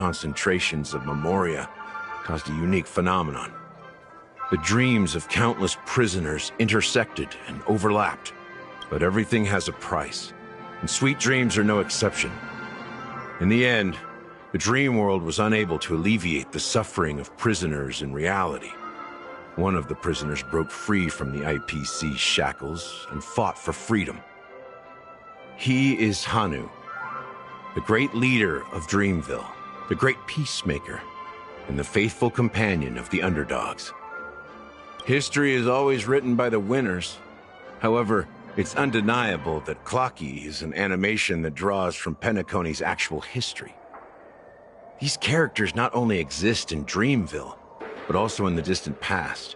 concentrations of memoria caused a unique phenomenon. The dreams of countless prisoners intersected and overlapped. But everything has a price, and sweet dreams are no exception. In the end, the dream world was unable to alleviate the suffering of prisoners in reality. One of the prisoners broke free from the IPC shackles and fought for freedom. He is Hanu, the great leader of Dreamville, the great peacemaker, and the faithful companion of the underdogs. History is always written by the winners. However, it's undeniable that Clocky is an animation that draws from Penacony's actual history. These characters not only exist in Dreamville, but also in the distant past.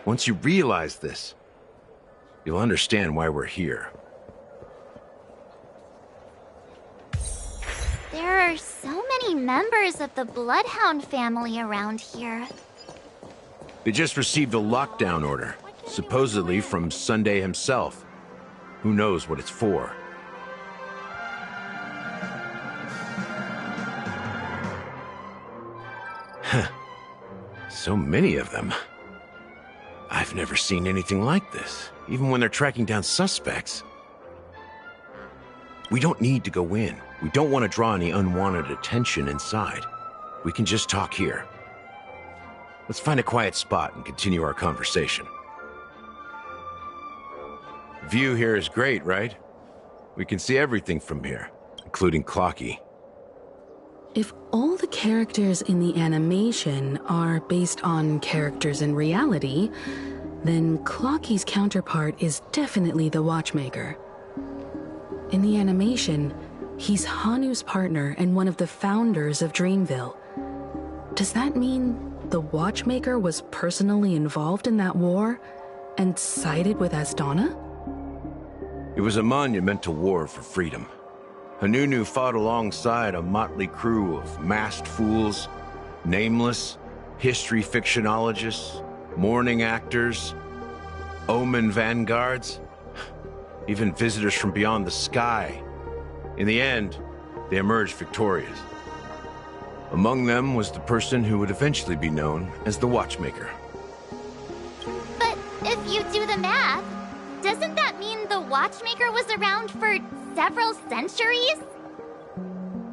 Once you realize this, you'll understand why we're here. There are so many members of the Bloodhound family around here. They just received a lockdown order, supposedly from Sunday himself. Who knows what it's for? So many of them. I've never seen anything like this, even when they're tracking down suspects. We don't need to go in. We don't want to draw any unwanted attention inside. We can just talk here. Let's find a quiet spot and continue our conversation. The view here is great, right? We can see everything from here, including Clocky. If all the characters in the animation are based on characters in reality, then Clocky's counterpart is definitely the Watchmaker. In the animation, he's Hanu's partner and one of the founders of Dreamville. Does that mean the Watchmaker was personally involved in that war and sided with Astana? It was a monumental war for freedom. Hanunu fought alongside a motley crew of masked fools, nameless, history fictionologists, mourning actors, omen vanguards, even visitors from beyond the sky. In the end, they emerged victorious. Among them was the person who would eventually be known as the Watchmaker. But if you do the math, doesn't that mean the Watchmaker was around for several centuries?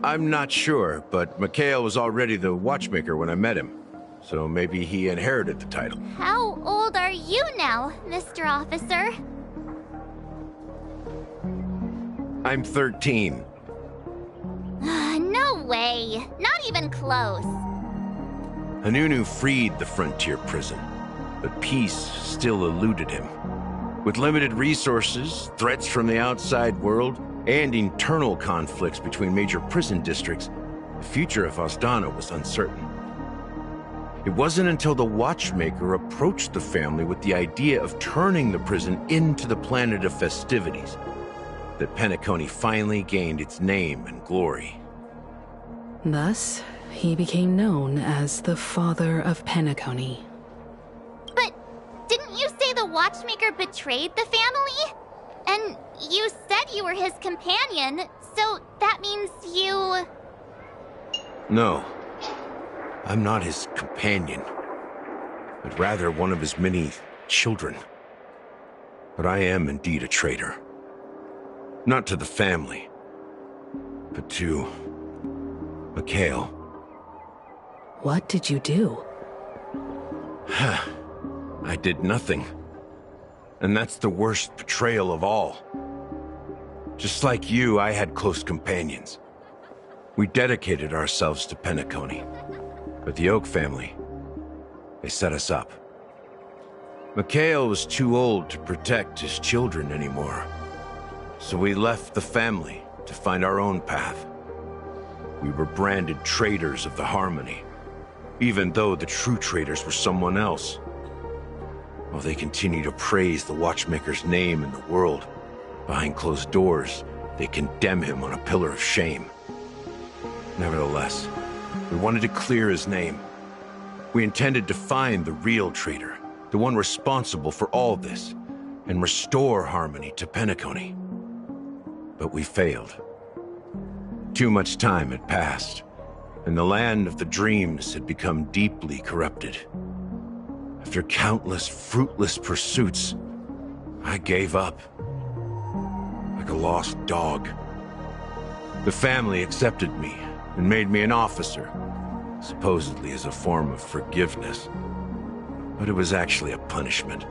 I'm not sure, but Mikhail was already the Watchmaker when I met him, so maybe he inherited the title. How old are you now, Mr. Officer? I'm 13. No way. Not even close. Hanunu freed the frontier prison, but peace still eluded him. With limited resources, threats from the outside world, and internal conflicts between major prison districts, the future of Astana was uncertain. It wasn't until the Watchmaker approached the family with the idea of turning the prison into the planet of festivities that Penacony finally gained its name and glory. Thus, he became known as the Father of Penacony. But didn't you say the Watchmaker betrayed the family? And you said you were his companion, so that means you... No, I'm not his companion, but rather one of his many children. But I am indeed a traitor. Not to the family, but to Mikhail. What did you do? I did nothing. And that's the worst betrayal of all. Just like you, I had close companions. We dedicated ourselves to Penacony. But the Oak family, they set us up. Mikhail was too old to protect his children anymore. So we left the family to find our own path. We were branded traitors of the Harmony, even though the true traitors were someone else. While they continue to praise the Watchmaker's name in the world, behind closed doors, they condemn him on a pillar of shame. Nevertheless, we wanted to clear his name. We intended to find the real traitor, the one responsible for all this, and restore harmony to Penacony. But we failed. Too much time had passed. and the land of the dreams had become deeply corrupted. After countless fruitless pursuits, I gave up. Like a lost dog. The family accepted me and made me an officer, supposedly as a form of forgiveness. But it was actually a punishment.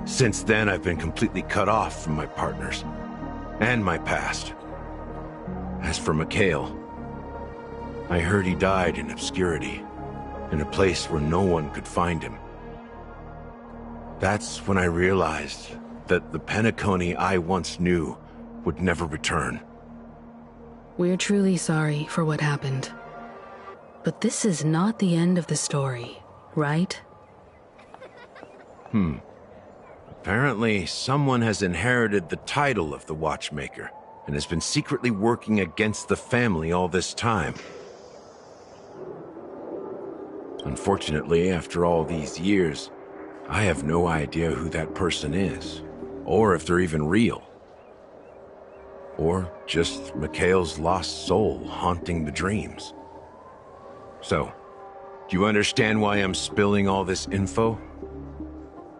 Since then, I've been completely cut off from my partners and my past. As for Mikhail, I heard he died in obscurity, in a place where no one could find him. That's when I realized that the Penacony I once knew would never return. We're truly sorry for what happened. But this is not the end of the story, right? Apparently, someone has inherited the title of the Watchmaker and has been secretly working against the family all this time. Unfortunately, after all these years, I have no idea who that person is, or if they're even real. Or just Mikhail's lost soul haunting the dreams. So, do you understand why I'm spilling all this info?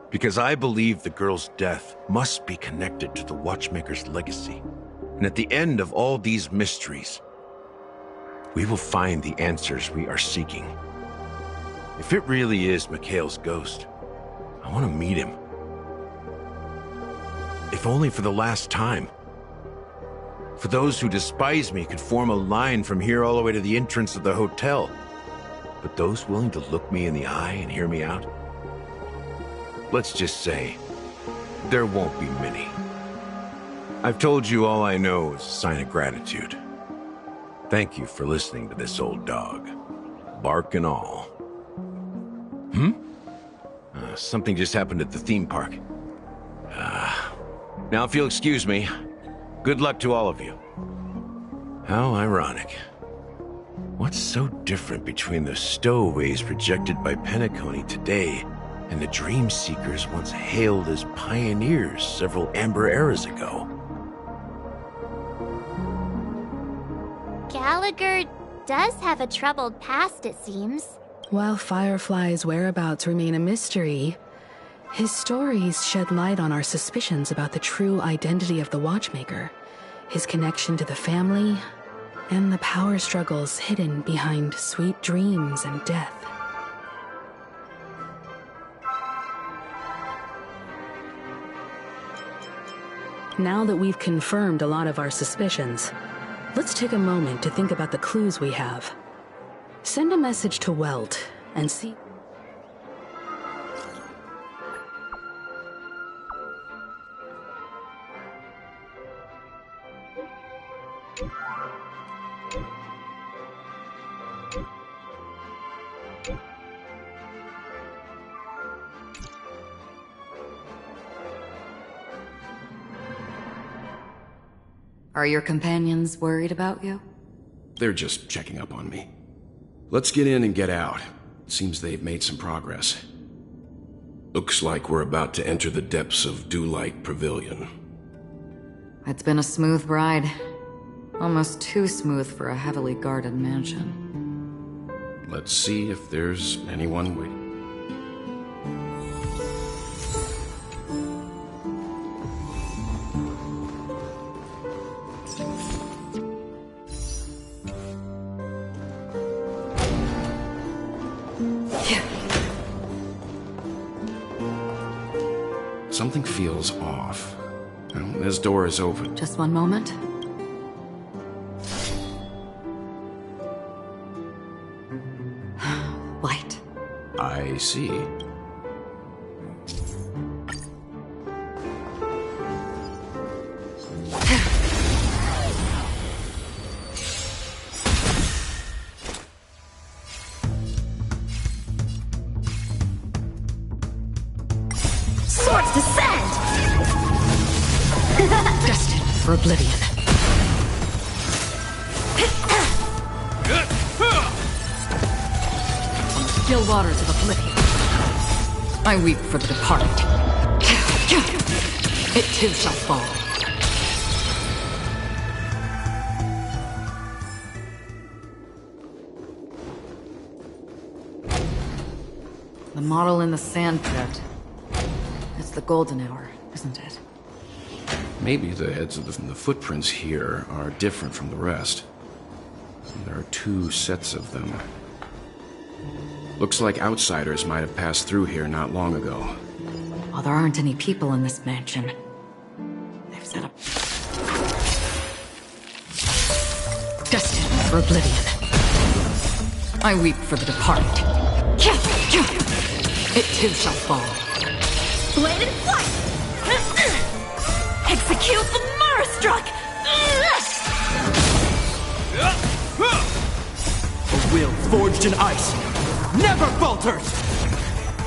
Because I believe the girl's death must be connected to the Watchmaker's legacy. And at the end of all these mysteries, we will find the answers we are seeking. If it really is Mikhail's ghost, I want to meet him. If only for the last time. For those who despise me could form a line from here all the way to the entrance of the hotel. But those willing to look me in the eye and hear me out? Let's just say, there won't be many. I've told you all I know is a sign of gratitude. Thank you for listening to this old dog. Bark and all. Something just happened at the theme park. Now if you'll excuse me, good luck to all of you. How ironic. What's so different between the stowaways projected by Penacony today and the dream seekers once hailed as pioneers several amber eras ago? Gallagher does have a troubled past, it seems. While Firefly's whereabouts remain a mystery, his stories shed light on our suspicions about the true identity of the Watchmaker, his connection to the family, and the power struggles hidden behind sweet dreams and death. Now that we've confirmed a lot of our suspicions, let's take a moment to think about the clues we have. Send a message to Welt and see... Are your companions worried about you? They're just checking up on me. Let's get in and get out. It seems they've made some progress. Looks like we're about to enter the depths of Dewlight Pavilion. It's been a smooth ride. Almost too smooth for a heavily guarded mansion. Let's see if there's anyone waiting. Something feels off. This door is open. Just one moment. Light. I see. Swords descend! Destined for oblivion. On the still waters of oblivion, I weep for the departed. It too shall fall. The model in the sand pit. It's the golden hour, isn't it? Maybe the heads of the footprints here are different from the rest. There are 2 sets of them. Looks like outsiders might have passed through here not long ago. Well, there aren't any people in this mansion. They've set up... destined for oblivion. I weep for the departed. It too shall fall. Blade and flight! Execute the Murderstruck! A will forged in ice never falters!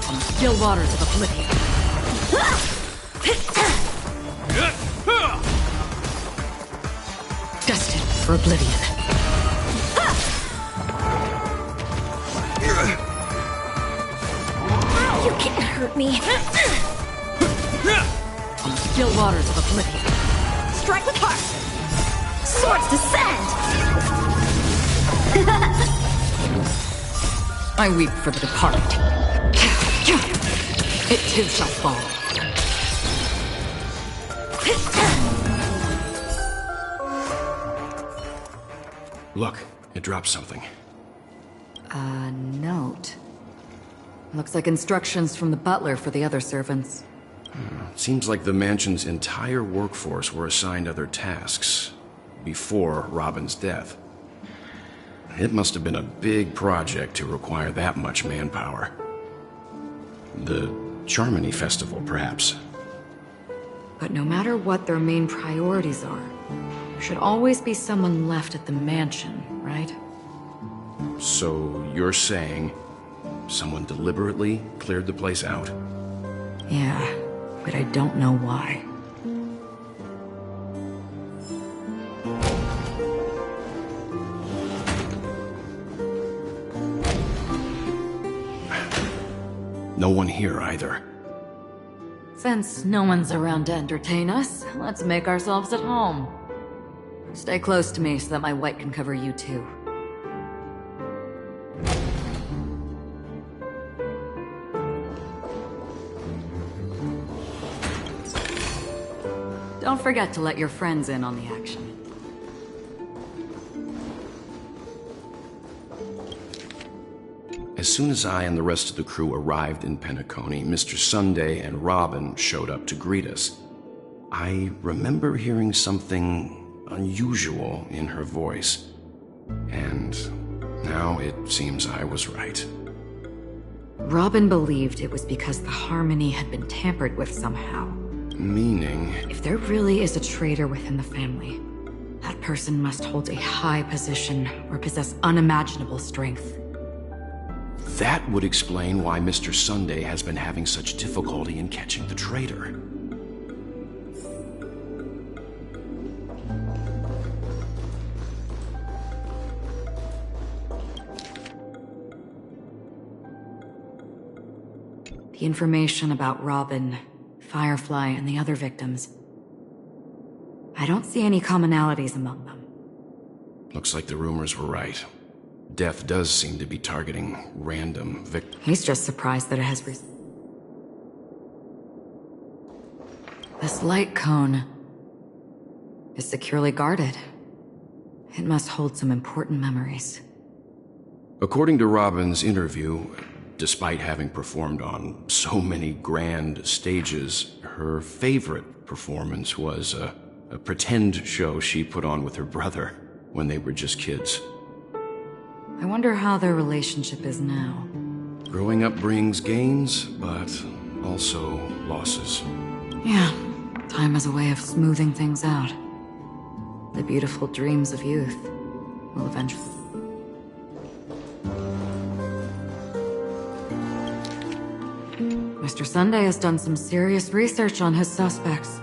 On the still waters of oblivion. Destined for oblivion. You can't hurt me. On the still waters of oblivion. Strike with heart! Swords descend! I weep for the departed. It too shall fall. Look, it dropped something. A note. Looks like instructions from the butler for the other servants. Seems like the mansion's entire workforce were assigned other tasks before Robin's death. It must have been a big project to require that much manpower. The Charmony Festival, perhaps. But no matter what their main priorities are, there should always be someone left at the mansion, right? So you're saying someone deliberately cleared the place out? Yeah, but I don't know why. No one here either. Since no one's around to entertain us, let's make ourselves at home. Stay close to me so that my white can cover you too. Don't forget to let your friends in on the action. As soon as I and the rest of the crew arrived in Penacony, Mr. Sunday and Robin showed up to greet us. I remember hearing something unusual in her voice. And now it seems I was right. Robin believed it was because the harmony had been tampered with somehow. Meaning? If there really is a traitor within the family, that person must hold a high position or possess unimaginable strength. That would explain why Mr. Sunday has been having such difficulty in catching the traitor. The information about Robin, Firefly, and the other victims. I don't see any commonalities among them. Looks like the rumors were right. Death does seem to be targeting random victims. He's just surprised that it has This light cone is securely guarded. It must hold some important memories. According to Robin's interview, despite having performed on so many grand stages, her favorite performance was a pretend show she put on with her brother when they were just kids. I wonder how their relationship is now. Growing up brings gains, but also losses. Yeah, time has a way of smoothing things out. The beautiful dreams of youth will eventually... Mr. Sunday has done some serious research on his suspects.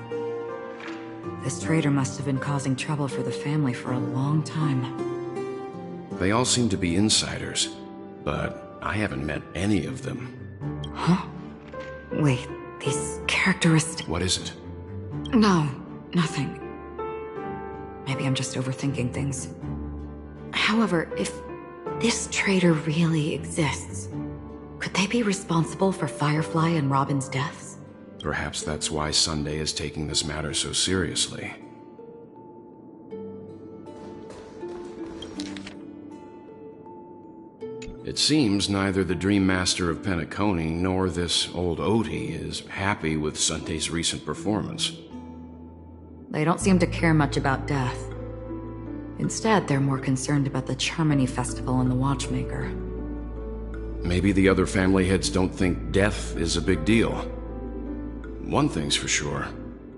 This traitor must have been causing trouble for the family for a long time. They all seem to be insiders, but I haven't met any of them. Huh? Wait, these characteristics... What is it? No, nothing. Maybe I'm just overthinking— However, if this traitor really exists, Could they be responsible for Firefly and Robin's deaths? Perhaps that's why Sunday is taking this matter so seriously. It seems neither the Dream Master of Penacony nor this old Odie is happy with Sunday's recent performance. They don't seem to care much about death. Instead, they're more concerned about the Charmony Festival and the Watchmaker. Maybe the other family heads don't think death is a big deal. One thing's for sure.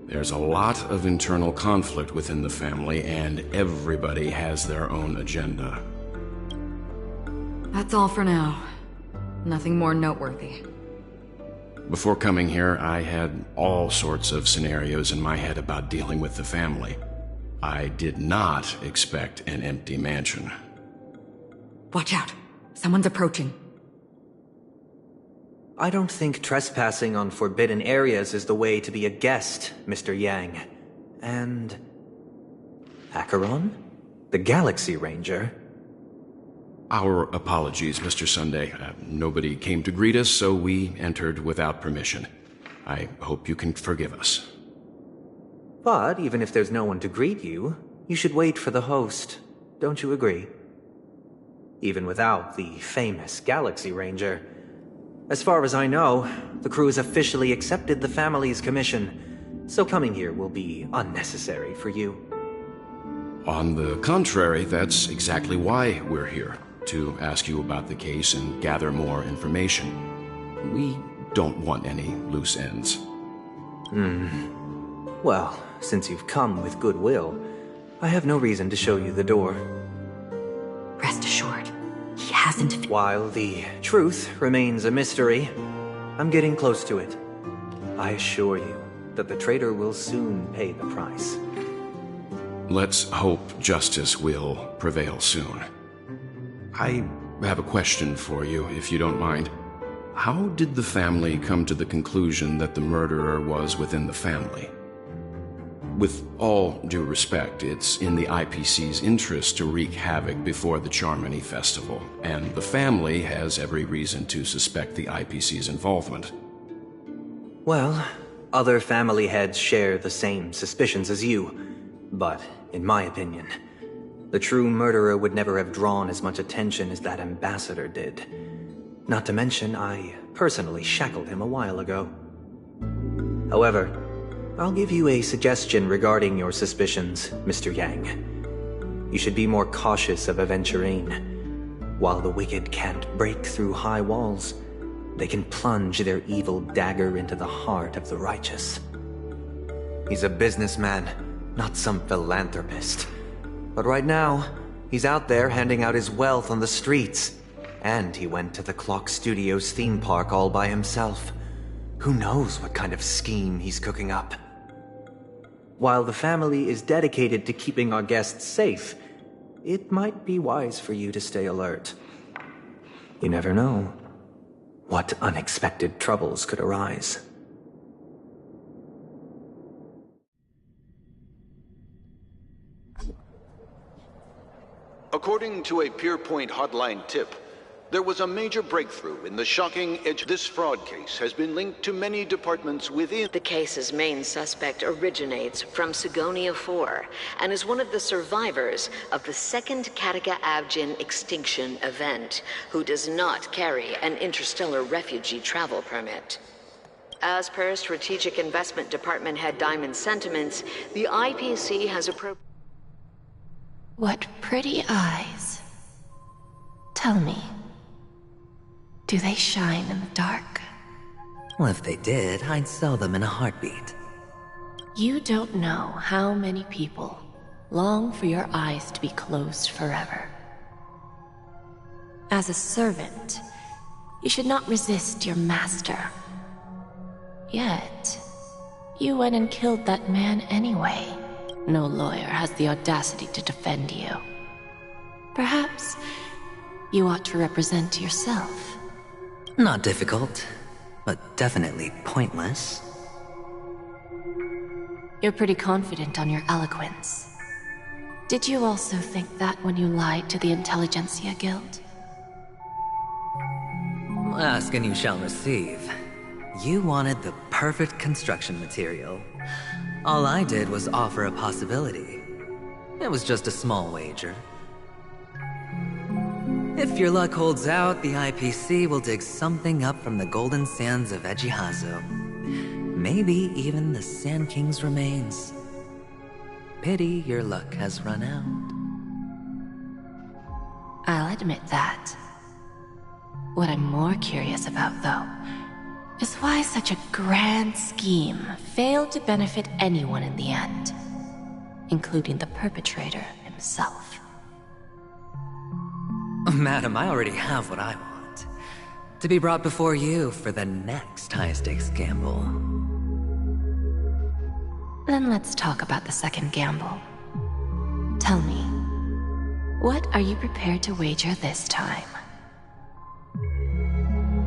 There's a lot of internal conflict within the family, and everybody has their own agenda. That's all for now. Nothing more noteworthy. Before coming here, I had all sorts of scenarios in my head about dealing with the family. I did not expect an empty mansion. Watch out! Someone's approaching. I don't think trespassing on forbidden areas is the way to be a guest, Mr. Yang. And... Acheron? The Galaxy Ranger? Our apologies, Mr. Sunday. Nobody came to greet us, so we entered without permission. I hope you can forgive us. But even if there's no one to greet you, you should wait for the host. Don't you agree? Even without the famous Galaxy Ranger. As far as I know, the crew has officially accepted the family's commission, so coming here will be unnecessary for you. On the contrary, that's exactly why we're here. To ask you about the case and gather more information. We don't want any loose ends. Well, since you've come with goodwill, I have no reason to show you the door. Rest assured, he hasn't... While the truth remains a mystery, I'm getting close to it. I assure you that the traitor will soon pay the price. Let's hope justice will prevail soon. I have a question for you, if you don't mind. How did the family come to the conclusion that the murderer was within the family? With all due respect, it's in the IPC's interest to wreak havoc before the Charmony Festival, and the family has every reason to suspect the IPC's involvement. Well, other family heads share the same suspicions as you, but in my opinion, the true murderer would never have drawn as much attention as that ambassador did. Not to mention, I personally shackled him a while ago. However, I'll give you a suggestion regarding your suspicions, Mr. Yang. You should be more cautious of Aventurine. While the wicked can't break through high walls, they can plunge their evil dagger into the heart of the righteous. He's a businessman, not some philanthropist. But right now, he's out there handing out his wealth on the streets. And he went to the Clock Studios theme park all by himself. Who knows what kind of scheme he's cooking up? While the family is dedicated to keeping our guests safe, it might be wise for you to stay alert. You never know what unexpected troubles could arise. According to a Pierpoint hotline tip, there was a major breakthrough in the shocking edge. This fraud case has been linked to many departments within... The case's main suspect originates from Sigonia 4 and is one of the survivors of the second Kataka Abjin extinction event, who does not carry an interstellar refugee travel permit. As per Strategic Investment Department Head Diamond's sentiments, the IPC has What pretty eyes. Tell me, do they shine in the dark? Well, if they did, I'd sell them in a heartbeat. You don't know how many people long for your eyes to be closed forever. As a servant, you should not resist your master. Yet, you went and killed that man anyway. No lawyer has the audacity to defend you. Perhaps you ought to represent yourself. Not difficult, but definitely pointless. You're pretty confident on your eloquence. Did you also think that when you lied to the Intelligentsia Guild? Ask and you shall receive. You wanted the perfect construction material. All I did was offer a possibility. It was just a small wager. If your luck holds out, the IPC will dig something up from the golden sands of Ejihazo. Maybe even the Sand King's remains. Pity your luck has run out. I'll admit that. What I'm more curious about, though, is why such a grand scheme failed to benefit anyone in the end, including the perpetrator himself. Madam, I already have what I want. To be brought before you for the next high-stakes gamble. Then let's talk about the second gamble. Tell me, what are you prepared to wager this time?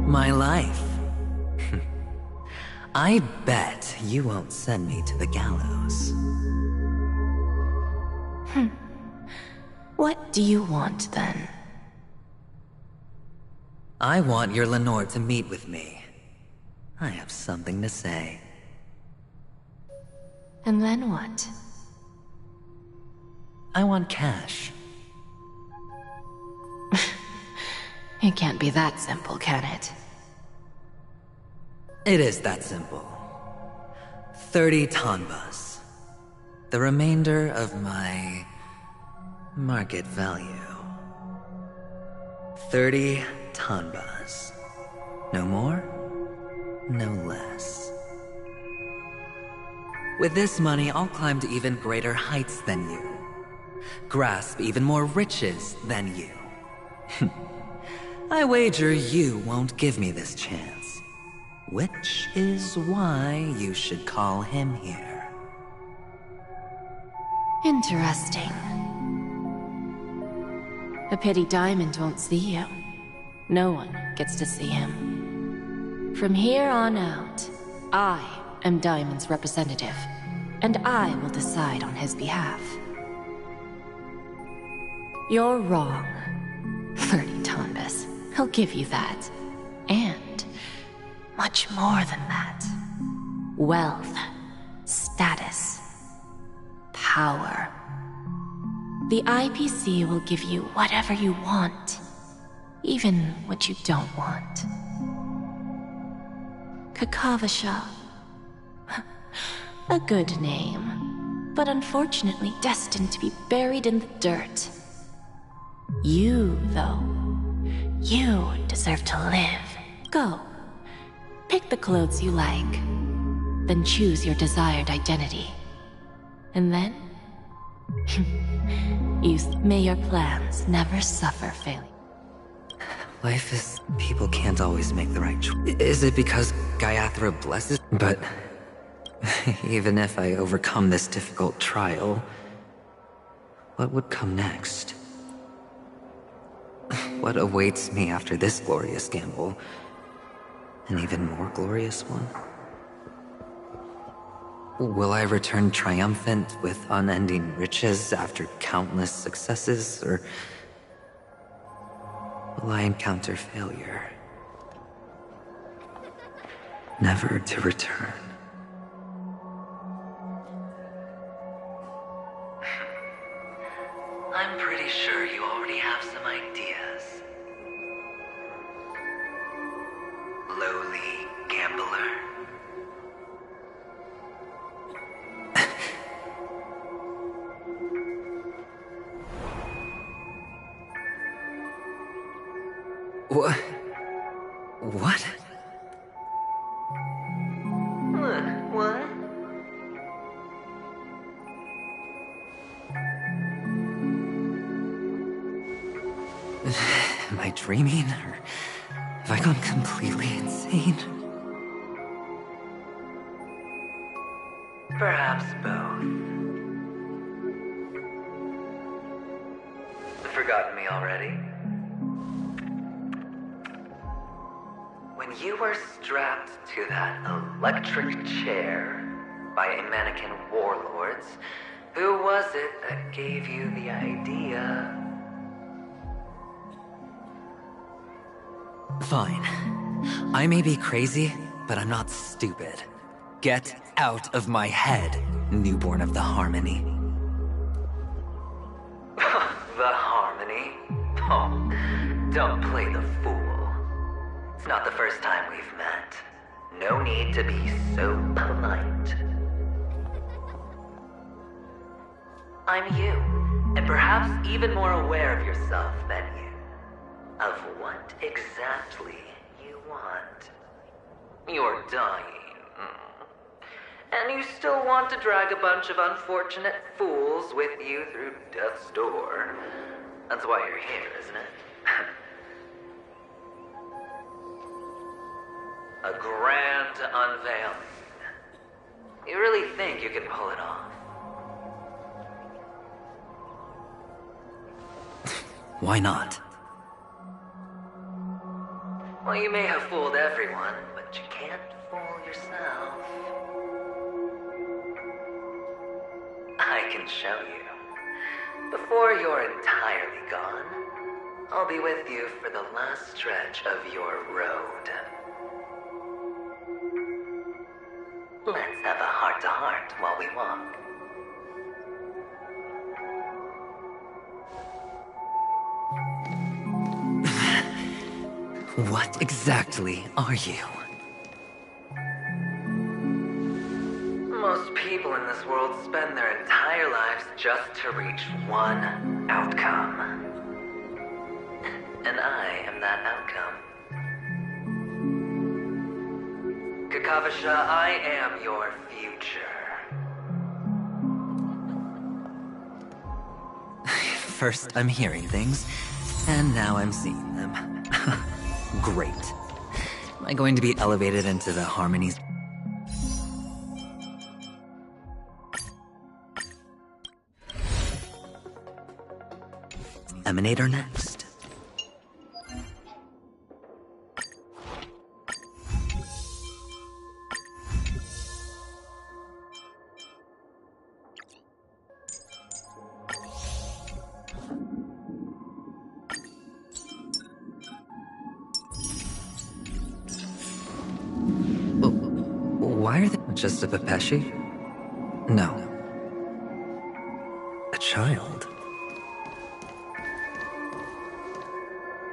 My life. I bet you won't send me to the gallows. What do you want, then? I want your Lenore to meet with me. I have something to say. And then what? I want cash. It can't be that simple, can it? It is that simple. 30 tanbas. The remainder of my market value. 30 tanbas. No more, no less. With this money, I'll climb to even greater heights than you. Grasp even more riches than you. I wager you won't give me this chance. Which is why you should call him here. Interesting. A pity Diamond won't see you. No one gets to see him. From here on out, I am Diamond's representative, and I will decide on his behalf. You're wrong. 30 tanbas. I'll give you that. And much more than that. Wealth, status, power. The IPC will give you whatever you want, even what you don't want. Kakavasha. A good name, but unfortunately destined to be buried in the dirt. You, though, you deserve to live. Go. Pick the clothes you like, then choose your desired identity. And then, may your plans never suffer failure. Life is... people can't always make the right choice. Is it because Gayathra blesses? But even if I overcome this difficult trial, what would come next? What awaits me after this glorious gamble? An even more glorious one? Will I return triumphant with unending riches after countless successes, or will I encounter failure? Never to return. I'm pretty sure you already have some ideas. Lowly gambler. What? What? What? Am I dreaming, or have I gone completely insane? Perhaps both. Forgotten me already? When you were strapped to that electric chair by a mannequin warlords, who was it that gave you the idea? Fine. I may be crazy, but I'm not stupid. Get out of my head, newborn of the Harmony. The Harmony? Oh, don't play the fool. It's not the first time we've met. No need to be so polite. I'm you, and perhaps even more aware of yourself than you. Of what exactly you want. You're dying. And you still want to drag a bunch of unfortunate fools with you through death's door. That's why you're here, isn't it? A grand unveiling. You really think you can pull it off? Why not? Well, you may have fooled everyone, but you can't fool yourself. I can show you. Before you're entirely gone, I'll be with you for the last stretch of your road. Let's have a heart-to-heart while we walk. What exactly are you? Most people in this world spend their entire lives just to reach one outcome. And I am that outcome. Kakavasha, I am your future. First I'm hearing things, and now I'm seeing them. Great. Am I going to be elevated into the Harmony's... Emanator next. Why are they just a Pepeshi? No. A child.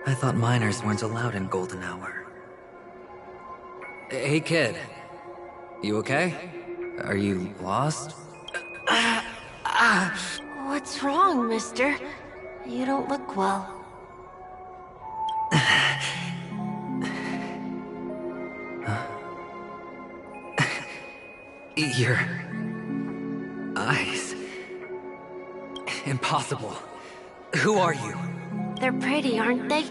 I thought minors weren't allowed in Golden Hour. Hey kid, you okay? Are you lost? What's wrong, mister? You don't look well. Your eyes. Impossible. Who are you? They're pretty, aren't they?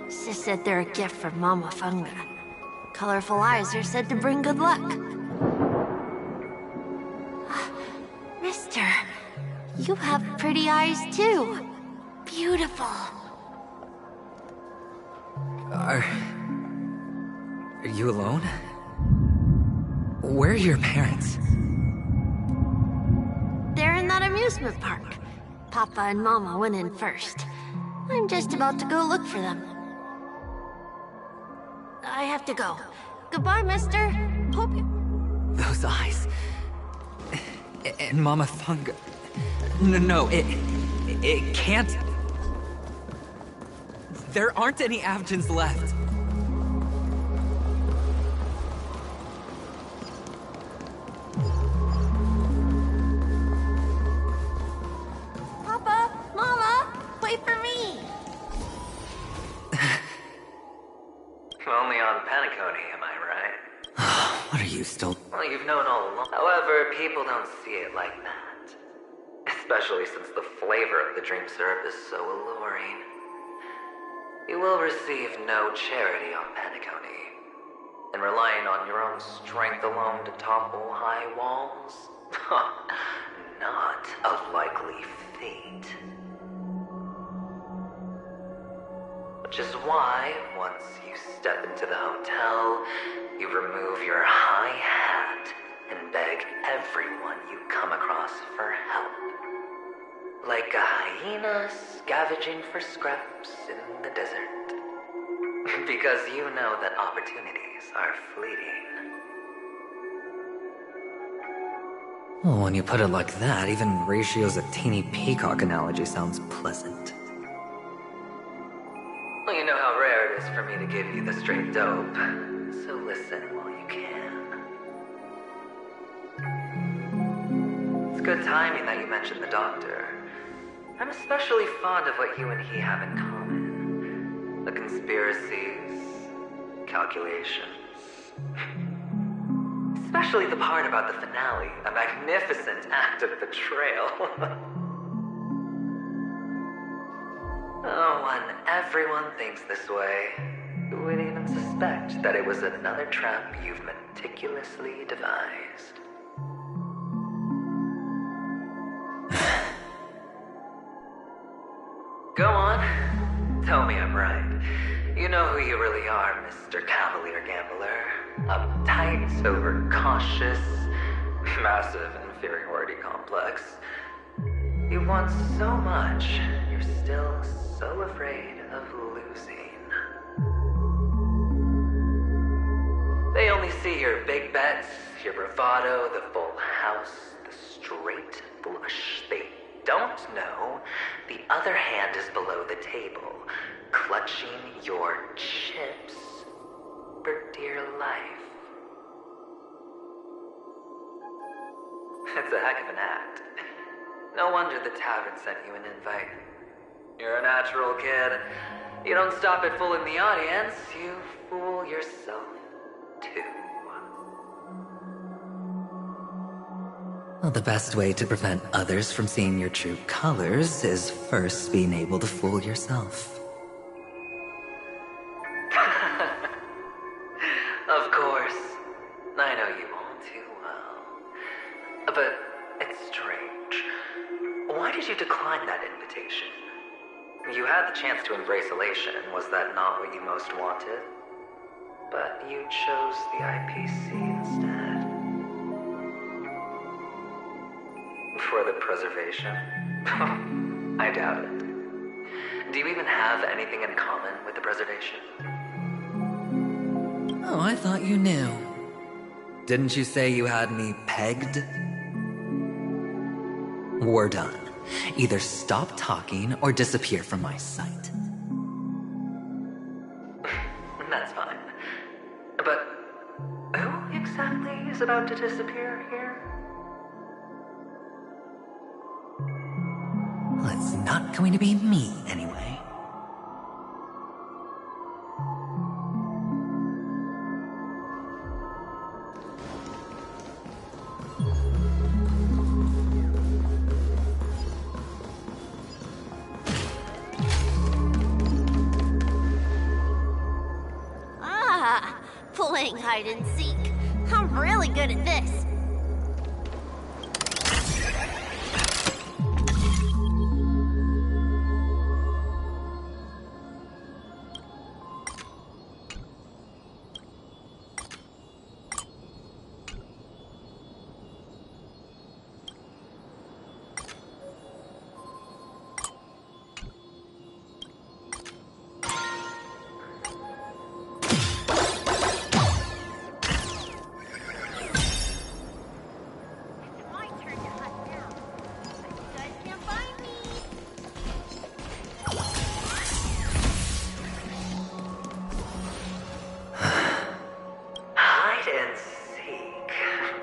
Sis said they're a gift from Mama Funga. Colorful eyes are said to bring good luck. Mister, you have pretty eyes too. Beautiful. Are you alone? Where are your parents? They're in that amusement park. Papa and Mama went in first. I'm just about to go look for them. I have to go. Goodbye, mister. Hope you... Those eyes. And Mama Funga. No, it can't... There aren't any Avgens left. Papa, Mama, wait for me. Only on Penacony, am I right? What are you still... Well, you've known all along. However, people don't see it like that. Especially since the flavor of the dream syrup is so alluring. You will receive no charity on Penacony. And relying on your own strength alone to topple high walls? Not a likely fate. Which is why, once you step into the hotel, you remove your high hat and beg everyone you come across for help. Like a hyena scavenging for scraps in the desert. Because you know that opportunities are fleeting. Well, when you put it like that, even Ratio's a teeny peacock analogy sounds pleasant. Well, you know how rare it is for me to give you the straight dope. So listen while you can. It's good timing that you mentioned the doctor. I'm especially fond of what you and he have in common. The conspiracies, calculations. Especially the part about the finale, a magnificent act of betrayal. Oh, when everyone thinks this way, who would even suspect that it was another trap you've meticulously devised? Go on. Tell me I'm right. You know who you really are, Mr. Cavalier Gambler. Uptight, overcautious, massive inferiority complex. You want so much, you're still so afraid of losing. They only see your big bets, your bravado, the full house, the straight flush. They don't know the other hand is below the table, clutching your chips for dear life. It's a heck of an act. No wonder the tavern sent you an invite. You're a natural kid. You don't stop at fooling the audience, you fool yourself too. Well, the best way to prevent others from seeing your true colors is first being able to fool yourself. Of course. I know you all too well. But it's strange. Why did you decline that invitation? You had the chance to embrace elation. Was that not what you most wanted? But you chose the IPC instead. For the preservation? I doubt it. Do you even have anything in common with the preservation? Oh, I thought you knew. Didn't you say you had me pegged? We're done. Either stop talking or disappear from my sight. That's fine. But who exactly is about to disappear here? Well, it's not going to be me, anyway. Playing hide and seek. I'm really good at this.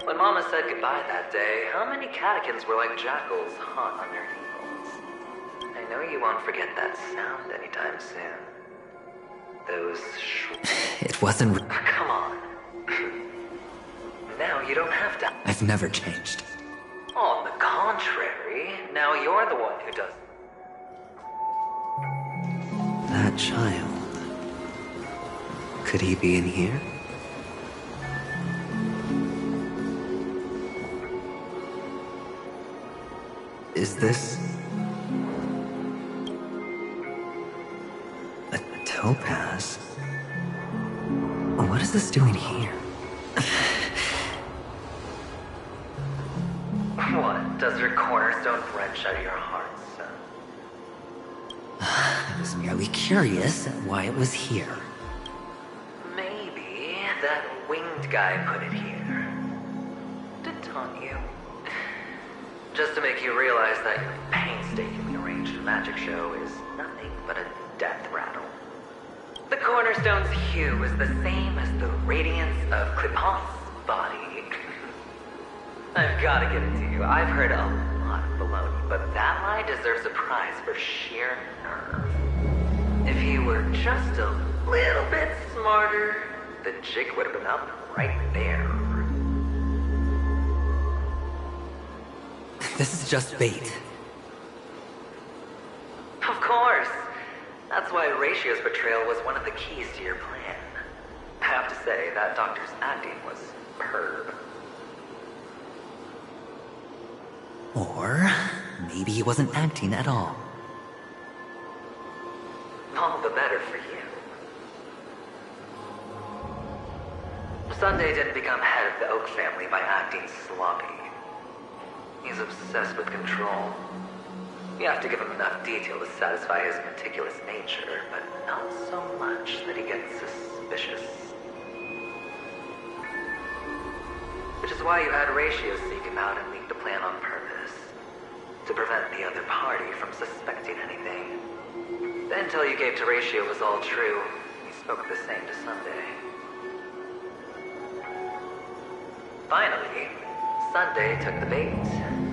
When Mama said goodbye that day, how many catechins were like jackals hot on your heels? I know you won't forget that sound anytime soon. Those It wasn't... Come on. Now you don't have to... I've never changed. On the contrary, now you're the one who does... That child... Could he be in here? Is this... a topaz? What is this doing here? What? Does your cornerstone wrench out of your heart, son? I was merely curious at why it was here. That winged guy put it here. To taunt you. Just to make you realize that your painstakingly arranged magic show is nothing but a death rattle. The cornerstone's hue is the same as the radiance of Cliphoth's body. I've gotta give it to you. I've heard a lot of baloney, but that lie deserves a prize for sheer nerve. If he were just a little bit smarter, the jig would have been up right there. This is just bait. Of course. That's why Ratio's betrayal was one of the keys to your plan. I have to say, that doctor's acting was superb. Or maybe he wasn't acting at all. All the better for you. Sunday didn't become head of the Oak family by acting sloppy. He's obsessed with control. You have to give him enough detail to satisfy his meticulous nature, but not so much that he gets suspicious. Which is why you had Ratio seek him out and leak the plan on purpose. To prevent the other party from suspecting anything. The intel you gave to Ratio was all true. He spoke the same to Sunday. Finally, Sunday took the bait,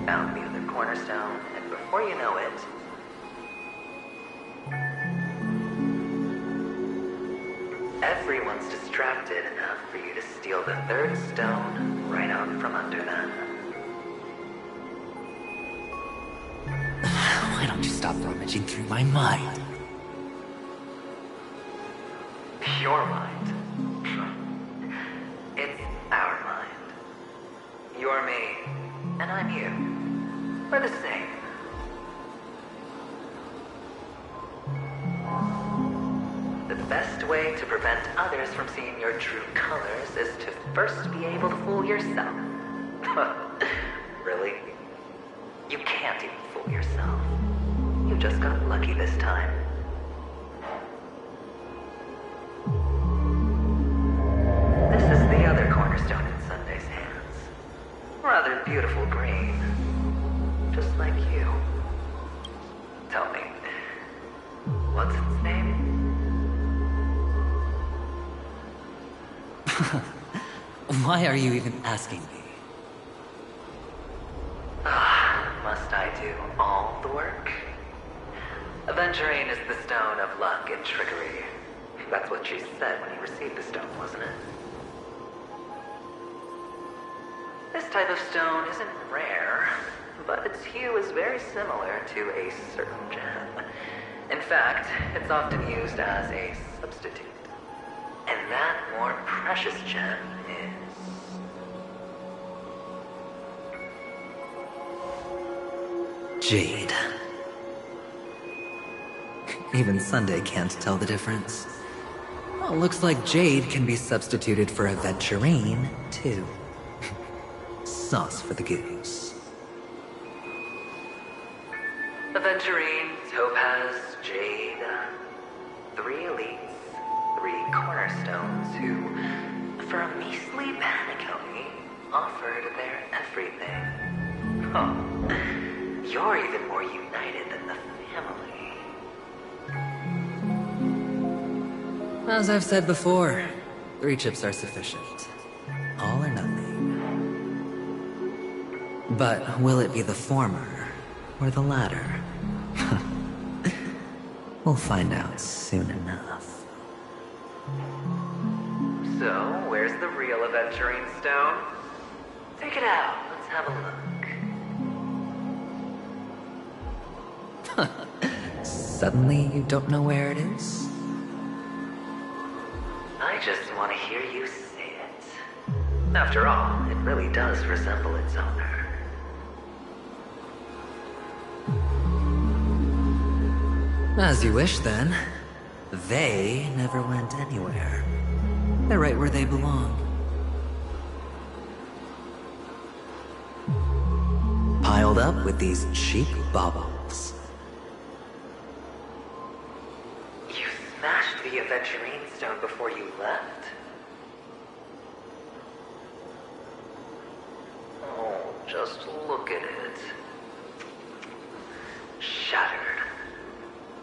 found the other cornerstone, and before you know it... everyone's distracted enough for you to steal the third stone right out from under them. Why don't you stop rummaging through my mind? Your mind. It's our mind. You're me, and I'm you. We're the same. The best way to prevent others from seeing your true colors is to first be able to fool yourself. Really? You can't even fool yourself. You just got lucky this time. This is the other cornerstone in Sunday's hands. Rather beautiful green. Just like you. Tell me, what's its name? Why are you even asking me? Must I do all the work? Aventurine is the stone of luck and trickery. That's what she said when you received the stone, wasn't it? This type of stone isn't rare, but its hue is very similar to a certain gem. In fact, it's often used as a substitute. And that more precious gem is... Jade. Even Sunday can't tell the difference. Well, looks like Jade can be substituted for Aventurine, too. Sauce for the goose. Aventurine, Topaz, Jade. 3 elites, 3 cornerstones who, for a measly penny, offered their everything. Oh, you're even more united than the family. As I've said before, 3 chips are sufficient. All or nothing. But will it be the former or the latter? We'll find out soon enough. So, where's the real Aventurine stone? Take it out. Let's have a look. Suddenly you don't know where it is? I just want to hear you say it. After all, it really does resemble its owner. As you wish, then. They never went anywhere. They're right where they belong. Piled up with these cheap baubles. You smashed the Aventurine stone before you left? Just look at it. Shattered.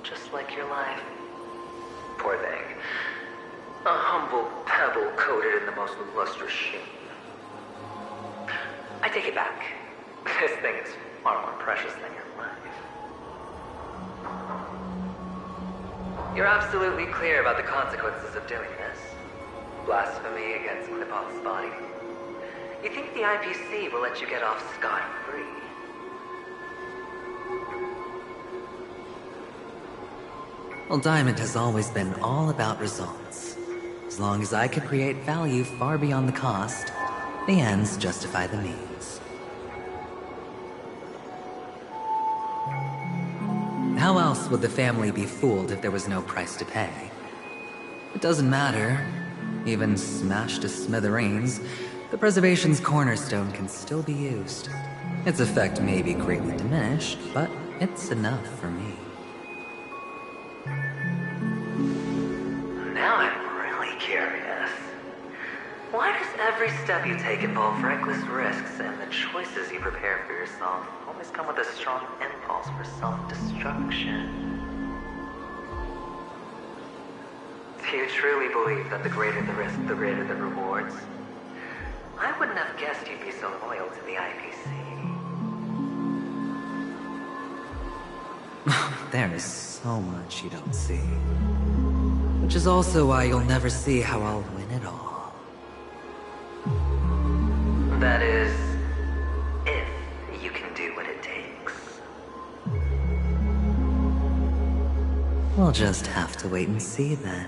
Just like your life. Poor thing. A humble pebble coated in the most lustrous sheen. I take it back. This thing is far more precious than your life. You're absolutely clear about the consequences of doing this. Blasphemy against Klipov's body. You think the IPC will let you get off scot-free? Well, Diamond has always been all about results. As long as I can create value far beyond the cost, the ends justify the means. How else would the family be fooled if there was no price to pay? It doesn't matter. Even smashed to smithereens, the preservation's cornerstone can still be used. Its effect may be greatly diminished, but it's enough for me. Now I'm really curious. Why does every step you take involve reckless risks, and the choices you prepare for yourself always come with a strong impulse for self-destruction? Do you truly believe that the greater the risk, the greater the rewards? I wouldn't have guessed you'd be so loyal to the IPC. There is so much you don't see. Which is also why you'll never see how I'll win it all. That is, if you can do what it takes. We'll just have to wait and see then.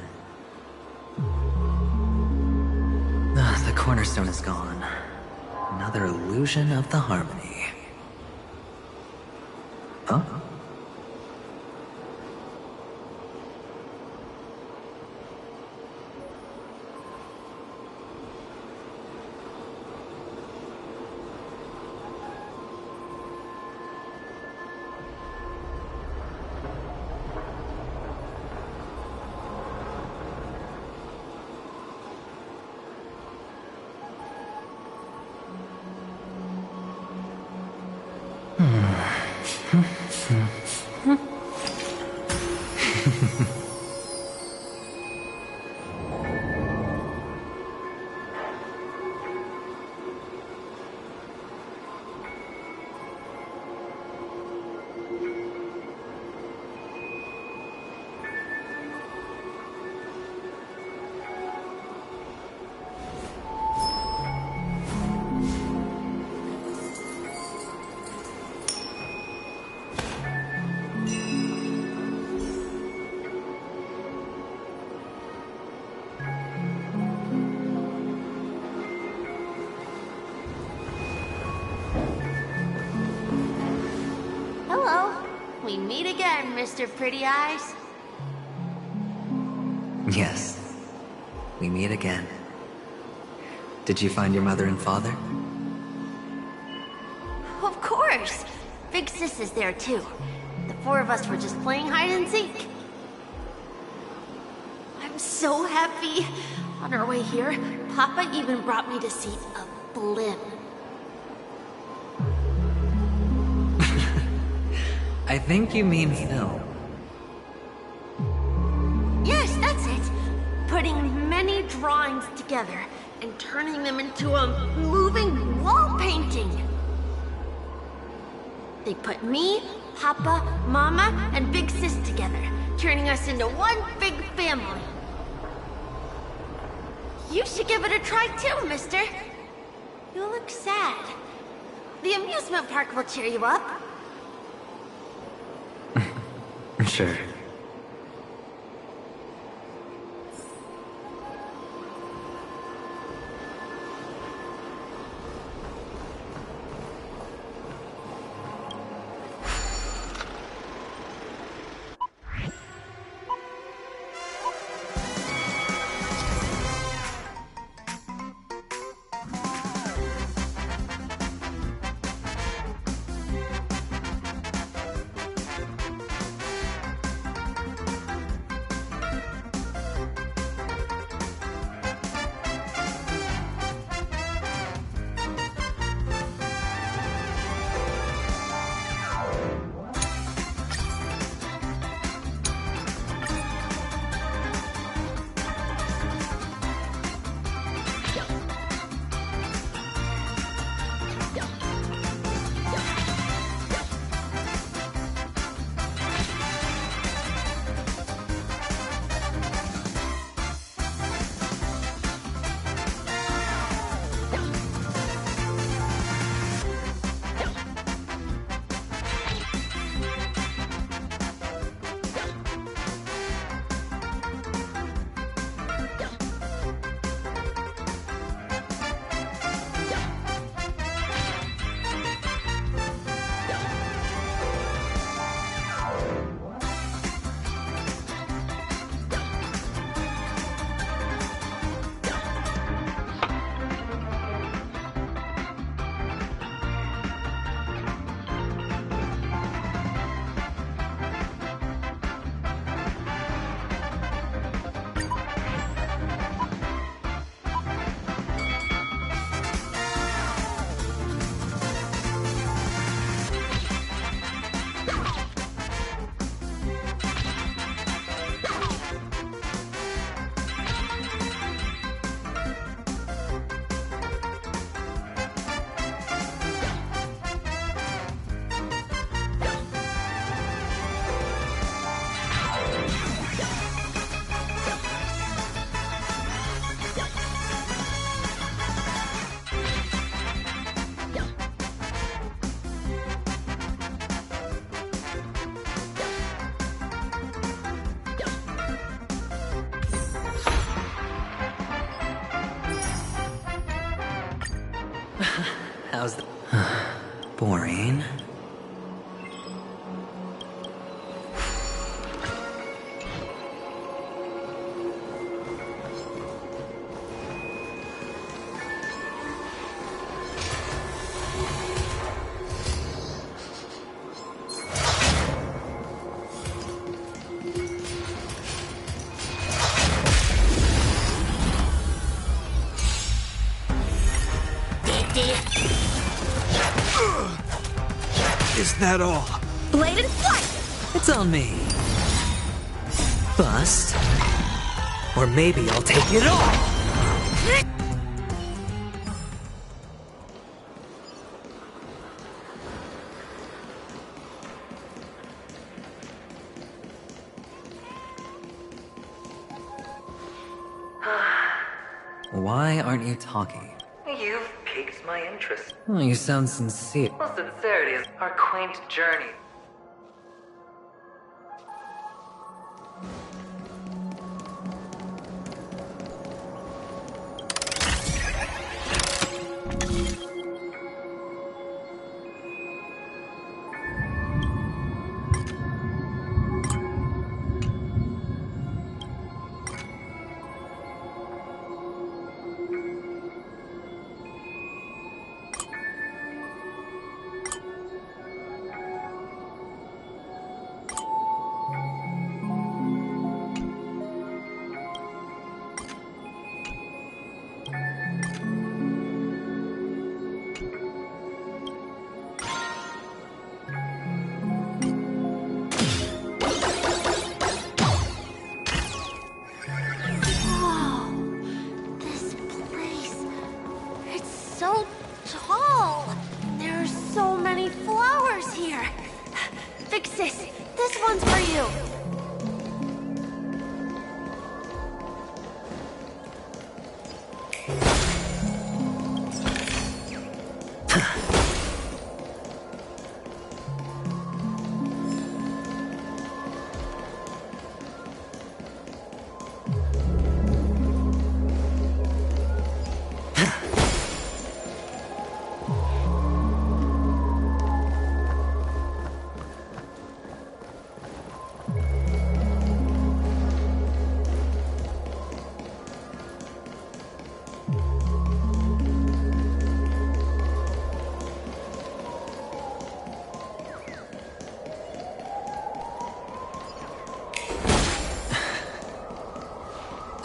The cornerstone is gone. Another illusion of the harmony. Huh? We meet again, Mr. Pretty Eyes. Yes. We meet again. Did you find your mother and father? Of course! Big Sis is there too. The four of us were just playing hide and seek. I'm so happy. On our way here, Papa even brought me to see a blimp. I think you mean film. Yes, that's it. Putting many drawings together and turning them into a moving wall painting. They put me, Papa, Mama, and Big Sis together, turning us into one big family. You should give it a try too, mister. You look sad. The amusement park will cheer you up. Sure. How's the... boring. Is that all? Blade and flight! It's on me. Bust. Or maybe I'll take it all! Why aren't you talking? You've piqued my interest. Oh, you sound sincere. Well, sincerity is our quaint journey. This one's for you.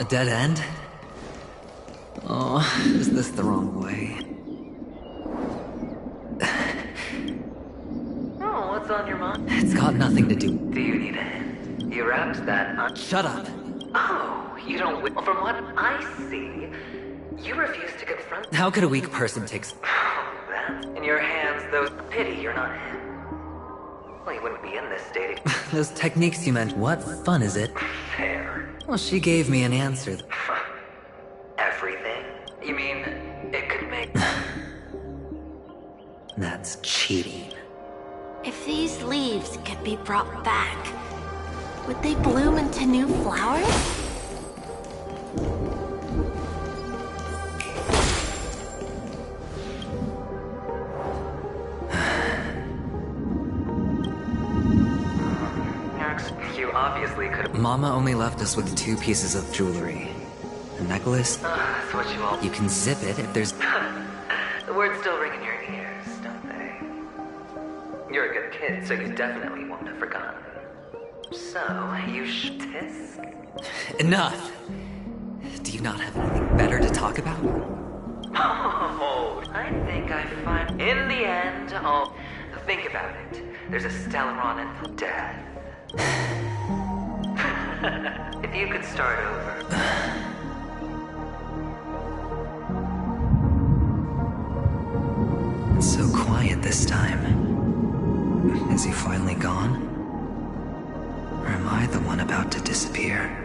A dead end? Oh, is this the wrong way? Oh, what's on your mind? It's got nothing to do. Do you need a hint? You wrapped that Shut up! Oh, you don't... From what I see, you refuse to confront... How could a weak person take... That. In your hands, those... Pity you're not him. Well, you wouldn't be in this state. Those techniques you meant, what fun is it? Fair. Well, she gave me an answer. Everything? You mean, it could make... That's cheating. If these leaves could be brought back, would they bloom into new flowers? You obviously could have... Mama only left us with 2 pieces of jewelry. A necklace. That's what you all... You can zip it if there's... The words still ring in your ears, don't they? You're a good kid, so you definitely won't have forgotten. So, you tisk? Enough! Do you not have anything better to talk about? Oh, I think I find... In the end, I'll... Think about it. There's a Stellaron and death. If you could start over. It's so quiet this time. Is he finally gone? Or am I the one about to disappear?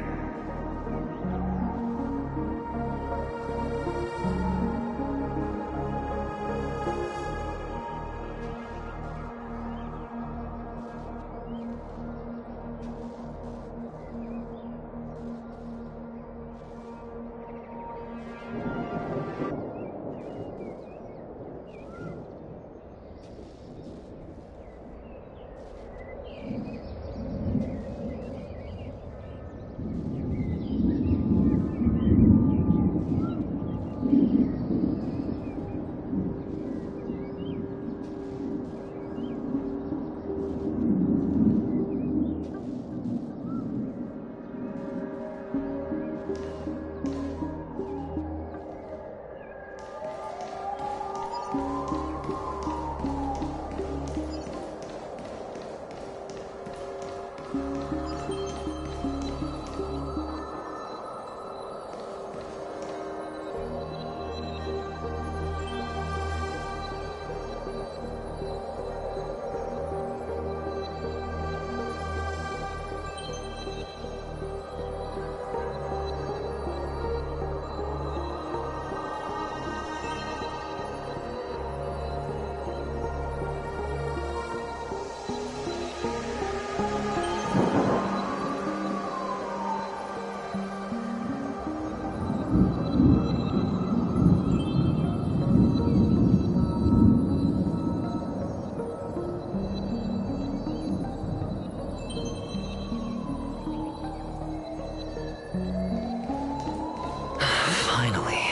Finally,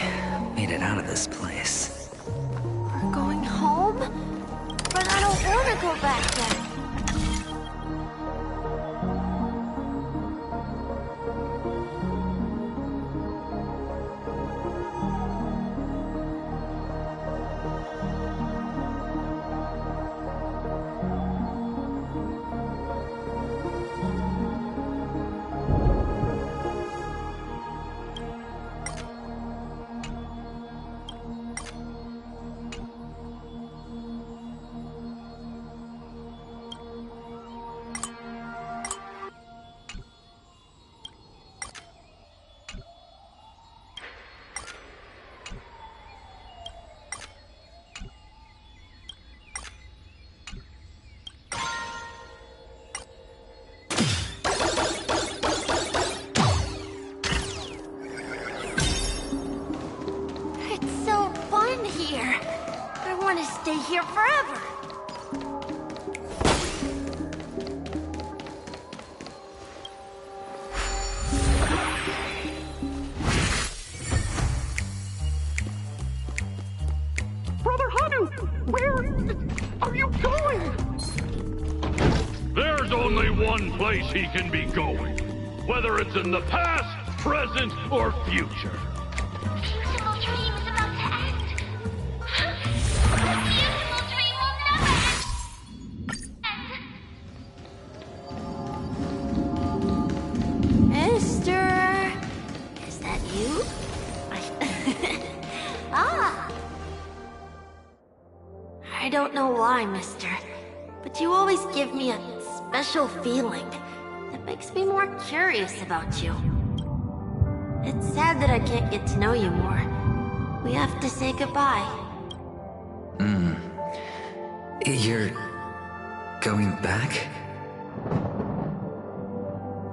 made it out of this place. We're going home? But I don't want to go back there. Stay here forever. Brother Hanu, where are you going? There's only one place he can be going, whether it's in the past, present, or future. Beautiful dream is about to end. Beautiful dream will never end. Mister, is that you? Ah. I don't know why, mister, but you always give me a special feeling that makes me more curious about you. It's sad that I can't get to know you more. We have to say goodbye. You're going back?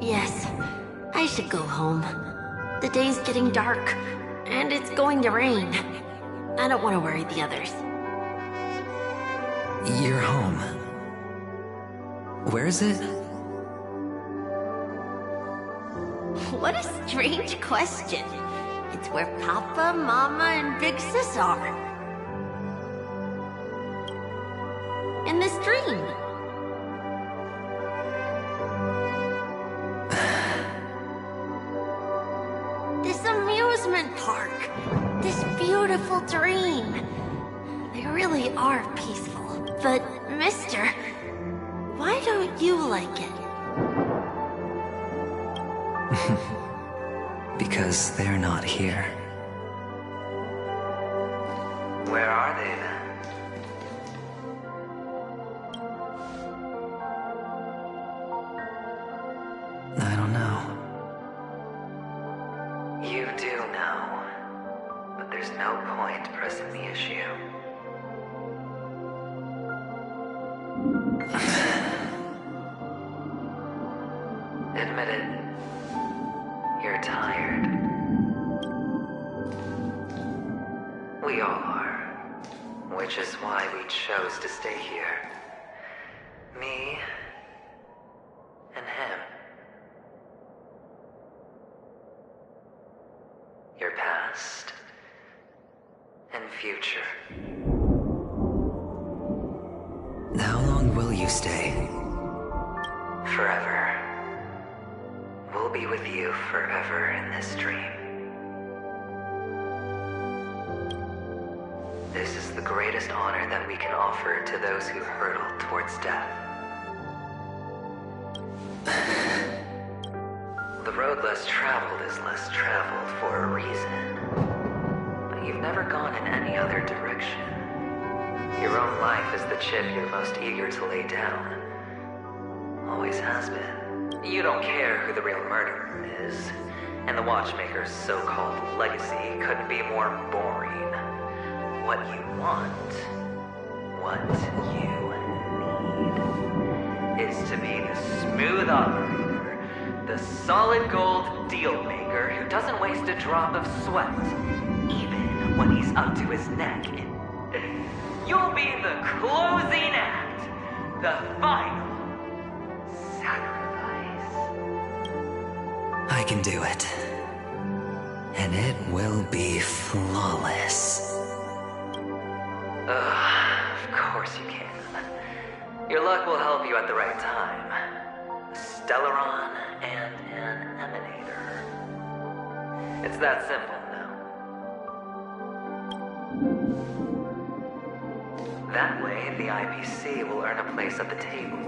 Yes, I should go home. The day's getting dark, and it's going to rain. I don't want to worry the others. You're home. Where is it? What a strange question. It's where Papa, Mama, and Big Sis are. In this dream. This amusement park. This beautiful dream. They really are peaceful. But, mister, why don't you like it? Because they're not here. Where are they then? I don't know. You do know, but there's no point pressing the issue. Admit it. You're tired. We all are. Which is why we chose to stay here. Me and him. Your past and future. How long will you stay? Forever. We'll be with you forever in this dream. This is the greatest honor that we can offer to those who hurtle towards death. The road less traveled is less traveled for a reason. But you've never gone in any other direction. Your own life is the chip you're most eager to lay down. Always has been. You don't care who the real murderer is, and the Watchmaker's so-called legacy couldn't be more boring. What you want, what you need, is to be the smooth operator, The solid gold deal maker who doesn't waste a drop of sweat, even when he's up to his neck in... You'll be the closing act, the final sacrifice. I can do it. And it will be flawless. Of course you can. Your luck will help you at the right time. A Stellaron and an Emanator. It's that simple, though. That way, the IPC will earn a place at the table.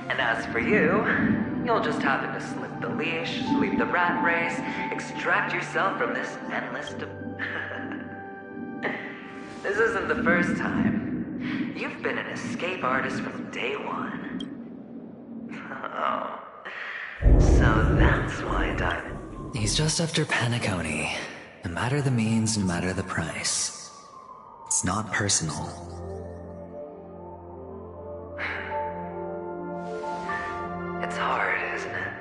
And as for you, you'll just happen to slip the leash, sweep the rat race, extract yourself from this endless This isn't the first time. You've been an escape artist from day one. Oh. So that's why Diamond... He's just after Penacony. No matter the means, no matter the price. It's not personal. It's hard, isn't it?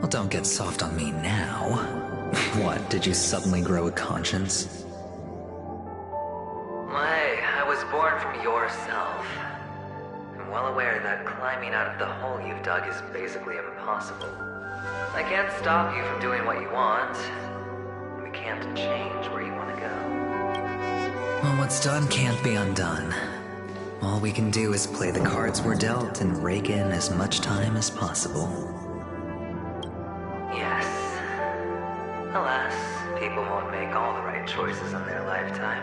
Well, don't get soft on me now. What, did you suddenly grow a conscience? Hey, I was born from yourself. I'm well aware that climbing out of the hole you've dug is basically impossible. I can't stop you from doing what you want. We can't change where you want to go. Well, what's done can't be undone. All we can do is play the cards we're dealt and rake in as much time as possible. Yes. Alas, people won't make all the right choices in their lifetime.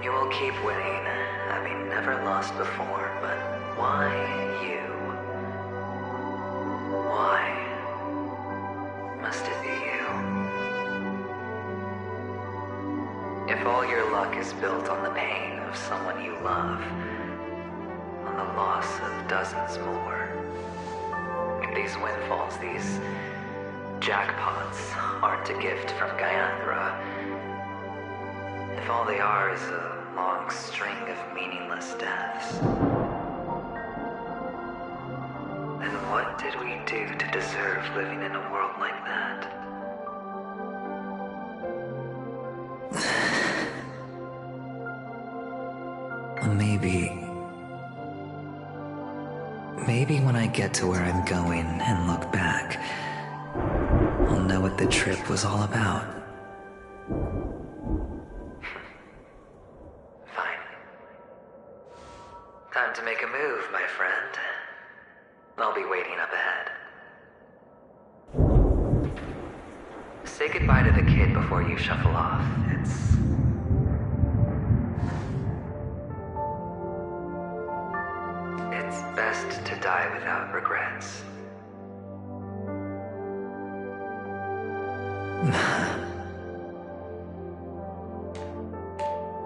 You will keep winning, having never lost before, but why you? Why must it be you? If all your luck is built on the pain of someone you love, on the loss of dozens more, if these windfalls, these jackpots, aren't a gift from Gaiathra, if all they are is a long string of meaningless deaths, then what did we do to deserve living in a world like that? Maybe when I get to where I'm going and look back, I'll know what the trip was all about. Fine. Time to make a move, my friend. I'll be waiting up ahead. Say goodbye to the kid before you shuffle off. It's best to die without regrets.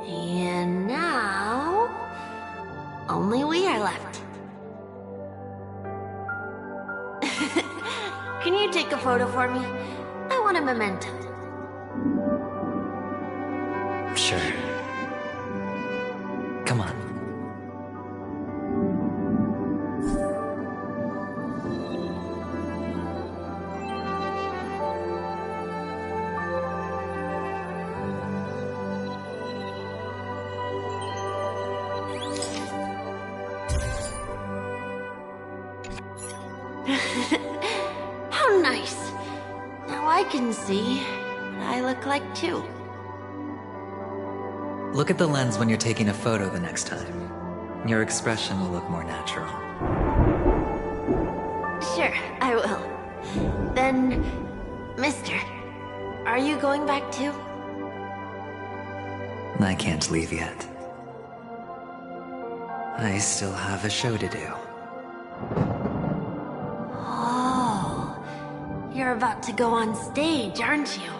And now, only we are left. Can you take a photo for me? I want a memento. Sure. Come on. How nice. Now I can see what I look like too. Look at the lens when you're taking a photo the next time. Your expression will look more natural. Sure, I will. Then, mister, are you going back too? I can't leave yet. I still have a show to do. Oh, you're about to go on stage, aren't you?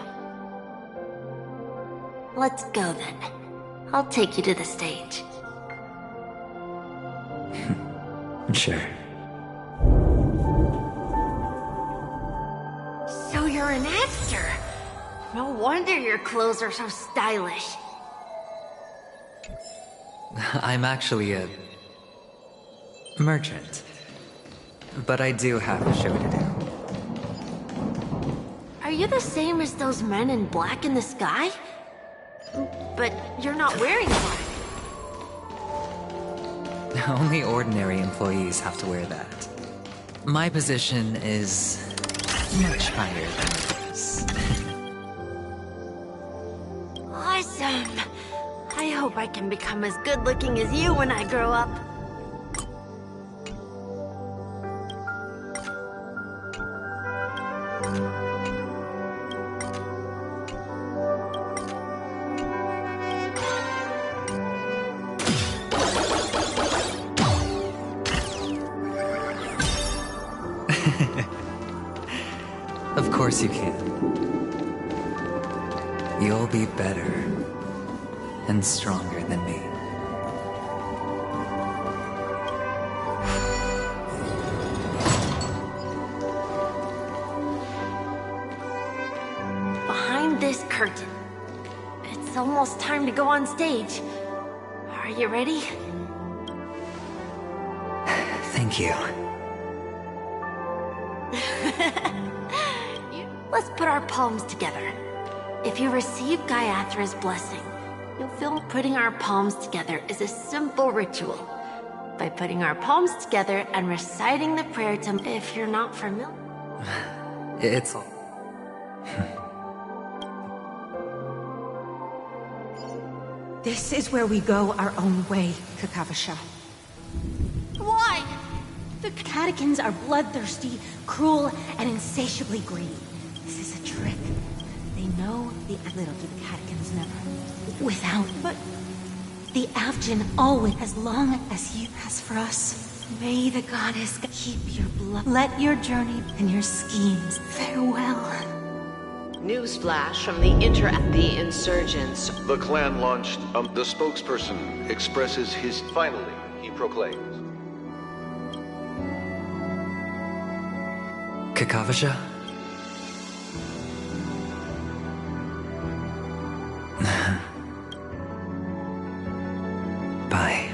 Let's go then. I'll take you to the stage. Sure. So you're an actor. No wonder your clothes are so stylish. I'm actually a merchant. but I do have a show to do. Are you the same as those men in black in the sky? But you're not wearing black. Only ordinary employees have to wear that. My position is much higher than yours. Awesome! I hope I can become as good looking as you when I grow up. Of course you can. You'll be better and stronger than me. Behind this curtain. It's almost time to go on stage. Are you ready? Thank you. Let's put our palms together. If you receive Gaiathra's blessing, you'll feel putting our palms together is a simple ritual. By putting our palms together and reciting the prayer to... If you're not familiar... It's all... This is where we go our own way, Kakavasha. Why? The catechins are bloodthirsty, cruel, and insatiably greedy. This is a trick. They know the little do the catechins never. Without, but the Avgin always, as long as he has for us. May the goddess keep your blood. Let your journey and your schemes farewell. Newsflash from the insurgents. The clan launched. The spokesperson expresses his... Finally, he proclaims. Kakavasha? Bye.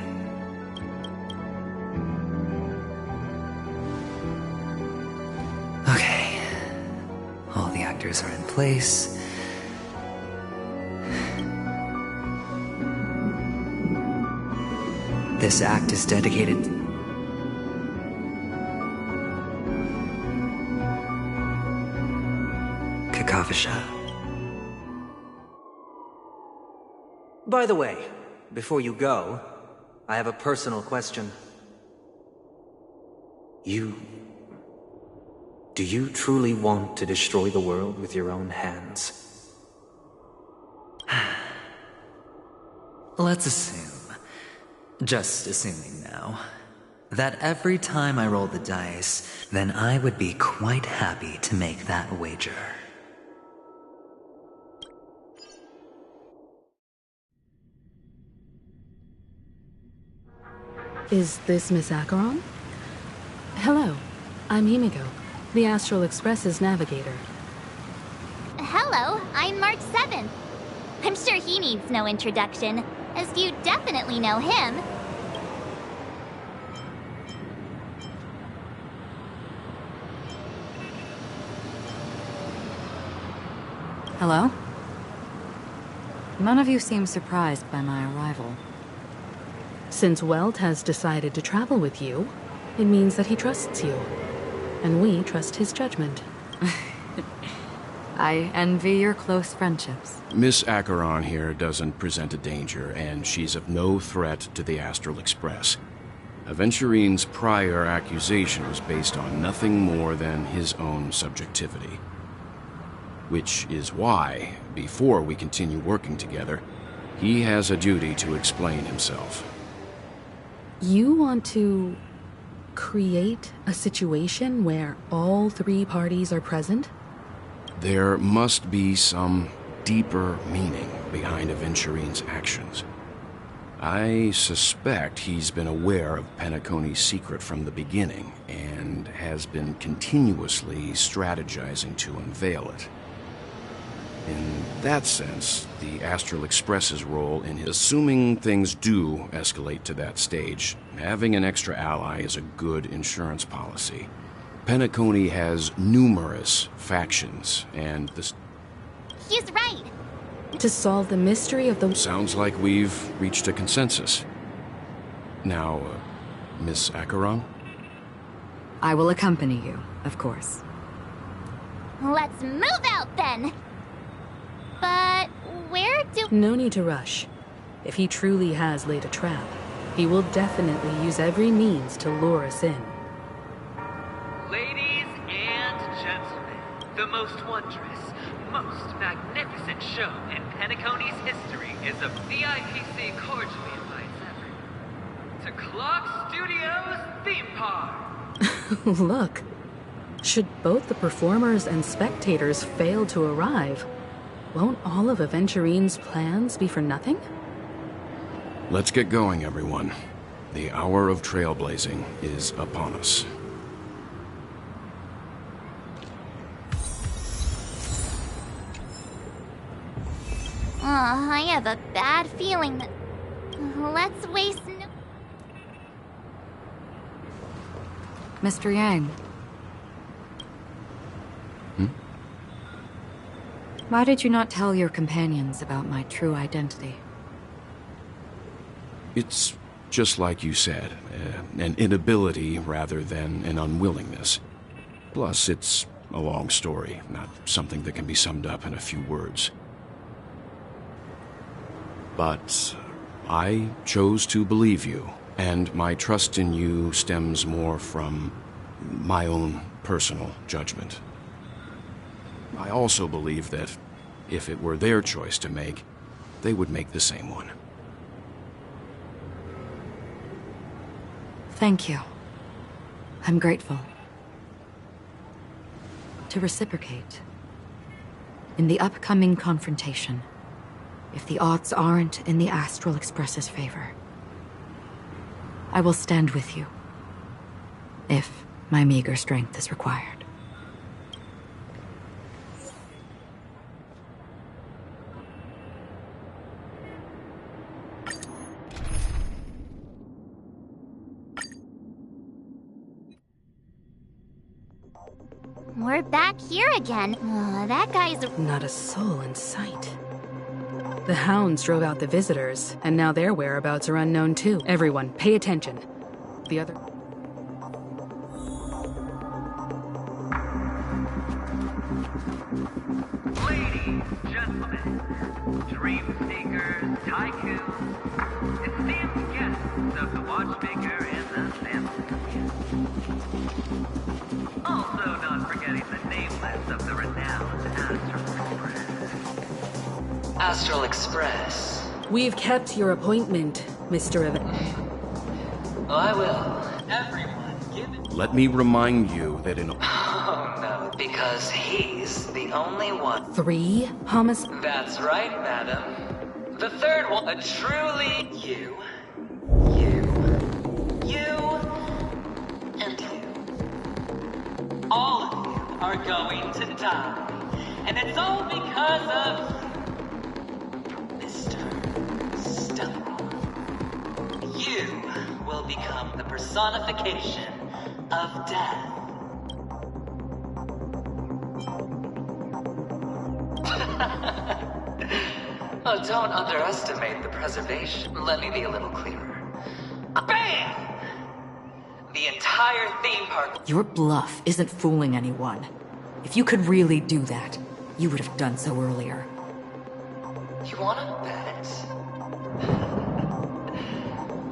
Okay. All the actors are in place. This act is dedicated... Kakavasha. By the way, before you go, I have a personal question. Do you truly want to destroy the world with your own hands? Let's assume, just assuming now, that every time I roll the dice, then I would be quite happy to make that wager. Is this Miss Acheron? Hello, I'm Himiko, the Astral Express's navigator. Hello, I'm March 7th. I'm sure he needs no introduction, as you definitely know him. Hello? None of you seem surprised by my arrival. Since Welt has decided to travel with you, it means that he trusts you. And we trust his judgment. I envy your close friendships. Miss Acheron here doesn't present a danger, and she's of no threat to the Astral Express. Aventurine's prior accusation was based on nothing more than his own subjectivity. Which is why, before we continue working together, he has a duty to explain himself. You want to create a situation where all three parties are present? There must be some deeper meaning behind Aventurine's actions. I suspect he's been aware of Penacony's secret from the beginning, and has been continuously strategizing to unveil it. In that sense, the Astral Express's role in assuming things do escalate to that stage, having an extra ally is a good insurance policy. Penacony has numerous factions, and this... He's right. To solve the mystery of the... Sounds like we've reached a consensus. Now, Miss Acheron? I will accompany you, of course. Let's move out then! But where do... No need to rush. If he truly has laid a trap, he will definitely use every means to lure us in. Ladies and gentlemen, the most wondrous, most magnificent show in Penacony's history is a VIPC cordially invites everyone to Clock Studios Theme Park! Look, should both the performers and spectators fail to arrive, won't all of Aventurine's plans be for nothing? Let's get going, everyone. The hour of trailblazing is upon us. I have a bad feeling that... Let's waste no... Mr. Yang. Why did you not tell your companions about my true identity? It's just like you said, an inability rather than an unwillingness. Plus, it's a long story, not something that can be summed up in a few words. But I chose to believe you, and my trust in you stems more from my own personal judgment. I also believe that if it were their choice to make, they would make the same one. Thank you. I'm grateful. To reciprocate, in the upcoming confrontation, if the odds aren't in the Astral Express's favor, I will stand with you, if my meager strength is required. We're back here again. That guy's... Not a soul in sight. The hounds drove out the visitors, and now their whereabouts are unknown too. Everyone, pay attention. The other... Ladies, gentlemen, dream seekers, tycoons, esteemed guests of the Watchmaker and the family. Also not forgetting the nameless of the renowned Astral Express. We've kept your appointment, Mr. Evans. I will. Everyone, give it... Let me remind you that in... Oh no, because he's the only one. 3 homicides. That's right, madam. The third one, a truly you, and you. All of you are going to die. And it's all because of... Mr. Stone. You will become the personification of death. Oh, don't underestimate the preservation. Let me be a little clearer. BAM! The entire theme park... Your bluff isn't fooling anyone. If you could really do that, you would have done so earlier. You wanna bet?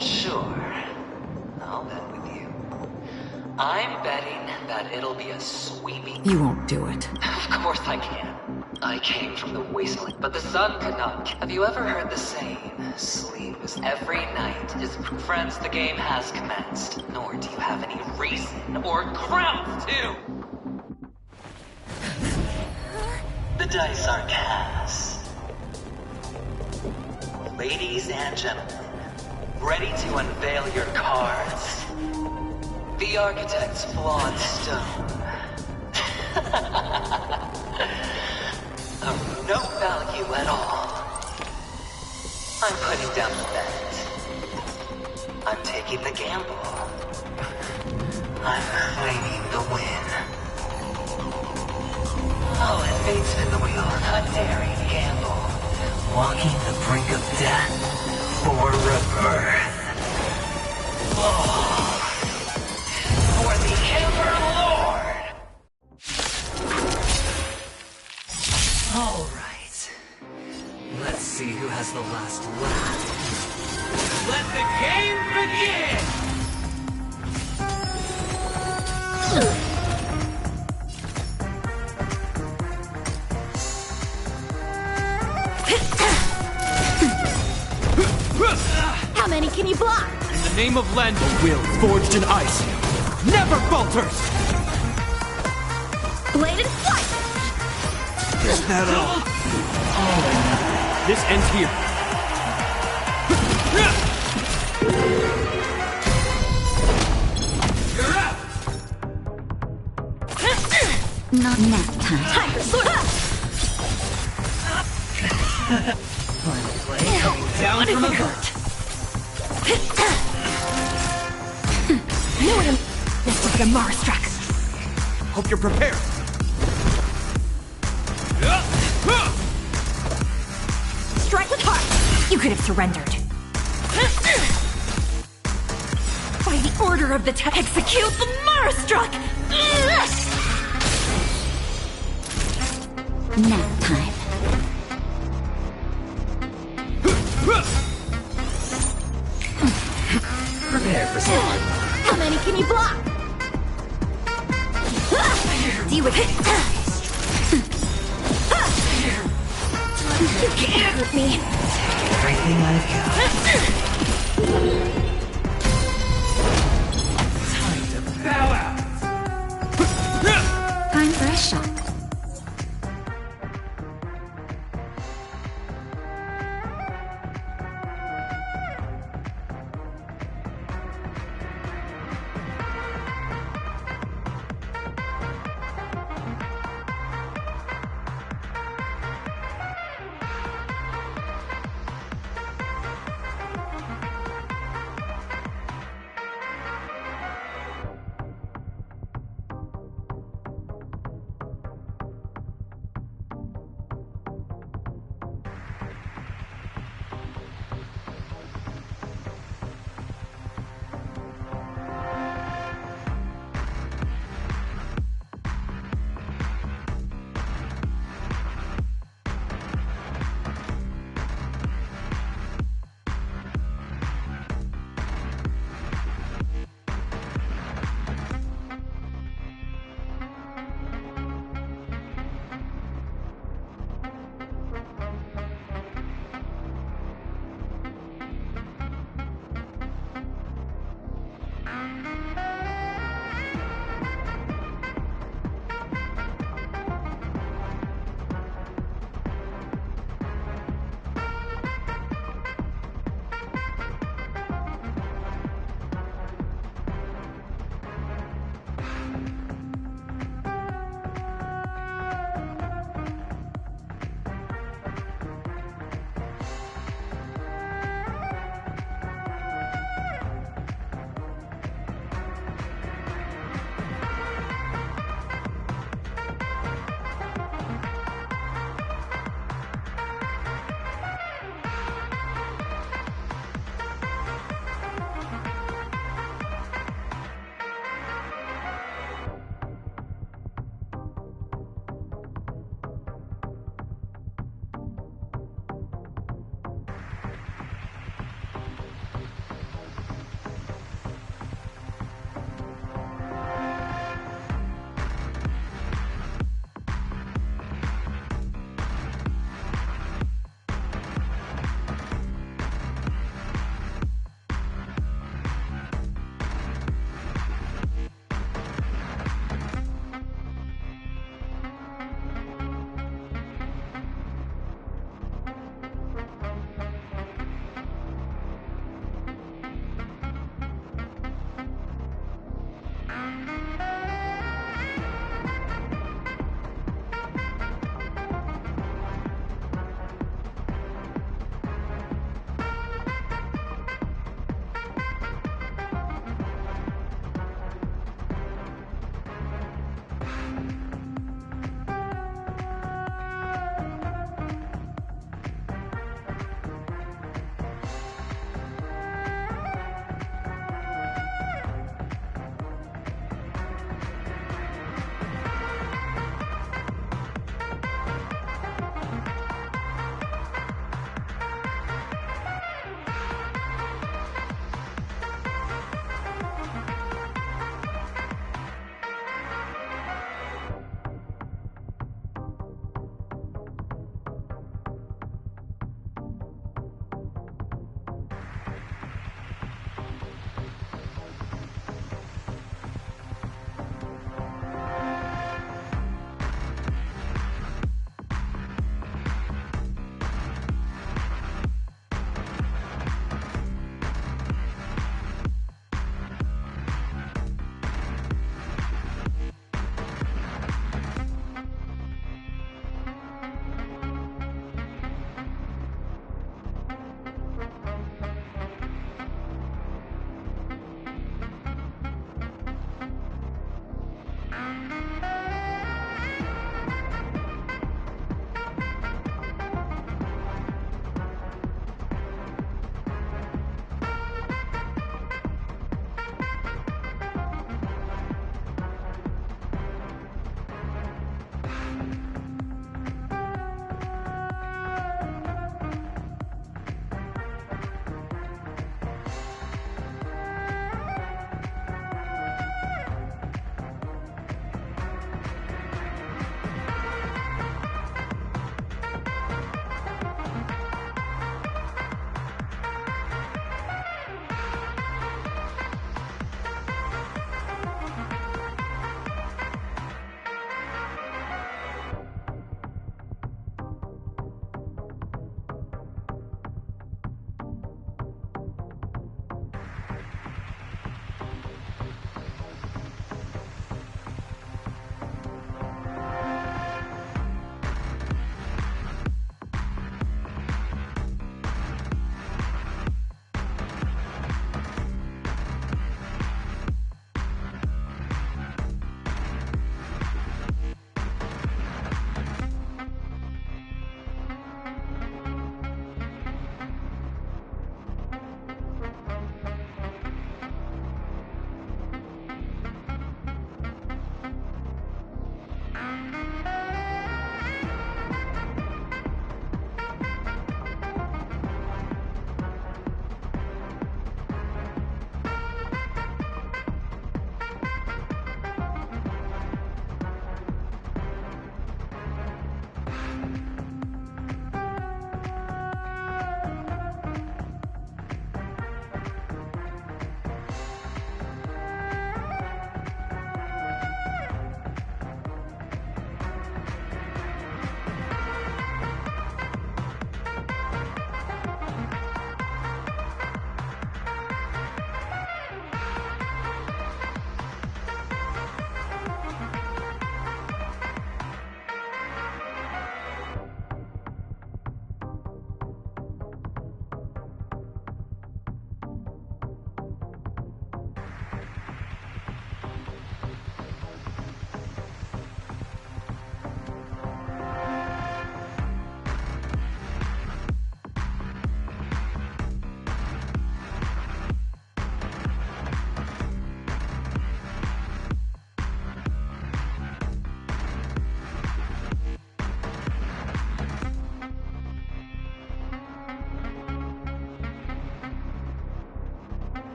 Sure. I'll bet with you. I'm betting that it'll be a sweeping... You won't do it. Of course I can. I came from the wasteland, but the sun could not... Have you ever heard the saying, sleep is every night is... Friends, the game has commenced, nor do you have any reason or grounds to... The dice are cast. Ladies and gentlemen, ready to unveil your cards? The architect's flawed stone. No down the bet. I'm taking the gamble. I'm claiming the win. Oh, and fate spin the wheel, a daring gamble. Walking the brink of death for rebirth. Oh, for the Emperor Lord! Alright. Let's see who has the last laugh. Let the game begin! How many can you block? In the name of Len, the will forged in ice never falters! Blade and flight! Is that all? Oh, this ends here. You're out! Not nap time. Time for sword! Down from a hurt. Knew it. This was the Mara struck. Hope you're prepared. Strike with heart. You could have surrendered. By the order of the execute the Mara struck. Nap time. Prepare for something. How many can you block? Deal with it. You can't hurt me. Everything I've got. Time to bow out. Time for a shot.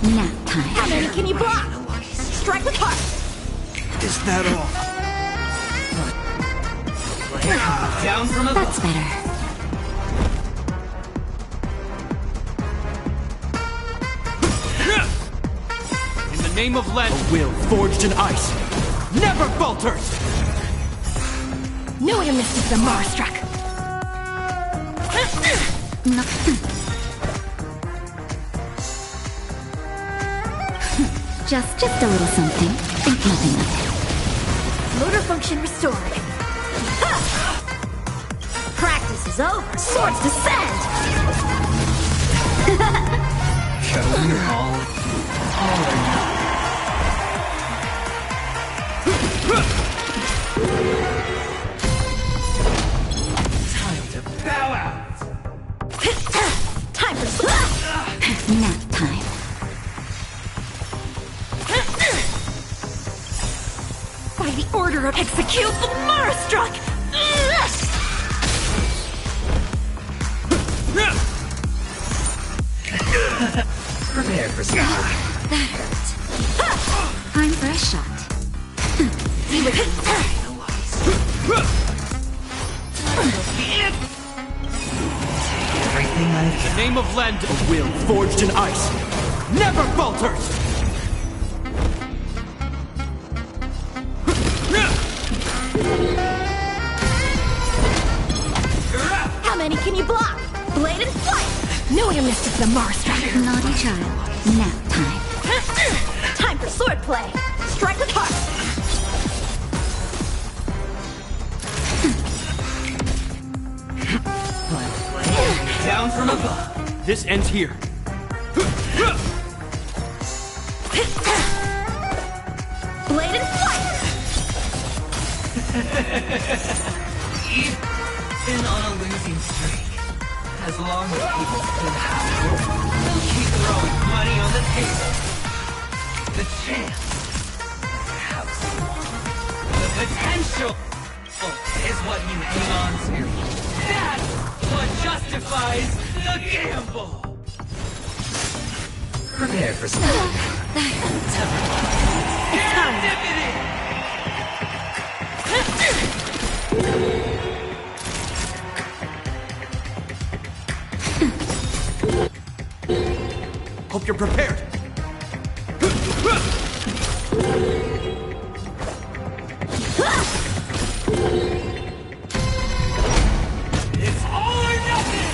Nap time. How many can you block? Strike with heart. Is that all? Down from above. That's better. In the name of Len, a will forged in ice never falters! Knew you missed it, the Marstruck. No. Just a little something. Think nothing of it. Motor function restored. Ha! Practice is over. Swords descend. All or nothing. Time to bow out. Time for Nap time. By the order of execute the Marstruck. Prepare for something. That hurt. Time for a shot. See what Everything I've In the name of Lend, a will forged in ice never falters! How many can you block? Blade and flight. Knew you missed it, the Marstruck. Naughty child. Nap time. Time for swordplay. Strike with heart. down from above. This ends here. Blade and flight. Even on a losing streak, as long as people still have hope, they'll keep throwing money on the table. The chance, perhaps the potential, is what you hang on to. That's what justifies the gamble. Prepare for something. Hope you're prepared. It's all or nothing!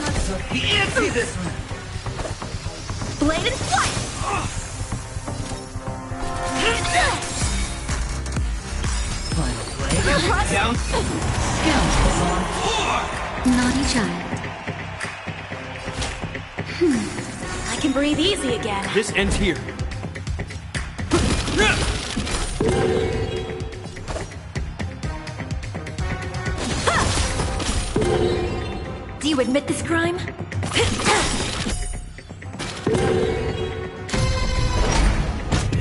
Not so easy this one. Blade and flight. Final blade. Down. Scoundrels on four! Naughty child. I can breathe easy again. This ends here. Do you admit this crime?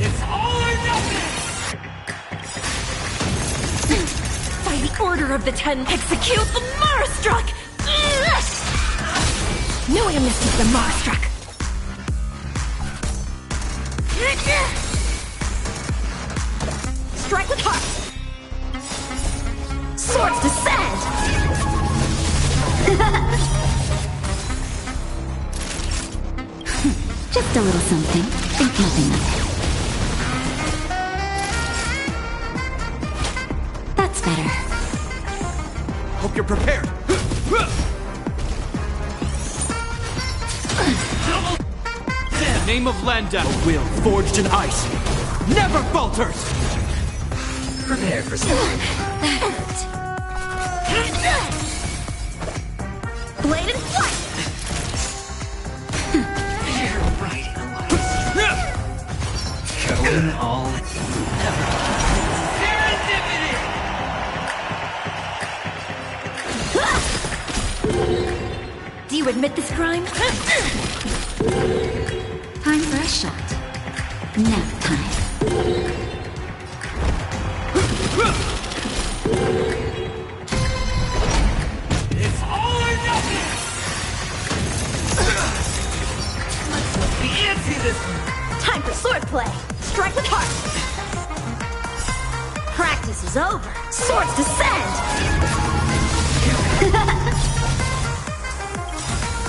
It's all or nothing! By the order of the 10, execute the Marstruck! Knew I missed it, the Marstruck. Strike with heart. Swords descend! Just a little something. Think nothing of it. That's better. Hope you're prepared. In the name of Landa, a will forged in ice never falters! Prepare for something. Blade and flight! You're right, Elias. Going all never. Do you admit this crime? Time for a shot. Nap time. It's all or nothing! this one. Time for swordplay. Strike with heart. Practice is over. Swords descend!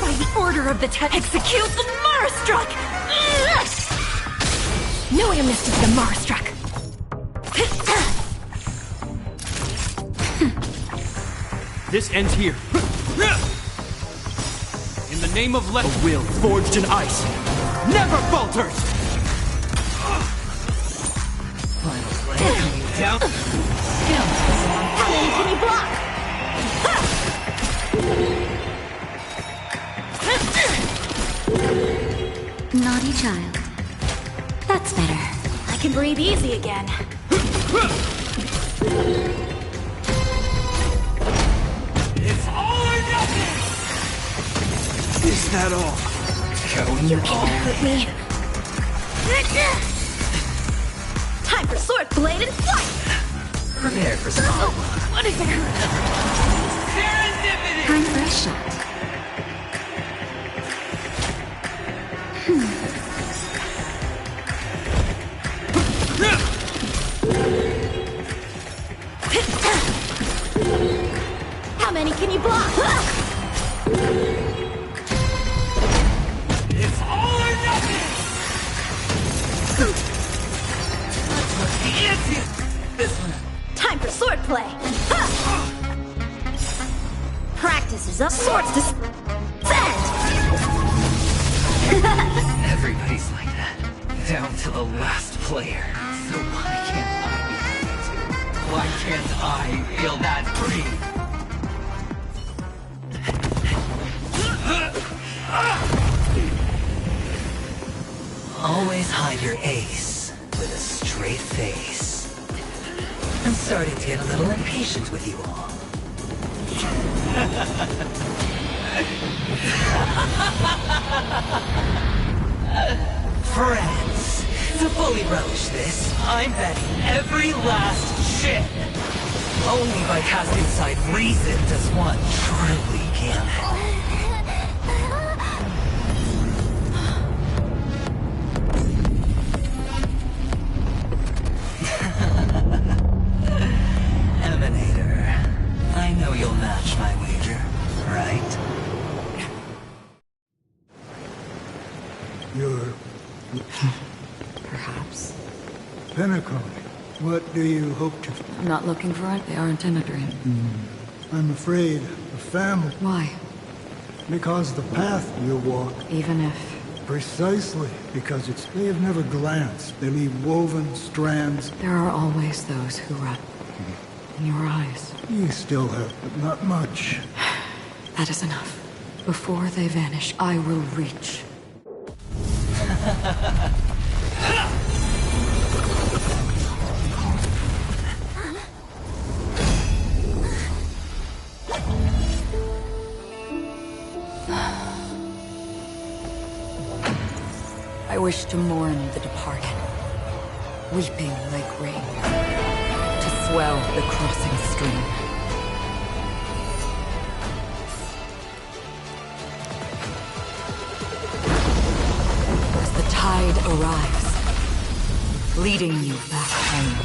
By the order of the execute the Marastruck! No amnesty to the Marastruck! This ends here. In the name of a will forged in ice never falters! Final blade down. How many can you block? Naughty child. That's better. I can breathe easy again. It's all or nothing! Is that all? You can't hurt me. Time for sword blade and flight! Prepare for some. What is it? Serendipity! Time for a shot. How many can you block? It's all or nothing! Time for swordplay. Practice is up. Swords to send. Everybody's like that. Down to the last player. So why can't I be free too? Why can't I feel that free? Always hide your ace with a straight face. I'm starting to get a little impatient with you all. Friends, to fully relish this, I'm betting every last chip. Only by casting aside reason does one truly gamble. Emanator, I know you'll match my wager, right? You're... Perhaps. Penacony. What do you hope to... I'm not looking for it. They aren't in a dream. I'm afraid the family... Why? Because the path you walk... Even if... Precisely, because they have never glanced. They leave woven strands. There are always those who run. In your eyes. You still have, but not much. That is enough. Before they vanish, I will reach. I wish to mourn the departed, weeping like rain, to swell the crossing stream. As the tide arrives, leading you back home.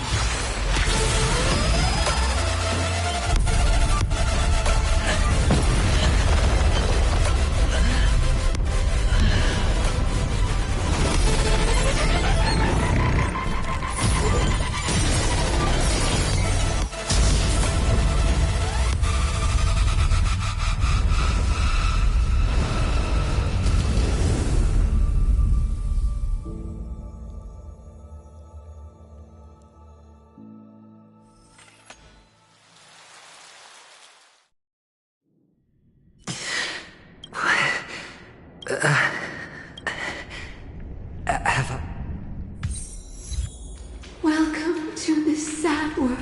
Welcome to this sad world,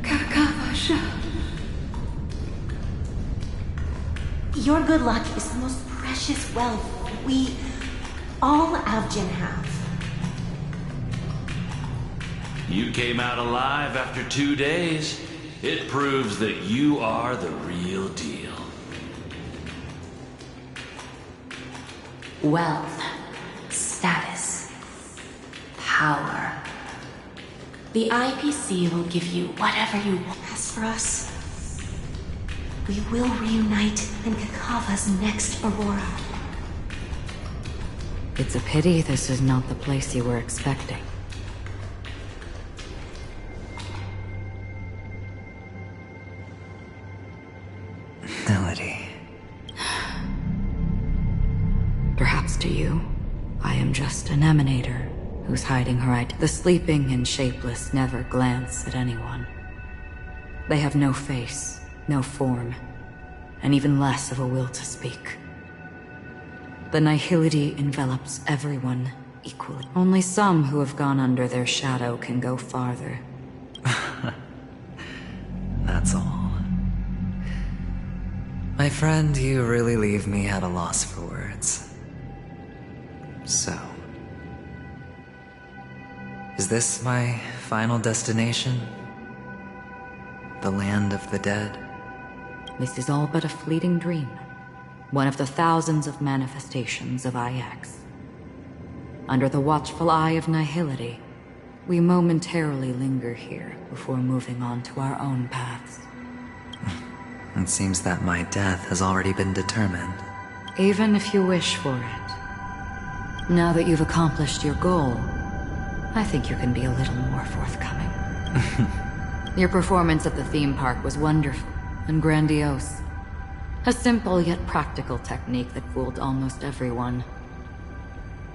Kakavasha. Your good luck is the most precious wealth we, all Avgin, have. You came out alive after 2 days. It proves that you are the real deal. Wealth. The IPC will give you whatever you want. As for us, we will reunite in Kakava's next Aurora. It's a pity this is not the place you were expecting. Melody. Perhaps to you, I am just an emanator who's hiding her The sleeping and shapeless never glance at anyone. They have no face, no form, and even less of a will to speak. The nihility envelops everyone equally. Only some who have gone under their shadow can go farther. That's all. My friend, you really leave me at a loss for words. So, is this my final destination? The land of the dead? This is all but a fleeting dream. One of the thousands of manifestations of IX. Under the watchful eye of nihility, we momentarily linger here before moving on to our own paths. It seems that my death has already been determined. Even if you wish for it. Now that you've accomplished your goal, I think you can be a little more forthcoming. Your performance at the theme park was wonderful and grandiose. A simple yet practical technique that fooled almost everyone.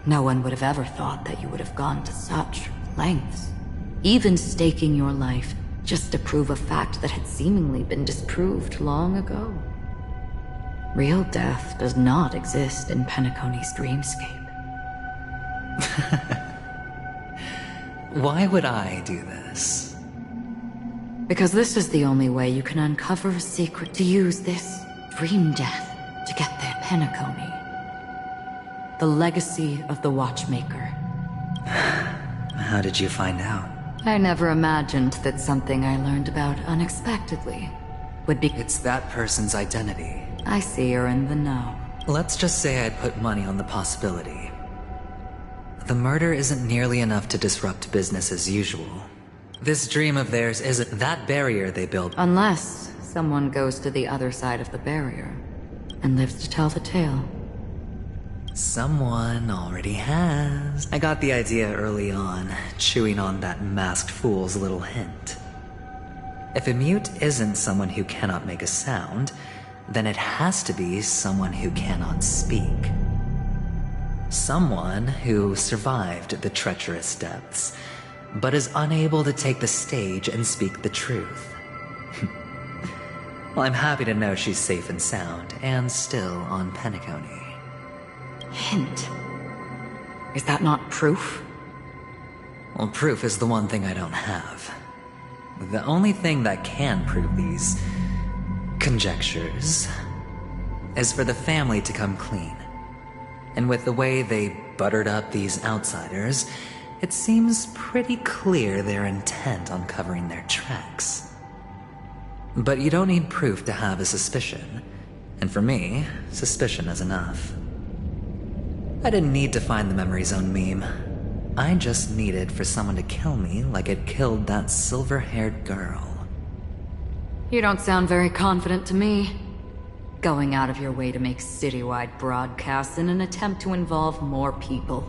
No one would have ever thought that you would have gone to such lengths, even staking your life just to prove a fact that had seemingly been disproved long ago. Real death does not exist in Penacony's dreamscape. Why would I do this? Because this is the only way you can uncover a secret, to use this dream death to get there. Penacony. The legacy of the Watchmaker. How did you find out? I never imagined that something I learned about unexpectedly would be— It's that person's identity. I see you're in the know. Let's just say I'd put money on the possibility. The murder isn't nearly enough to disrupt business as usual. This dream of theirs isn't that barrier they built. Unless someone goes to the other side of the barrier and lives to tell the tale. Someone already has. I got the idea early on, chewing on that masked fool's little hint. If a mute isn't someone who cannot make a sound, then it has to be someone who cannot speak. Someone who survived the treacherous depths, but is unable to take the stage and speak the truth. Well, I'm happy to know she's safe and sound, and still on Penacony. Hint? Is that not proof? Well, proof is the one thing I don't have. The only thing that can prove these conjectures is for the family to come clean. And with the way they buttered up these outsiders, it seems pretty clear they're intent on covering their tracks. But you don't need proof to have a suspicion. And for me, suspicion is enough. I didn't need to find the Memory Zone meme. I just needed for someone to kill me like it killed that silver-haired girl. You don't sound very confident to me. Going out of your way to make citywide broadcasts in an attempt to involve more people.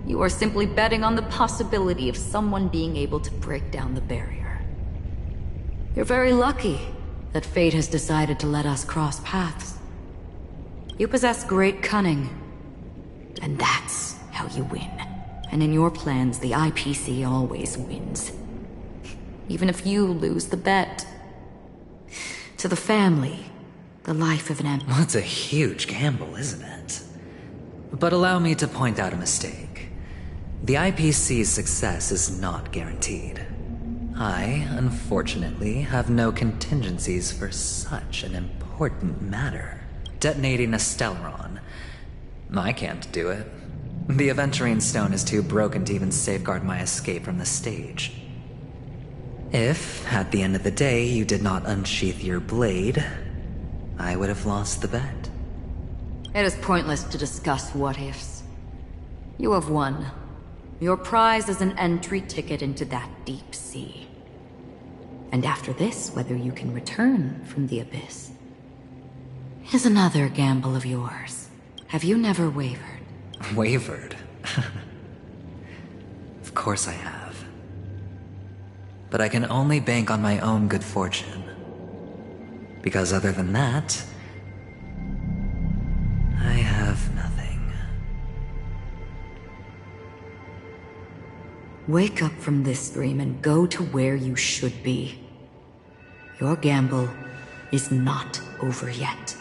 You are simply betting on the possibility of someone being able to break down the barrier. You're very lucky that fate has decided to let us cross paths. You possess great cunning, and that's how you win. And in your plans, the IPC always wins. Even if you lose the bet. To the family, the life of an empire. Well, it's a huge gamble, isn't it? But allow me to point out a mistake. The IPC's success is not guaranteed. I, unfortunately, have no contingencies for such an important matter. Detonating a Stellaron. I can't do it. The Aventurine Stone is too broken to even safeguard my escape from the stage. If, at the end of the day, you did not unsheath your blade, I would have lost the bet. It is pointless to discuss what-ifs. You have won, Your prize is an entry ticket into that deep sea. And after this, whether you can return from the abyss is another gamble of yours. Have you never wavered? Wavered? Of course I have. But I can only bank on my own good fortune. Because other than that, I have nothing. Wake up from this dream and go to where you should be. Your gamble is not over yet.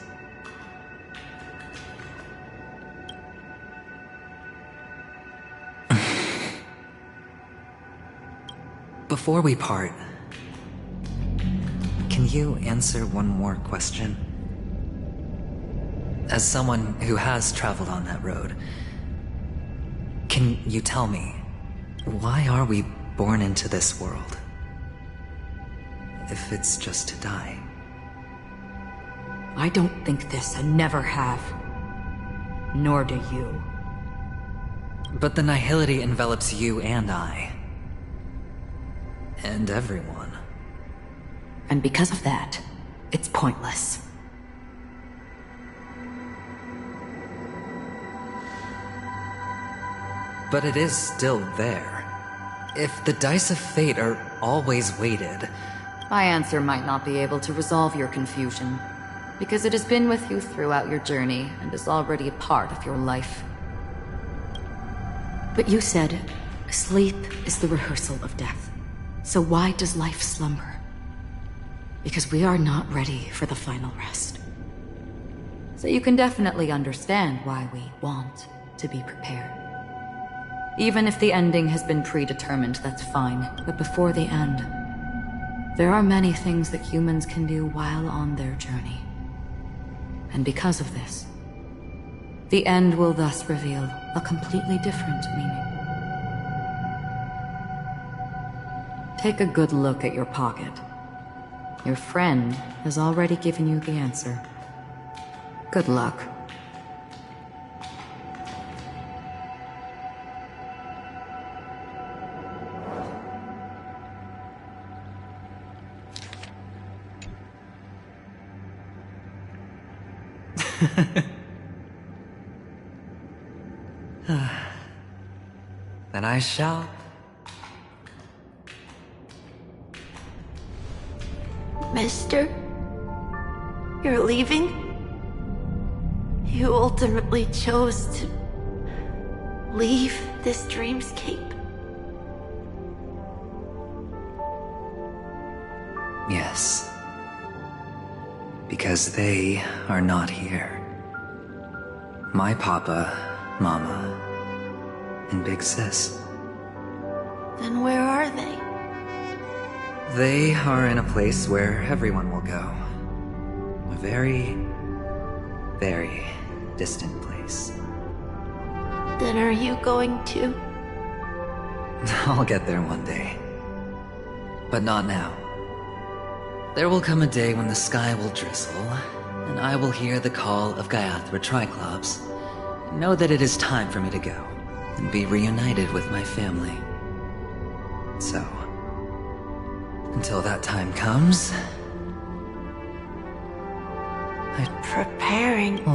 Before we part, can you answer one more question? As someone who has traveled on that road, can you tell me, why are we born into this world? If it's just to die. I don't think this and never have. Nor do you. But the nihility envelops you and I. And everyone. And because of that, it's pointless. But it is still there. If the dice of fate are always weighted... My answer might not be able to resolve your confusion, because it has been with you throughout your journey and is already a part of your life. But you said, sleep is the rehearsal of death. So why does life slumber? Because we are not ready for the final rest. So you can definitely understand why we want to be prepared. Even if the ending has been predetermined, that's fine. But before the end, there are many things that humans can do while on their journey. And because of this, the end will thus reveal a completely different meaning. Take a good look at your pocket. Your friend has already given you the answer. Good luck. Then I shall. Mister? You're leaving? You ultimately chose to leave this dreamscape? Yes. Because they are not here. My papa, mama, and big sis. Then where are they? They are in a place where everyone will go. A very, very distant place. Then are you going to? I'll get there one day. But not now. There will come a day when the sky will drizzle, and I will hear the call of Gaiathra Triclops, and know that it is time for me to go, and be reunited with my family. So, until that time comes...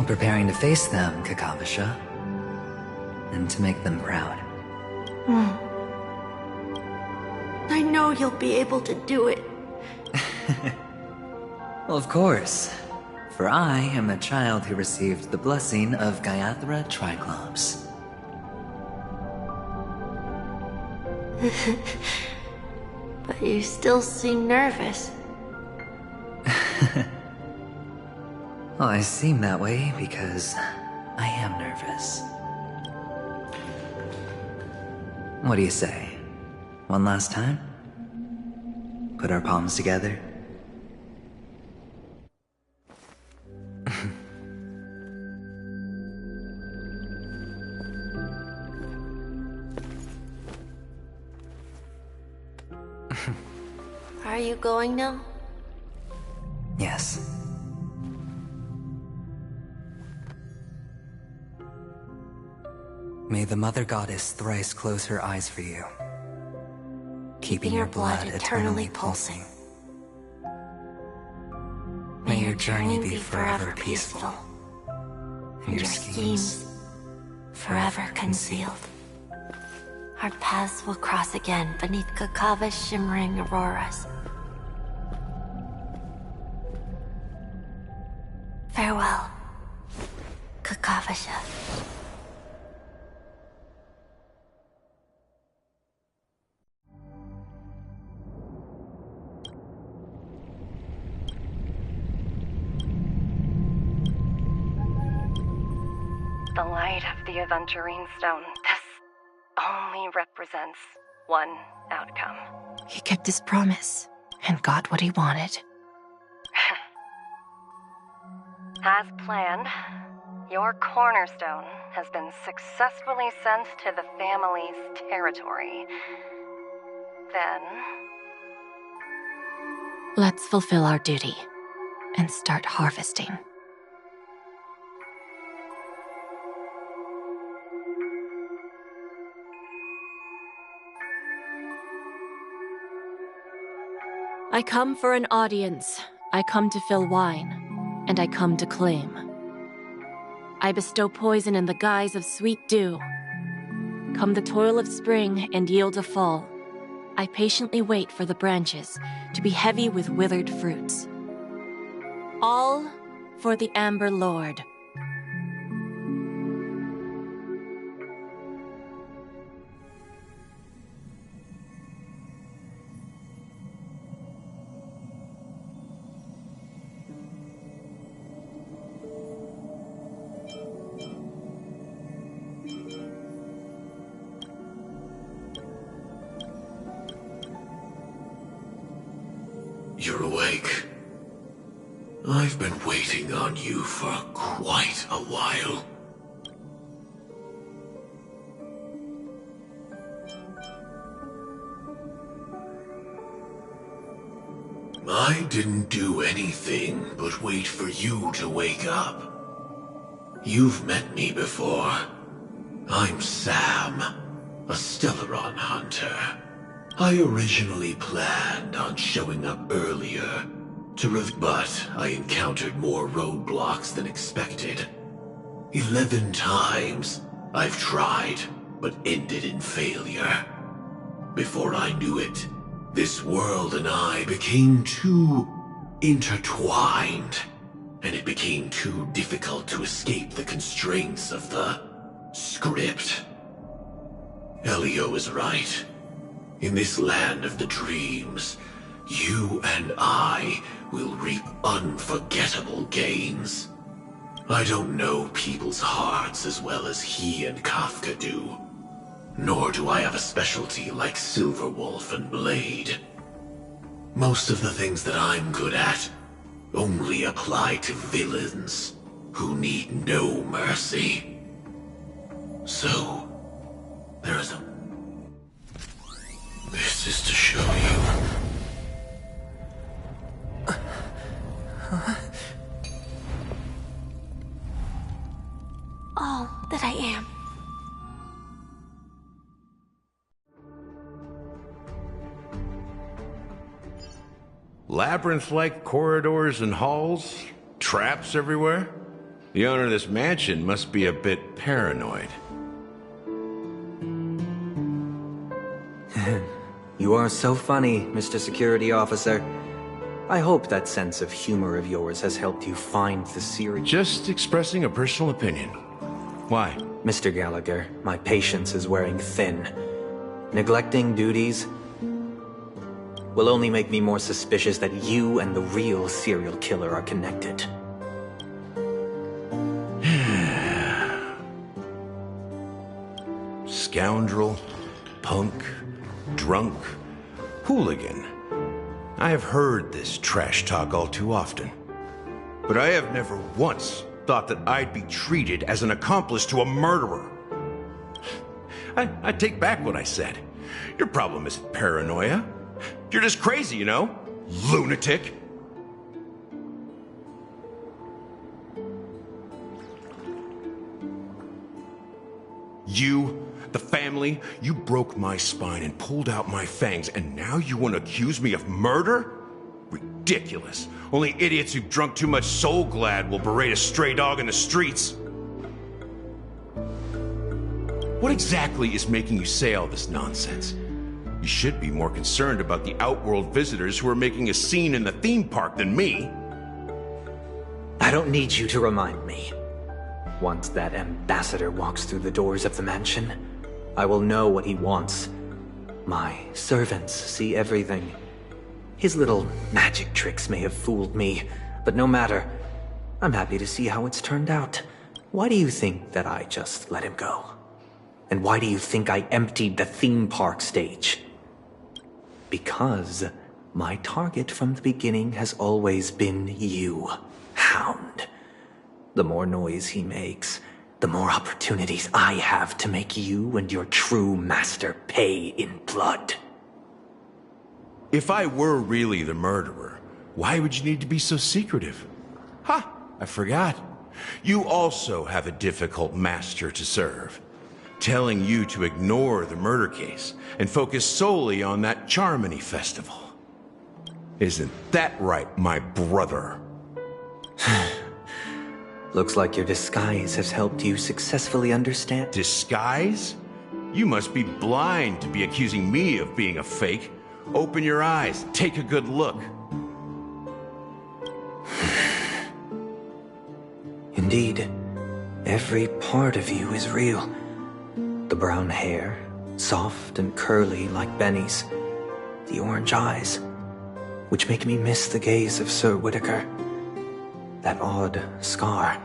preparing to face them, Kakavasha. And to make them proud. I know you'll be able to do it. Well, of course. For I am a child who received the blessing of Gaiathra Triclops. But you still seem nervous. Well, I seem that way because I am nervous. What do you say? One last time? Put our palms together? Are you going now? Yes. May the Mother Goddess thrice close her eyes for you, keeping your blood eternally pulsing. May your journey be forever peaceful, and your schemes forever concealed. Our paths will cross again beneath Kakava's shimmering auroras. Farewell, Kakavasha. The light of the Aventurine Stone. This only represents one outcome. He kept his promise and got what he wanted. As planned, your cornerstone has been successfully sent to the family's territory. Then... Let's fulfill our duty and start harvesting. I come for an audience. I come to fill wine, and I come to claim. I bestow poison in the guise of sweet dew. Come the toil of spring and yield a fall. I patiently wait for the branches to be heavy with withered fruits. All for the Amber Lord. You're awake. I've been waiting on you for quite a while. I didn't do anything but wait for you to wake up. You've met me before. I'm Sam, a Stellaron hunter. I originally planned on showing up earlier, but I encountered more roadblocks than expected. 11 times I've tried, but ended in failure. Before I knew it, this world and I became too intertwined, and it became too difficult to escape the constraints of the script. Elio is right. In this land of the dreams, you and I will reap unforgettable gains. I don't know people's hearts as well as he and Kafka do. Nor do I have a specialty like Silverwolf and Blade. Most of the things that I'm good at only apply to villains who need no mercy. So, there is a... This is to show you. All that I am. Labyrinth-like corridors and halls? Traps everywhere? The owner of this mansion must be a bit paranoid. You are so funny, Mr. Security Officer. I hope that sense of humor of yours has helped you find the series. Just expressing a personal opinion. Why? Mr. Gallagher, my patience is wearing thin. Neglecting duties will only make me more suspicious that you and the real serial killer are connected. Scoundrel, punk, drunk, hooligan. I have heard this trash talk all too often. But I have never once thought that I'd be treated as an accomplice to a murderer. I take back what I said. Your problem isn't paranoia. You're just crazy, you know? Lunatic. You, the family, you broke my spine and pulled out my fangs, and now you want to accuse me of murder? Ridiculous. Only idiots who've drunk too much Soul Glad will berate a stray dog in the streets. What exactly is making you say all this nonsense? You should be more concerned about the Outworld visitors who are making a scene in the theme park than me. I don't need you to remind me. Once that ambassador walks through the doors of the mansion, I will know what he wants. My servants see everything. His little magic tricks may have fooled me, but no matter. I'm happy to see how it's turned out. Why do you think that I just let him go? And why do you think I emptied the theme park stage? Because my target from the beginning has always been you, Hound. The more noise he makes, the more opportunities I have to make you and your true master pay in blood. If I were really the murderer, why would you need to be so secretive? Ha! I forgot. You also have a difficult master to serve, telling you to ignore the murder case and focus solely on that Charmony festival. Isn't that right, my brother? Looks like your disguise has helped you successfully understand. Disguise? You must be blind to be accusing me of being a fake. Open your eyes, take a good look. Indeed, every part of you is real. The brown hair, soft and curly like Benny's. The orange eyes, which make me miss the gaze of Sir Whitaker. That odd scar.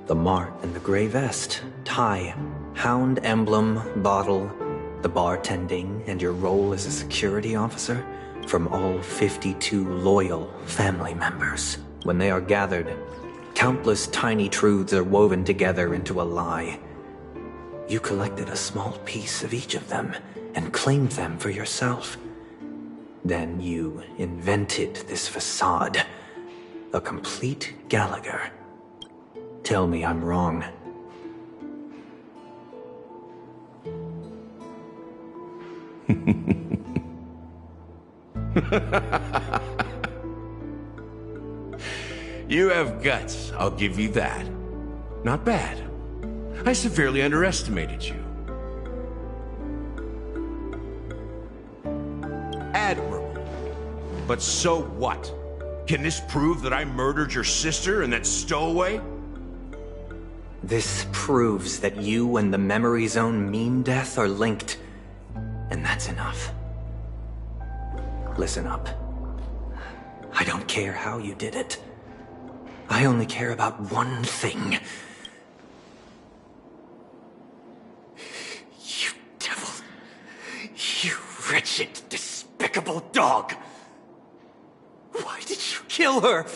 The mart and the gray vest, tie, hound emblem, bottle, the bartending, and your role as a security officer from all 52 loyal family members. When they are gathered, countless tiny truths are woven together into a lie. You collected a small piece of each of them and claimed them for yourself. Then you invented this facade. A complete Gallagher. Tell me I'm wrong. You have guts, I'll give you that. Not bad. I severely underestimated you. Admirable. But so what? Can this prove that I murdered your sister and that stowaway? This proves that you and the Memory Zone meme death are linked. And that's enough. Listen up. I don't care how you did it. I only care about one thing. You devil. You wretched, despicable dog. Why did you kill her?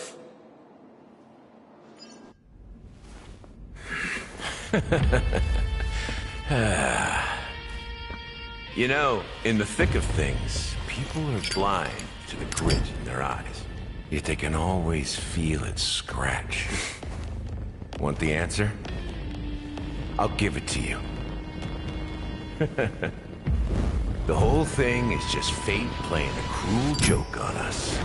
You know, in the thick of things, people are blind to the grit in their eyes. Yet they can always feel it scratch. Want the answer? I'll give it to you. The whole thing is just fate playing a cruel joke on us.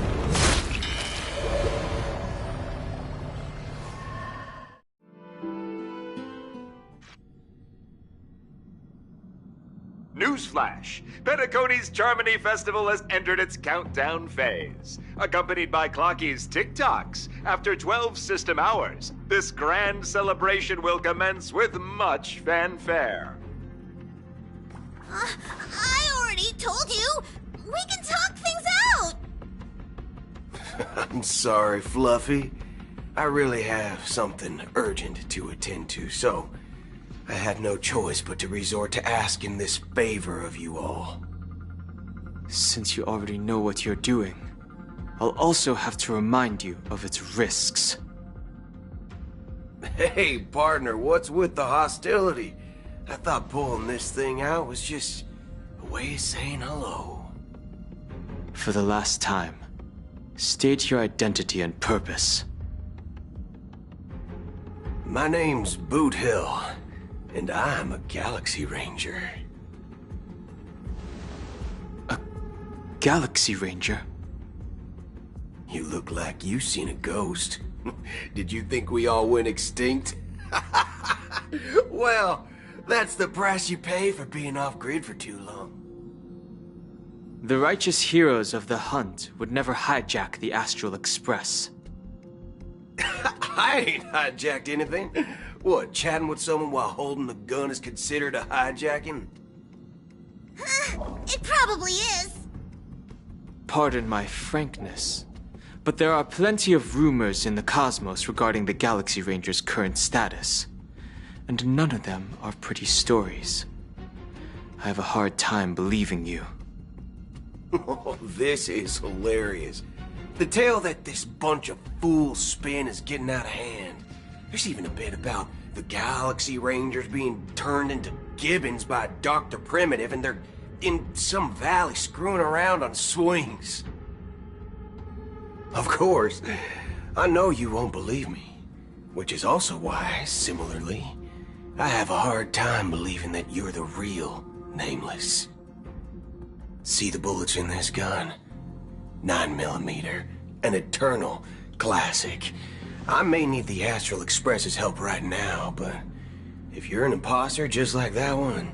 Newsflash! Penacony's Charmony Festival has entered its countdown phase. Accompanied by Clocky's TikToks, after 12 system hours, this grand celebration will commence with much fanfare. I already told you! We can talk things out! I'm sorry, Fluffy. I really have something urgent to attend to, so I had no choice but to resort to asking this favor of you all. Since you already know what you're doing, I'll also have to remind you of its risks. Hey, partner, what's with the hostility? I thought pulling this thing out was just a way of saying hello. For the last time, state your identity and purpose. My name's Boot Hill. And I'm a Galaxy Ranger. A Galaxy Ranger? You look like you seen a ghost. Did you think we all went extinct? Well, that's the price you pay for being off-grid for too long. The righteous heroes of the hunt would never hijack the Astral Express. I ain't hijacked anything. What, chatting with someone while holding a gun is considered a hijacking? It probably is. Pardon my frankness, but there are plenty of rumors in the cosmos regarding the Galaxy Ranger's current status, and none of them are pretty stories. I have a hard time believing you. Oh, this is hilarious. The tale that this bunch of fools spin is getting out of hand. There's even a bit about the Galaxy Rangers being turned into gibbons by Dr. Primitive, and they're in some valley screwing around on swings. Of course, I know you won't believe me, which is also why, similarly, I have a hard time believing that you're the real Nameless. See the bullets in this gun? 9mm, an eternal classic. I may need the Astral Express's help right now, but if you're an imposter just like that one,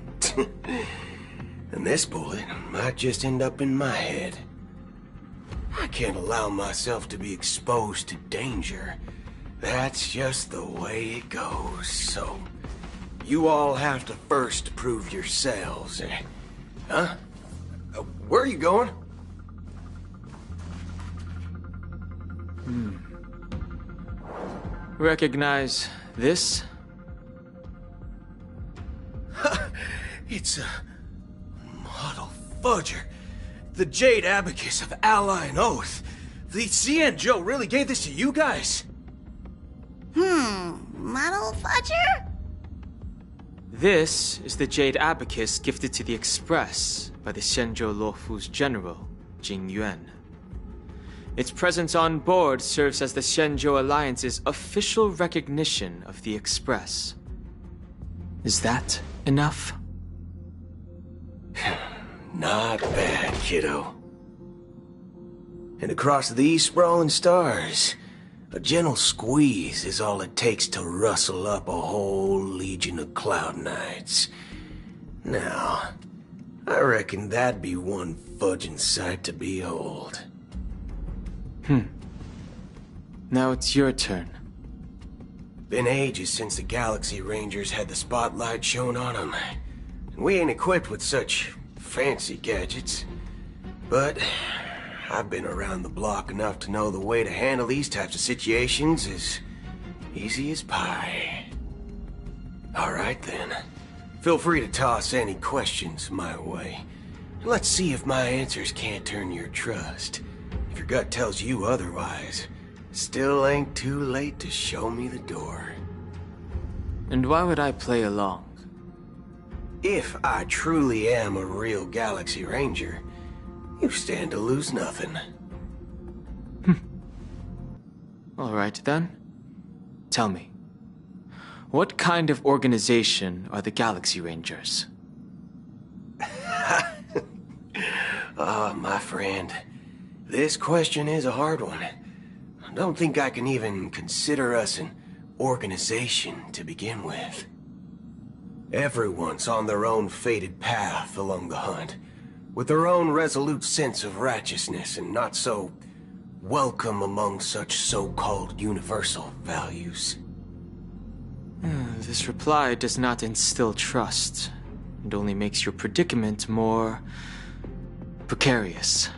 then this bullet might just end up in my head. I can't allow myself to be exposed to danger. That's just the way it goes, so you all have to first prove yourselves. Huh? Where are you going? Recognize this? It's a model fudger. The Jade Abacus of Ally and Oath. The Cian really gave this to you guys? Model fudger? This is the Jade Abacus gifted to the Express by the Xianzhou Luofu's general, Jing Yuan. Its presence on board serves as the Xianzhou Alliance's official recognition of the Express. Is that enough? Not bad, kiddo. And across these sprawling stars, a gentle squeeze is all it takes to rustle up a whole legion of Cloud Knights. Now, I reckon that'd be one fudging sight to behold. Now it's your turn. Been ages since the Galaxy Rangers had the spotlight shown on them. And we ain't equipped with such fancy gadgets. But I've been around the block enough to know the way to handle these types of situations is easy as pie. Alright then. Feel free to toss any questions my way. Let's see if my answers can't turn your trust. If your gut tells you otherwise, still ain't too late to show me the door. And why would I play along? If I truly am a real Galaxy Ranger, you stand to lose nothing. Alright then. Tell me, what kind of organization are the Galaxy Rangers? My friend, this question is a hard one. I don't think I can even consider us an organization to begin with. Everyone's on their own fated path along the hunt, with their own resolute sense of righteousness and not so welcome among such so-called universal values. This reply does not instill trust, and only makes your predicament more precarious.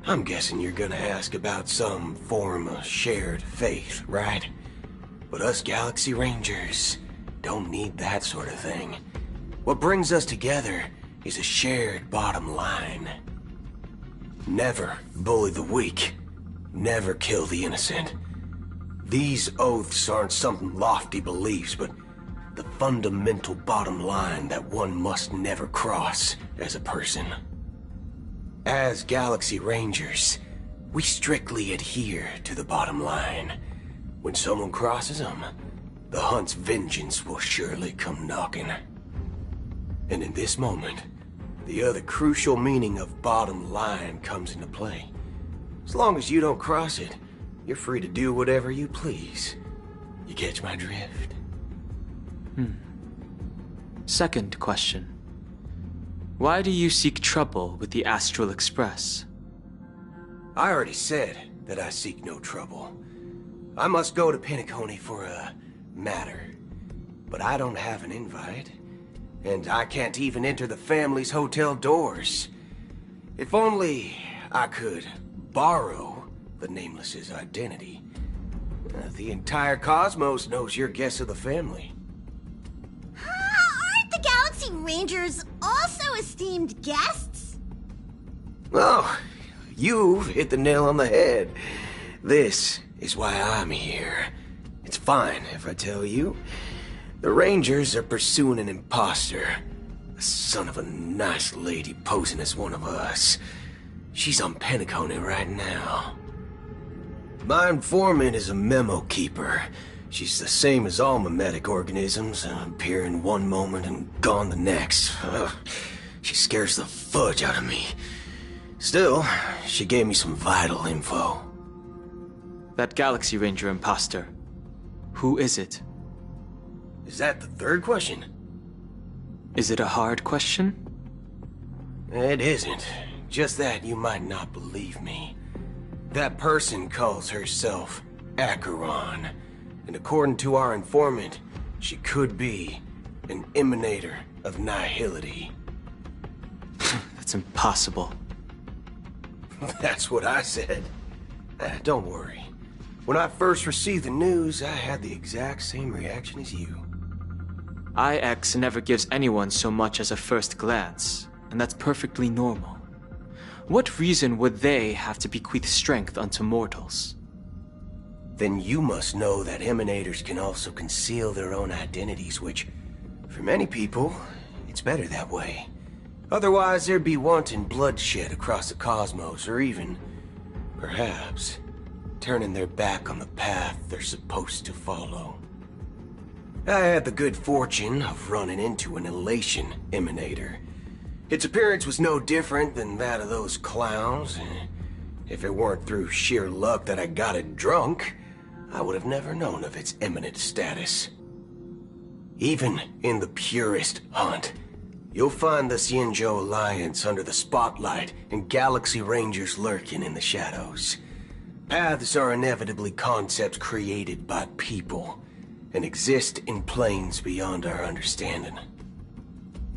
I'm guessing you're gonna ask about some form of shared faith, right? But us Galaxy Rangers don't need that sort of thing. What brings us together is a shared bottom line. Never bully the weak. Never kill the innocent. These oaths aren't some lofty beliefs, but the fundamental bottom line that one must never cross as a person. As Galaxy Rangers, we strictly adhere to the bottom line. When someone crosses them, the hunt's vengeance will surely come knocking. And in this moment, the other crucial meaning of bottom line comes into play. As long as you don't cross it, you're free to do whatever you please. You catch my drift? Second question. Why do you seek trouble with the Astral Express? I already said that I seek no trouble. I must go to Penacony for a matter. But I don't have an invite. And I can't even enter the family's hotel doors. If only I could borrow the Nameless's identity. The entire cosmos knows you're guest of the family. Aren't the Galaxy Rangers also esteemed guests? Oh, you've hit the nail on the head. This is why I'm here. It's fine if I tell you. The Rangers are pursuing an imposter. A son of a nice lady posing as one of us. She's on Penacony right now. My informant is a memo keeper. She's the same as all mimetic organisms, appearing one moment and gone the next. She scares the fudge out of me. Still, she gave me some vital info. That Galaxy Ranger imposter. Who is it? Is that the third question? Is it a hard question? It isn't. Just that you might not believe me. That person calls herself Acheron. And according to our informant, she could be an emanator of nihility. That's impossible. That's what I said. Don't worry. When I first received the news, I had the exact same reaction as you. IX never gives anyone so much as a first glance, and that's perfectly normal. What reason would they have to bequeath strength unto mortals? Then you must know that emanators can also conceal their own identities, which, for many people, it's better that way. Otherwise, there'd be wanton bloodshed across the cosmos, or even, perhaps, turning their back on the path they're supposed to follow. I had the good fortune of running into an elation emanator. Its appearance was no different than that of those clowns. If it weren't through sheer luck that I got it drunk, I would have never known of its eminent status. Even in the purest hunt, you'll find the Xianzhou Alliance under the spotlight and Galaxy Rangers lurking in the shadows. Paths are inevitably concepts created by people and exist in planes beyond our understanding.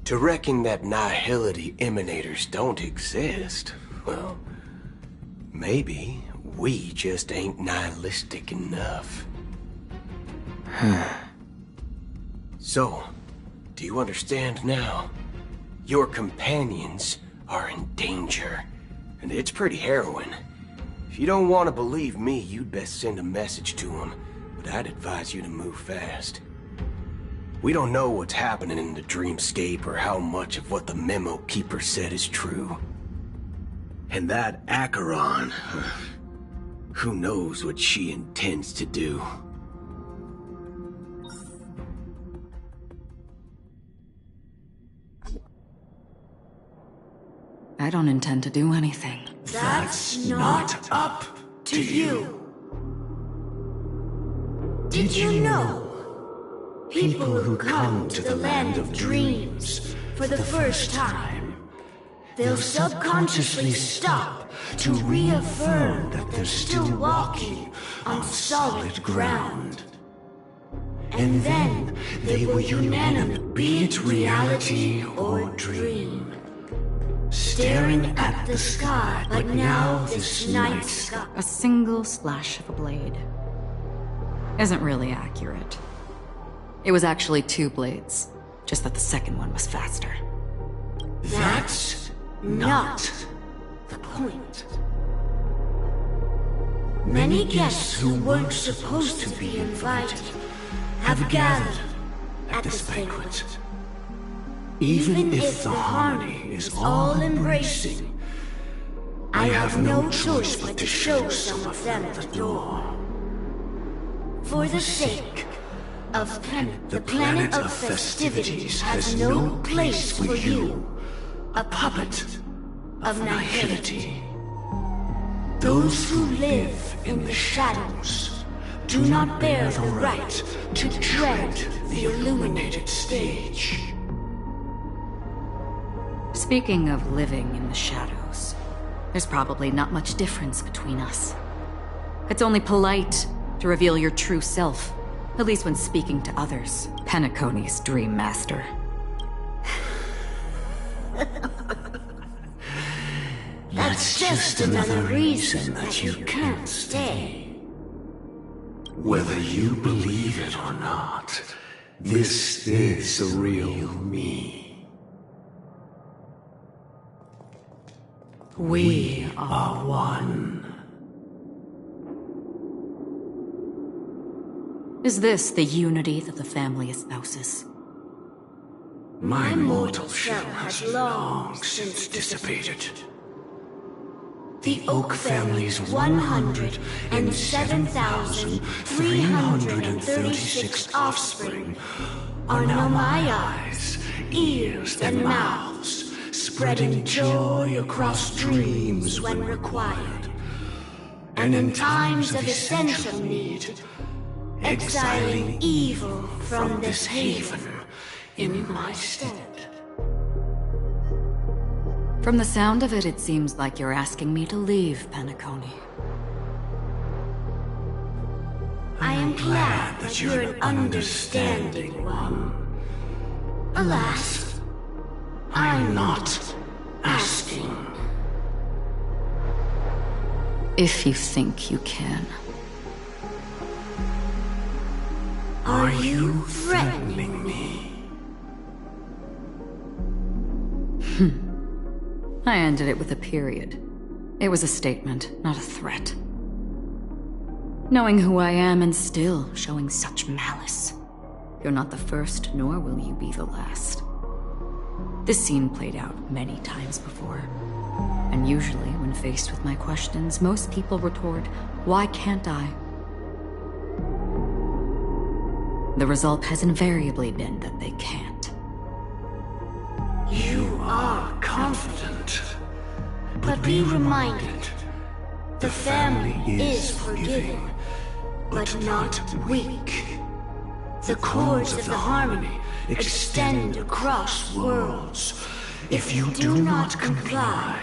To reckon that nihility emanators don't exist, well, maybe we just ain't nihilistic enough. So, do you understand now? Your companions are in danger, and it's pretty harrowing. If you don't want to believe me, you'd best send a message to them, but I'd advise you to move fast. We don't know what's happening in the dreamscape or how much of what the memo keeper said is true. And that Acheron, who knows what she intends to do. I don't intend to do anything. That's not up to you. Did you know? People who come to the land of dreams for the first time, they'll subconsciously stop to reaffirm that they're still walking on solid ground. And then they will unanimously, be it reality or dream, staring at the sky, but now this night sky. A single slash of a blade isn't really accurate. It was actually 2 blades, just that the second one was faster. That's not the point. Many guests who weren't supposed to be invited have gathered at this banquet. Even if the harmony is all-embracing, I have no choice but to show some of them the door. For the sake The planet of festivities has no place for you, a puppet of nihility. Those who live in the shadows do not bear the right to tread the illuminated stage. Speaking of living in the shadows, there's probably not much difference between us. It's only polite to reveal your true self, at least when speaking to others. Penacony's Dream Master. That's just another reason that you can't stay. Whether you believe it or not, this is the real me. We are one. Is this the unity that the family espouses? My mortal shell has long since dissipated. The Oak family's 107,336 offspring are now my eyes, ears, and mouths, spreading joy across dreams when required. And in times of essential need, exiling evil from this haven in my stead. From the sound of it, it seems like you're asking me to leave, Penacony. I am glad that you're an understanding one. Alas, I'm not asking. If you think you can. Are you threatening me? I ended it with a period. It was a statement, not a threat. Knowing who I am and still showing such malice. You're not the first, nor will you be the last. This scene played out many times before. And usually, when faced with my questions, most people retort, "Why can't I?" The result has invariably been that they can't. You are confident, but be reminded, the family is forgiving, but not weak. The cords of the harmony extend across worlds. If you do not comply,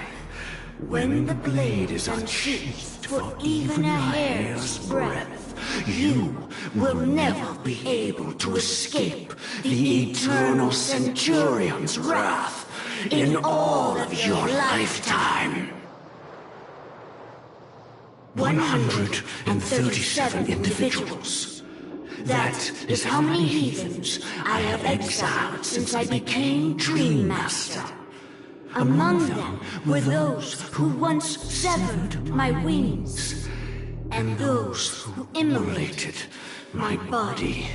when the blade is unsheathed for even a hair's breadth, you will never be able to escape the eternal Centurion's wrath in all of your lifetime. 137 individuals. That is how many heathens I have exiled since I became Dream Master. Among them were those who once severed my wings, and those who immolated my body.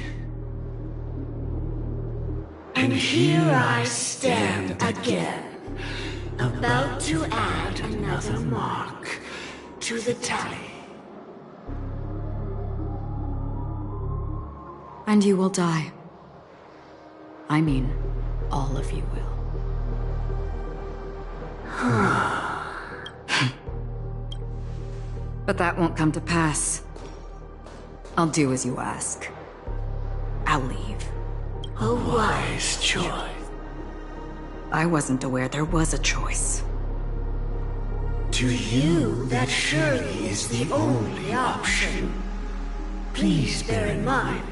And here I stand again, about to add another mark to the tally. And you will die. I mean, all of you will. But that won't come to pass. I'll do as you ask. I'll leave. A wise choice. I wasn't aware there was a choice. To you, that surely is the only option. Please bear in mind,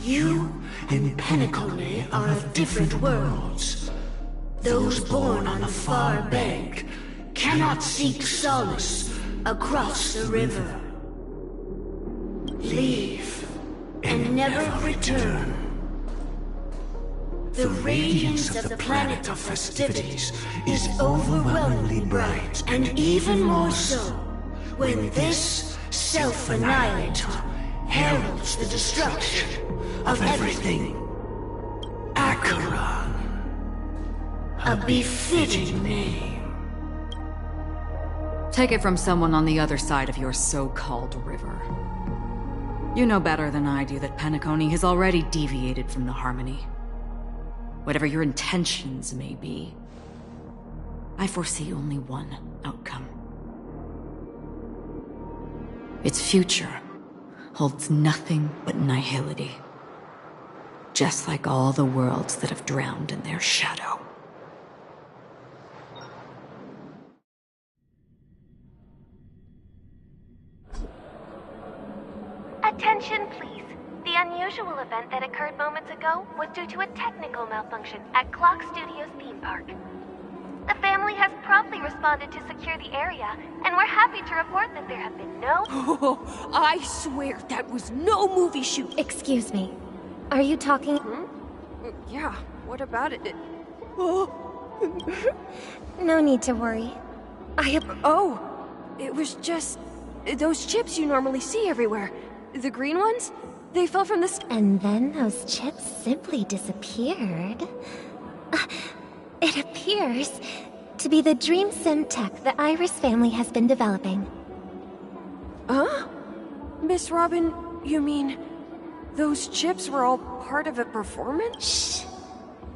you and Penacony are of different worlds. Those born on the far bank cannot seek solace across the river. Leave and never return. The radiance of the planet of festivities is overwhelmingly bright, and even more so when this self-annihilator heralds the destruction of everything. Acheron. A befitting name. Take it from someone on the other side of your so-called river. You know better than I do that Penacony has already deviated from the Harmony. Whatever your intentions may be, I foresee only one outcome. Its future holds nothing but nihility. Just like all the worlds that have drowned in their shadow. Attention, please. The unusual event that occurred moments ago was due to a technical malfunction at Clock Studios theme park. The family has promptly responded to secure the area, and we're happy to report that there have been no... Oh, I swear that was no movie shoot. Excuse me. Are you talking... Yeah, what about it? No need to worry. Oh, it was just... those chips you normally see everywhere. The green ones? They fell from the sky. And then those chips simply disappeared. It appears to be the Dream Sim tech the Iris family has been developing. Huh? Miss Robin, you mean... those chips were all part of a performance? Shh.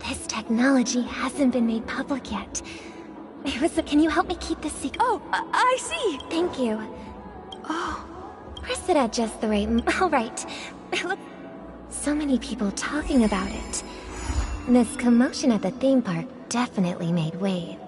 This technology hasn't been made public yet. Can you help me keep this secret? Oh, I see! Thank you. Oh. Press it at just the right... Alright. Look, so many people talking about it. This commotion at the theme park definitely made waves.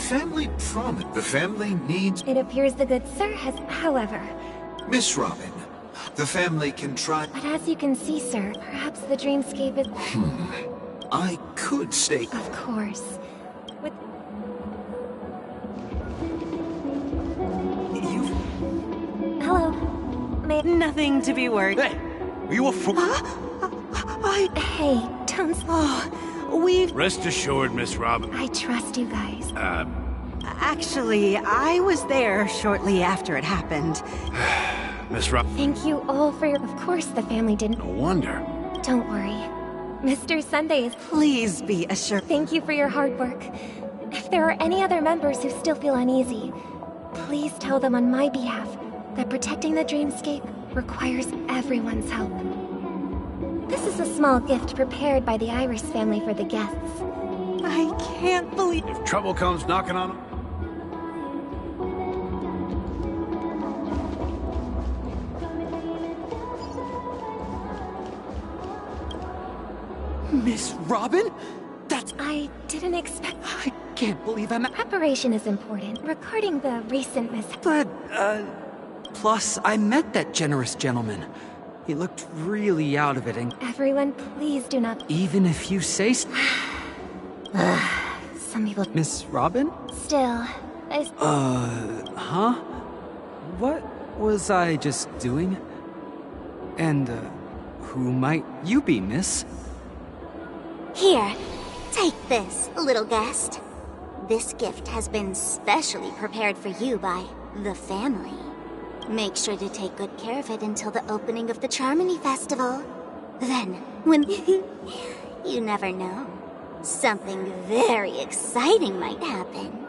Family promised. The family needs... It appears the good sir has, however... Miss Robin, the family can try... But as you can see, sir, perhaps the dreamscape is... I could stay... Of course. With... Hello. Nothing to be worried. Hey, are you a fool? Hey, don't... We've... Rest assured, Miss Robin. I trust you guys. Actually, I was there shortly after it happened. Miss Robin. Thank you all for your... Of course the family didn't... No wonder. Don't worry. Mr. Sunday is... Please be assured. Thank you for your hard work. If there are any other members who still feel uneasy, please tell them on my behalf that protecting the dreamscape requires everyone's help. This is a small gift prepared by the Iris family for the guests. I can't believe... If trouble comes knocking on them... Miss Robin? That's... I didn't expect... I can't believe I'm... Preparation is important, regarding the recent mishap. But, plus, I met that generous gentleman. He looked really out of it and... Everyone, please do not... Even if you say... Some people... Miss Robin? Still, huh? What was I just doing? And, who might you be, miss? Here, take this, little guest. This gift has been specially prepared for you by the family. Make sure to take good care of it until the opening of the Charmony Festival. Then, when... you never know. Something very exciting might happen.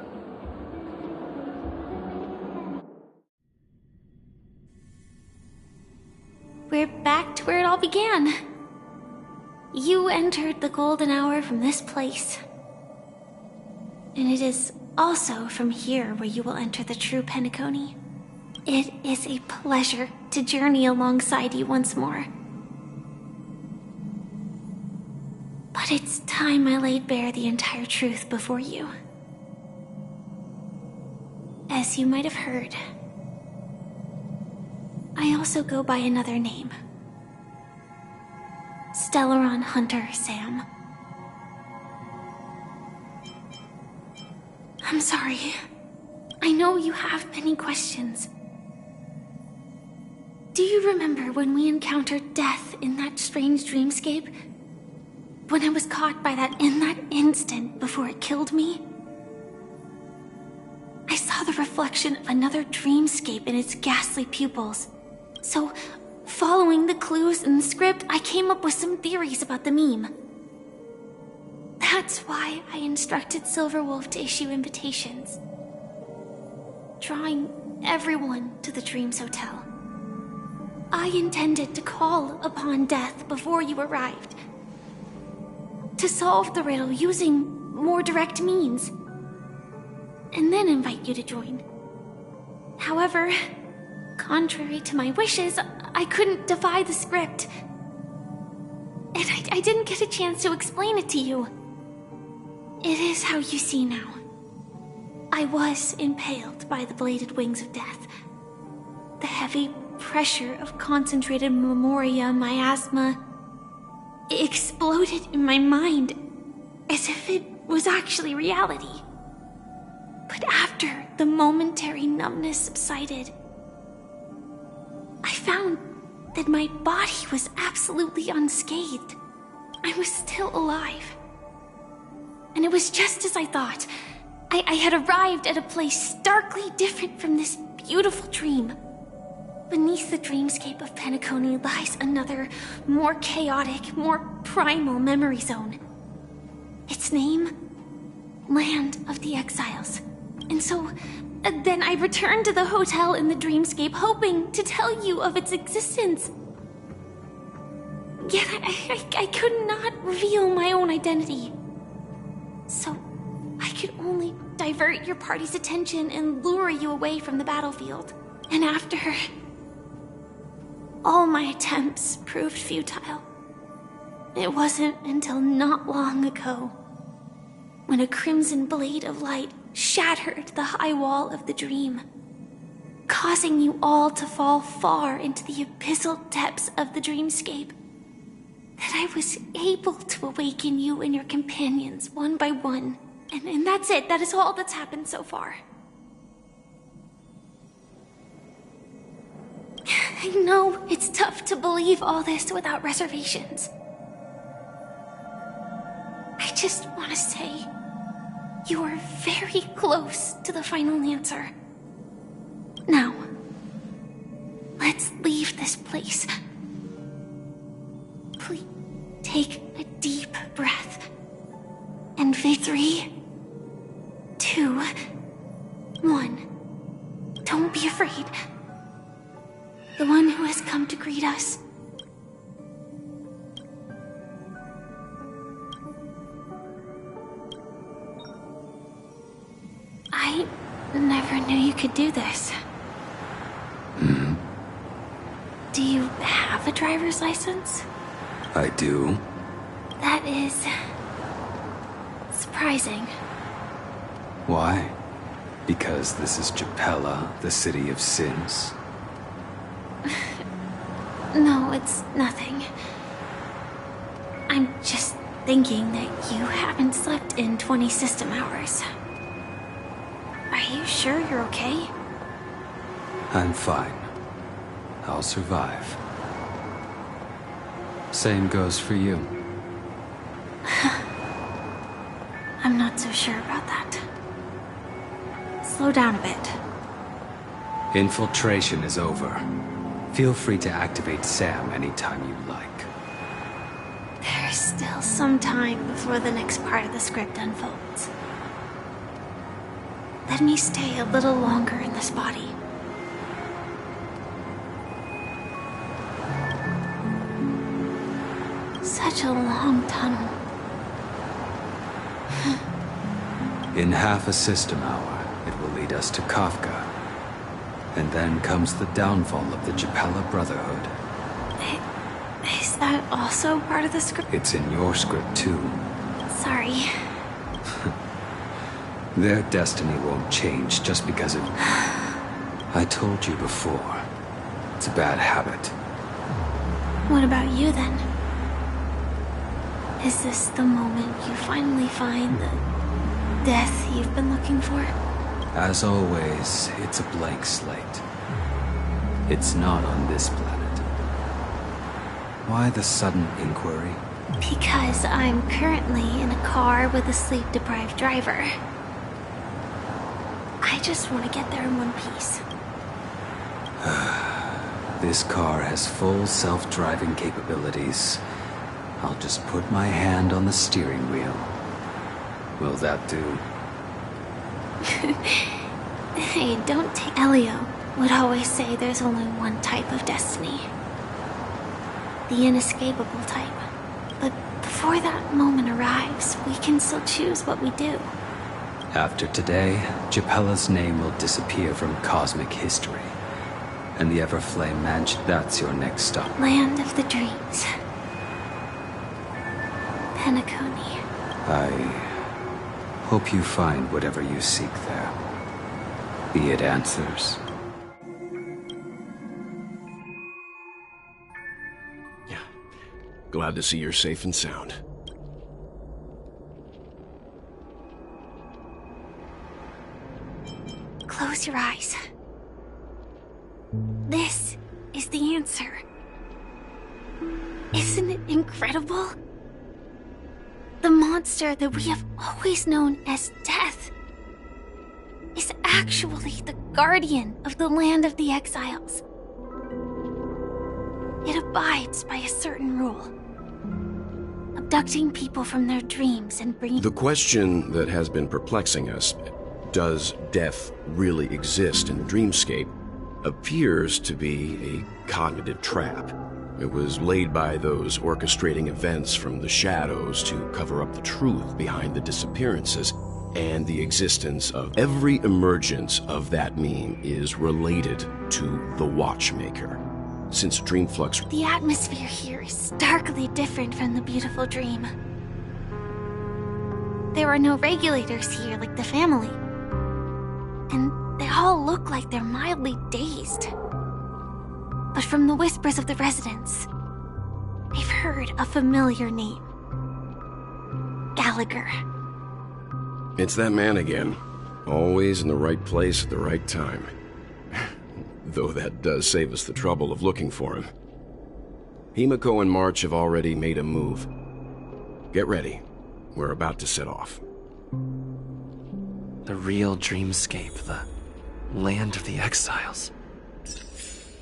We're back to where it all began. You entered the golden hour from this place. And it is also from here where you will enter the true Penacony. It is a pleasure to journey alongside you once more. But it's time I laid bare the entire truth before you. As you might have heard, I also go by another name. Stellaron Hunter Sam. I'm sorry. I know you have many questions. Do you remember when we encountered death in that strange dreamscape? When I was caught by that in that instant before it killed me? I saw the reflection of another dreamscape in its ghastly pupils. So, following the clues in the script, I came up with some theories about the meme. That's why I instructed Silverwolf to issue invitations, drawing everyone to the Dreams Hotel. I intended to call upon death before you arrived, to solve the riddle using more direct means, and then invite you to join. However, contrary to my wishes, I couldn't defy the script, and I didn't get a chance to explain it to you. It is how you see now. I was impaled by the bladed wings of death. The heavy pressure of concentrated memoria miasma exploded in my mind as if it was actually reality. But after the momentary numbness subsided, I found that my body was absolutely unscathed. I was still alive. And it was just as I thought. I had arrived at a place starkly different from this beautiful dream. Beneath the dreamscape of Penacony lies another, more chaotic, more primal memory zone. Its name? Land of the Exiles. And so, then I returned to the hotel in the dreamscape, hoping to tell you of its existence. Yet I could not reveal my own identity. So, I could only divert your party's attention and lure you away from the battlefield. And after... all my attempts proved futile. It wasn't until not long ago, when a crimson blade of light shattered the high wall of the dream, causing you all to fall far into the abyssal depths of the dreamscape, that I was able to awaken you and your companions one by one. And that's it. That is all that's happened so far. I know it's tough to believe all this without reservations. I just want to say, you are very close to the final answer. Now, let's leave this place. Please, take a deep breath. And for 3, 2, 1. Don't be afraid. The one who has come to greet us. I never knew you could do this. Do you have a driver's license? I do. That is... surprising. Why? Because this is Japella, the city of sins? No, it's nothing. I'm just thinking that you haven't slept in 20 system hours. Are you sure you're okay? I'm fine. I'll survive. Same goes for you. I'm not so sure about that. slow down a bit. Infiltration is over. Feel free to activate Sam anytime you like. There's still some time before the next part of the script unfolds. Let me stay a little longer in this body. Such a long tunnel. In half a system hour, it will lead us to Kafka. And then comes the downfall of the Japella Brotherhood. Is that also part of the script? It's in your script too. Sorry. Their destiny won't change just because of... I told you before. It's a bad habit. What about you then? Is this the moment you finally find the death you've been looking for? As always, it's a blank slate. It's not on this planet. Why the sudden inquiry? Because I'm currently in a car with a sleep-deprived driver. I just want to get there in one piece. This car has full self-driving capabilities. I'll just put my hand on the steering wheel. Will that do? Hey, don't take... Elio would always say there's only one type of destiny. The inescapable type. But before that moment arrives, we can still choose what we do. After today, Japella's name will disappear from cosmic history. And the Everflame Mansion, that's your next stop. Land of the Dreams. Penacony. I hope you find whatever you seek there. Be it answers. Yeah. Glad to see you're safe and sound. Close your eyes. This is the answer. Isn't it incredible? The monster that we have always known as Death is actually the guardian of the land of the exiles. It abides by a certain rule. Abducting people from their dreams and bringing... The question that has been perplexing us, does death really exist in the dreamscape, appears to be a cognitive trap. It was laid by those orchestrating events from the shadows to cover up the truth behind the disappearances, and the existence of every emergence of that meme is related to the Watchmaker. Since Dreamflux... The atmosphere here is starkly different from the beautiful dream. There are no regulators here like the family. And they all look like they're mildly dazed. But from the whispers of the residents, they've heard a familiar name. Gallagher. It's that man again. Always in the right place at the right time. Though that does save us the trouble of looking for him. Himiko and March have already made a move. Get ready. We're about to set off. The real dreamscape, the land of the exiles.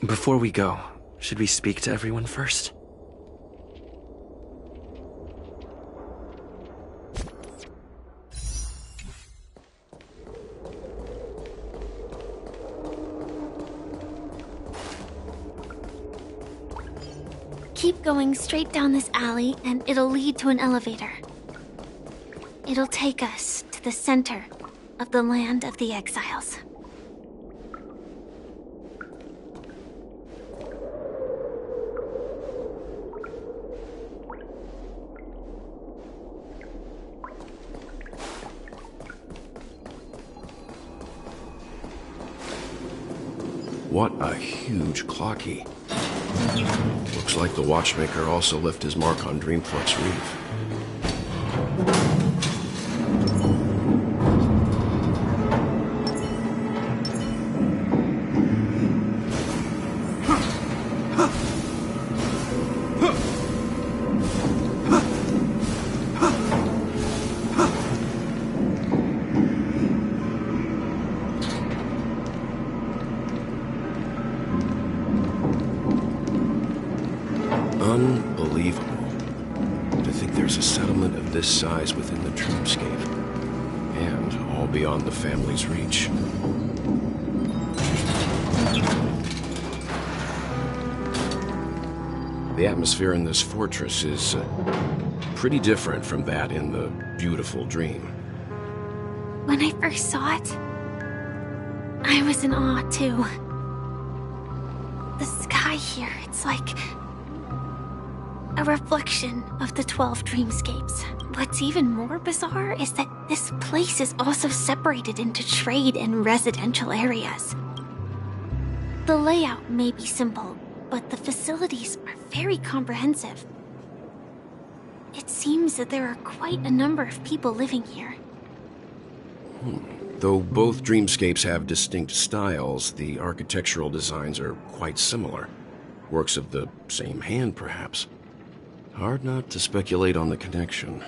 Before we go, should we speak to everyone first? Keep going straight down this alley and it'll lead to an elevator. It'll take us to the center of the land of the exiles. What a huge clocky. Looks like the Watchmaker also left his mark on Dreamflux Reef. Unbelievable. To think there's a settlement of this size within the dreamscape. And all beyond the family's reach. The atmosphere in this fortress is pretty different from that in the beautiful dream. When I first saw it, I was in awe too. The sky here, it's like a reflection of the 12 dreamscapes. What's even more bizarre is that this place is also separated into trade and residential areas. The layout may be simple, but the facilities are very comprehensive. It seems that there are quite a number of people living here. Though both dreamscapes have distinct styles, the architectural designs are quite similar. Works of the same hand, perhaps. Hard not to speculate on the connection.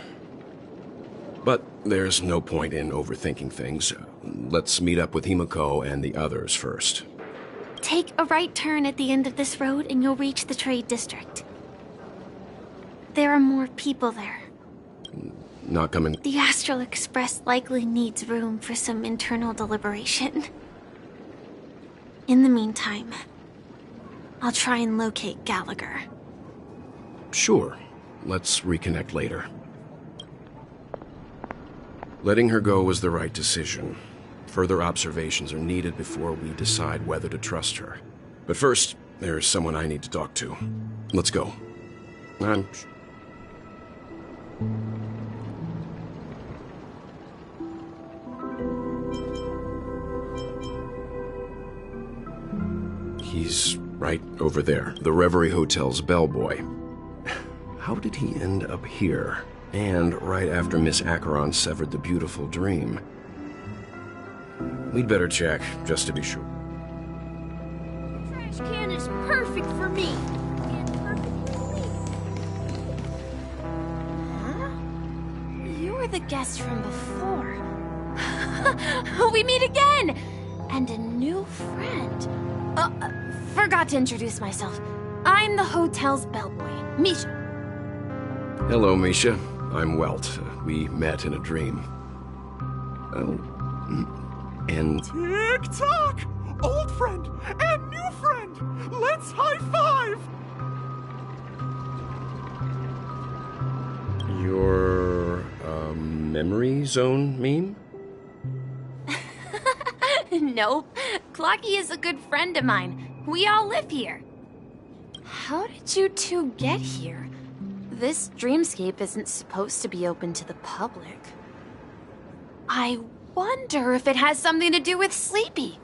But there's no point in overthinking things. Let's meet up with Himiko and the others first. Take a right turn at the end of this road and you'll reach the trade district. There are more people there. Not coming. The Astral Express likely needs room for some internal deliberation. In the meantime, I'll try and locate Gallagher. Sure. Let's reconnect later. Letting her go was the right decision. Further observations are needed before we decide whether to trust her. But first, there's someone I need to talk to. Let's go. He's right over there, the Reverie Hotel's bellboy. How did he end up here? And right after Miss Acheron severed the beautiful dream. We'd better check, just to be sure. The trash can is perfect for me. And perfect for me. Huh? You were the guest from before. We meet again! And a new friend. Forgot to introduce myself. I'm the hotel's bellboy, Misha. Hello, Misha. I'm Welt. We met in a dream. And... Tick-tock! Old friend and new friend! Let's high-five! Your, memory zone meme? Nope. Clocky is a good friend of mine. We all live here. How did you two get here? This dreamscape isn't supposed to be open to the public. I wonder if it has something to do with Sleepy.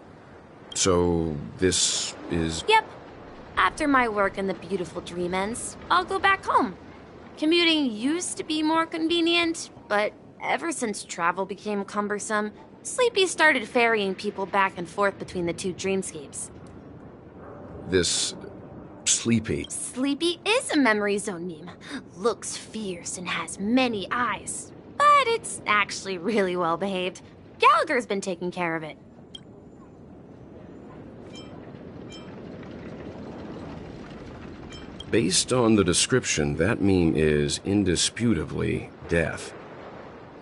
So, this is... Yep. After my work in the beautiful dream ends, I'll go back home. Commuting used to be more convenient, but ever since travel became cumbersome, Sleepy started ferrying people back and forth between the two dreamscapes. This... Sleepy. Sleepy is a memory zone meme. Looks fierce and has many eyes. But it's actually really well behaved. Gallagher's been taking care of it. Based on the description, that meme is indisputably death.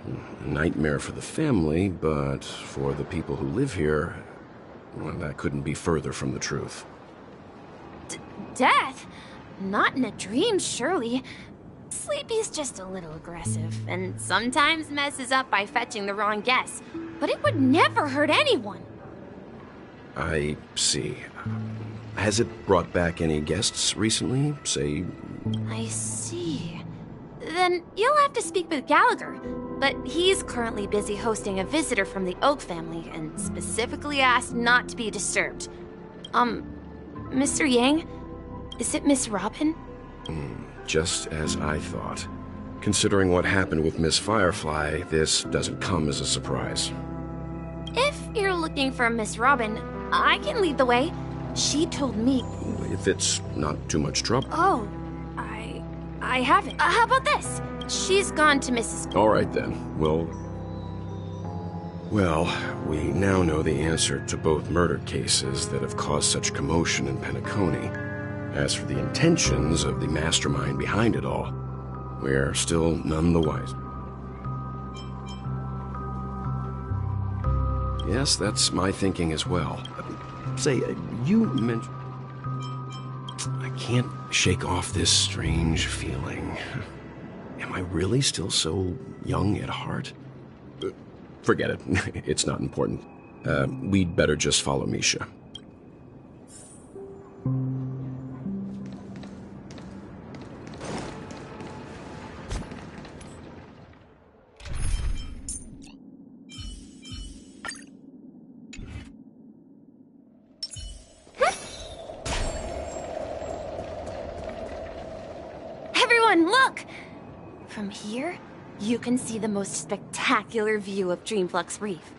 A nightmare for the family, but for the people who live here, well, that couldn't be further from the truth. Death? Not in a dream, surely. Sleepy's just a little aggressive, and sometimes messes up by fetching the wrong guess. But it would never hurt anyone. I see. Has it brought back any guests recently? Say... I see. Then you'll have to speak with Gallagher. But he's currently busy hosting a visitor from the Oak family, and specifically asked not to be disturbed. Mr. Yang? Is it Miss Robin? Just as I thought. Considering what happened with Miss Firefly, this doesn't come as a surprise. If you're looking for Miss Robin, I can lead the way. She told me... If it's not too much trouble. Oh, I haven't. How about this? She's gone to Mrs. All right then. Well, we now know the answer to both murder cases that have caused such commotion in Penacony. As for the intentions of the mastermind behind it all, we're still none the wiser. Yes, that's my thinking as well. Say, you mentioned... I can't shake off this strange feeling. Am I really still so young at heart? Forget it. It's not important. We'd better just follow Misha. Everyone, look! From here, you can see the most spectacular view of Dreamflux Reef.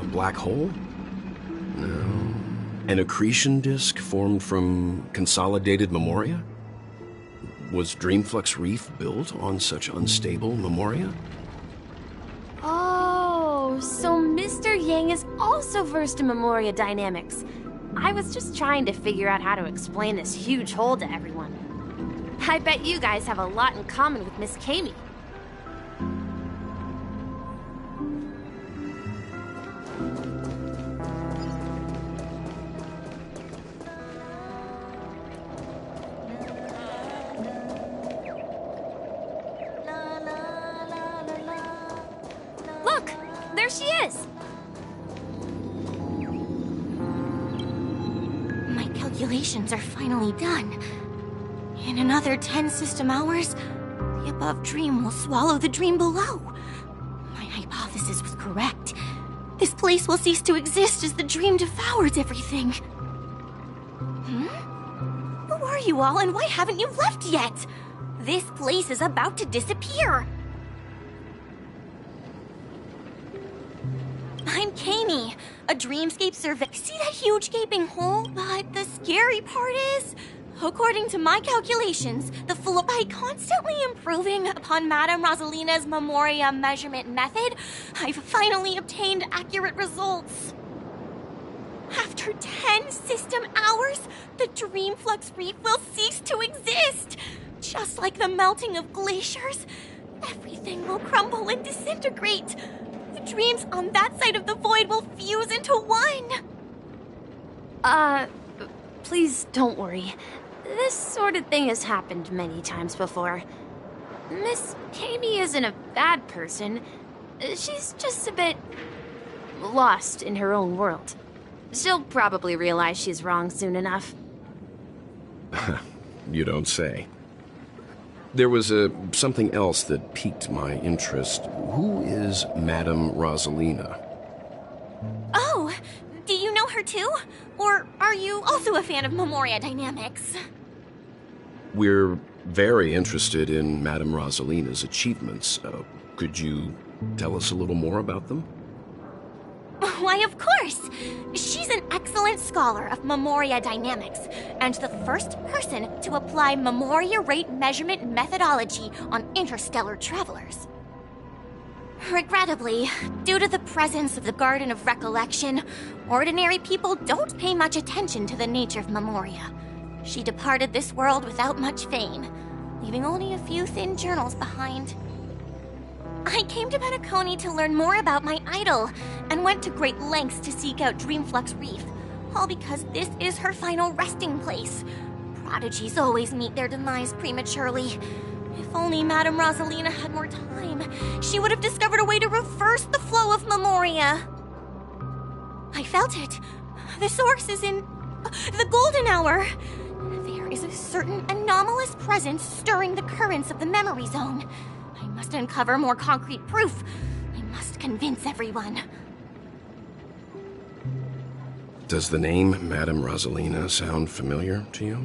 A black hole? No. An accretion disk formed from consolidated memoria? Was Dreamflux Reef built on such unstable memoria? Oh, so Mr. Yang is also versed in memoria dynamics. I was just trying to figure out how to explain this huge hole to everyone. I bet you guys have a lot in common with Miss Kami. Look! There she is! My calculations are finally done. In another 10 system hours, the above dream will swallow the dream below. My hypothesis was correct. This place will cease to exist as the dream devours everything. Who are you all, and why haven't you left yet? This place is about to disappear. I'm Kami, a dreamscape survey. See that huge gaping hole? But the scary part is, according to my calculations, the flow by constantly improving upon Madame Rosalina's Memoria measurement method, I've finally obtained accurate results. After 10 system hours, the Dreamflux Reef will cease to exist. Just like the melting of glaciers, everything will crumble and disintegrate. The dreams on that side of the void will fuse into one. Please don't worry. This sort of thing has happened many times before. Miss Kami isn't a bad person. She's just a bit lost in her own world. She'll probably realize she's wrong soon enough. You don't say. There was something else that piqued my interest. Who is Madame Rosalina? Oh, do you know her too? Or are you also a fan of Memoria dynamics? We're very interested in Madame Rosalina's achievements. Could you tell us a little more about them? Why, of course! She's an excellent scholar of Memoria dynamics, and the first person to apply Memoria rate measurement methodology on interstellar travelers. Regrettably, due to the presence of the Garden of Recollection, ordinary people don't pay much attention to the nature of Memoria. She departed this world without much fame, leaving only a few thin journals behind. I came to Penacony to learn more about my idol, and went to great lengths to seek out Dreamflux Reef, all because this is her final resting place. Prodigies always meet their demise prematurely. If only Madame Rosalina had more time, she would have discovered a way to reverse the flow of Memoria. I felt it. The source is in the golden hour. There is a certain anomalous presence stirring the currents of the memory zone. I must uncover more concrete proof. I must convince everyone. Does the name Madame Rosalina sound familiar to you?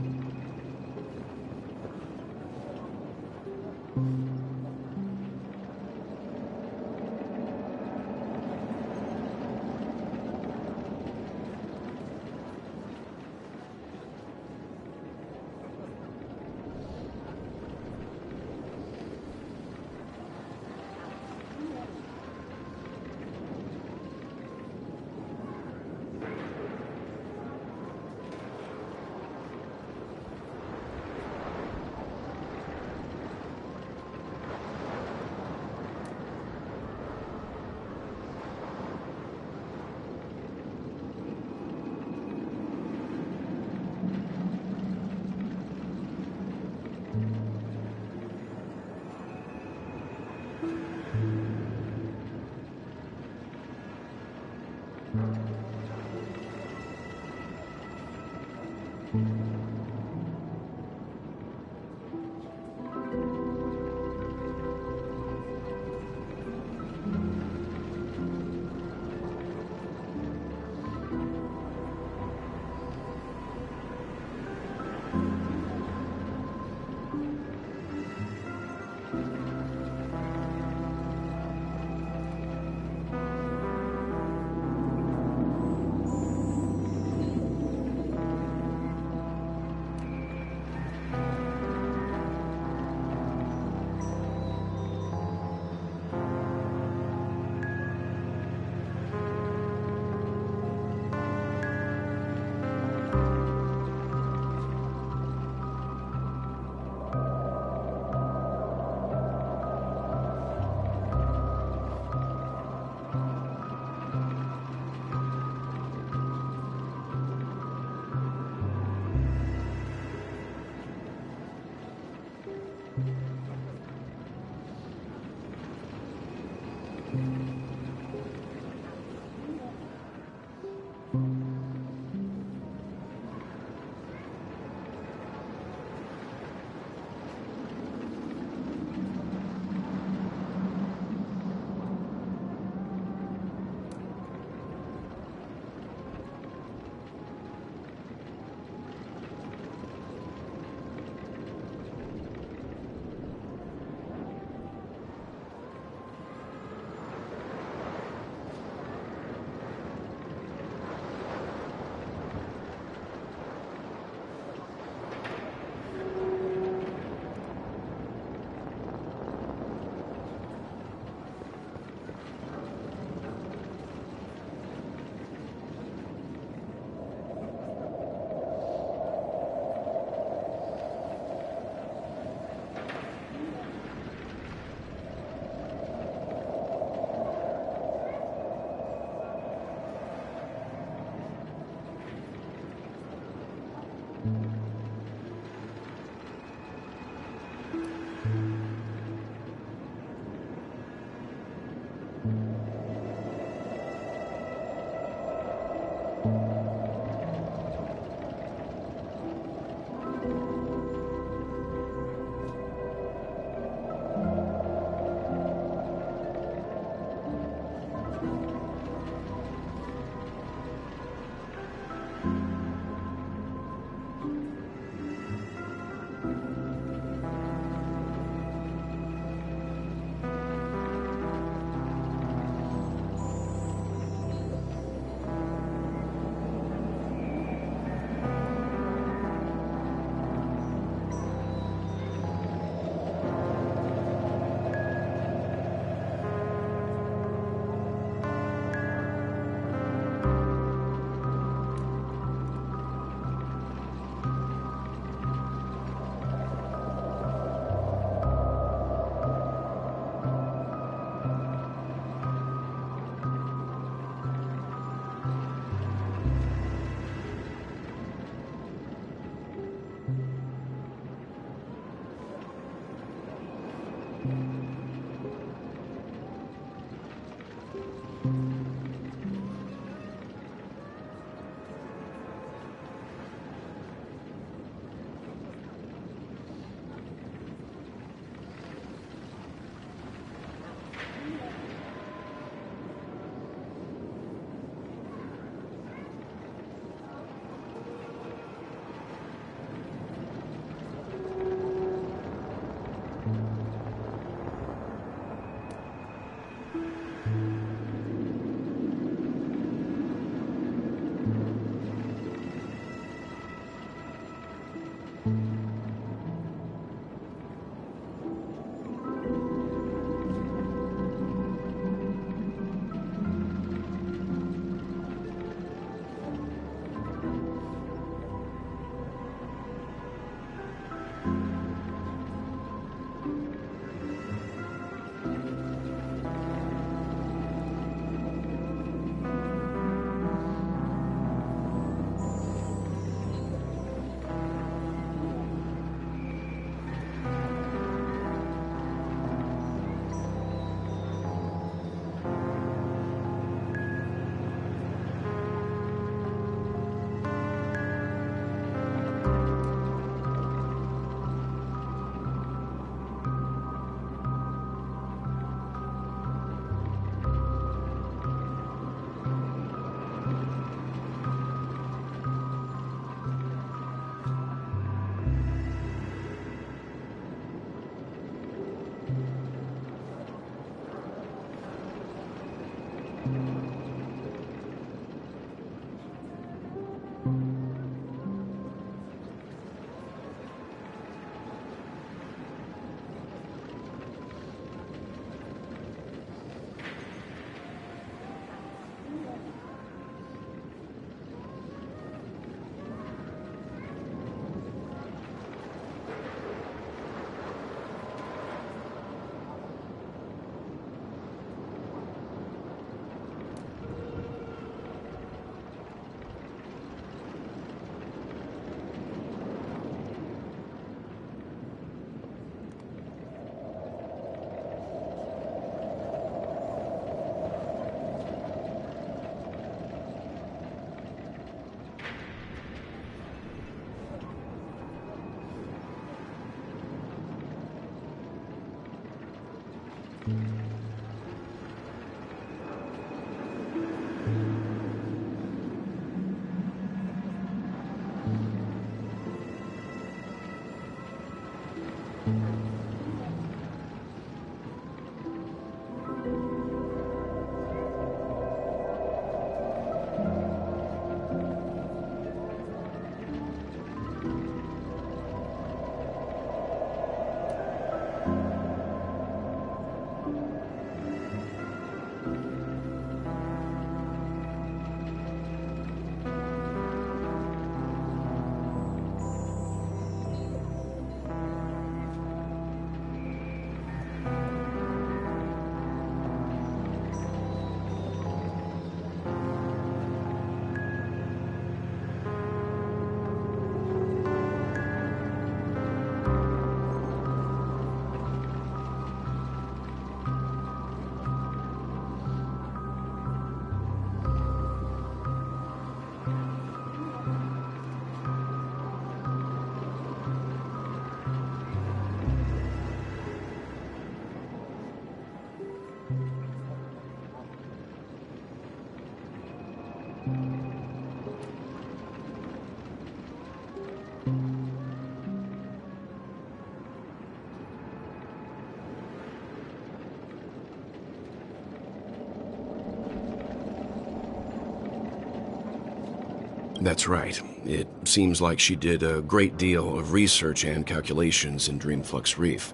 That's right. It seems like she did a great deal of research and calculations in Dreamflux Reef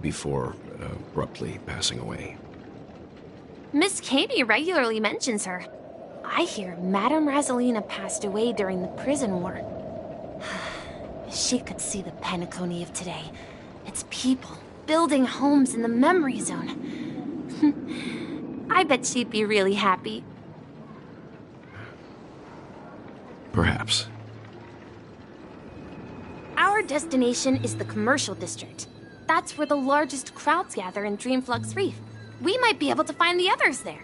before abruptly passing away. Miss Katie regularly mentions her. I hear Madame Razelina passed away during the prison war. She could see the Penacony of today. Its people building homes in the memory zone. I bet she'd be really happy. Perhaps. Our destination is the commercial district. That's where the largest crowds gather in Dreamflux Reef. We might be able to find the others there.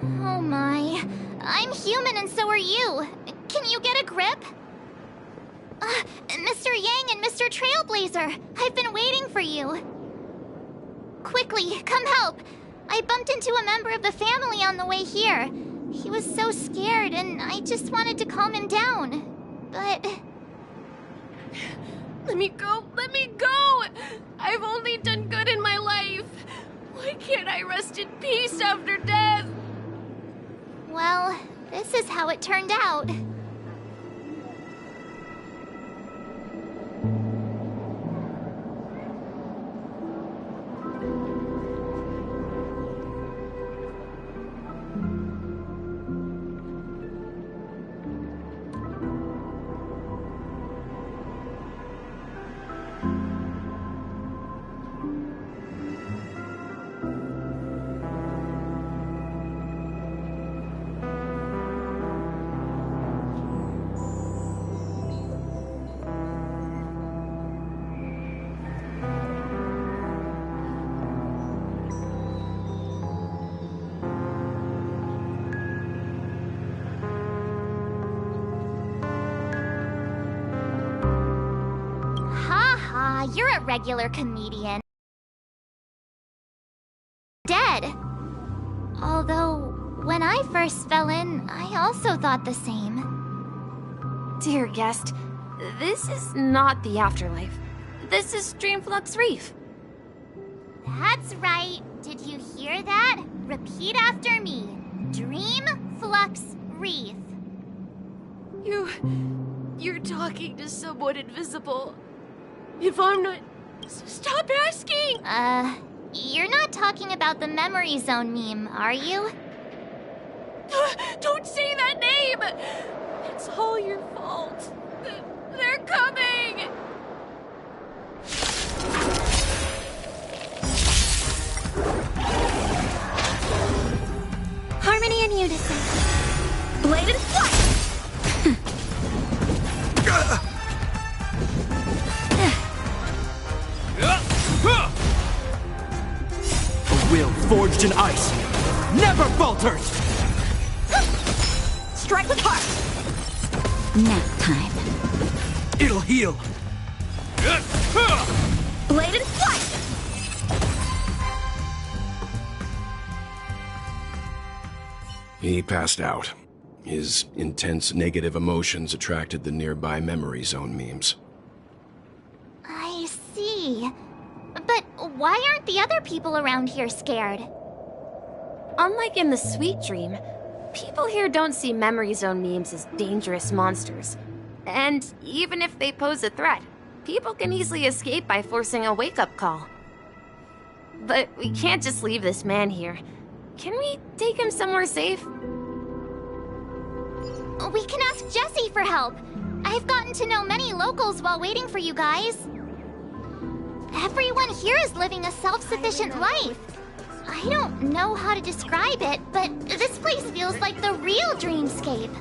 Oh my. I'm human and so are you. Can you get a grip? Mr. Yang and Mr. Trailblazer, I've been waiting for you. Quickly, come help. I bumped into a member of the family on the way here. He was so scared and I just wanted to calm him down. But... Let me go! Let me go! I've only done good in my life. Why can't I rest in peace after death? Well, this is how it turned out. You're a regular comedian. Dead. Although, when I first fell in, I also thought the same. Dear guest, this is not the afterlife. This is Dreamflux Reef. That's right. Did you hear that? Repeat after me. Dreamflux Reef. You're talking to someone invisible. If I'm not... Stop asking! You're not talking about the Memory Zone meme, are you? Don't say that name! It's all your fault. They're coming! Harmony and unison. Blade and flight! A will forged in ice never falters! Strike with heart! Nap time. It'll heal! Blade and flight! He passed out. His intense negative emotions attracted the nearby Memory Zone memes. I see. But why aren't the other people around here scared? Unlike in the Sweet Dream, people here don't see Memory Zone memes as dangerous monsters. And even if they pose a threat, people can easily escape by forcing a wake-up call. But we can't just leave this man here. Can we take him somewhere safe? We can ask Jessie for help. I've gotten to know many locals while waiting for you guys. Everyone here is living a self-sufficient life. I don't know how to describe it, but this place feels like the real dreamscape.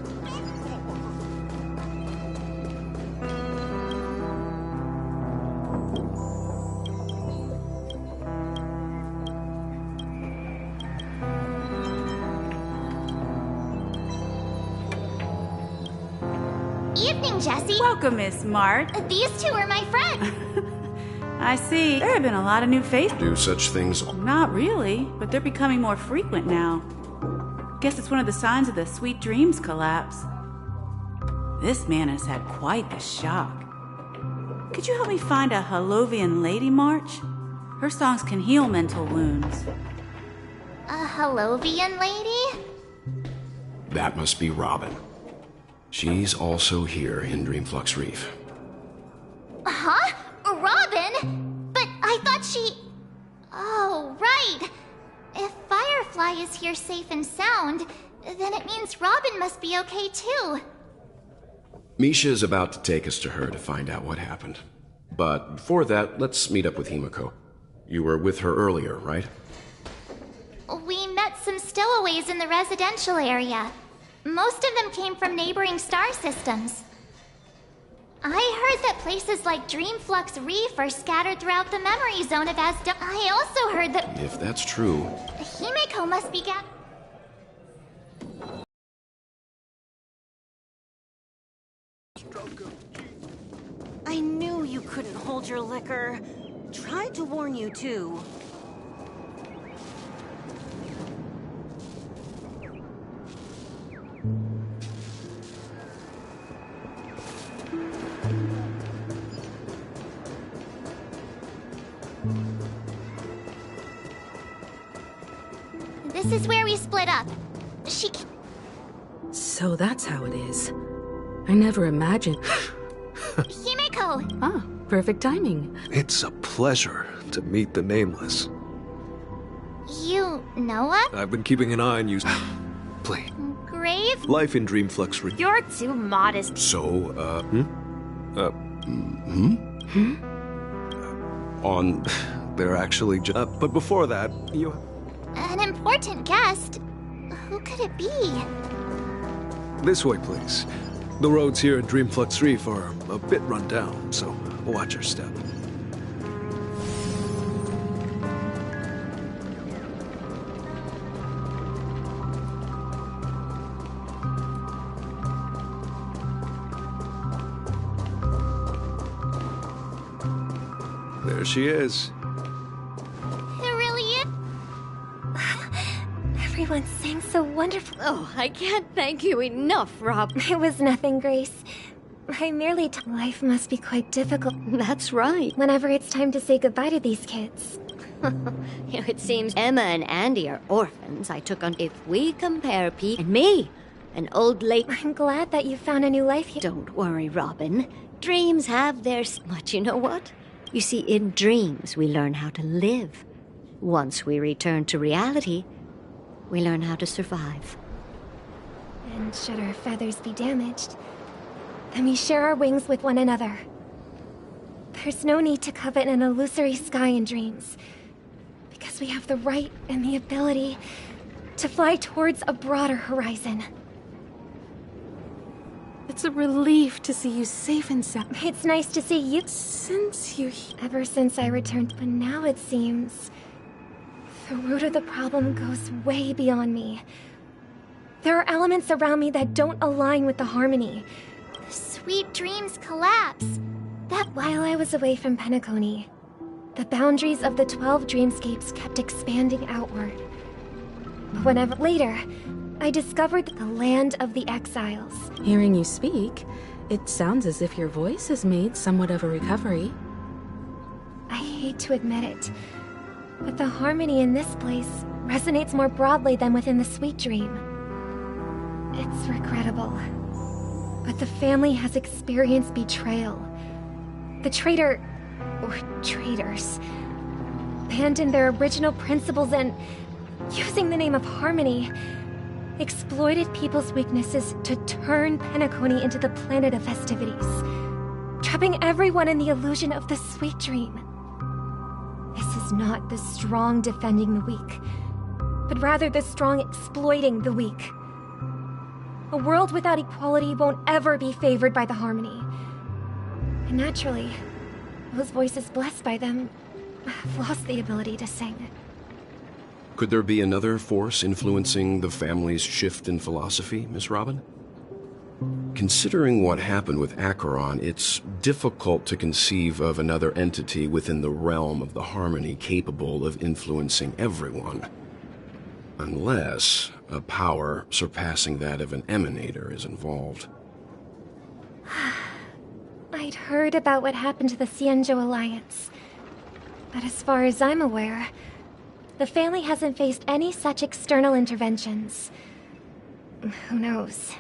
Evening, Jessie. Welcome, Miss Mart. These two are my friends. I see. There have been a lot of new faces. Do such things? Not really, but they're becoming more frequent now. Guess it's one of the signs of the Sweet Dreams collapse. This man has had quite the shock. Could you help me find a Halovian lady, March? Her songs can heal mental wounds. A Halovian lady? That must be Robin. She's also here in Dreamflux Reef. Huh? Robin? But I thought she... Oh, right. If Firefly is here safe and sound, then it means Robin must be okay too. Misha is about to take us to her to find out what happened. But before that, let's meet up with Himiko. You were with her earlier, right? We met some stowaways in the residential area. Most of them came from neighboring star systems. I heard that places like Dreamflux Reef are scattered throughout the memory zone of Asda. I also heard that... If that's true... Himiko must be couldn't hold your liquor. Tried to warn you, too. This is where we split up. So that's how it is. I never imagined. Himeko! Ah, perfect timing. It's a pleasure to meet the Nameless. You know what? I've been keeping an eye on you. Please. Grave? Life in Dreamflux. You're too modest. So, on... They're actually but before that, you... An important guest? Who could it be? This way, please. The roads here at Dreamflux Reef are a bit run down, so watch your step. There she is. It really is. Everyone sang so wonderful. Oh, I can't thank you enough, Rob. It was nothing, Grace. I merely life must be quite difficult. That's right. Whenever it's time to say goodbye to these kids. It seems Emma and Andy are orphans I took on. If we compare Pete and me, an old lake... I'm glad that you found a new life here. Don't worry, Robin. Dreams have their... But you know what? You see, in dreams, we learn how to live. Once we return to reality, we learn how to survive. And should our feathers be damaged, then we share our wings with one another. There's no need to covet an illusory sky in dreams, because we have the right and the ability to fly towards a broader horizon. It's a relief to see you safe and sound. It's nice to see you. Ever since I returned, but now it seems the root of the problem goes way beyond me. There are elements around me that don't align with the harmony. The sweet dreams collapse. That while I was away from Penacony, the boundaries of the 12 dreamscapes kept expanding outward. But whenever later, I discovered the land of the exiles. Hearing you speak, it sounds as if your voice has made somewhat of a recovery. I hate to admit it, but the harmony in this place resonates more broadly than within the sweet dream. It's regrettable, but the family has experienced betrayal. The traitor, or traitors, abandoned their original principles and, using the name of harmony, exploited people's weaknesses to turn Penacony into the planet of festivities, trapping everyone in the illusion of the sweet dream. This is not the strong defending the weak, but rather the strong exploiting the weak. A world without equality won't ever be favored by the harmony. And naturally, those voices blessed by them have lost the ability to sing. Could there be another force influencing the family's shift in philosophy, Miss Robin? Considering what happened with Acheron, it's difficult to conceive of another entity within the realm of the harmony capable of influencing everyone. Unless a power surpassing that of an emanator is involved. I'd heard about what happened to the Xianzhou Alliance, but as far as I'm aware, the family hasn't faced any such external interventions. Who knows?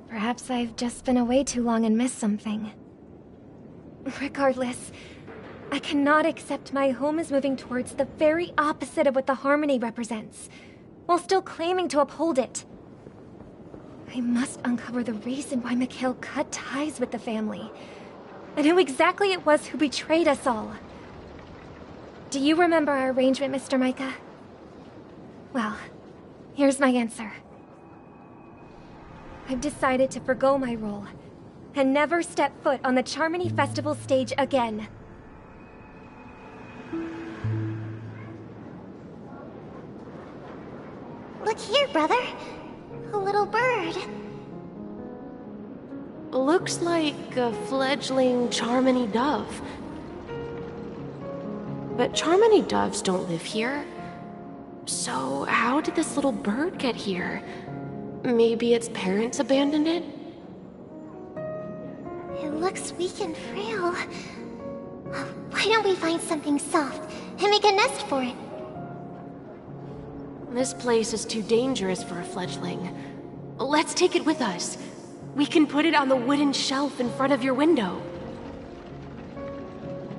Perhaps I've just been away too long and missed something. Regardless, I cannot accept my home is moving towards the very opposite of what the harmony represents, while still claiming to uphold it. I must uncover the reason why Mikhail cut ties with the family, and who exactly it was who betrayed us all. Do you remember our arrangement, Mr. Micah? Well, here's my answer. I've decided to forgo my role, and never step foot on the Charmony Festival stage again. Look here, brother. A little bird. Looks like a fledgling Charmony dove. But Charmony doves don't live here. So how did this little bird get here? Maybe its parents abandoned it? It looks weak and frail. Why don't we find something soft and make a nest for it? This place is too dangerous for a fledgling. Let's take it with us. We can put it on the wooden shelf in front of your window.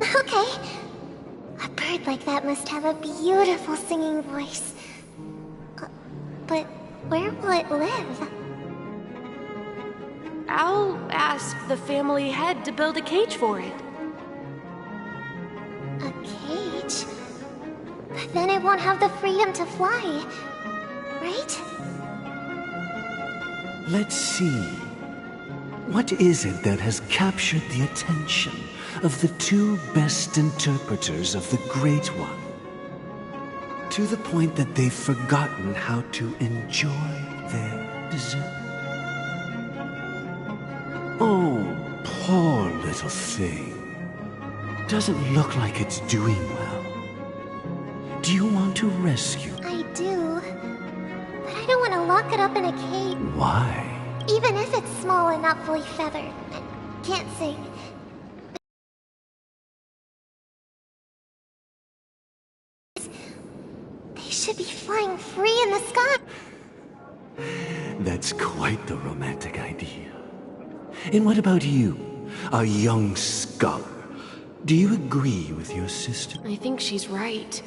Okay. A bird like that must have a beautiful singing voice. But where will it live? I'll ask the family head to build a cage for it. A cage? But then it won't have the freedom to fly, right? Let's see. What is it that has captured the attention of the two best interpreters of the Great One? To the point that they've forgotten how to enjoy their dessert. Oh, poor little thing. Doesn't look like it's doing well. Do you want to rescue? I do. But I don't want to lock it up in a cage. Why? Even if it's small and not fully feathered. Can't sing. They should be flying free in the sky. That's quite the romantic idea. And what about you, a young scholar? Do you agree with your sister? I think she's right.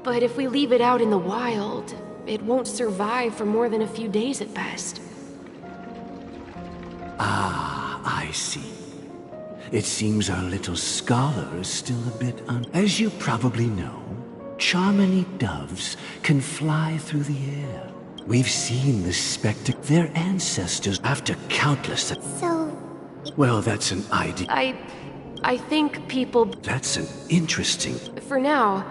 But if we leave it out in the wild, it won't survive for more than a few days at best. Ah, I see. It seems our little scholar is still a bit As you probably know, Charmony doves can fly through the air. We've seen this spectacle. Their ancestors, after countless... So... Well, that's an idea. I think people... That's an interesting... For now,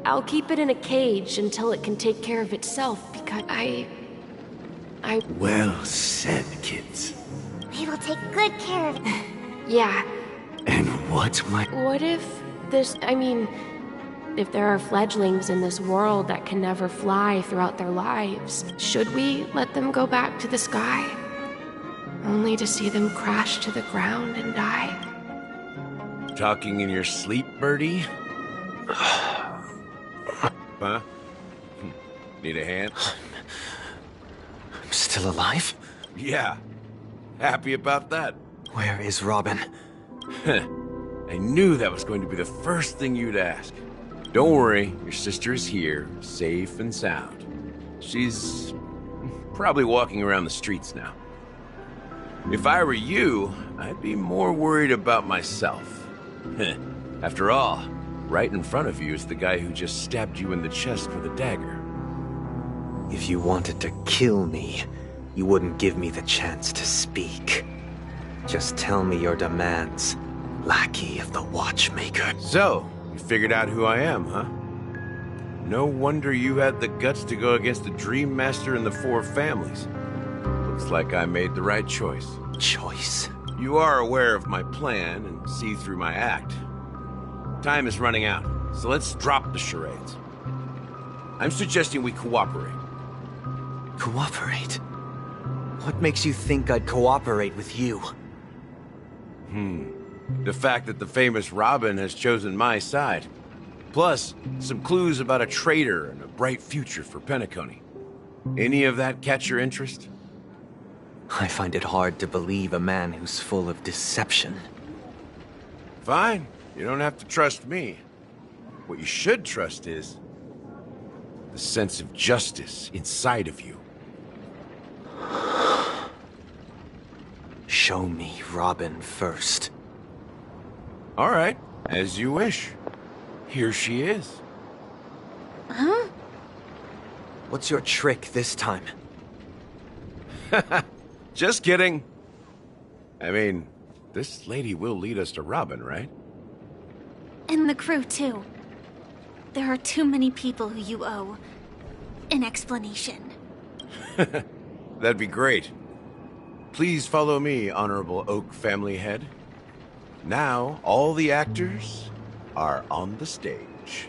I'll keep it in a cage until it can take care of itself, because I... Well said, kids. We will take good care of it. Yeah. And what What if this... if there are fledglings in this world that can never fly throughout their lives, should we let them go back to the sky? Only to see them crash to the ground and die? Talking in your sleep, birdie? Huh? Need a hand? I'm still alive? Yeah. Happy about that. Where is Robin? I knew that was going to be the first thing you'd ask. Don't worry, your sister is here, safe and sound. She's probably walking around the streets now. If I were you, I'd be more worried about myself. After all, right in front of you is the guy who just stabbed you in the chest with a dagger. If you wanted to kill me, you wouldn't give me the chance to speak. Just tell me your demands, lackey of the Watchmaker. So, you figured out who I am, huh? No wonder you had the guts to go against the Dream Master and the Four Families. Looks like I made the right choice. Choice? You are aware of my plan and see through my act. Time is running out, so let's drop the charades. I'm suggesting we cooperate. Cooperate? What makes you think I'd cooperate with you? The fact that the famous Robin has chosen my side. Plus, some clues about a traitor and a bright future for Penacony. Any of that catch your interest? I find it hard to believe a man who's full of deception. Fine. You don't have to trust me. What you should trust is the sense of justice inside of you. Show me Robin first. All right, as you wish. Here she is. Huh? What's your trick this time? Just kidding. I mean, this lady will lead us to Robin, right? And the crew, too. There are too many people who you owe an explanation. That'd be great. Please follow me, Honorable Oak family head. Now, all the actors are on the stage.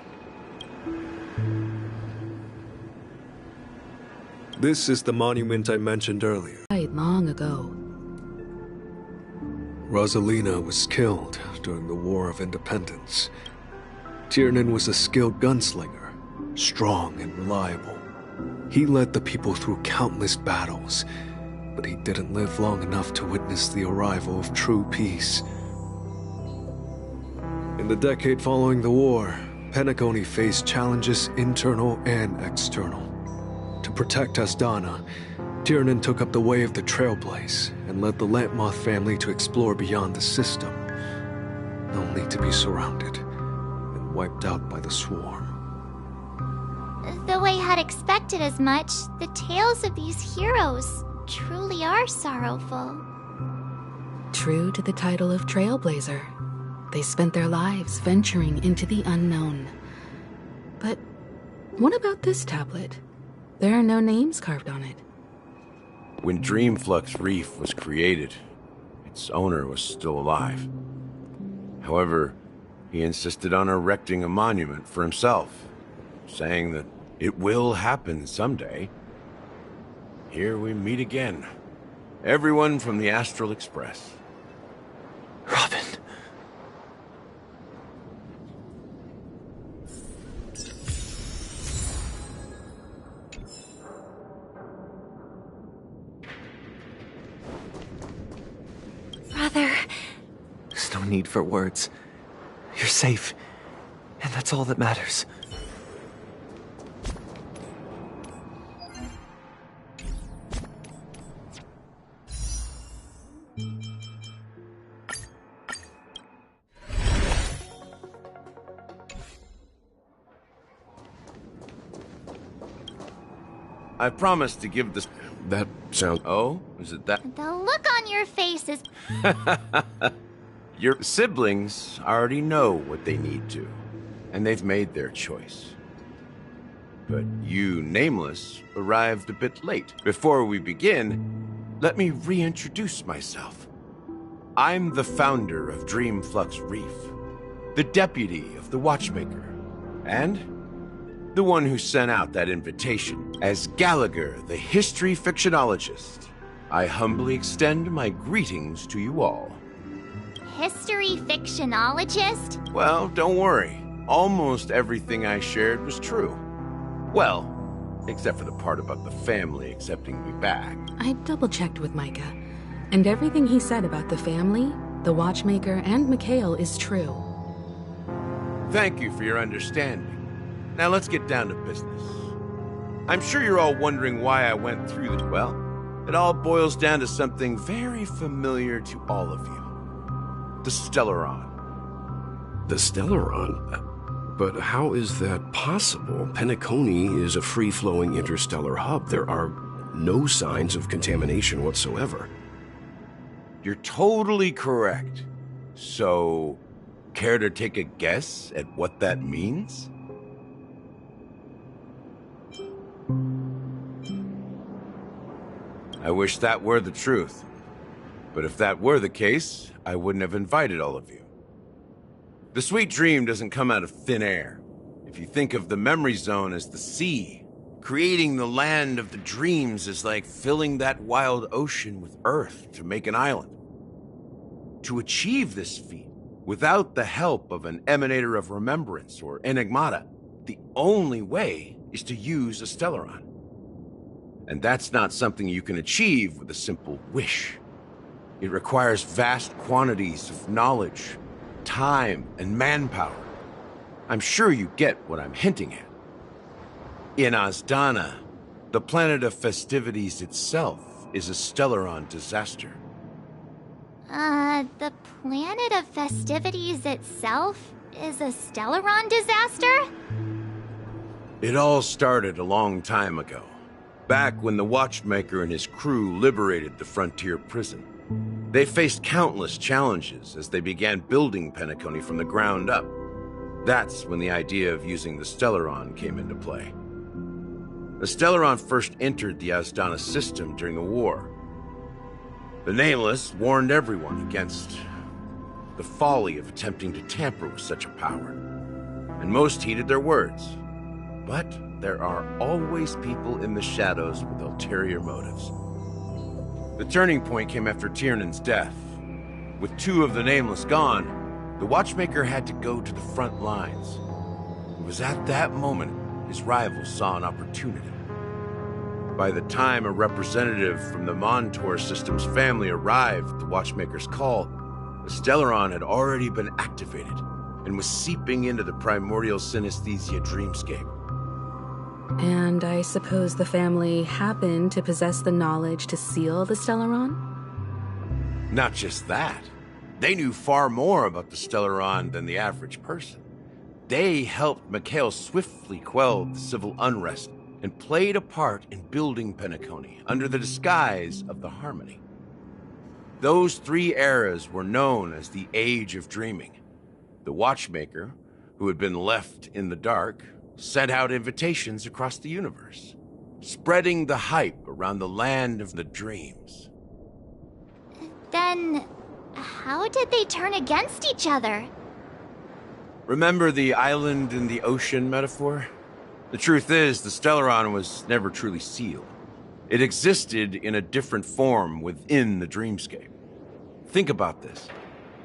This is the monument I mentioned earlier. Died long ago. Rosalina was killed during the War of Independence. Tiernan was a skilled gunslinger, strong and reliable. He led the people through countless battles, but he didn't live long enough to witness the arrival of true peace. In the decade following the war, Penacony faced challenges internal and external. To protect Asdana, Tiernan took up the way of the Trailblaze and led the Lampmoth family to explore beyond the system, only to be surrounded and wiped out by the Swarm. Though I had expected as much, the tales of these heroes truly are sorrowful. True to the title of Trailblazer, they spent their lives venturing into the unknown. But what about this tablet? There are no names carved on it. When Dreamflux Reef was created, its owner was still alive. However, he insisted on erecting a monument for himself, saying that it will happen someday. Here we meet again. Everyone from the Astral Express. Robin. Brother. There's no need for words. You're safe, and that's all that matters. I promised to give this... That sounds... Oh? Is it that? The look on your face is... Your siblings already know what they need to, and they've made their choice. But you, Nameless, arrived a bit late. Before we begin, let me reintroduce myself. I'm the founder of Dreamflux Reef, the deputy of the Watchmaker, and the one who sent out that invitation. As Gallagher, the history fictionologist, I humbly extend my greetings to you all. History fictionologist? Well, don't worry. Almost everything I shared was true. Well, except for the part about the family accepting me back. I double-checked with Micah, and everything he said about the family, the Watchmaker, and Mikhail is true. Thank you for your understanding. Now let's get down to business. I'm sure you're all wondering why I went through this. Well, it all boils down to something very familiar to all of you. The Stellaron. The Stellaron? But how is that possible? Penacony is a free-flowing interstellar hub. There are no signs of contamination whatsoever. You're totally correct. So, care to take a guess at what that means? I wish that were the truth. But if that were the case, I wouldn't have invited all of you. The sweet dream doesn't come out of thin air. If you think of the memory zone as the sea, creating the land of the dreams is like filling that wild ocean with earth to make an island. To achieve this feat, without the help of an emanator of remembrance or enigmata, the only way is to use a Stellaron. And that's not something you can achieve with a simple wish. It requires vast quantities of knowledge, time, and manpower. I'm sure you get what I'm hinting at. In Asdana, the planet of festivities itself is a Stellaron disaster. The planet of festivities itself is a Stellaron disaster? It all started a long time ago, back when the Watchmaker and his crew liberated the frontier prison. They faced countless challenges as they began building Penacony from the ground up. That's when the idea of using the Stellaron came into play. The Stellaron first entered the Asdana system during the war. The Nameless warned everyone against the folly of attempting to tamper with such a power, and most heeded their words. But there are always people in the shadows with ulterior motives. The turning point came after Tiernan's death. With 2 of the Nameless gone, the Watchmaker had to go to the front lines. It was at that moment his rivals saw an opportunity. By the time a representative from the Montour Systems family arrived at the Watchmaker's call, the Stellaron had already been activated and was seeping into the primordial synesthesia dreamscape. And I suppose the family happened to possess the knowledge to seal the Stellaron? Not just that. They knew far more about the Stellaron than the average person. They helped Mikhail swiftly quell the civil unrest and played a part in building Penacony under the disguise of the Harmony. Those 3 eras were known as the Age of Dreaming. The Watchmaker, who had been left in the dark, sent out invitations across the universe, spreading the hype around the land of the dreams. Then, how did they turn against each other? Remember the island in the ocean metaphor? The truth is, the Stellaron was never truly sealed. It existed in a different form within the dreamscape. Think about this.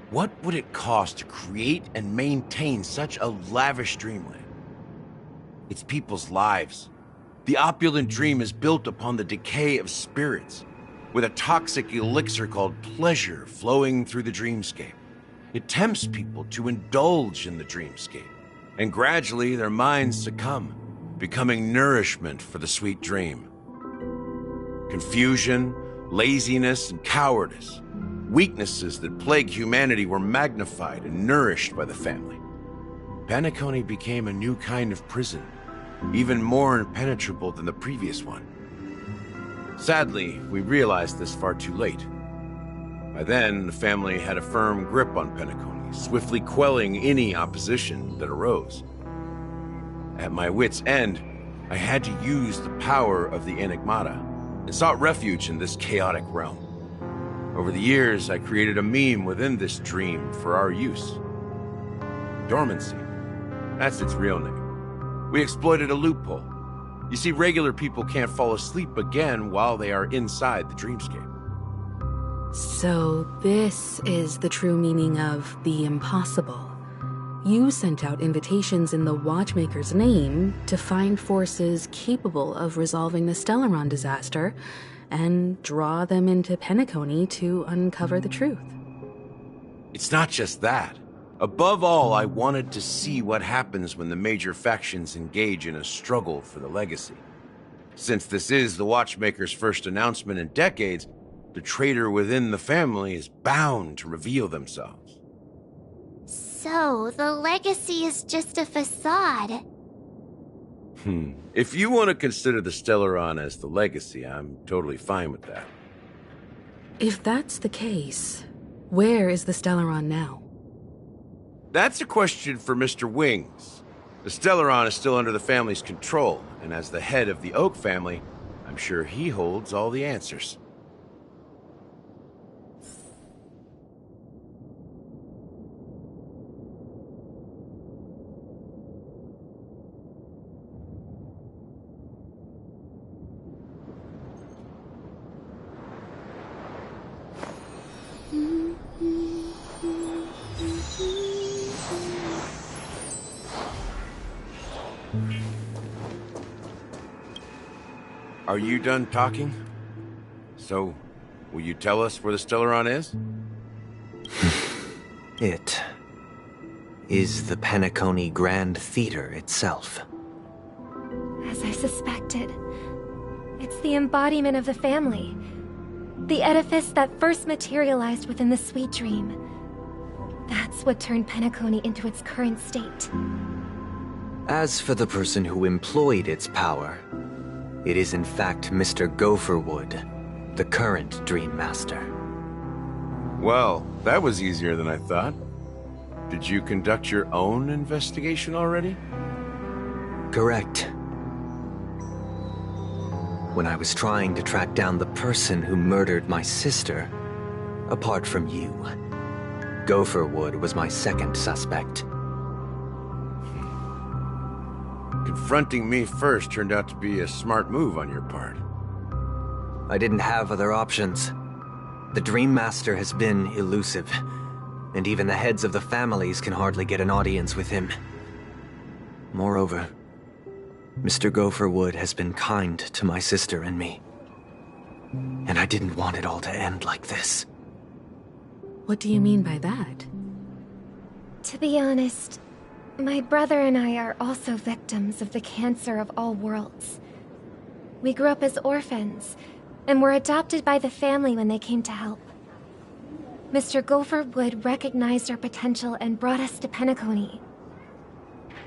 What would it cost to create and maintain such a lavish dreamland? It's people's lives. The opulent dream is built upon the decay of spirits, with a toxic elixir called pleasure flowing through the dreamscape. It tempts people to indulge in the dreamscape, and gradually their minds succumb, becoming nourishment for the sweet dream. Confusion, laziness, and cowardice, weaknesses that plague humanity, were magnified and nourished by the family. Penacony became a new kind of prison, even more impenetrable than the previous one. Sadly, we realized this far too late. By then, the family had a firm grip on Penacony, swiftly quelling any opposition that arose. At my wit's end, I had to use the power of the Enigmata and sought refuge in this chaotic realm. Over the years, I created a meme within this dream for our use. Dormancy. That's its real name. We exploited a loophole. You see, regular people can't fall asleep again while they are inside the dreamscape. So this is the true meaning of the impossible. You sent out invitations in the Watchmaker's name to find forces capable of resolving the Stellaron disaster and draw them into Penacony to uncover the truth. It's not just that. Above all, I wanted to see what happens when the major factions engage in a struggle for the legacy. Since this is the Watchmaker's first announcement in decades, the traitor within the family is bound to reveal themselves. So, the legacy is just a facade. If you want to consider the Stellaron as the legacy, I'm totally fine with that. If that's the case, where is the Stellaron now? That's a question for Mr. Wings. The Stellaron is still under the family's control, and as the head of the Oak family, I'm sure he holds all the answers. Are you done talking? So, will you tell us where the Stellaron is? It is the Penacony Grand Theater itself. As I suspected, it's the embodiment of the family. The edifice that first materialized within the Sweet Dream. That's what turned Penacony into its current state. As for the person who employed its power, it is in fact Mr. Gopherwood, the current Dream Master. Well, that was easier than I thought. Did you conduct your own investigation already? Correct. When I was trying to track down the person who murdered my sister, apart from you. Gopherwood was my second suspect. Confronting me first turned out to be a smart move on your part. I didn't have other options. The Dream Master has been elusive, and even the heads of the families can hardly get an audience with him. Moreover, Mr. Gopherwood has been kind to my sister and me. And I didn't want it all to end like this. What do you mean by that? To be honest, my brother and I are also victims of the cancer of all worlds. We grew up as orphans, and were adopted by the family when they came to help. Mr. Gopherwood recognized our potential and brought us to Penacony.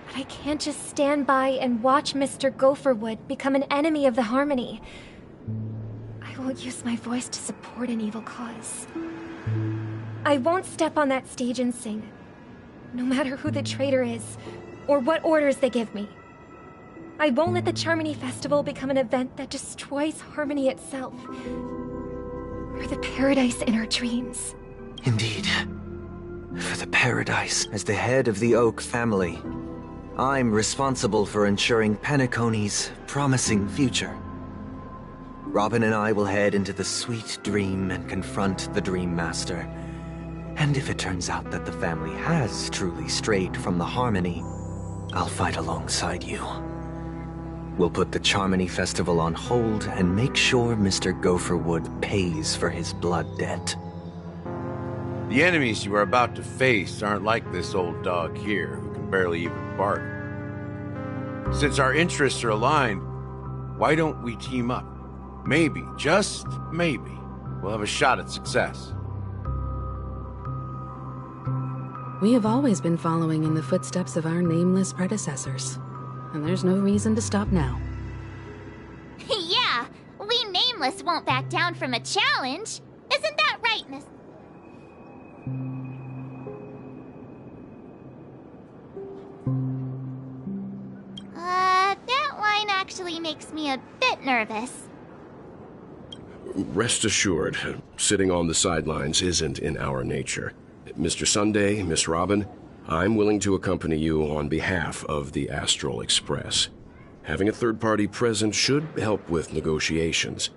But I can't just stand by and watch Mr. Gopherwood become an enemy of the Harmony. I won't use my voice to support an evil cause. I won't step on that stage and sing, no matter who the traitor is, or what orders they give me. I won't let the Charmony Festival become an event that destroys Harmony itself, or the paradise in our dreams. Indeed. For the paradise, as the head of the Oak family, I'm responsible for ensuring Penacony's promising future. Robin and I will head into the Sweet Dream and confront the Dream Master. And if it turns out that the family has truly strayed from the Harmony, I'll fight alongside you. We'll put the Charmony Festival on hold and make sure Mr. Gopherwood pays for his blood debt. The enemies you are about to face aren't like this old dog here, who can barely even bark. Since our interests are aligned, why don't we team up? Maybe, just maybe, we'll have a shot at success. We have always been following in the footsteps of our nameless predecessors, and there's no reason to stop now. Yeah, we Nameless won't back down from a challenge. Isn't that right, Miss? That line actually makes me a bit nervous. Rest assured, sitting on the sidelines isn't in our nature. Mr. Sunday, Miss Robin, I'm willing to accompany you on behalf of the Astral Express. Having a third party present should help with negotiations.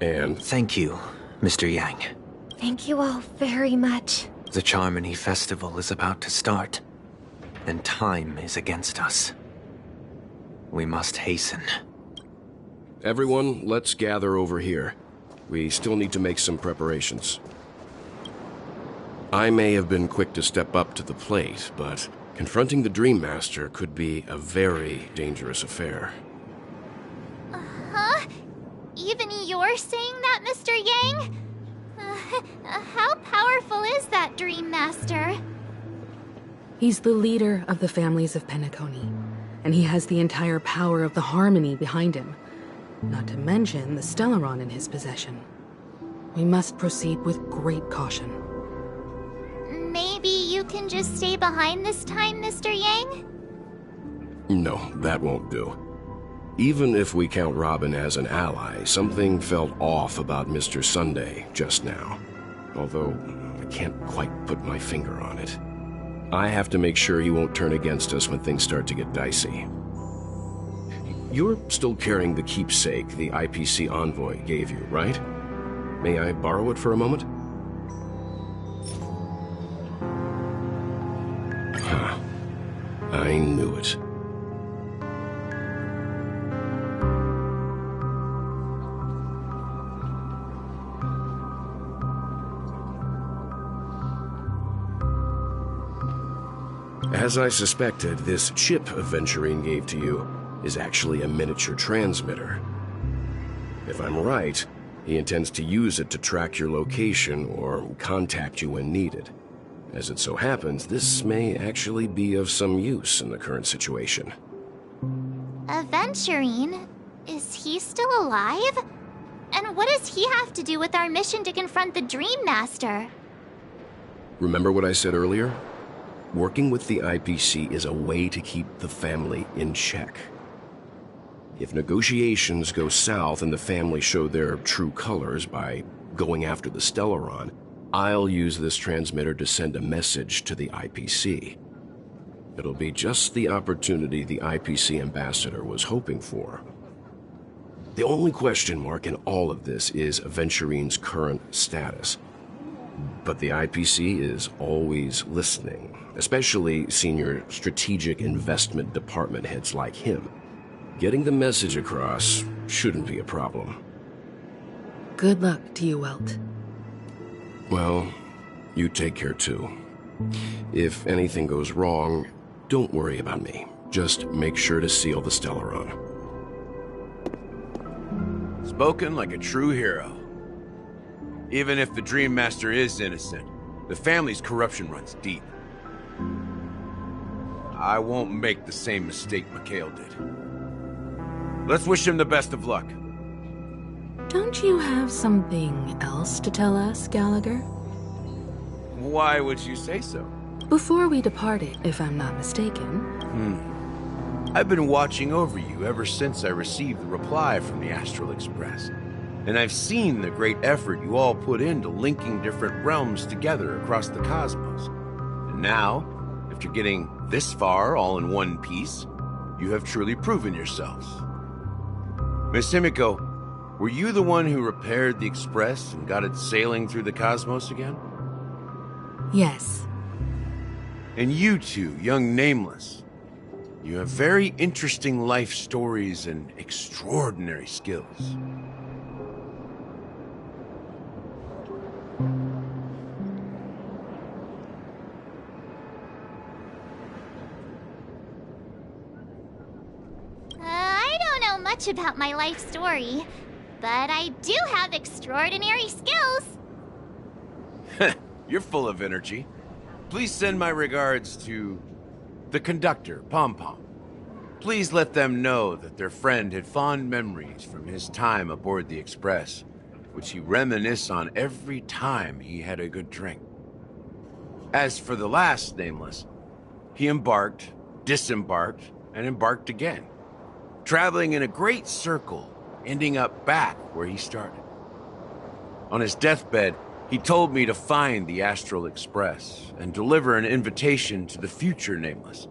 And... Thank you, Mr. Yang. Thank you all very much. The Charmony Festival is about to start, and time is against us. We must hasten. Everyone, let's gather over here. We still need to make some preparations. I may have been quick to step up to the plate, but confronting the Dream Master could be a very dangerous affair. Huh? Even you're saying that, Mr. Yang? How powerful is that Dream Master? He's the leader of the families of Penacony, and he has the entire power of the Harmony behind him, not to mention the Stellaron in his possession. We must proceed with great caution. Maybe you can just stay behind this time, Mr. Yang? No, that won't do. Even if we count Robin as an ally, something felt off about Mr. Sunday just now. Although, I can't quite put my finger on it. I have to make sure he won't turn against us when things start to get dicey. You're still carrying the keepsake the IPC envoy gave you, right? May I borrow it for a moment? Huh. I knew it. As I suspected, this chip Aventurine gave to you is actually a miniature transmitter. If I'm right, he intends to use it to track your location or contact you when needed. As it so happens, this may actually be of some use in the current situation. Aventurine? Is he still alive? And what does he have to do with our mission to confront the Dream Master? Remember what I said earlier? Working with the IPC is a way to keep the family in check. If negotiations go south and the family show their true colors by going after the Stellaron, I'll use this transmitter to send a message to the IPC. It'll be just the opportunity the IPC ambassador was hoping for. The only question mark in all of this is Aventurine's current status. But the IPC is always listening, especially senior strategic investment department heads like him. Getting the message across shouldn't be a problem. Good luck to you, Welt. Well, you take care too. If anything goes wrong, don't worry about me. Just make sure to seal the Stellaron. Spoken like a true hero. Even if the Dream Master is innocent, the family's corruption runs deep. I won't make the same mistake Mikhail did. Let's wish him the best of luck. Don't you have something else to tell us, Gallagher? Why would you say so? Before we departed, if I'm not mistaken. I've been watching over you ever since I received the reply from the Astral Express. And I've seen the great effort you all put into linking different realms together across the cosmos. And now, after getting this far all in one piece, you have truly proven yourselves. Miss Himiko, were you the one who repaired the Express and got it sailing through the cosmos again? Yes. And you two, young Nameless, you have very interesting life stories and extraordinary skills. I don't know much about my life story, but I do have extraordinary skills. You're full of energy. Please send my regards to the conductor, Pom Pom. Please let them know that their friend had fond memories from his time aboard the Express, which he reminisced on every time he had a good drink. As for the last Nameless, he embarked, disembarked, and embarked again, traveling in a great circle, ending up back where he started. On his deathbed, he told me to find the Astral Express and deliver an invitation to the future Nameless.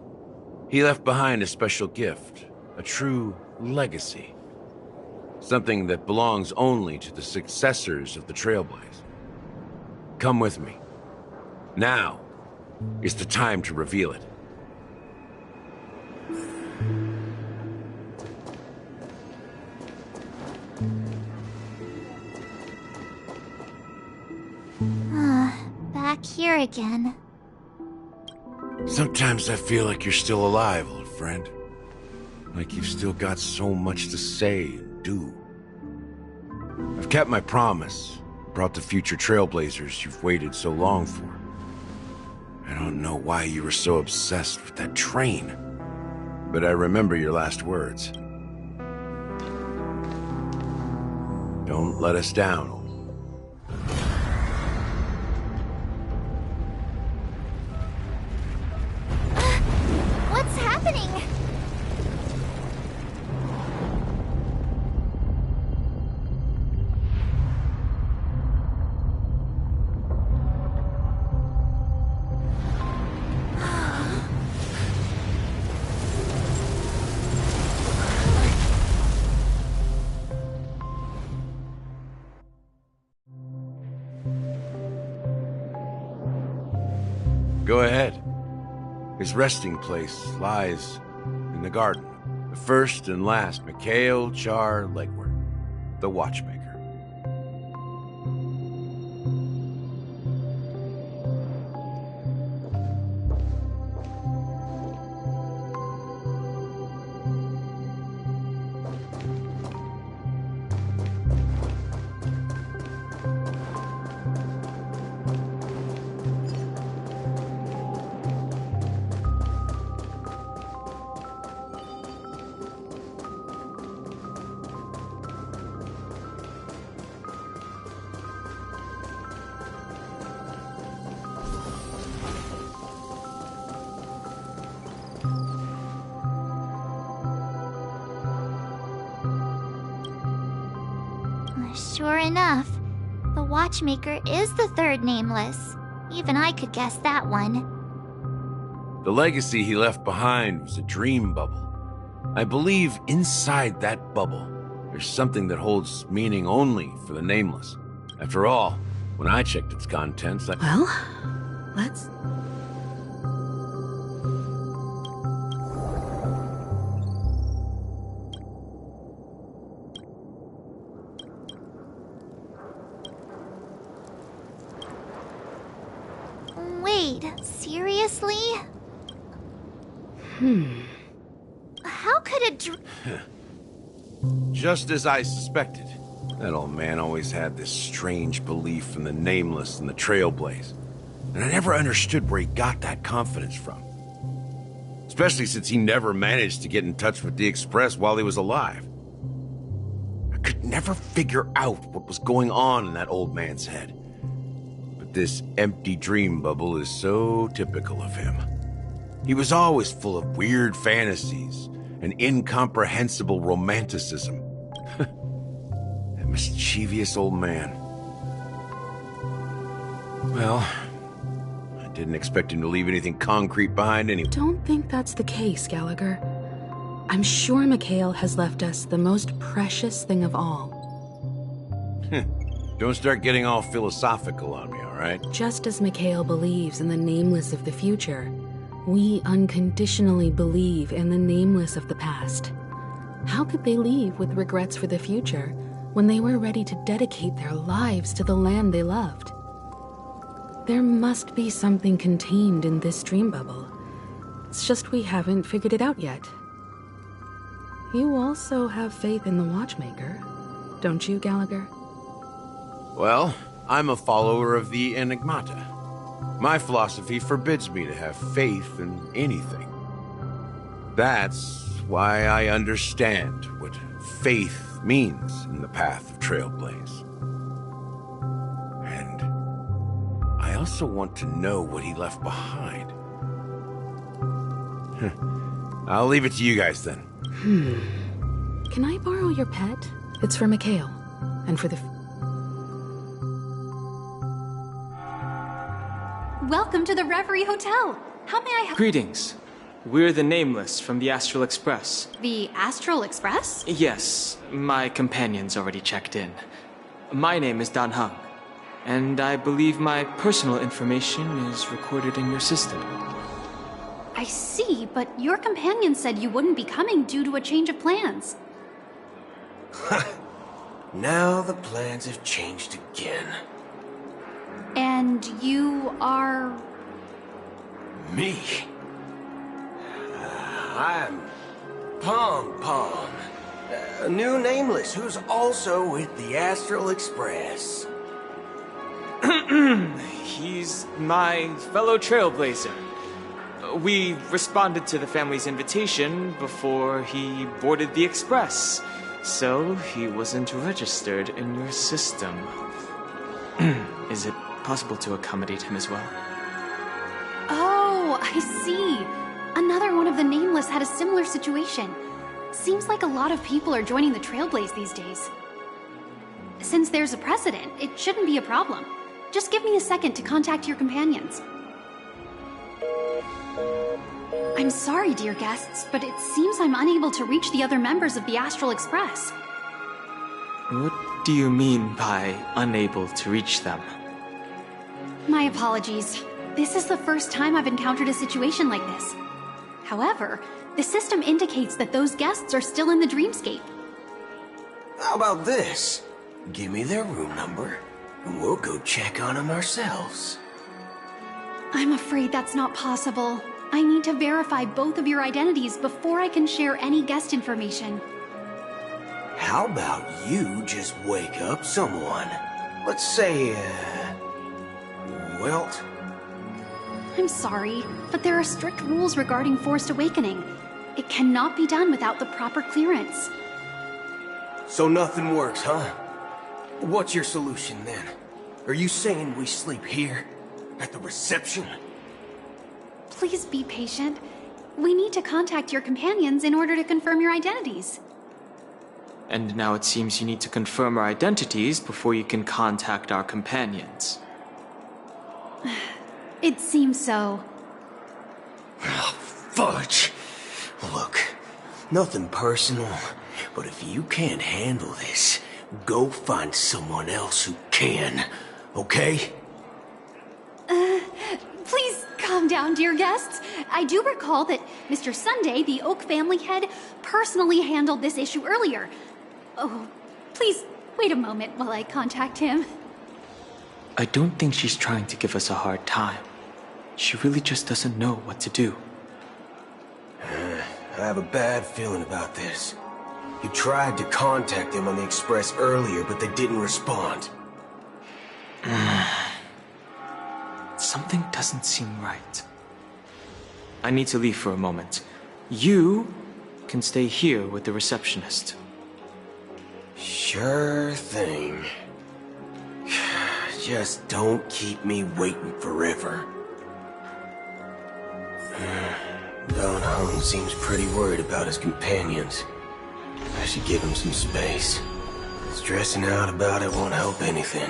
He left behind a special gift, a true legacy. Something that belongs only to the successors of the Trailblaze. Come with me. Now is the time to reveal it. Back here again. Sometimes I feel like you're still alive, old friend. Like you've still got so much to say and do. I've kept my promise, brought the future Trailblazers you've waited so long for. I don't know why you were so obsessed with that train, but I remember your last words. Don't let us down. What's happening? Go ahead. His resting place lies in the garden. The first and last Mikhail Char Legward, the Watchmaker. Sure enough, The Watchmaker is the third nameless. Even I could guess that one. The legacy he left behind was a dream bubble. I believe inside that bubble, there's something that holds meaning only for the nameless. After all, when I checked its contents, Well, let's... Wait, seriously? How could it Just as I suspected. That old man always had this strange belief in the nameless and the trailblaze. And I never understood where he got that confidence from. Especially since he never managed to get in touch with the Express while he was alive. I could never figure out what was going on in that old man's head. But this empty dream bubble is so typical of him. He was always full of weird fantasies and incomprehensible romanticism. That mischievous old man. Well, I didn't expect him to leave anything concrete behind anyway. Don't think that's the case, Gallagher. I'm sure Mikhail has left us the most precious thing of all. Don't start getting all philosophical on me, all right? Just as Mikhail believes in the nameless of the future, we unconditionally believe in the nameless of the past. How could they leave with regrets for the future when they were ready to dedicate their lives to the land they loved? There must be something contained in this dream bubble. It's just we haven't figured it out yet. You also have faith in the Watchmaker, don't you, Gallagher? Well, I'm a follower of the Enigmata. My philosophy forbids me to have faith in anything. That's why I understand what faith means in the path of Trailblaze. And I also want to know what he left behind. I'll leave it to you guys then. Can I borrow your pet? It's for Mikhail, and for the... Welcome to the Reverie Hotel. How may I help? Greetings. We're the Nameless from the Astral Express. The Astral Express? Yes, my companion's already checked in. My name is Dan Hung, and I believe my personal information is recorded in your system. I see, but your companion said you wouldn't be coming due to a change of plans. Now the plans have changed again. And you are... Me? I'm Pom Pom, a new nameless who's also with the Astral Express. He's my fellow trailblazer. We responded to the family's invitation before he boarded the Express, so he wasn't registered in your system. Is it possible to accommodate him as well? Oh, I see. Another one of the Nameless had a similar situation. Seems like a lot of people are joining the Trailblaze these days. Since there's a precedent, it shouldn't be a problem. Just give me a second to contact your companions. I'm sorry, dear guests, but it seems I'm unable to reach the other members of the Astral Express. What do you mean by unable to reach them? My apologies. This is the first time I've encountered a situation like this. However, the system indicates that those guests are still in the dreamscape. How about this? Give me their room number, and we'll go check on them ourselves. I'm afraid that's not possible. I need to verify both of your identities before I can share any guest information. How about you just wake up someone? Let's say, Welt? I'm sorry, but there are strict rules regarding forced awakening. It cannot be done without the proper clearance. So nothing works, huh? What's your solution then? Are you saying we sleep here? At the reception? Please be patient. We need to contact your companions in order to confirm your identities. And now it seems you need to confirm our identities before you can contact our companions. It seems so. Fudge! Look, nothing personal, but if you can't handle this, go find someone else who can, okay? Please calm down, dear guests. I do recall that Mr. Sunday, the Oak family head, personally handled this issue earlier. Oh, please wait a moment while I contact him. I don't think she's trying to give us a hard time. She really just doesn't know what to do. I have a bad feeling about this. You tried to contact them on the Express earlier, but they didn't respond. Something doesn't seem right. I need to leave for a moment. You can stay here with the receptionist. Sure thing. Just don't keep me waiting forever. Don Hung seems pretty worried about his companions. I should give him some space. Stressing out about it won't help anything.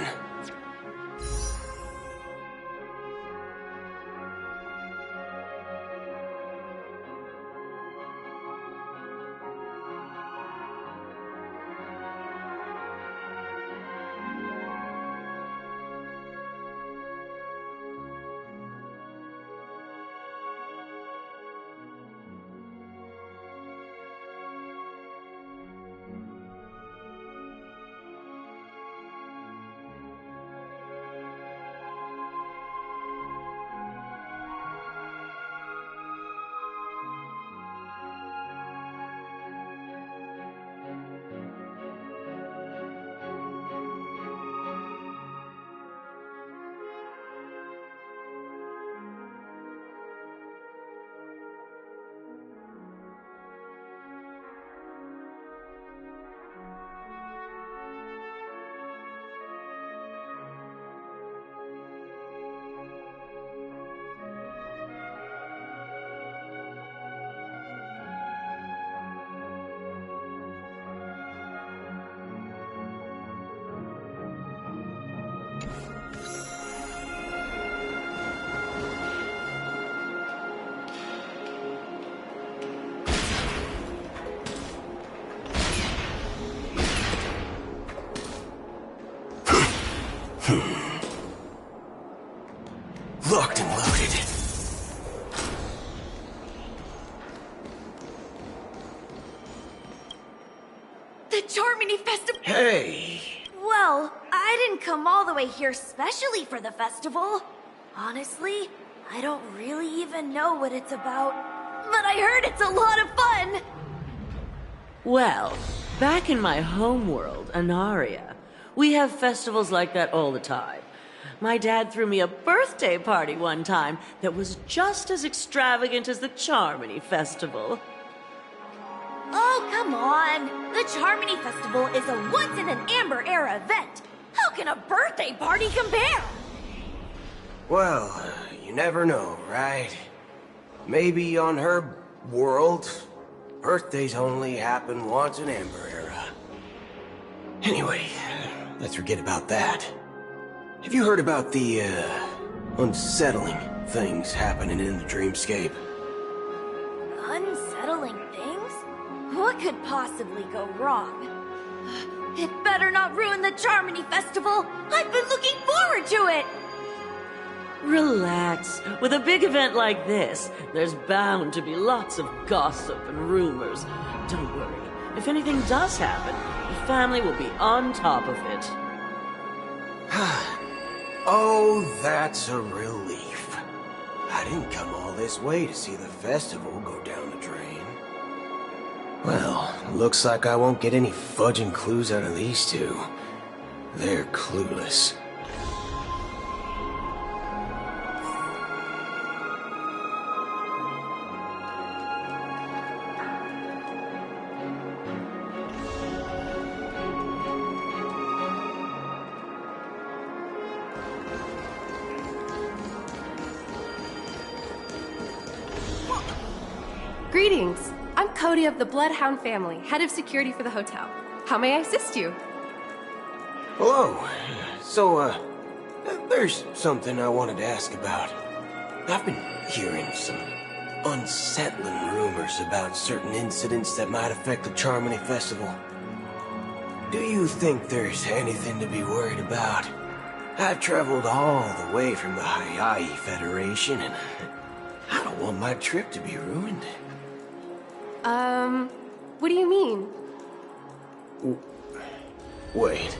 Locked and loaded. The Charmony Festival! Hey! Well, I didn't come all the way here specially for the festival. Honestly, I don't really even know what it's about. But I heard it's a lot of fun! Well, back in my homeworld, Anaria, we have festivals like that all the time. My dad threw me a birthday party one time that was just as extravagant as the Charmony Festival. Oh, come on! The Charmony Festival is a once-in-an-Amber-era event! How can a birthday party compare? Well, you never know, right? Maybe on her world, birthdays only happen once in Amber Era. Anyway, let's forget about that. Have you heard about the, unsettling things happening in the dreamscape? Unsettling things? What could possibly go wrong? It better not ruin the Charmony Festival! I've been looking forward to it! Relax. With a big event like this, there's bound to be lots of gossip and rumors. Don't worry. If anything does happen, the family will be on top of it. Oh, that's a relief. I didn't come all this way to see the festival go down the drain. Well, looks like I won't get any fudging clues out of these two. They're clueless. Greetings. I'm Cody of the Bloodhound family, head of security for the hotel. How may I assist you? Hello. So, there's something I wanted to ask about. I've been hearing some unsettling rumors about certain incidents that might affect the Charmony Festival. Do you think there's anything to be worried about? I've traveled all the way from the Hayaii Federation, and I don't want my trip to be ruined. What do you mean? Wait,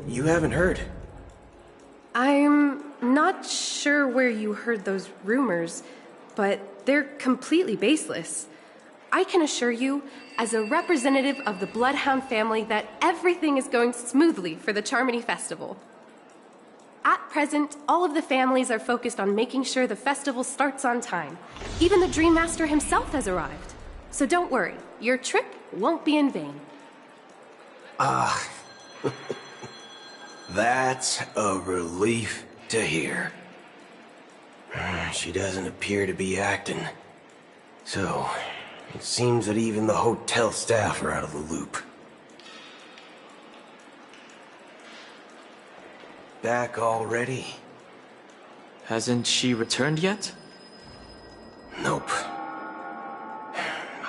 you haven't heard? I'm not sure where you heard those rumors, but they're completely baseless. I can assure you, as a representative of the Bloodhound family, that everything is going smoothly for the Charmony Festival. At present, all of the families are focused on making sure the festival starts on time. Even the Dream Master himself has arrived. So don't worry, your trip won't be in vain. That's a relief to hear. She doesn't appear to be acting. So, it seems that even the hotel staff are out of the loop. Back already? Hasn't she returned yet? Nope.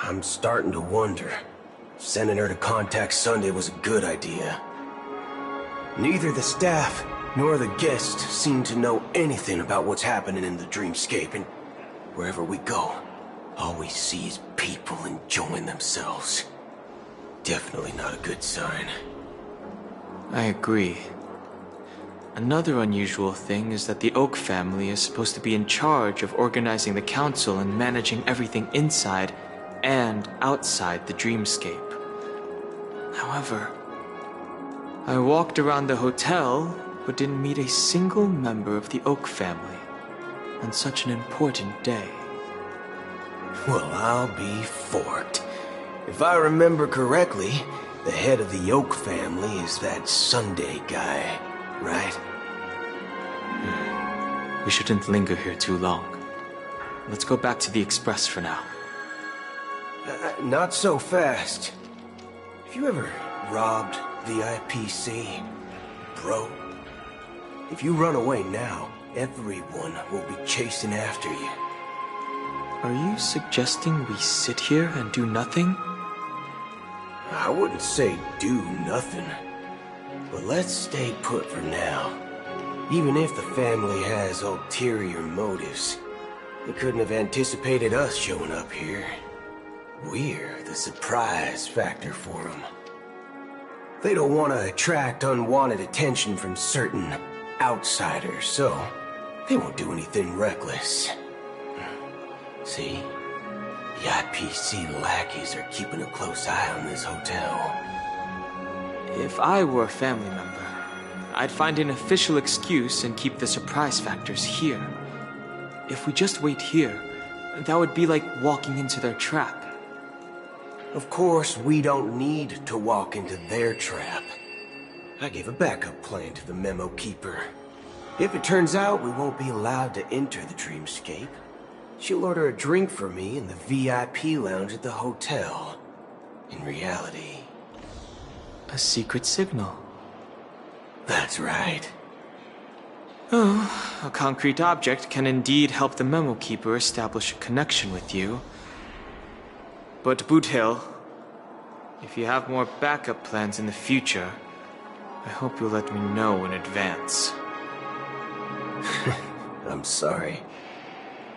I'm starting to wonder. Sending her to contact Sunday was a good idea. Neither the staff nor the guests seem to know anything about what's happening in the dreamscape, and wherever we go, all we see is people enjoying themselves. Definitely not a good sign. I agree. Another unusual thing is that the Oak family is supposed to be in charge of organizing the council and managing everything inside and outside the dreamscape. However, I walked around the hotel, but didn't meet a single member of the Oak family on such an important day. Well, I'll be forked. If I remember correctly, the head of the Oak family is that Sunday guy, right? We shouldn't linger here too long. Let's go back to the Express for now. Not so fast. Have you ever robbed VIPC, bro? If you run away now, everyone will be chasing after you. Are you suggesting we sit here and do nothing? I wouldn't say do nothing, but let's stay put for now. Even if the family has ulterior motives, they couldn't have anticipated us showing up here. We're the surprise factor for them. They don't want to attract unwanted attention from certain outsiders, so they won't do anything reckless. See? The IPC lackeys are keeping a close eye on this hotel. If I were a family member, I'd find an official excuse and keep the surprise factors here. If we just wait here, that would be like walking into their trap. Of course, we don't need to walk into their trap. I gave a backup plan to the memo keeper. If it turns out we won't be allowed to enter the dreamscape, she'll order a drink for me in the VIP lounge at the hotel. In reality... a secret signal. That's right. Oh, a concrete object can indeed help the memo keeper establish a connection with you. But Boot Hill, if you have more backup plans in the future, I hope you'll let me know in advance. I'm sorry,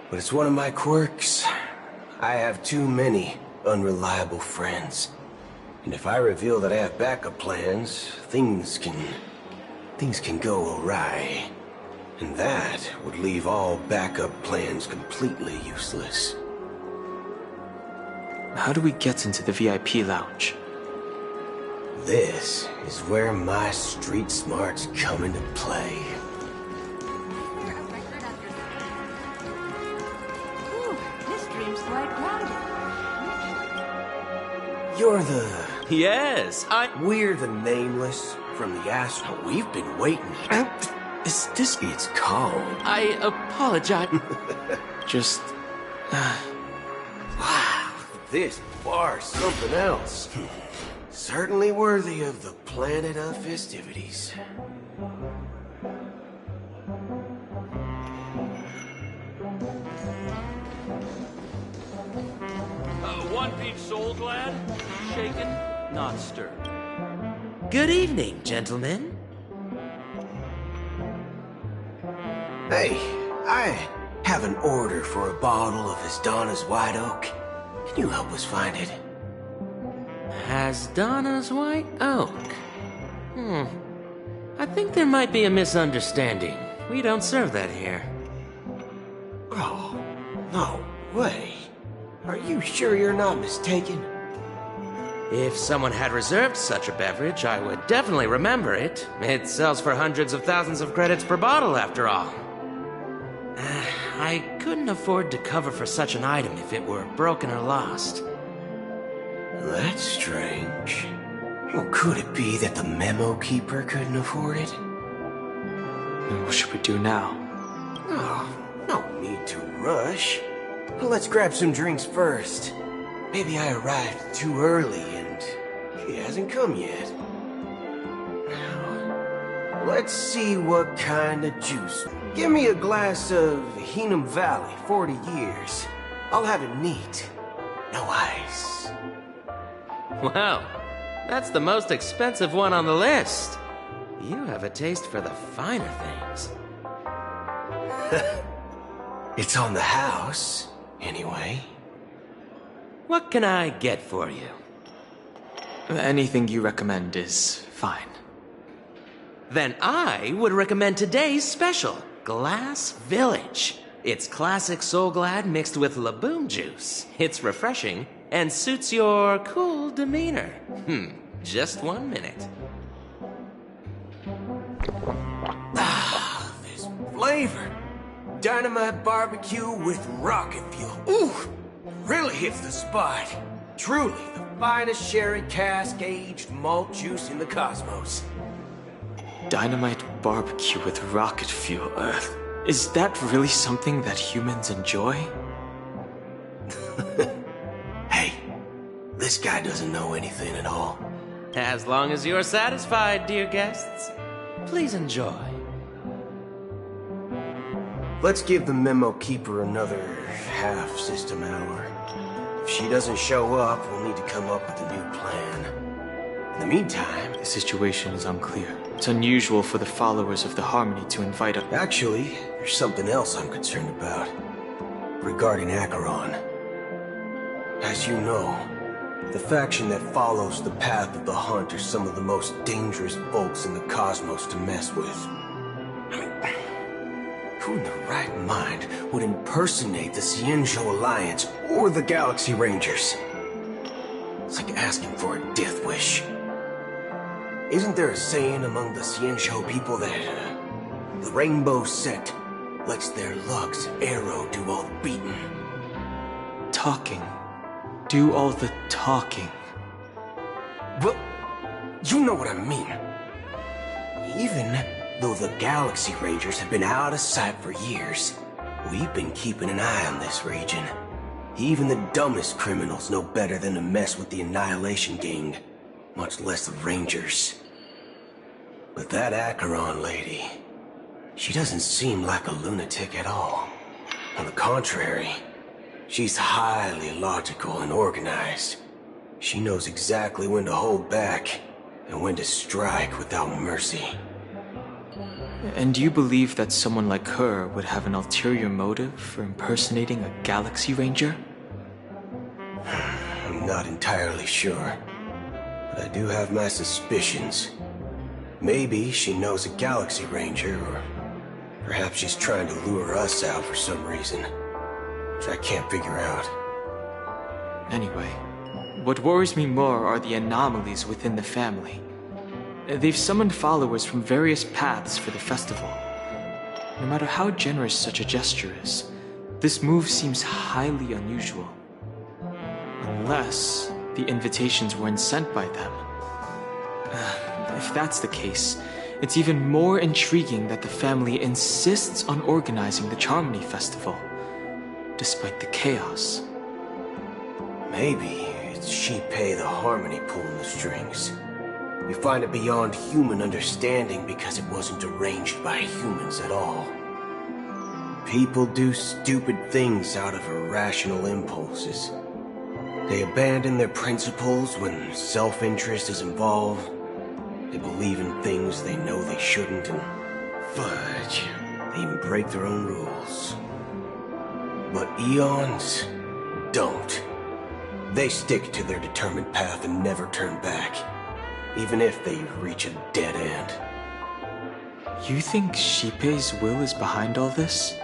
but it's one of my quirks. I have too many unreliable friends. And if I reveal that I have backup plans, things can go awry. And that would leave all backup plans completely useless. How do we get into the VIP lounge? This is where my street smarts come into play. Ooh, this dream's quite grounded. You're the... Yes, We're the Nameless from the Astral. We've been waiting. Is this... It's calm. I apologize. Just... Wow, this bar's something else. Certainly worthy of the planet of festivities. One-piece soul glad, shaken, not stirred. Good evening, gentlemen. Hey, I have an order for a bottle of Asdana's White Oak. Can you help us find it? Asdana's White Oak? I think there might be a misunderstanding. We don't serve that here. Oh, no way. Are you sure you're not mistaken? If someone had reserved such a beverage, I would definitely remember it. It sells for hundreds of thousands of credits per bottle, after all. I couldn't afford to cover for such an item if it were broken or lost. That's strange. Well, could it be that the memo keeper couldn't afford it? What should we do now? Oh, no need to rush. Well, let's grab some drinks first. Maybe I arrived too early and he hasn't come yet. Now, let's see what kind of juice. Give me a glass of Heenum Valley, 40 years. I'll have it neat. No ice. Wow, that's the most expensive one on the list. You have a taste for the finer things. It's on the house, anyway. What can I get for you? Anything you recommend is fine. Then I would recommend today's special, Glass Village. It's classic Soul Glad mixed with Laboon juice. It's refreshing and suits your cool demeanor. Just 1 minute. Ah, this flavor. Dynamite barbecue with rocket fuel. Ooh, really hits the spot. Truly the finest sherry cask-aged malt juice in the cosmos. Dynamite barbecue with rocket fuel. Is that really something that humans enjoy? Hey, this guy doesn't know anything at all. As long as you're satisfied, dear guests, please enjoy. Let's give the memo keeper another half-system hour. If she doesn't show up, we'll need to come up with a new plan. In the meantime... The situation is unclear. It's unusual for the followers of the Harmony to invite a... Actually, there's something else I'm concerned about. Regarding Acheron. As you know, the faction that follows the path of the Hunt are some of the most dangerous folks in the cosmos to mess with. Who in the right mind would impersonate the Xianzhou Alliance or the Galaxy Rangers? It's like asking for a death wish. Isn't there a saying among the Xianzhou people that the Rainbow Set lets their luck's arrow do all the beating? Talking. Do all the talking. Well, you know what I mean. Even though the Galaxy Rangers have been out of sight for years, we've been keeping an eye on this region. Even the dumbest criminals know better than to mess with the Annihilation Gang, much less the Rangers. But that Acheron lady, she doesn't seem like a lunatic at all. On the contrary, she's highly logical and organized. She knows exactly when to hold back and when to strike without mercy. And do you believe that someone like her would have an ulterior motive for impersonating a Galaxy Ranger? I'm not entirely sure, but I do have my suspicions. Maybe she knows a Galaxy Ranger, or perhaps she's trying to lure us out for some reason, which I can't figure out. Anyway, what worries me more are the anomalies within the family. They've summoned followers from various paths for the festival. No matter how generous such a gesture is, this move seems highly unusual. Unless the invitations weren't sent by them. If that's the case, it's even more intriguing that the family insists on organizing the Charmony Festival, despite the chaos. Maybe it's Shipei the Harmony pulling the strings. You find it beyond human understanding because it wasn't arranged by humans at all. People do stupid things out of irrational impulses. They abandon their principles when self-interest is involved. They believe in things they know they shouldn't, and fudge, they even break their own rules. But Eons don't. They stick to their determined path and never turn back, even if they reach a dead end. You think Shipei's will is behind all this?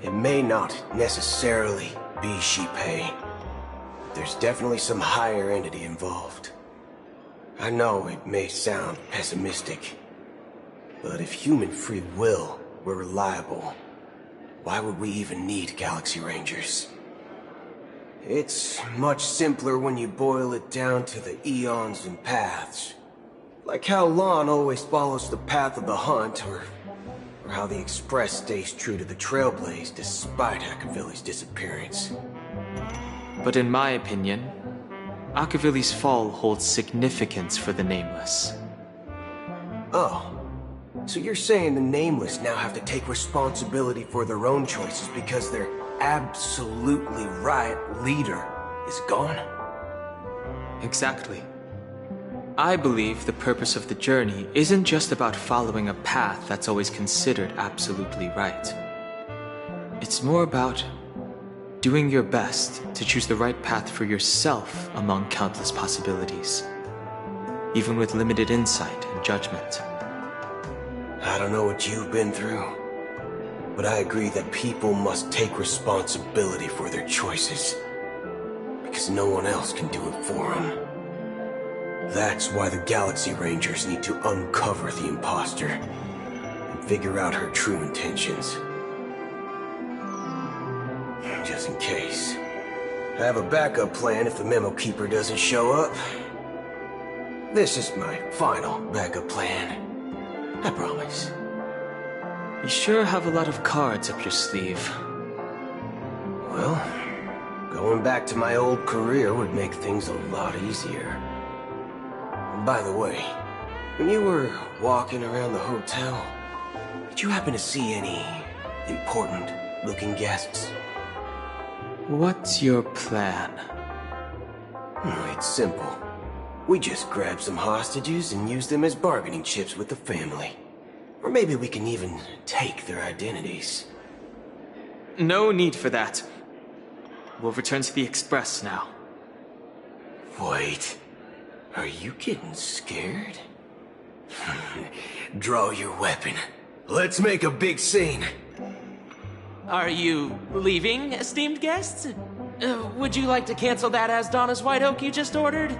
It may not necessarily be Shipei, but there's definitely some higher entity involved. I know it may sound pessimistic, but if human free will were reliable, why would we even need Galaxy Rangers? It's much simpler when you boil it down to the eons and paths. Like how Lon always follows the path of the hunt, or how the Express stays true to the Trailblaze despite Akavilli's disappearance. But in my opinion, Akavilli's fall holds significance for the Nameless. Oh. So you're saying the Nameless now have to take responsibility for their own choices because their absolutely right leader is gone? Exactly. I believe the purpose of the journey isn't just about following a path that's always considered absolutely right. It's more about doing your best to choose the right path for yourself among countless possibilities, even with limited insight and judgment. I don't know what you've been through, but I agree that people must take responsibility for their choices, because no one else can do it for them. That's why the Galaxy Rangers need to uncover the imposter and figure out her true intentions. Just in case. I have a backup plan if the Memo Keeper doesn't show up. This is my final backup plan. I promise. You sure have a lot of cards up your sleeve. Well, going back to my old career would make things a lot easier. By the way, when you were walking around the hotel, did you happen to see any important-looking guests? What's your plan? It's simple. We just grab some hostages and use them as bargaining chips with the family. Or maybe we can even take their identities. No need for that. We'll return to the Express now. Wait. Are you getting scared? Draw your weapon. Let's make a big scene. Are you leaving, esteemed guests? Would you like to cancel that as Donna's White Oak you just ordered?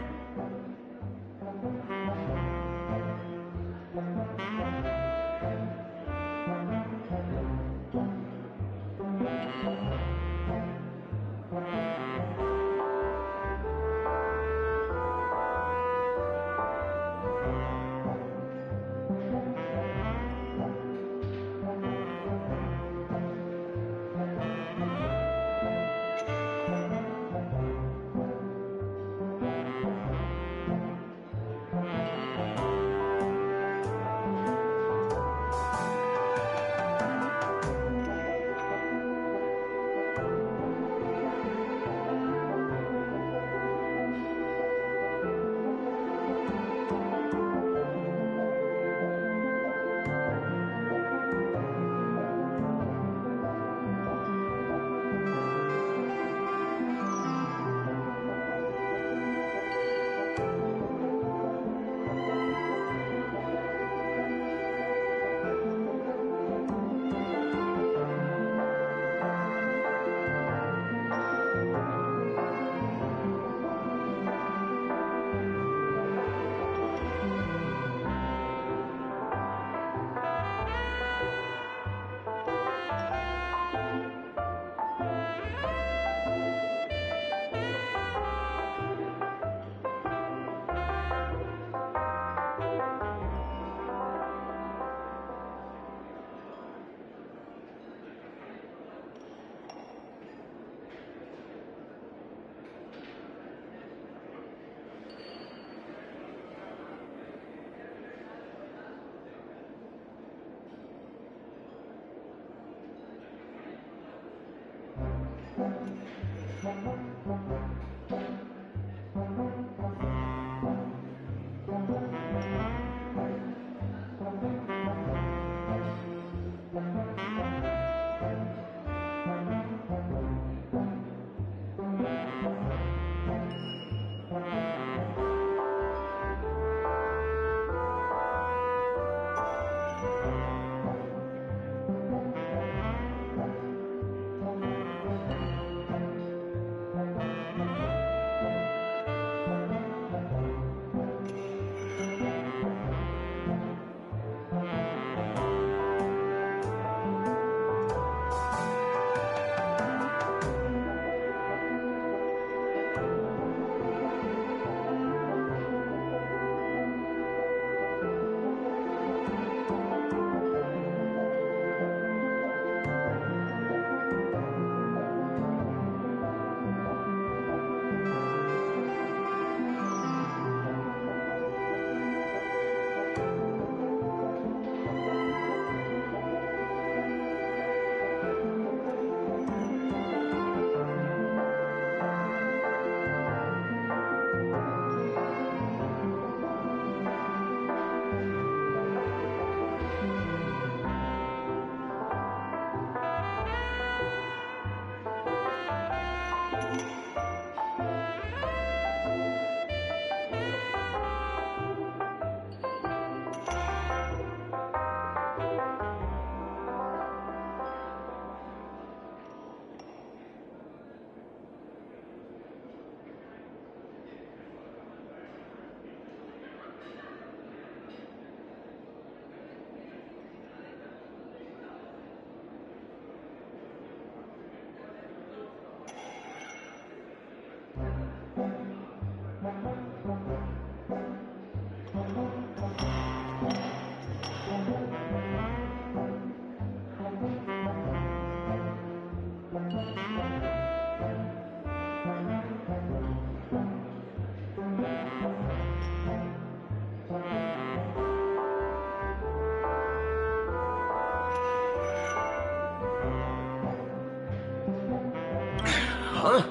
Huh?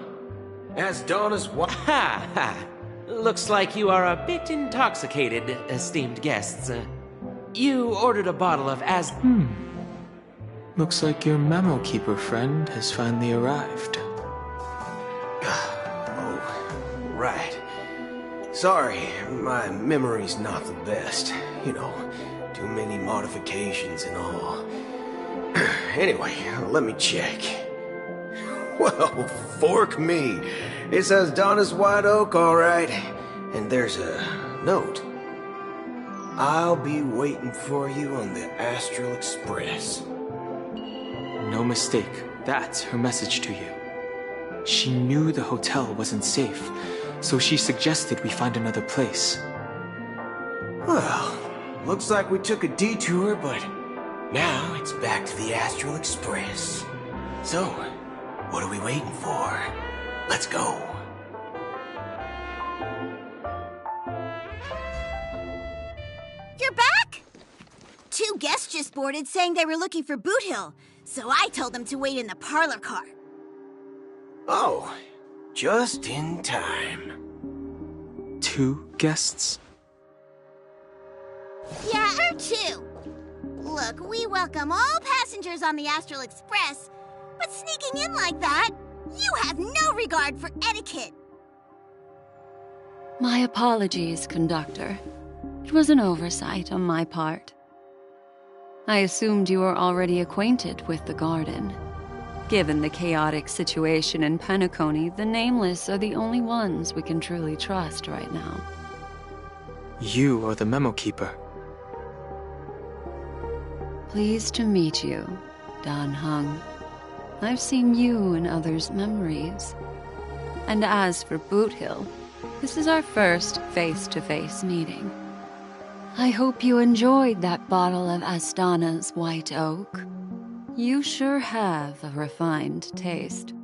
As Donna's what? Ha ha! Looks like you are a bit intoxicated, esteemed guests. You ordered a bottle of Looks like your memo keeper friend has finally arrived. Oh, right. Sorry, my memory's not the best. You know, too many modifications and all. Anyway, let me check. Well, fork me. It says Donna's White Oak, all right. And there's a note. I'll be waiting for you on the Astral Express. No mistake, that's her message to you. She knew the hotel wasn't safe, so she suggested we find another place. Well, looks like we took a detour, but now it's back to the Astral Express. So, what are we waiting for? Let's go. You're back? 2 guests just boarded saying they were looking for Boot Hill, so I told them to wait in the parlor car. Oh, just in time. 2 guests? Yeah, or 2. Look, we welcome all passengers on the Astral Express, but sneaking in like that, you have no regard for etiquette. My apologies, conductor. It was an oversight on my part. I assumed you were already acquainted with the garden. Given the chaotic situation in Penacony, the Nameless are the only ones we can truly trust right now. You are the memo keeper. Pleased to meet you, Dan Hung. I've seen you in others' memories. And as for Boot Hill, this is our first face-to-face meeting. I hope you enjoyed that bottle of Astana's White Oak. You sure have a refined taste.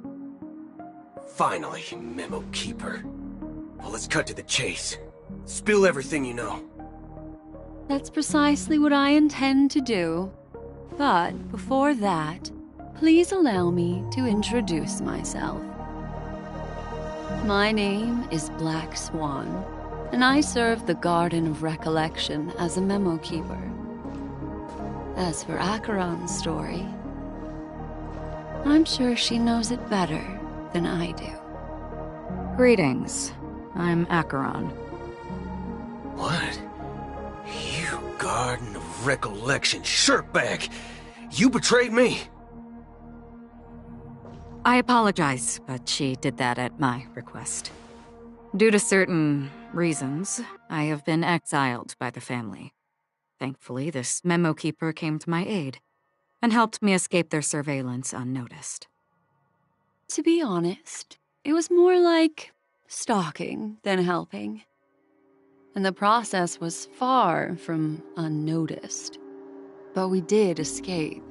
Finally, Memo Keeper. Well, let's cut to the chase. Spill everything you know. That's precisely what I intend to do. But before that, please allow me to introduce myself. My name is Black Swan, and I serve the Garden of Recollection as a memo keeper. As for Acheron's story, I'm sure she knows it better than I do. Greetings. I'm Acheron. What? You Garden of Recollection shirtbag! You betrayed me! I apologize, but she did that at my request. Due to certain reasons, I have been exiled by the family. Thankfully, this memo keeper came to my aid and helped me escape their surveillance unnoticed. To be honest, it was more like stalking than helping. And the process was far from unnoticed. But we did escape.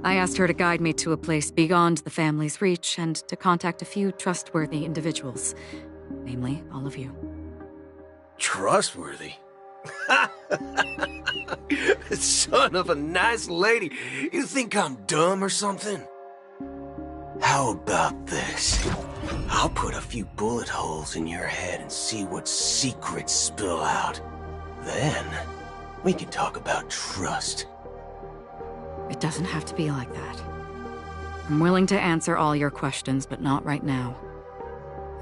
I asked her to guide me to a place beyond the family's reach and to contact a few trustworthy individuals, namely all of you. Trustworthy? Son of a nice lady. You think I'm dumb or something? How about this? I'll put a few bullet holes in your head and see what secrets spill out. Then, we can talk about trust. It doesn't have to be like that. I'm willing to answer all your questions, but not right now.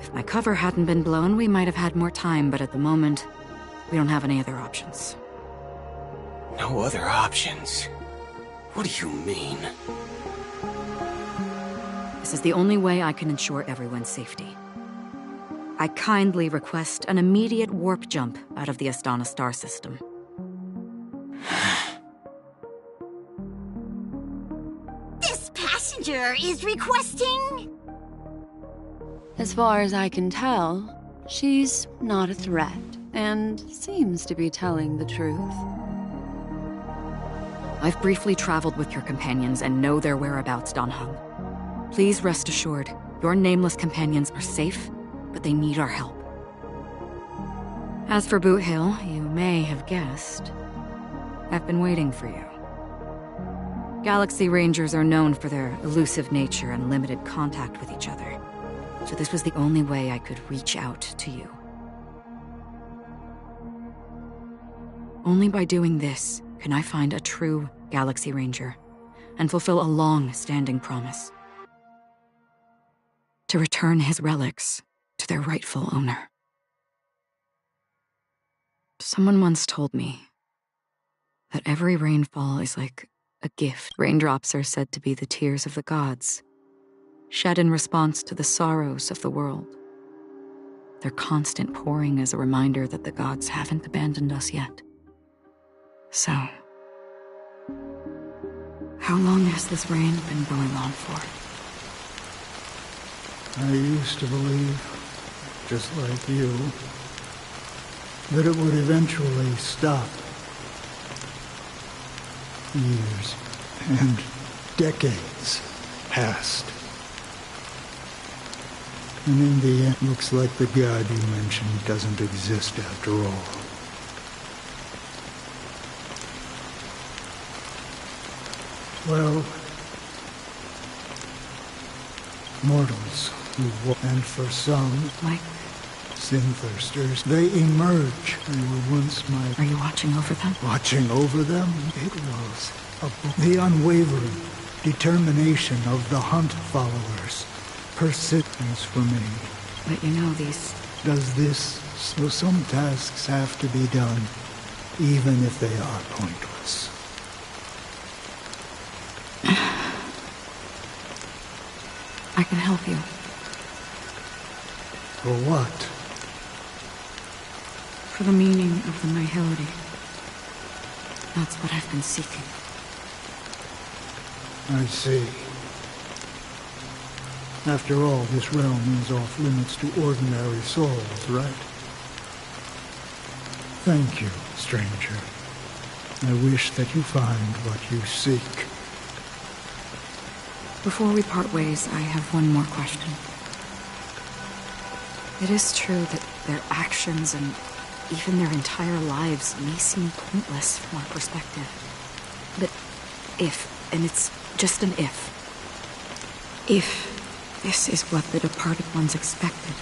If my cover hadn't been blown, we might have had more time, but at the moment, we don't have any other options. No other options? What do you mean? This is the only way I can ensure everyone's safety. I kindly request an immediate warp jump out of the Astana star system. This passenger is requesting... As far as I can tell, she's not a threat, and seems to be telling the truth. I've briefly traveled with your companions and know their whereabouts, Dan Heng. Please rest assured, your nameless companions are safe, but they need our help. As for Boot Hill, you may have guessed, I've been waiting for you. Galaxy Rangers are known for their elusive nature and limited contact with each other, so this was the only way I could reach out to you. Only by doing this can I find a true Galaxy Ranger and fulfill a long-standing promise. To return his relics to their rightful owner. Someone once told me that every rainfall is like a gift. Raindrops are said to be the tears of the gods, shed in response to the sorrows of the world. Their constant pouring is a reminder that the gods haven't abandoned us yet. So, how long has this rain been going on for? I used to believe, just like you, that it would eventually stop. Years and decades passed. And in the end, looks like the god you mentioned doesn't exist after all. Well, mortals who walk, and for some, like sin-thirsters, they emerge. They were once my... Are you watching over them? Watching over them? It was the unwavering determination of the Hunt followers. Persistence for me. But you know these... Does this... So some tasks have to be done, even if they are pointless. I can help you. For what? For the meaning of the nihility. That's what I've been seeking. I see. After all, this realm is off limits to ordinary souls, right? Thank you, stranger. I wish that you find what you seek. Before we part ways, I have one more question. It is true that their actions and even their entire lives may seem pointless from our perspective. But if, and it's just an if this is what the departed ones expected,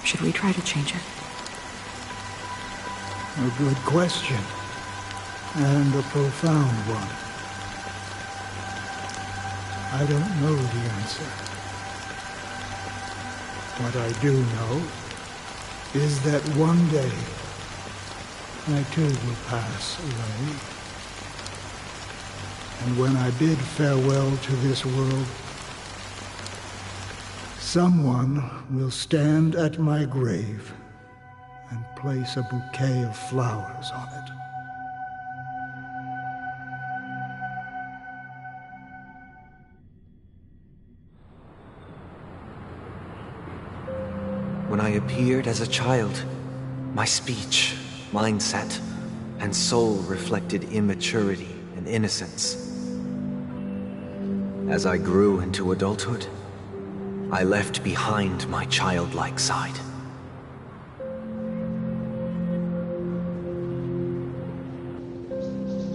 should we try to change it? A good question. And a profound one. I don't know the answer. What I do know is that one day I too will pass away. And when I bid farewell to this world, someone will stand at my grave and place a bouquet of flowers on it. When I appeared as a child, my speech, mindset, and soul reflected immaturity and innocence. As I grew into adulthood, I left behind my childlike side.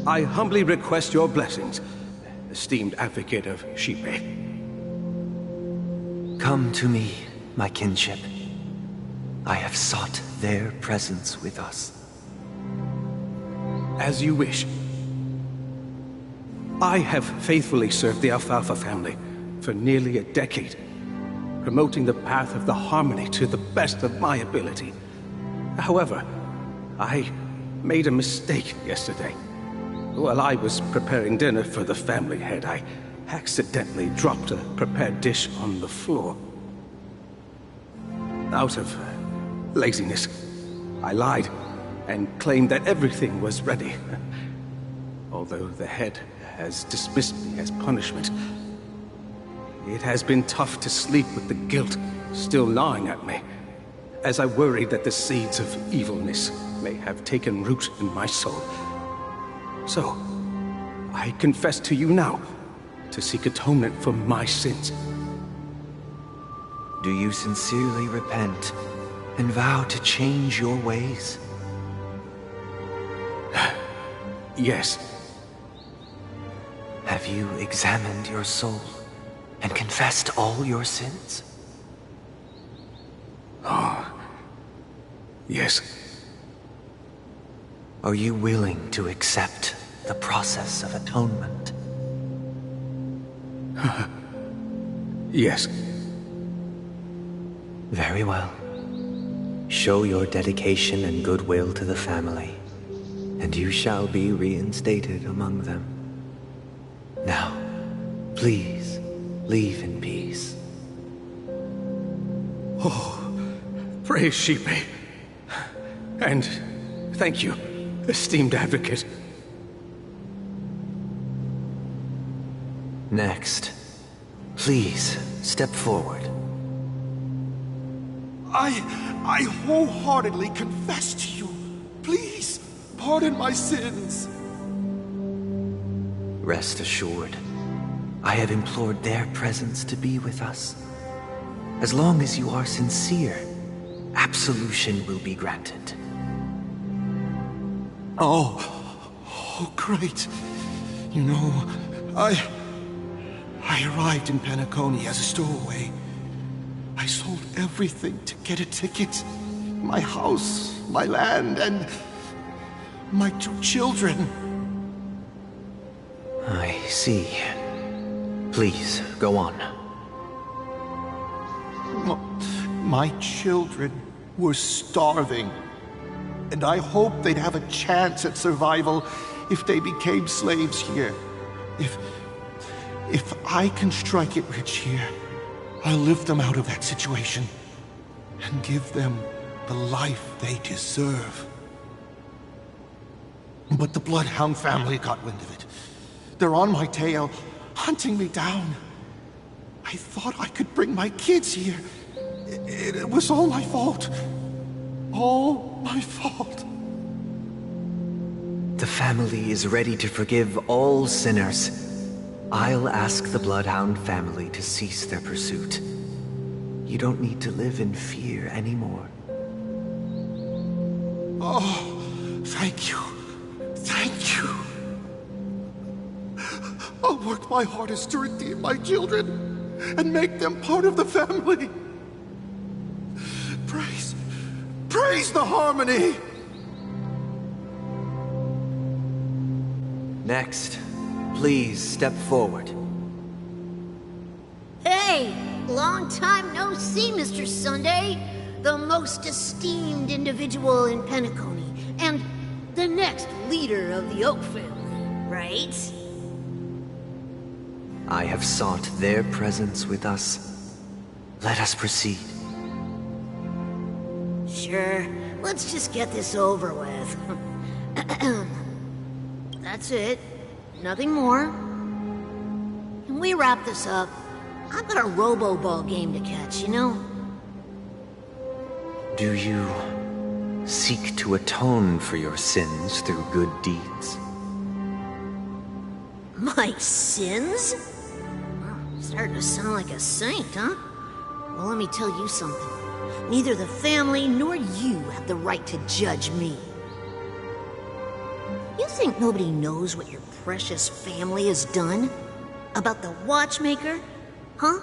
I humbly request your blessings, esteemed advocate of Xipe. Come to me, my kinship. I have sought their presence with us. As you wish. I have faithfully served the Alfalfa family for nearly a decade, promoting the path of the harmony to the best of my ability. However, I made a mistake yesterday. While I was preparing dinner for the family head, I accidentally dropped a prepared dish on the floor. Out of laziness, I lied and claimed that everything was ready. Although the head has dismissed me as punishment, it has been tough to sleep with the guilt still gnawing at me, as I worried that the seeds of evilness may have taken root in my soul. So, I confess to you now, to seek atonement for my sins. Do you sincerely repent and vow to change your ways? Yes. Have you examined your soul and confessed all your sins? Oh, yes. Are you willing to accept the process of atonement? Yes. Very well. Show your dedication and goodwill to the family, and you shall be reinstated among them. Now, please, leave in peace. Oh, praise Sheepy. And thank you, esteemed advocate. Next, please step forward. I wholeheartedly confess to you. Please, pardon my sins. Rest assured, I have implored their presence to be with us. As long as you are sincere, absolution will be granted. Oh, great. You know, I arrived in Penacony as a stowaway. I sold everything to get a ticket. My house, my land, and my 2 children. I see. Please, go on. My children were starving, and I hoped they'd have a chance at survival if they became slaves here. If I can strike it rich here, I'll lift them out of that situation and give them the life they deserve. But the Bloodhound family got wind of it. They're on my tail, hunting me down. I thought I could bring my kids here. It was all my fault. All my fault. The family is ready to forgive all sinners. I'll ask the Bloodhound family to cease their pursuit. You don't need to live in fear anymore. Oh, thank you. Thank you. I'll work my hardest to redeem my children and make them part of the family. Praise the harmony! Next, please step forward. Hey! Long time no see, Mr. Sunday. The most esteemed individual in Penacony, and the next leader of the Oak family, right? I have sought their presence with us. Let us proceed. Sure, let's just get this over with. That's it. Nothing more. Can we wrap this up? I've got a robo-ball game to catch, you know? Do you seek to atone for your sins through good deeds? My sins? Starting to sound like a saint, huh? Well, let me tell you something. Neither the family nor you have the right to judge me. You think nobody knows what your precious family has done? About the watchmaker? Huh?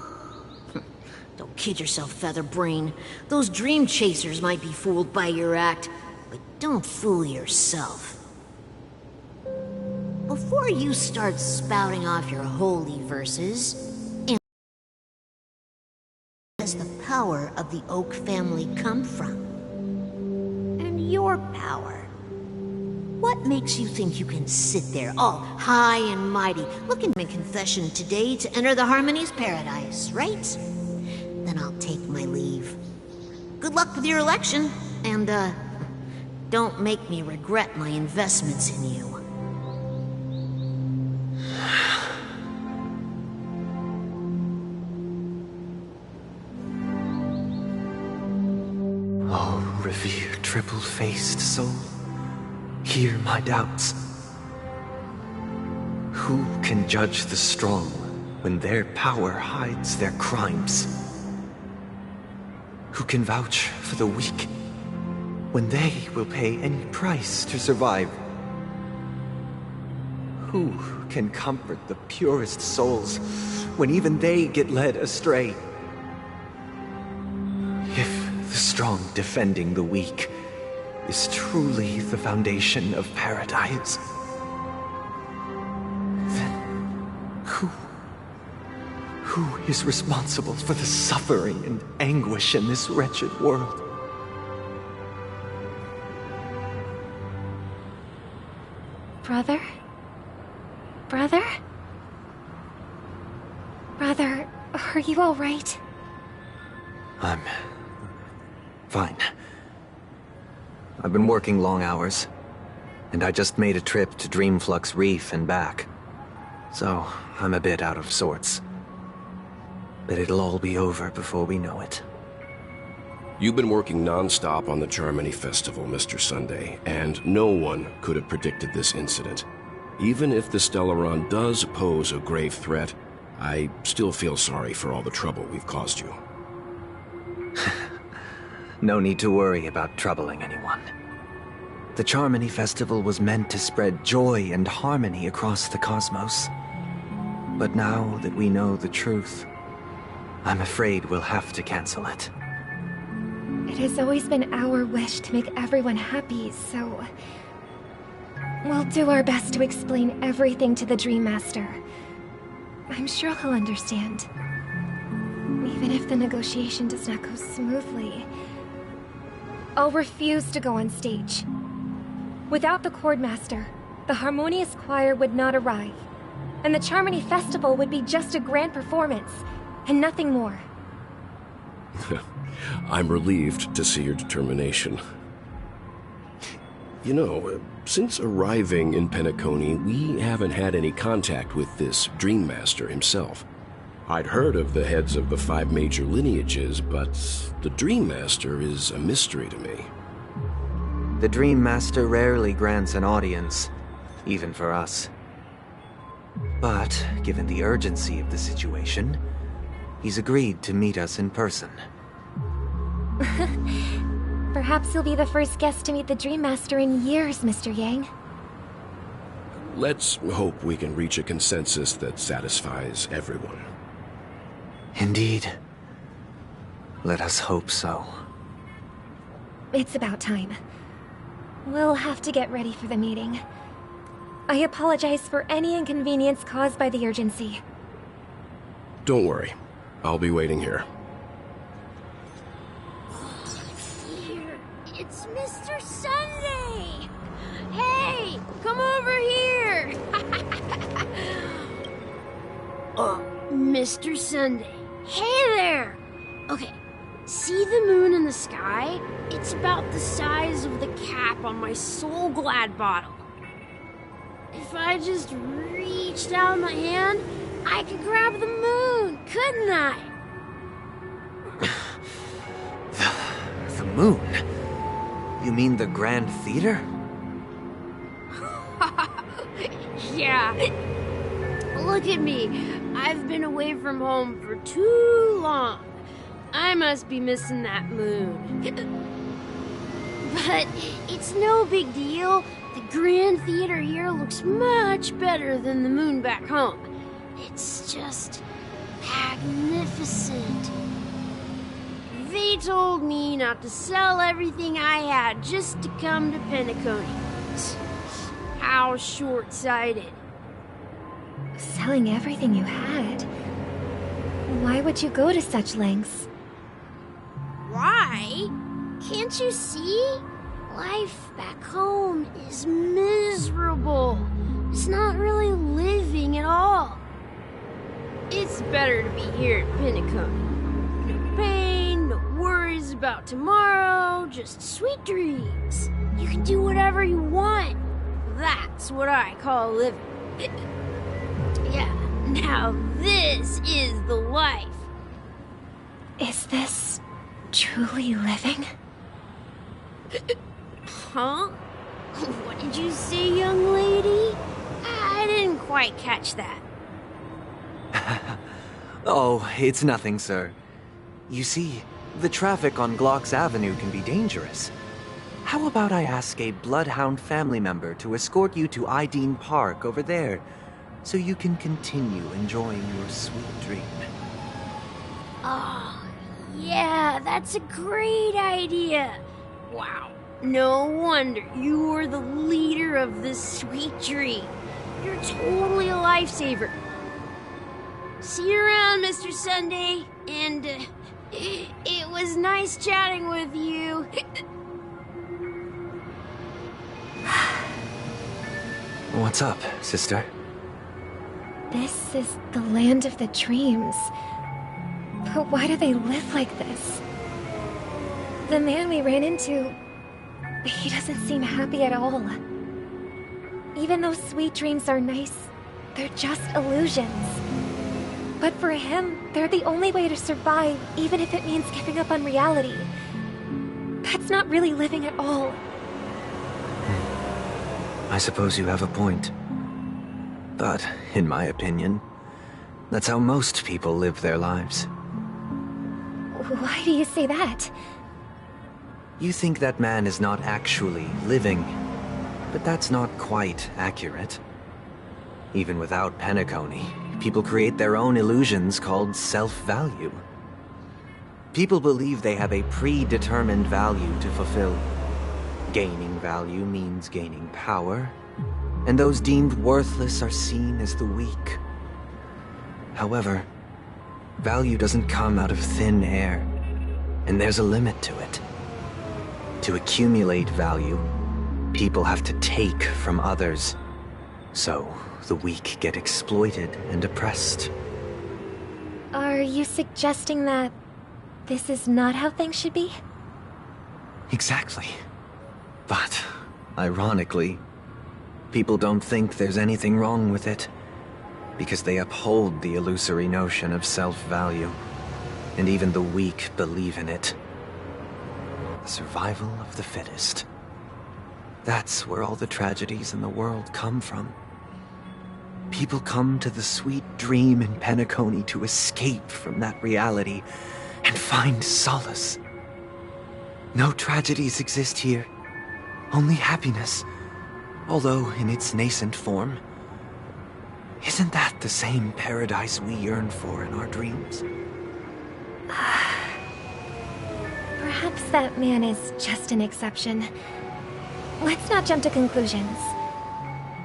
Don't kid yourself, Featherbrain. Those dream chasers might be fooled by your act, but don't fool yourself. Before you start spouting off your holy verses, does the power of the Oak family come from? And your power? What makes you think you can sit there all high and mighty, looking for confession today to enter the Harmony's paradise, right? Then I'll take my leave. Good luck with your election, and, don't make me regret my investments in you. Oh, revered triple-faced soul, hear my doubts. Who can judge the strong when their power hides their crimes? Who can vouch for the weak when they will pay any price to survive? Who can comfort the purest souls when even they get led astray? If the strong defending the weak is truly the foundation of paradise, then who is responsible for the suffering and anguish in this wretched world? Brother? Brother? Brother, are you all right? I'm fine. I've been working long hours, and I just made a trip to Dreamflux Reef and back. So, I'm a bit out of sorts. But it'll all be over before we know it. You've been working non-stop on the Charmony Festival, Mr. Sunday, and no one could have predicted this incident. Even if the Stellaron does pose a grave threat, I still feel sorry for all the trouble we've caused you. No need to worry about troubling anyone. The Charmony Festival was meant to spread joy and harmony across the cosmos. But now that we know the truth, I'm afraid we'll have to cancel it. It has always been our wish to make everyone happy, so... we'll do our best to explain everything to the Dream Master. I'm sure he'll understand. Even if the negotiation does not go smoothly, I'll refuse to go on stage. Without the Chordmaster, the Harmonious Choir would not arrive, and the Charmony Festival would be just a grand performance, and nothing more. I'm relieved to see your determination. You know, since arriving in Penacony, we haven't had any contact with this Dream Master himself. I'd heard of the heads of the 5 major lineages, but the Dream Master is a mystery to me. The Dream Master rarely grants an audience, even for us. But, given the urgency of the situation, he's agreed to meet us in person. Perhaps you'll be the first guest to meet the Dream Master in years, Mr. Yang. Let's hope we can reach a consensus that satisfies everyone. Indeed. Let us hope so. It's about time. We'll have to get ready for the meeting. I apologize for any inconvenience caused by the urgency. Don't worry. I'll be waiting here. It's Mr. Sunday! Hey, come over here! Mr. Sunday. Hey there! Okay, see the moon in the sky? It's about the size of the cap on my Soul Glad bottle. If I just reached out my hand, I could grab the moon, couldn't I? The moon? You mean the Grand Theater? Yeah. Look at me. I've been away from home for too long. I must be missing that moon. But it's no big deal. The Grand Theater here looks much better than the moon back home. It's just magnificent. They told me not to sell everything I had just to come to Penacony. How short-sighted. Selling everything you had? Why would you go to such lengths? Why? Can't you see? Life back home is miserable. It's not really living at all. It's better to be here at Pinnacle. No pain, no worries about tomorrow, just sweet dreams. You can do whatever you want. That's what I call living. Yeah, now this is the life. Is this truly living? Huh? What did you say, young lady? I didn't quite catch that. Oh, it's nothing, sir. You see, the traffic on Glock's Avenue can be dangerous. How about I ask a Bloodhound family member to escort you to Ideen Park over there, so you can continue enjoying your sweet dream? Oh, yeah, that's a great idea. Wow, no wonder you were the leader of this sweet dream. You're totally a lifesaver. See you around, Mr. Sunday, and it was nice chatting with you. What's up, sister? This is the land of the dreams. But why do they live like this? The man we ran into, he doesn't seem happy at all. Even though sweet dreams are nice, they're just illusions. But for him, they're the only way to survive, even if it means giving up on reality. That's not really living at all. I suppose you have a point. But, in my opinion, that's how most people live their lives. Why do you say that? You think that man is not actually living, but that's not quite accurate. Even without Penacony, people create their own illusions called self-value. People believe they have a predetermined value to fulfill. Gaining value means gaining power, and those deemed worthless are seen as the weak. However, value doesn't come out of thin air, and there's a limit to it. To accumulate value, people have to take from others, so the weak get exploited and oppressed. Are you suggesting that this is not how things should be? Exactly. But, ironically, people don't think there's anything wrong with it, because they uphold the illusory notion of self-value, and even the weak believe in it. The survival of the fittest. That's where all the tragedies in the world come from. People come to the sweet dream in Penacony to escape from that reality and find solace. No tragedies exist here, only happiness, although in its nascent form. Isn't that the same paradise we yearn for in our dreams? Perhaps that man is just an exception. Let's not jump to conclusions.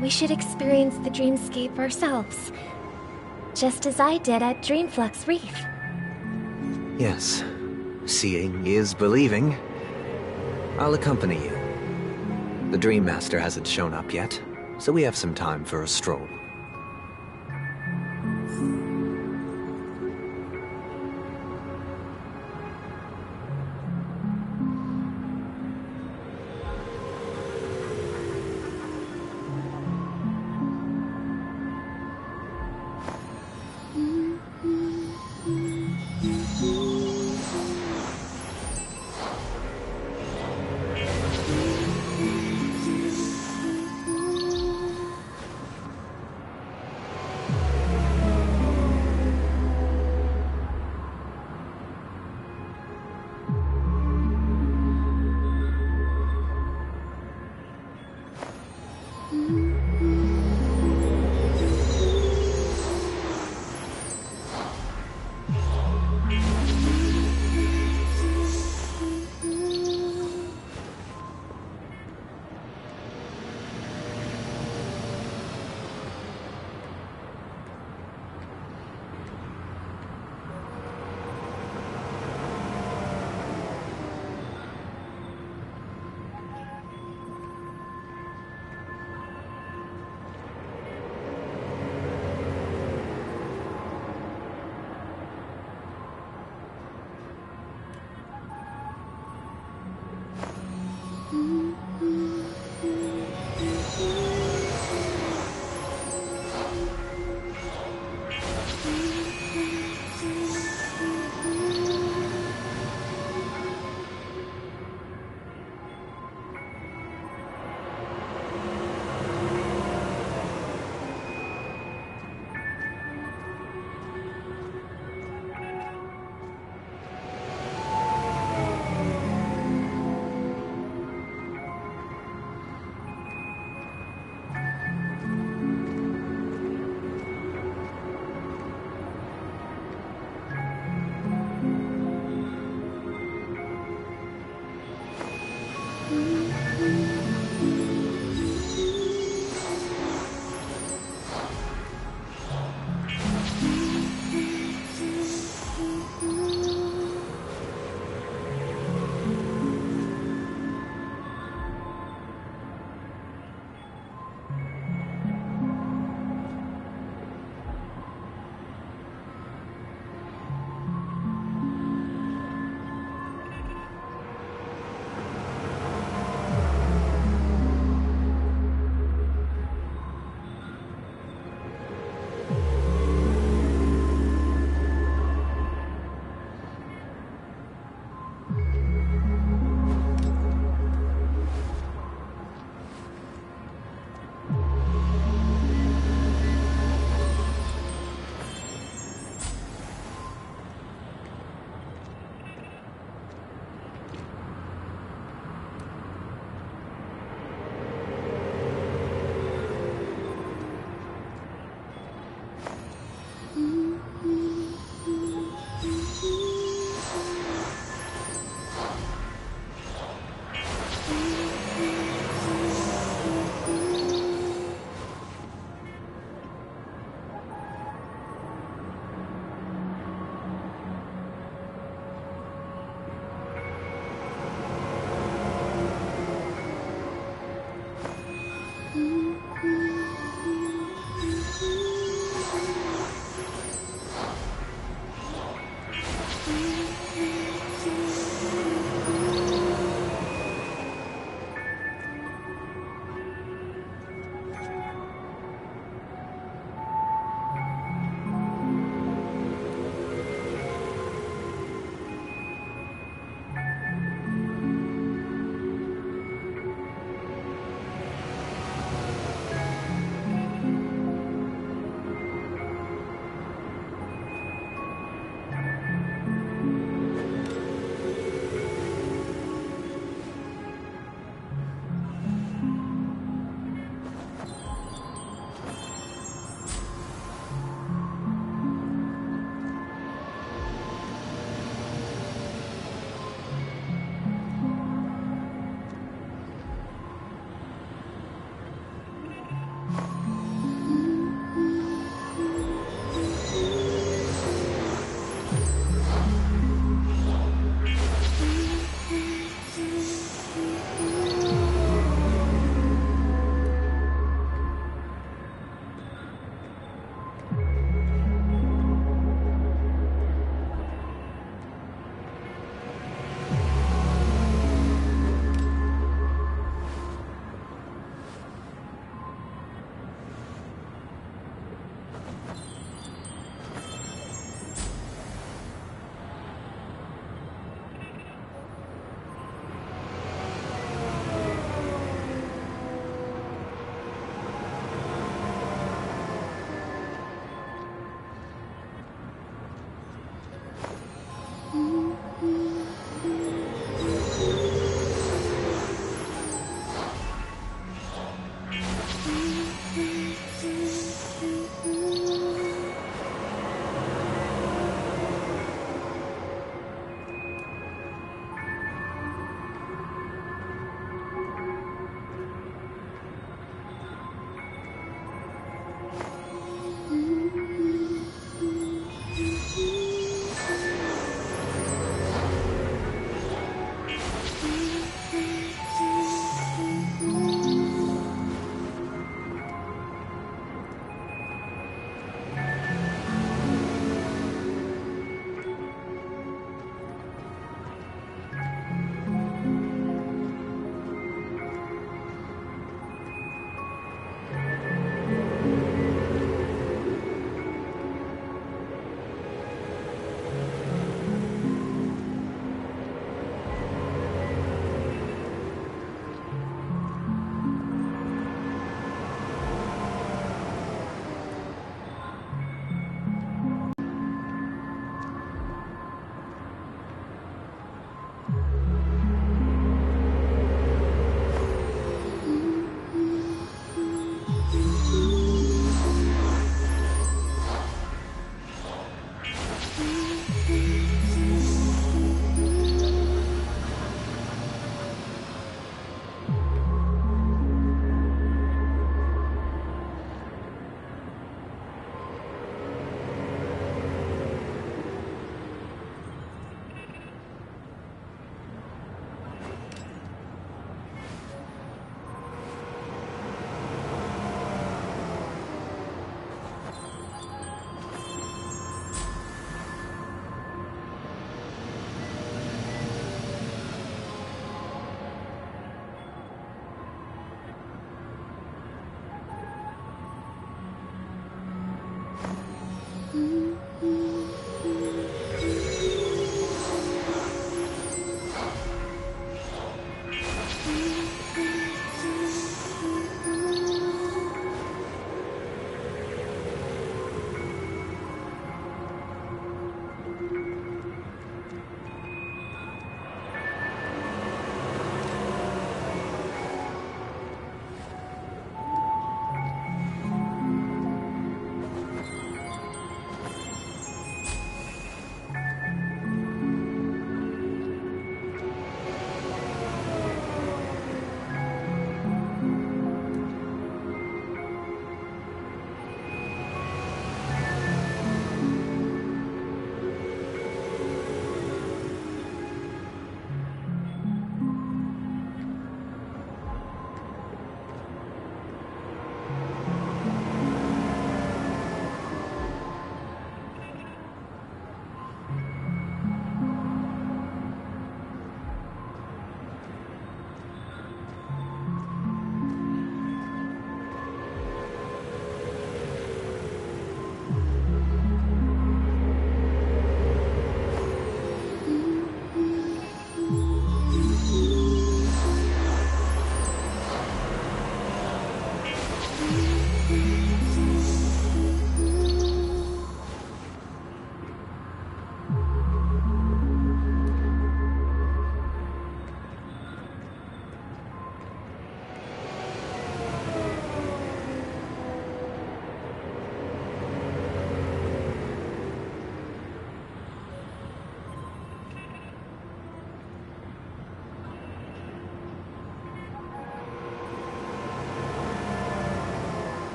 We should experience the dreamscape ourselves, just as I did at Dreamflux Reef. Yes, seeing is believing. I'll accompany you. The Dream Master hasn't shown up yet, so we have some time for a stroll.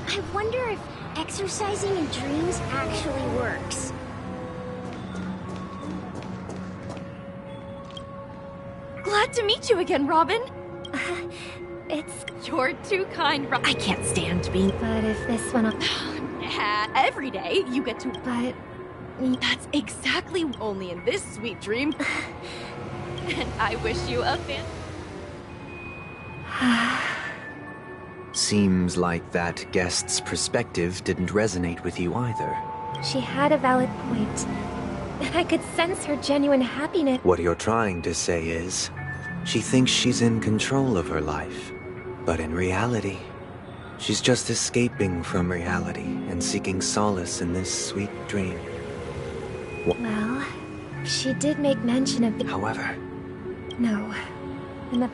I wonder if exercising in dreams actually works. Glad to meet you again, Robin. You're too kind, I can't stand being... But if this one... Every day, you get to... But... That's exactly only in this sweet dream. And I wish you a fan... Seems like that guest's perspective didn't resonate with you either. She had a valid point. I could sense her genuine happiness. What you're trying to say is, she thinks she's in control of her life. But in reality, she's just escaping from reality and seeking solace in this sweet dream. Well, she did make mention of the... However... No. In the...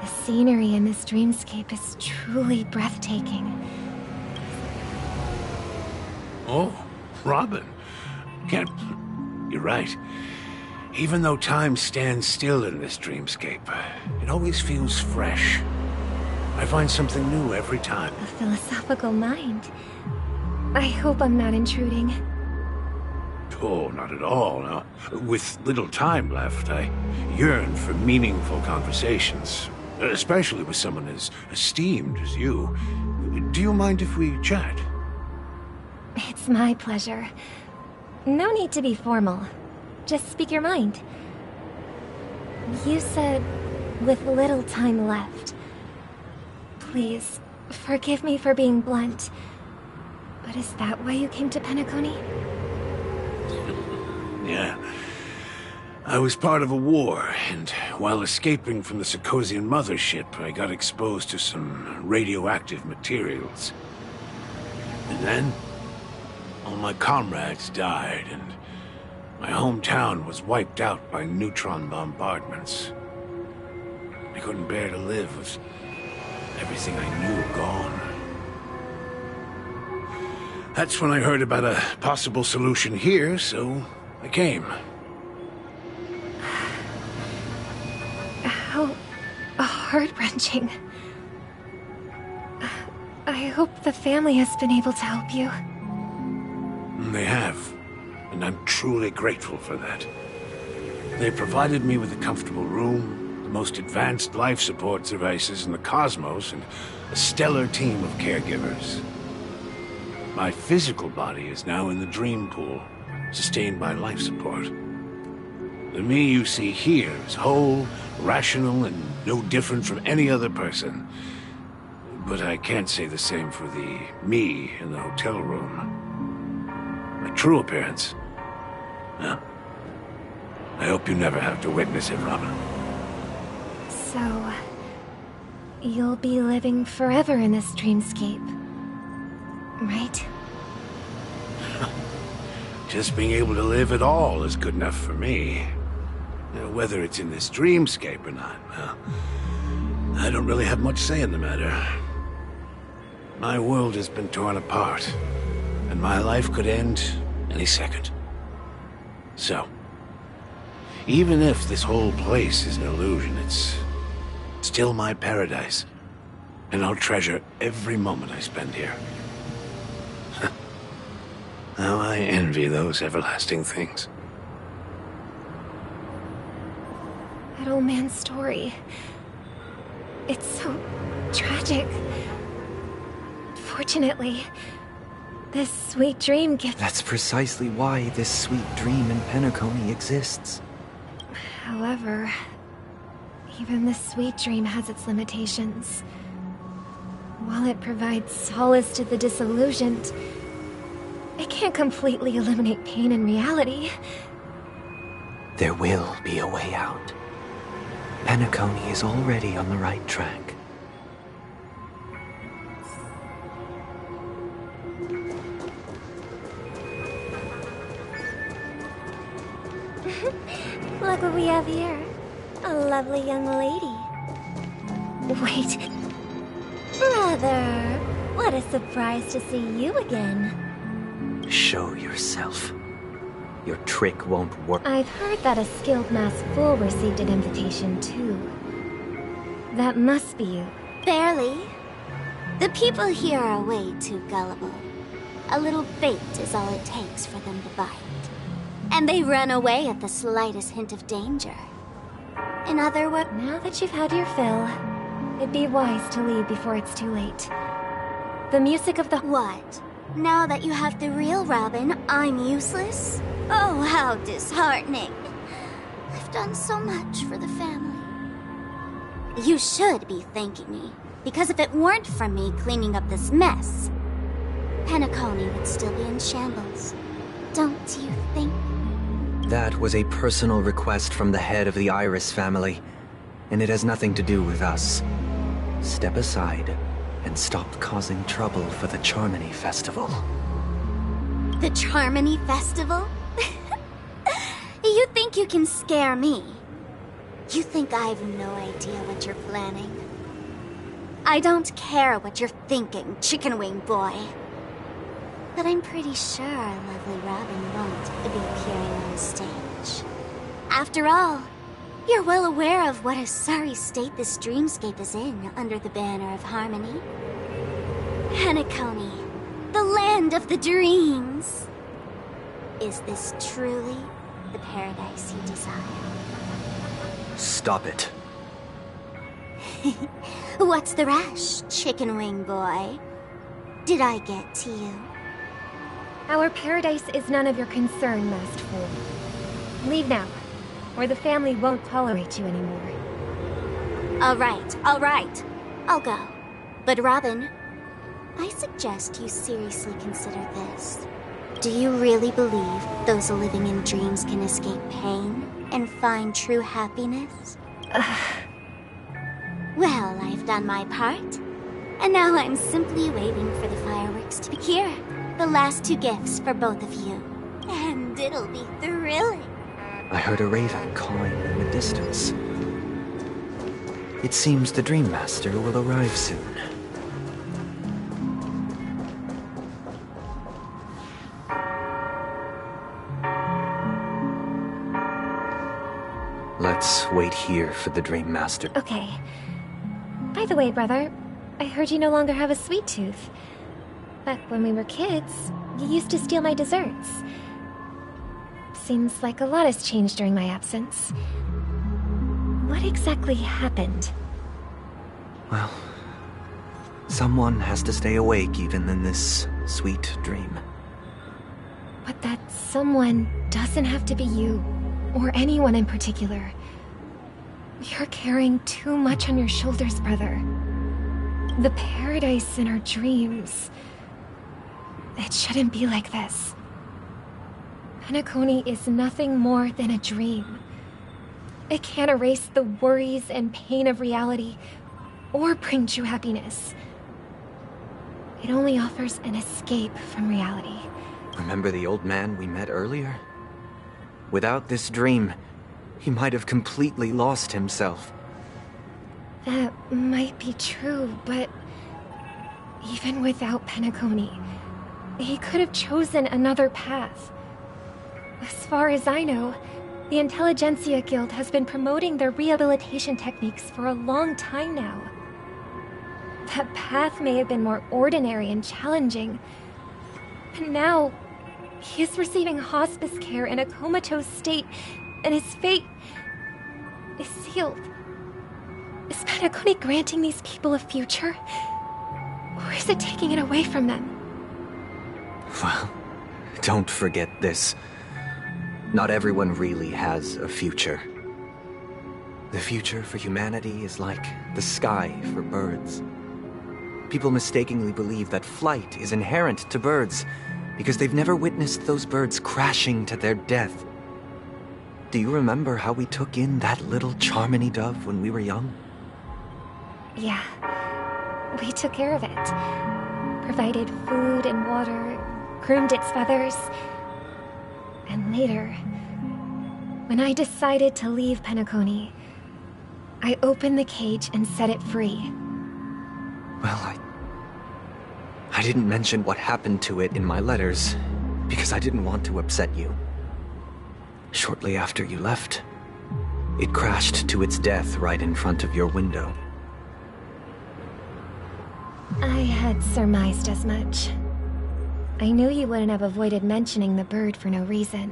The scenery in this dreamscape is truly breathtaking. Oh, Robin. Can't... You're right. Even though time stands still in this dreamscape, it always feels fresh. I find something new every time. A philosophical mind. I hope I'm not intruding. Oh, not at all. No. With little time left, I yearn for meaningful conversations, especially with someone as esteemed as you. Do you mind if we chat? It's my pleasure. No need to be formal. Just speak your mind. You said, with little time left. Please, forgive me for being blunt. But is that why you came to Penacony? Yeah. I was part of a war, and while escaping from the Sarkosian mothership, I got exposed to some radioactive materials. And then, all my comrades died, and my hometown was wiped out by neutron bombardments. I couldn't bear to live with everything I knew gone. That's when I heard about a possible solution here, so I came. How heart-wrenching. I hope the family has been able to help you. They have, and I'm truly grateful for that. They provided me with a comfortable room, the most advanced life support devices in the cosmos, and a stellar team of caregivers. My physical body is now in the dream pool, sustained by life support. The me you see here is whole, rational, and no different from any other person. But I can't say the same for the me in the hotel room. My true appearance? Well, I hope you never have to witness it, Robin. So, you'll be living forever in this dreamscape, right? Just being able to live at all is good enough for me. Whether it's in this dreamscape or not, well, I don't really have much say in the matter. My world has been torn apart, and my life could end any second. So, even if this whole place is an illusion, it's still my paradise, and I'll treasure every moment I spend here. How I envy those everlasting things. That old man's story. It's so tragic. Fortunately, this sweet dream gives... That's precisely why this sweet dream in Penacony exists. However, even this sweet dream has its limitations. while it provides solace to the disillusioned, it can't completely eliminate pain in reality. There will be a way out. Penacony is already on the right track. Look what we have here. A lovely young lady. Wait. Brother, what a surprise to see you again. Show yourself. Your trick won't work. I've heard that a skilled masked fool received an invitation too. That must be you. Barely. The people here are way too gullible. A little bait is all it takes for them to bite. And they run away at the slightest hint of danger. In other words... Now that you've had your fill, it'd be wise to leave before it's too late. The music of the... What? Now that you have the real Robin, I'm useless? Oh, how disheartening. I've done so much for the family. You should be thanking me, because if it weren't for me cleaning up this mess, Penacony would still be in shambles. Don't you think? That was a personal request from the head of the Iris family, and it has nothing to do with us. Step aside and stop causing trouble for the Charmony Festival. The Charmony Festival? You think you can scare me? You think I have no idea what you're planning? I don't care what you're thinking, chicken wing boy. But I'm pretty sure our lovely Robin won't be appearing on stage. After all, you're well aware of what a sorry state this dreamscape is in under the banner of harmony. Penacony, the land of the dreams. Is this truly the paradise you desire? Stop it. What's the rush, chicken wing boy? Did I get to you? Our paradise is none of your concern, masked fool. Leave now, or the family won't tolerate you anymore. All right. I'll go. But Robin, I suggest you seriously consider this. Do you really believe those living in dreams can escape pain and find true happiness? Well, I've done my part. And now I'm simply waiting for the fireworks to be here. The last two gifts for both of you. And it'll be thrilling. I heard a raven cawing in the distance. It seems the Dream Master will arrive soon. Let's wait here for the Dream Master. Okay. By the way, brother, I heard you no longer have a sweet tooth. Back when we were kids, you used to steal my desserts. Seems like a lot has changed during my absence. What exactly happened? Well, someone has to stay awake even in this sweet dream. But that someone doesn't have to be you, or anyone in particular. You're carrying too much on your shoulders, brother. The paradise in our dreams. It shouldn't be like this. Penacony is nothing more than a dream. It can't erase the worries and pain of reality, or bring true happiness. It only offers an escape from reality. Remember the old man we met earlier? Without this dream, he might have completely lost himself. That might be true, but even without Penacony, he could have chosen another path. As far as I know, the Intelligentsia Guild has been promoting their rehabilitation techniques for a long time now. That path may have been more ordinary and challenging, but now he is receiving hospice care in a comatose state, and his fate is sealed. Is Penacony granting these people a future? Or is it taking it away from them? Well, don't forget this. Not everyone really has a future. The future for humanity is like the sky for birds. People mistakenly believe that flight is inherent to birds because they've never witnessed those birds crashing to their death. Do you remember how we took in that little Charmony dove when we were young? Yeah. We took care of it. Provided food and water, groomed its feathers. And later, when I decided to leave Penacony, I opened the cage and set it free. Well, I didn't mention what happened to it in my letters because I didn't want to upset you. Shortly after you left, it crashed to its death right in front of your window. I had surmised as much. I knew you wouldn't have avoided mentioning the bird for no reason.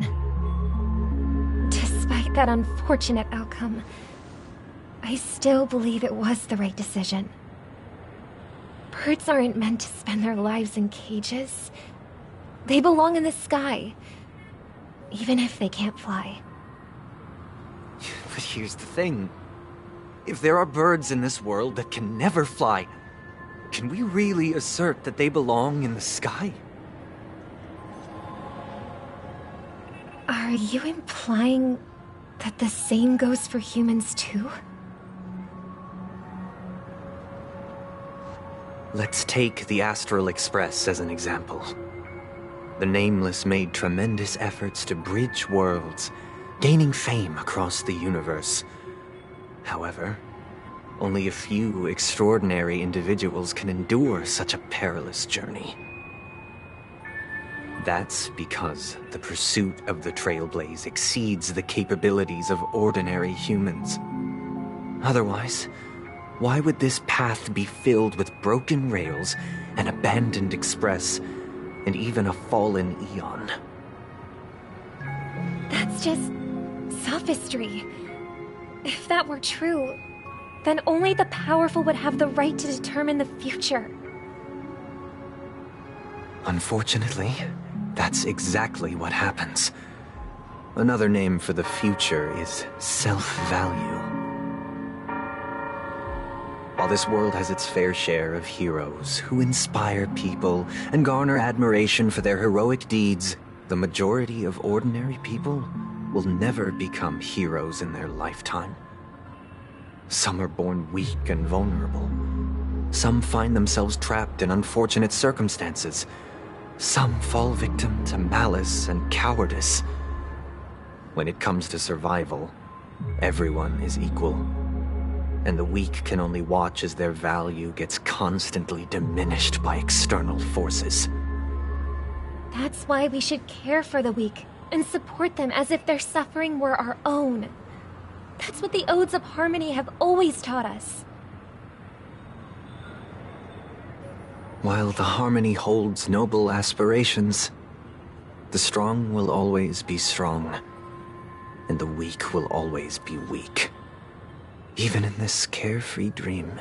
Despite that unfortunate outcome, I still believe it was the right decision. Birds aren't meant to spend their lives in cages. They belong in the sky, even if they can't fly. But here's the thing. If there are birds in this world that can never fly, can we really assert that they belong in the sky? Are you implying that the same goes for humans too? Let's take the Astral Express as an example. The Nameless made tremendous efforts to bridge worlds, gaining fame across the universe. However, only a few extraordinary individuals can endure such a perilous journey. That's because the pursuit of the Trailblaze exceeds the capabilities of ordinary humans. Otherwise, why would this path be filled with broken rails, an abandoned express, and even a fallen Eon? That's just sophistry. If that were true, then only the powerful would have the right to determine the future. Unfortunately, That's exactly what happens. Another name for the future is self-value. While this world has its fair share of heroes who inspire people and garner admiration for their heroic deeds, the majority of ordinary people will never become heroes in their lifetime. Some are born weak and vulnerable. Some find themselves trapped in unfortunate circumstances. Some fall victim to malice and cowardice. When it comes to survival, everyone is equal. And the weak can only watch as their value gets constantly diminished by external forces. That's why we should care for the weak and support them as if their suffering were our own. That's what the Odes of Harmony have always taught us. While the Harmony holds noble aspirations, the strong will always be strong, and the weak will always be weak. Even in this carefree dream.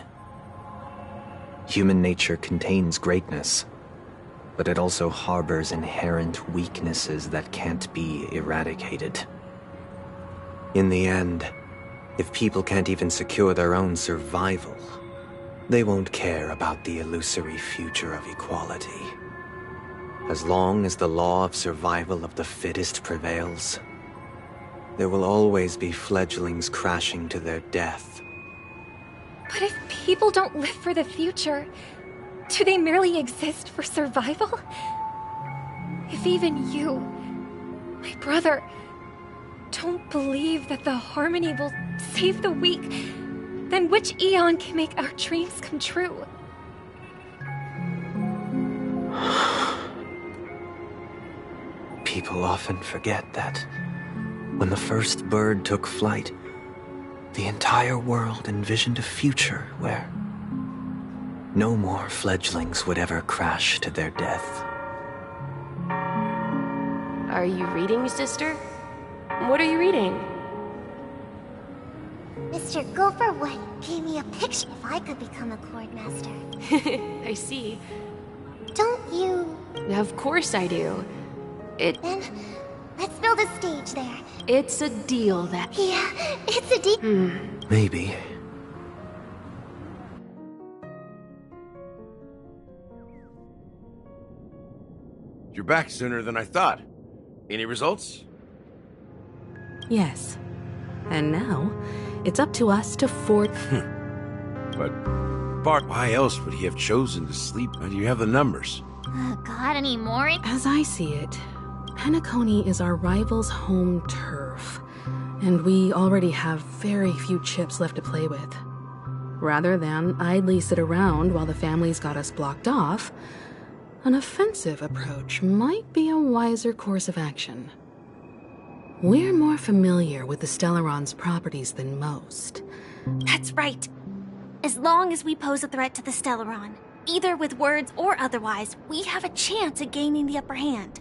Human nature contains greatness, but it also harbors inherent weaknesses that can't be eradicated. In the end, if people can't even secure their own survival, they won't care about the illusory future of equality. As long as the law of survival of the fittest prevails, there will always be fledglings crashing to their death. But if people don't live for the future, do they merely exist for survival? If even you, my brother, don't believe that the Harmony will save the weak, then which Eon can make our dreams come true? People often forget that when the first bird took flight, the entire world envisioned a future where no more fledglings would ever crash to their death. Are you reading, sister? What are you reading? Mr. Gopherwood gave me a picture if I could become a Chord Master. I see. Don't you? Of course I do. Then, let's build a stage there. It's a deal that... Yeah, it's a deal. Maybe. You're back sooner than I thought. Any results? Yes. And now, it's up to us to But, Bart, why else would he have chosen to sleep? Do you have the numbers? Got any more? As I see it, Penacony is our rival's home turf, and we already have very few chips left to play with. Rather than idly sit around while the family's got us blocked off, an offensive approach might be a wiser course of action. We're more familiar with the Stellaron's properties than most. That's right. As long as we pose a threat to the Stellaron, either with words or otherwise, we have a chance at gaining the upper hand.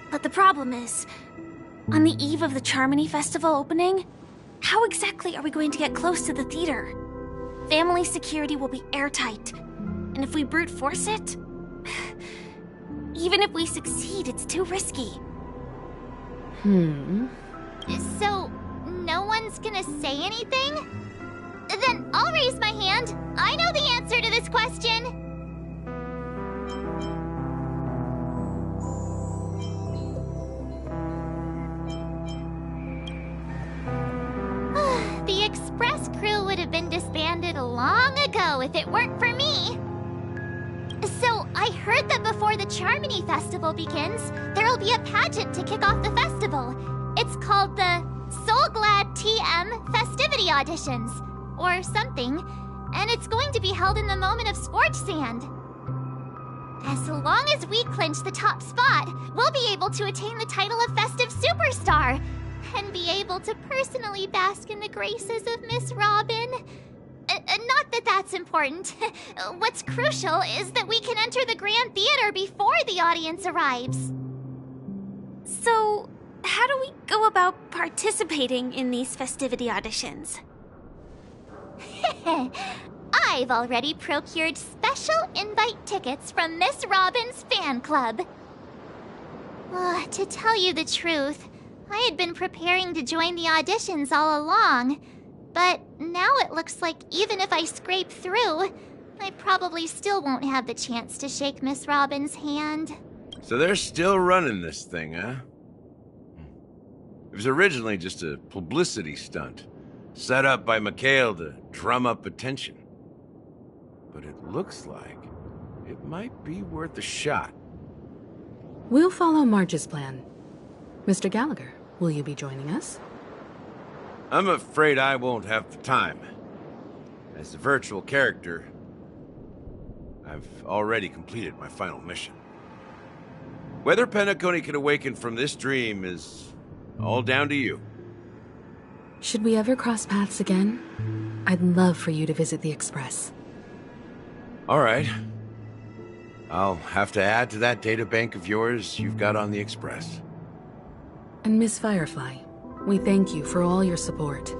But the problem is, on the eve of the Charmony Festival opening, how exactly are we going to get close to the theater? Family security will be airtight, and if we brute force it, even if we succeed, it's too risky. So, no one's gonna say anything? Then I'll raise my hand. I know the answer to this question. The Express crew would have been disbanded long ago if it weren't for me. So, I heard that before the Charmony Festival begins, there'll be a pageant to kick off the festival. It's called the Soulglad TM Festivity Auditions, or something, and it's going to be held in the moment of Scorch Sand. As long as we clinch the top spot, we'll be able to attain the title of Festive Superstar, and be able to personally bask in the graces of Miss Robin. Not that that's important. What's crucial is that we can enter the Grand Theater before the audience arrives. So, how do we go about participating in these festivity auditions? I've already procured special invite tickets from Miss Robin's fan club. To tell you the truth, I had been preparing to join the auditions all along. But now it looks like even if I scrape through, I probably still won't have the chance to shake Miss Robin's hand. So they're still running this thing, huh? It was originally just a publicity stunt, set up by Mikhail to drum up attention. But it looks like it might be worth a shot. We'll follow Marge's plan. Mr. Gallagher, will you be joining us? I'm afraid I won't have the time. As a virtual character, I've already completed my final mission. Whether Penacony can awaken from this dream is all down to you. Should we ever cross paths again? I'd love for you to visit the Express. All right. I'll have to add to that databank of yours you've got on the Express. And Miss Firefly, we thank you for all your support.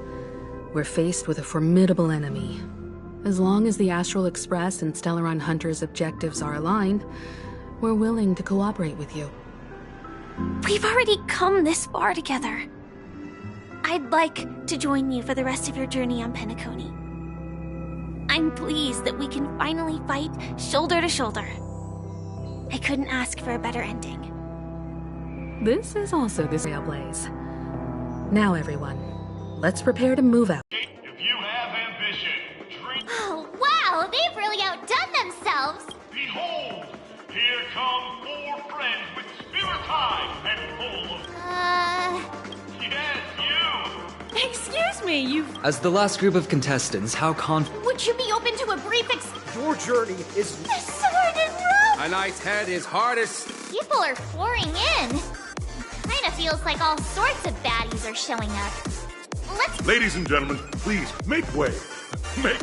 We're faced with a formidable enemy. As long as the Astral Express and Stellaron Hunter's objectives are aligned, we're willing to cooperate with you. We've already come this far together. I'd like to join you for the rest of your journey on Penacony. I'm pleased that we can finally fight shoulder to shoulder. I couldn't ask for a better ending. This is also the Trailblaze. Now, everyone, let's prepare to move out. If you have ambition, dream. Oh, wow! They've really outdone themselves! Behold! Here come 4 friends with spirit high and full of. Yes, you! Excuse me, you've. As the last group of contestants, how Would you be open to a brief Your journey is. The sword is rough! A knight's head is hardest. People are pouring in. Kinda feels like all sorts of baddies are showing up. Let's. Ladies and gentlemen, please make way. Make.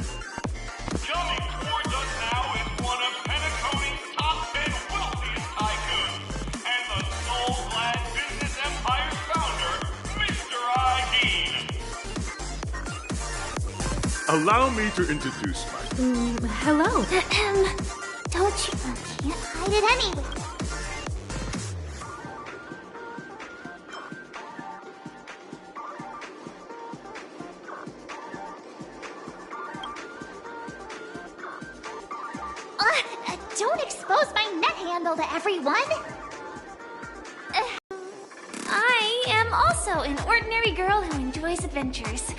Coming towards us now is one of Penacony's top 10 wealthiest tycoons and the soul-glad business empire's founder, Mr. Ideen. Allow me to introduce myself. Hello. Don't you can't hide it anyway. Don't expose my net handle to everyone! I am also an ordinary girl who enjoys adventures.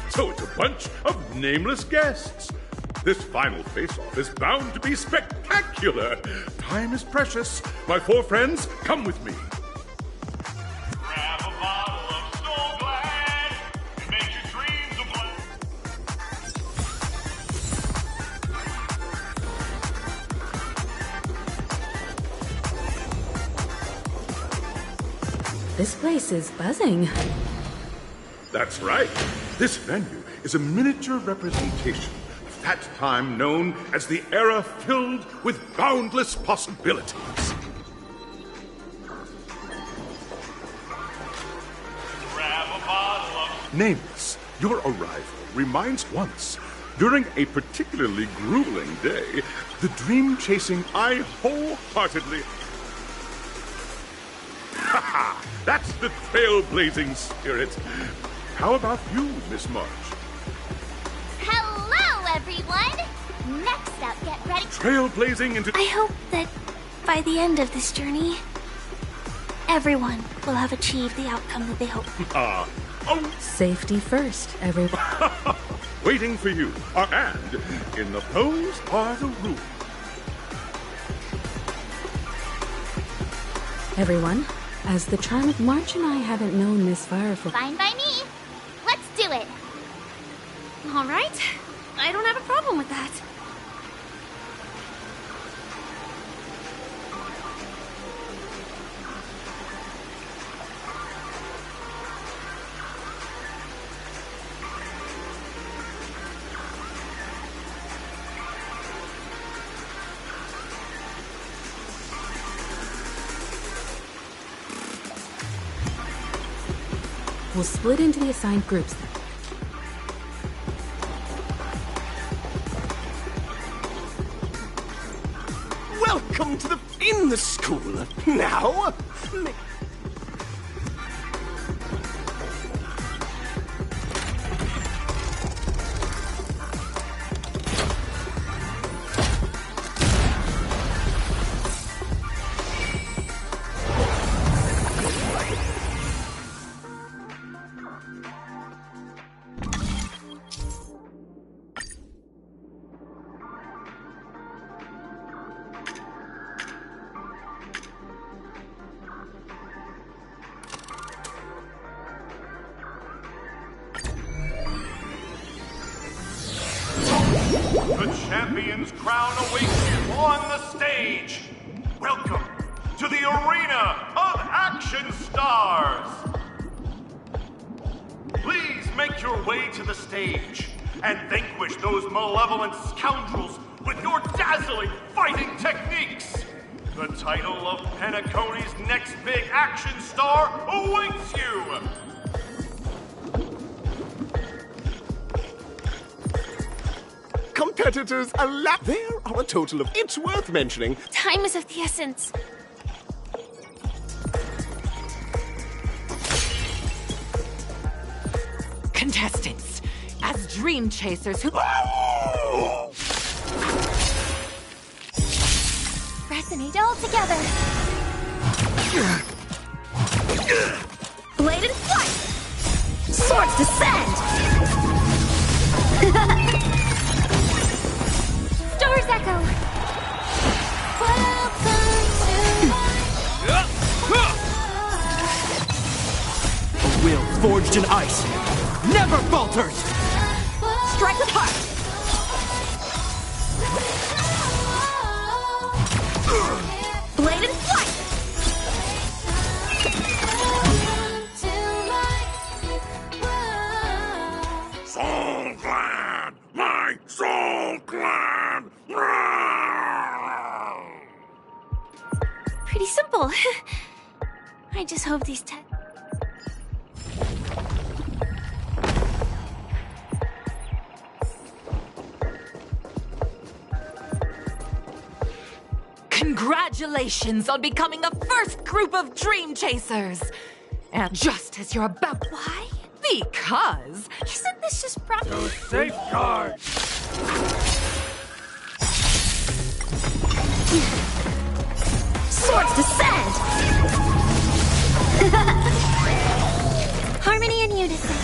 So it's a bunch of nameless guests. This final face-off is bound to be spectacular. Time is precious. My 4 friends, come with me. Grab a bottle of Soul Glad and make your dreams a blast. This place is buzzing. That's right. This venue is a miniature representation of that time known as the era filled with boundless possibilities. Grab a bottle of... Nameless, your arrival reminds once, during a particularly grueling day, the dream-chasing I wholeheartedly... Ha ha! That's the trailblazing spirit. How about you, Miss March? Hello, everyone! Next up, get ready. Trailblazing into... I hope that by the end of this journey, everyone will have achieved the outcome that they hope. Safety first, everyone. Waiting for you. And in the pose are the rules. Everyone, as the charmed March and I haven't known Miss Firefly. Fine by me. Let's do it. All right. I don't have a problem with that. We'll split into the assigned groups then. Welcome to in the school. Now, The champion's crown awaits you on the stage. Welcome to the arena of action stars. Please make your way to the stage and vanquish those malevolent scoundrels with your dazzling fighting techniques. The title of Penacony's next big action star awaits you. competitors, there are a total of, it's worth mentioning. Time is of the essence. Contestants, as dream chasers who... Resonate all together. Bladed flight! Swords descend! Stars echo! A will forged in ice never falters! Strike with heart! Bladed flight! Soul Clan! My Soul Clan! Pretty simple. I just hope these Congratulations on becoming a first group of dream chasers! And just as you're about... Why? Because... Isn't this just proper? To safeguard! Swords descend! Harmony and unison.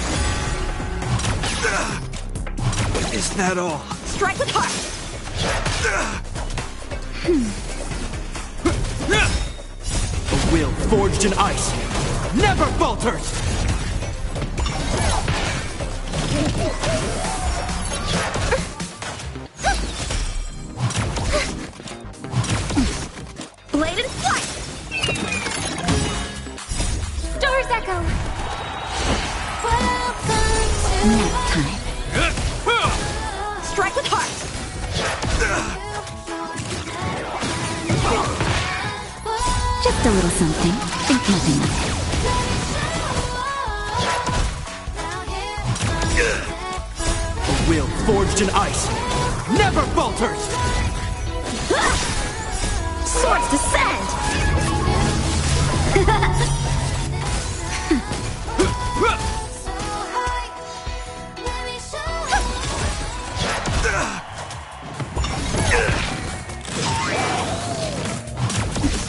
Is that all? Strike with heart! A will forged in ice never falters! Bladed flight! Stars echo! Nap time. Strike with heart! Just a little something. Think nothing of it. A will forged in ice never falters! Swords descend!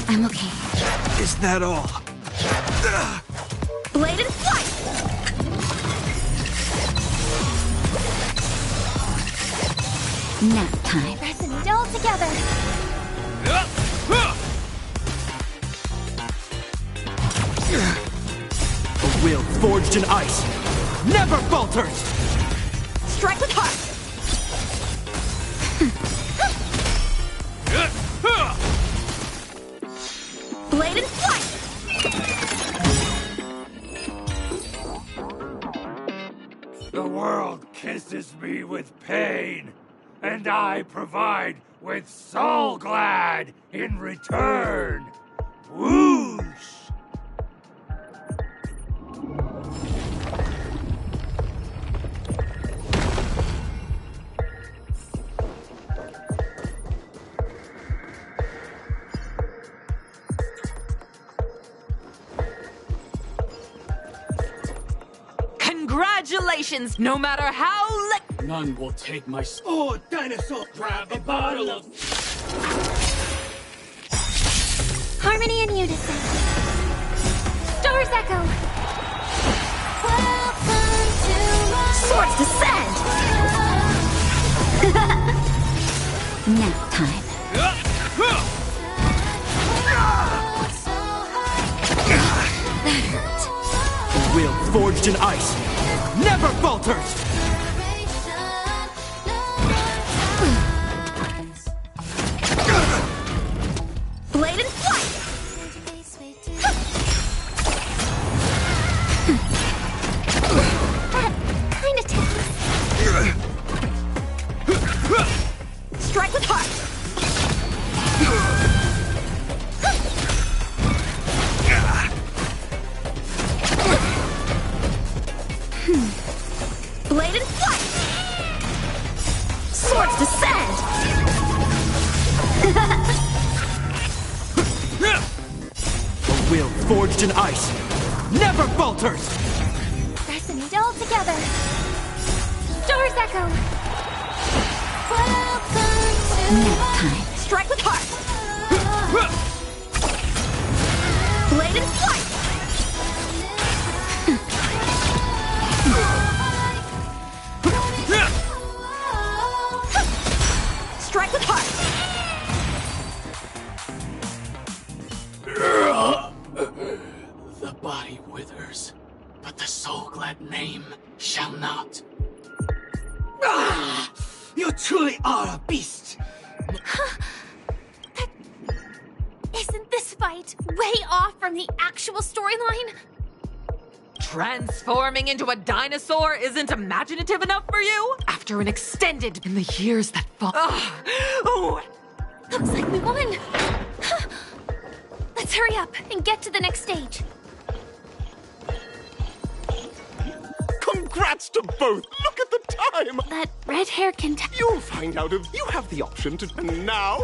I'm okay. Is that all? Bladed flight! Nap time. Resonate all together. A will forged in ice never falters! Strike with heart! Bladed flight! The world kisses me with pain, and I provide with Soul Glad in return. Whoosh! Congratulations, no matter how None will take my sword, dinosaur. Grab a bottle of... Harmony and unison. Stars echo. Swords descend! Nap time. That hurt. A will forged in ice never falters! Blade and flight. That kind of tickles. Strike with heart. Blade and flight. Swords descend! A will forged in ice never falters! Resonate all together. Stars echo. Nap time. Strike with heart. Blade and flight. Strike with heart. The body withers, but the soul-glad name shall not. Ah! You truly are a beast! Isn't this fight way off from the actual storyline? transforming into a dinosaur isn't imaginative enough for you? After an extended in the years that follow. Oh, looks like we won. Let's hurry up and get to the next stage. Congrats to both! Look at the time! That red hair can You'll find out if you have the option to... And now...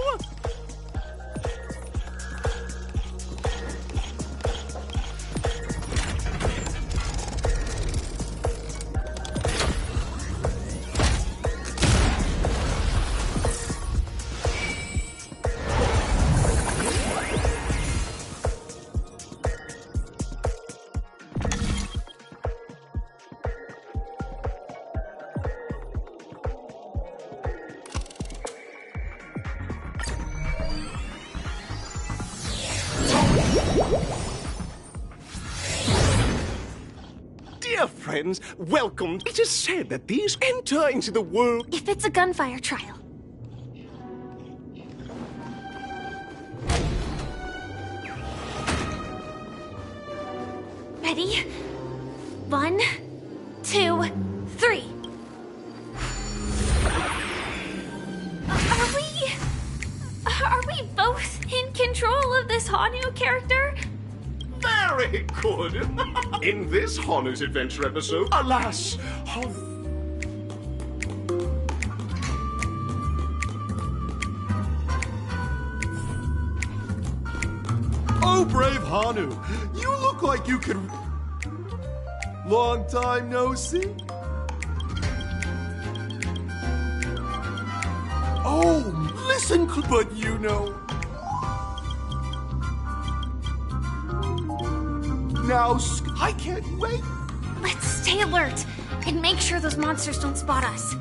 Dear friends, welcome. It is said that these enter into the world... If it's a gunfire trial. Ready? 1, 2, 3. Are we both in control of this Hanu character? Very good. In this Hanu's Adventure episode, alas, Oh, brave Hanu, you look like you could... Long time no see. Oh, listen, but you know... Now, I can't wait. Let's stay alert and make sure those monsters don't spot us.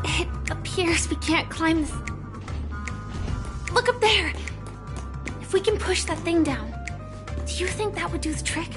It appears we can't climb this. Look up there! If we can push that thing down, do you think that would do the trick?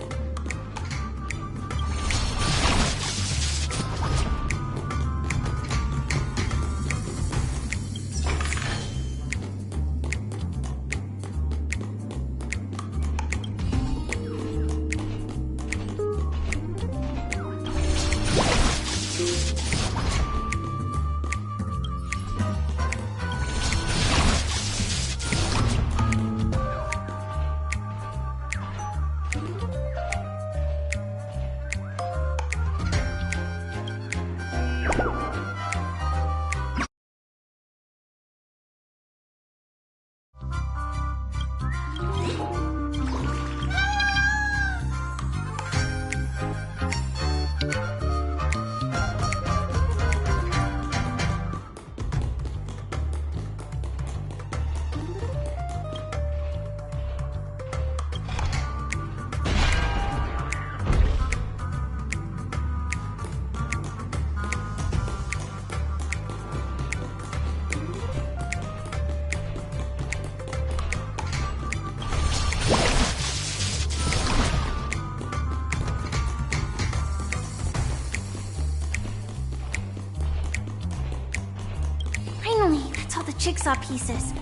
jigsaw pieces.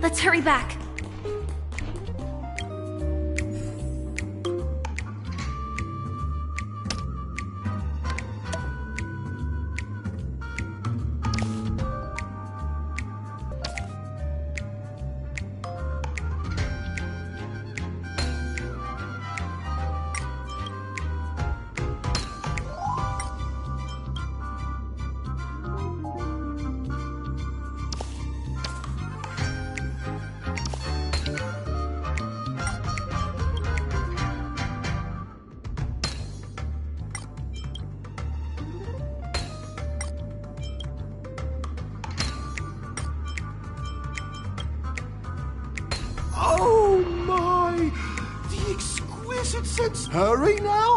Let's hurry back. Oh my! The exquisite sense. Hurry now!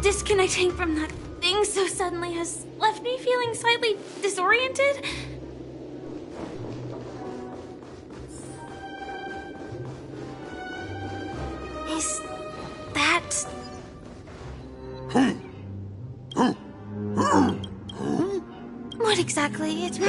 Disconnecting from that thing so suddenly has left me feeling slightly disoriented. Is that... What exactly? It's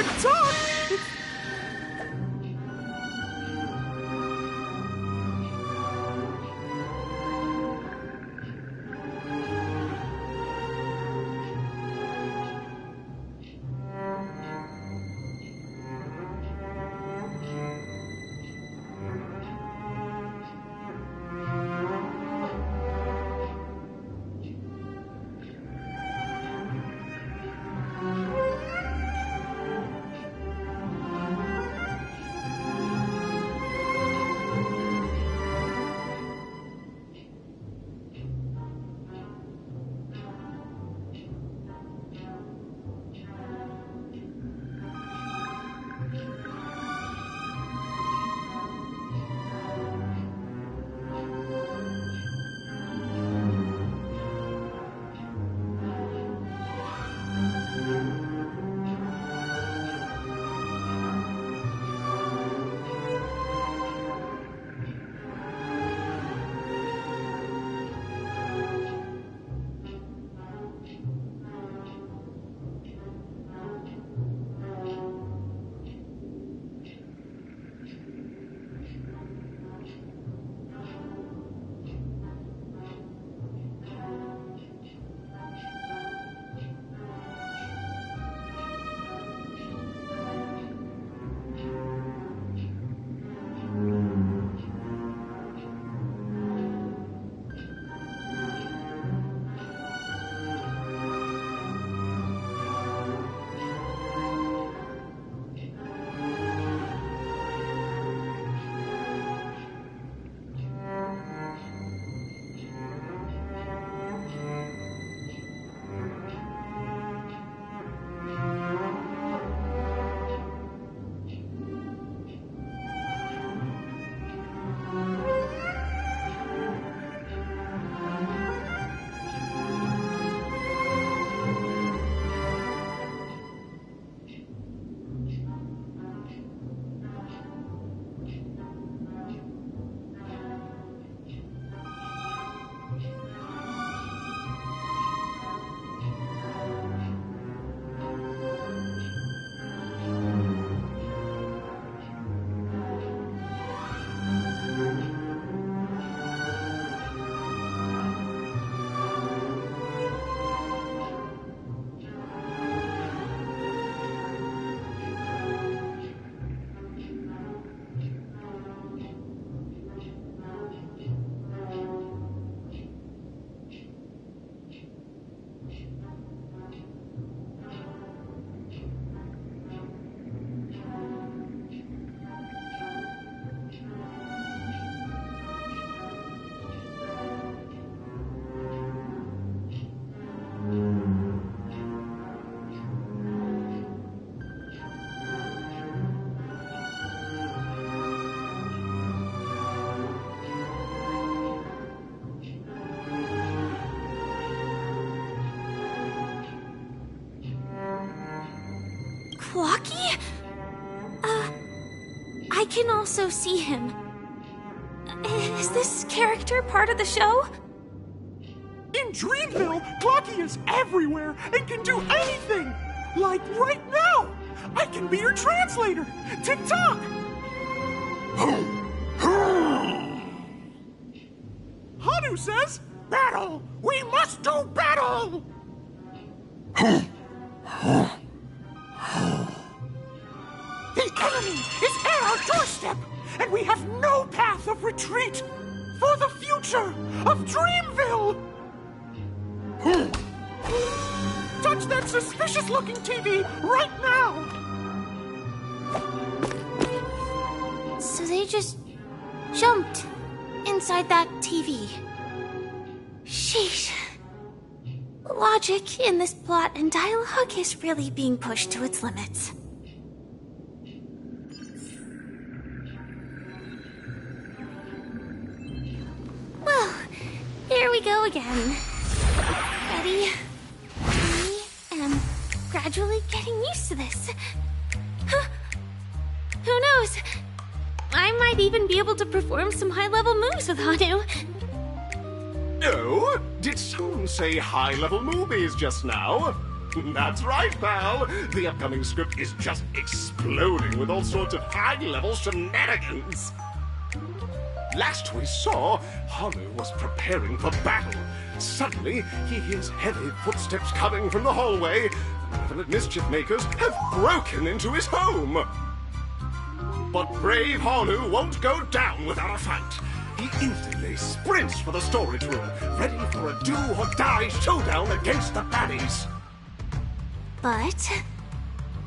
Walkie? I can also see him. Is this character part of the show? In Dreamville, Clocky is everywhere and can do anything! Like right now! I can be your translator! Tick-tock! Hanu says, battle! We must do battle! The enemy is at our doorstep, and we have no path of retreat for the future of Dreamville! Touch that suspicious-looking TV right now! So they just jumped inside that TV. Sheesh. Logic in this plot and dialogue is really being pushed to its limits. Well, here we go again. Ready? I am gradually getting used to this. Huh. Who knows? I might even be able to perform some high-level moves with Hanu. Oh? Did someone say high-level movies just now? That's right, pal. The upcoming script is just exploding with all sorts of high-level shenanigans. Last we saw, Hanu was preparing for battle. Suddenly, he hears heavy footsteps coming from the hallway. The malevolent mischief makers have broken into his home. But brave Hanu won't go down without a fight. He instantly sprints for the storage room, ready for a do-or-die showdown against the baddies. But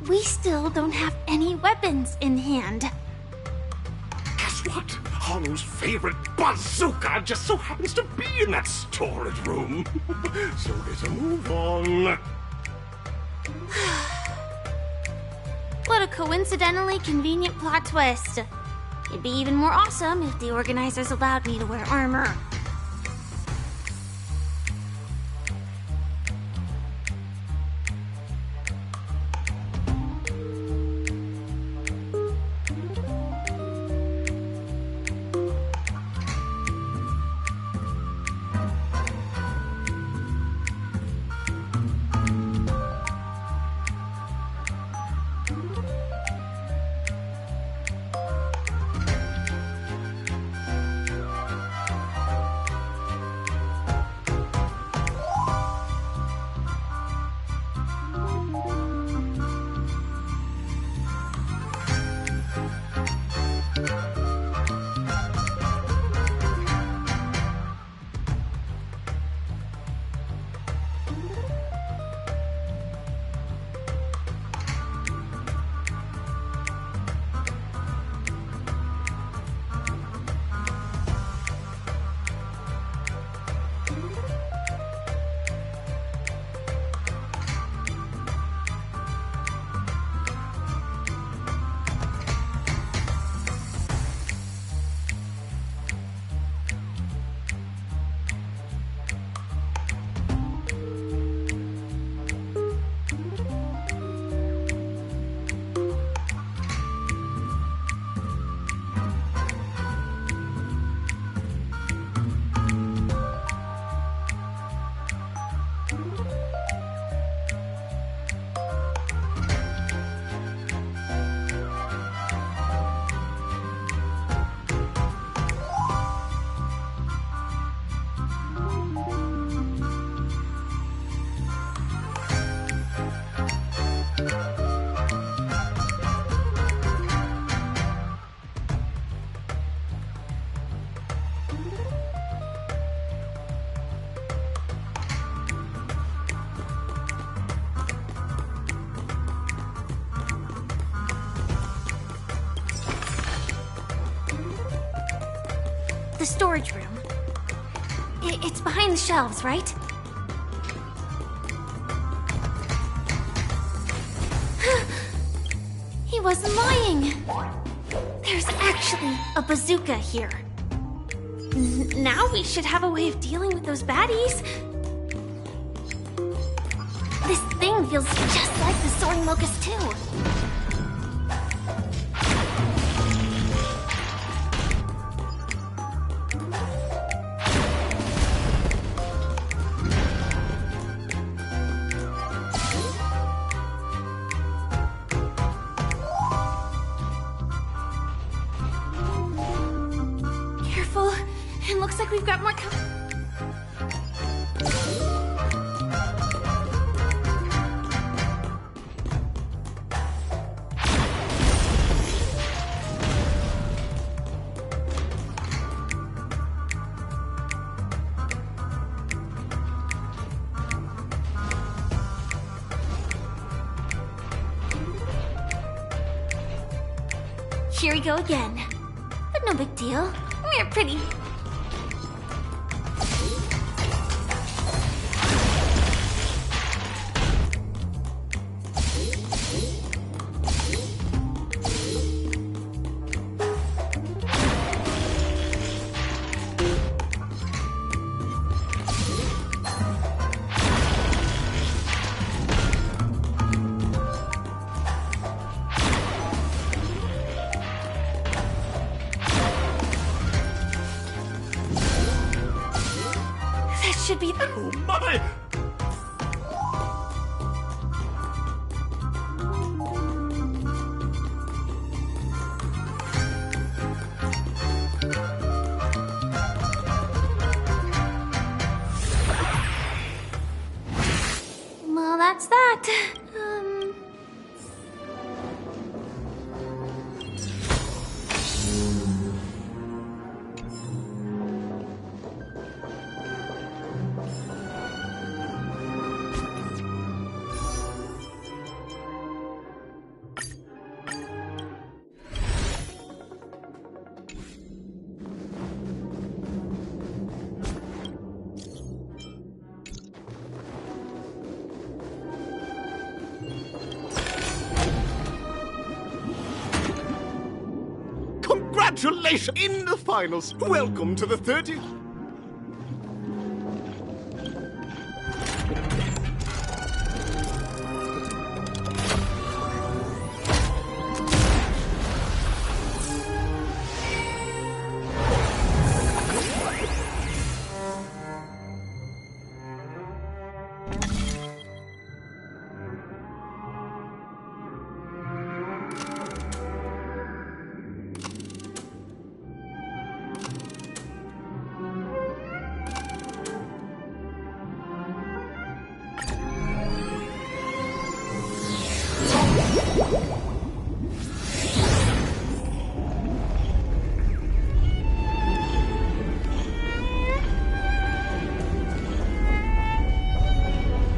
we still don't have any weapons in hand. Guess what? Hanu's favorite bazooka just so happens to be in that storage room. So better move on. What a coincidentally convenient plot twist. It'd be even more awesome if the organizers allowed me to wear armor. The storage room. It's behind the shelves, right? He wasn't lying. There's actually a bazooka here. Now we should have a way of dealing with those baddies. This thing feels just like the soaring locust too. like we've got more Here we go again. But no big deal. We're pretty. Should be the... Oh, my! Well, that's that. Congratulations in the finals. Welcome to the 30th.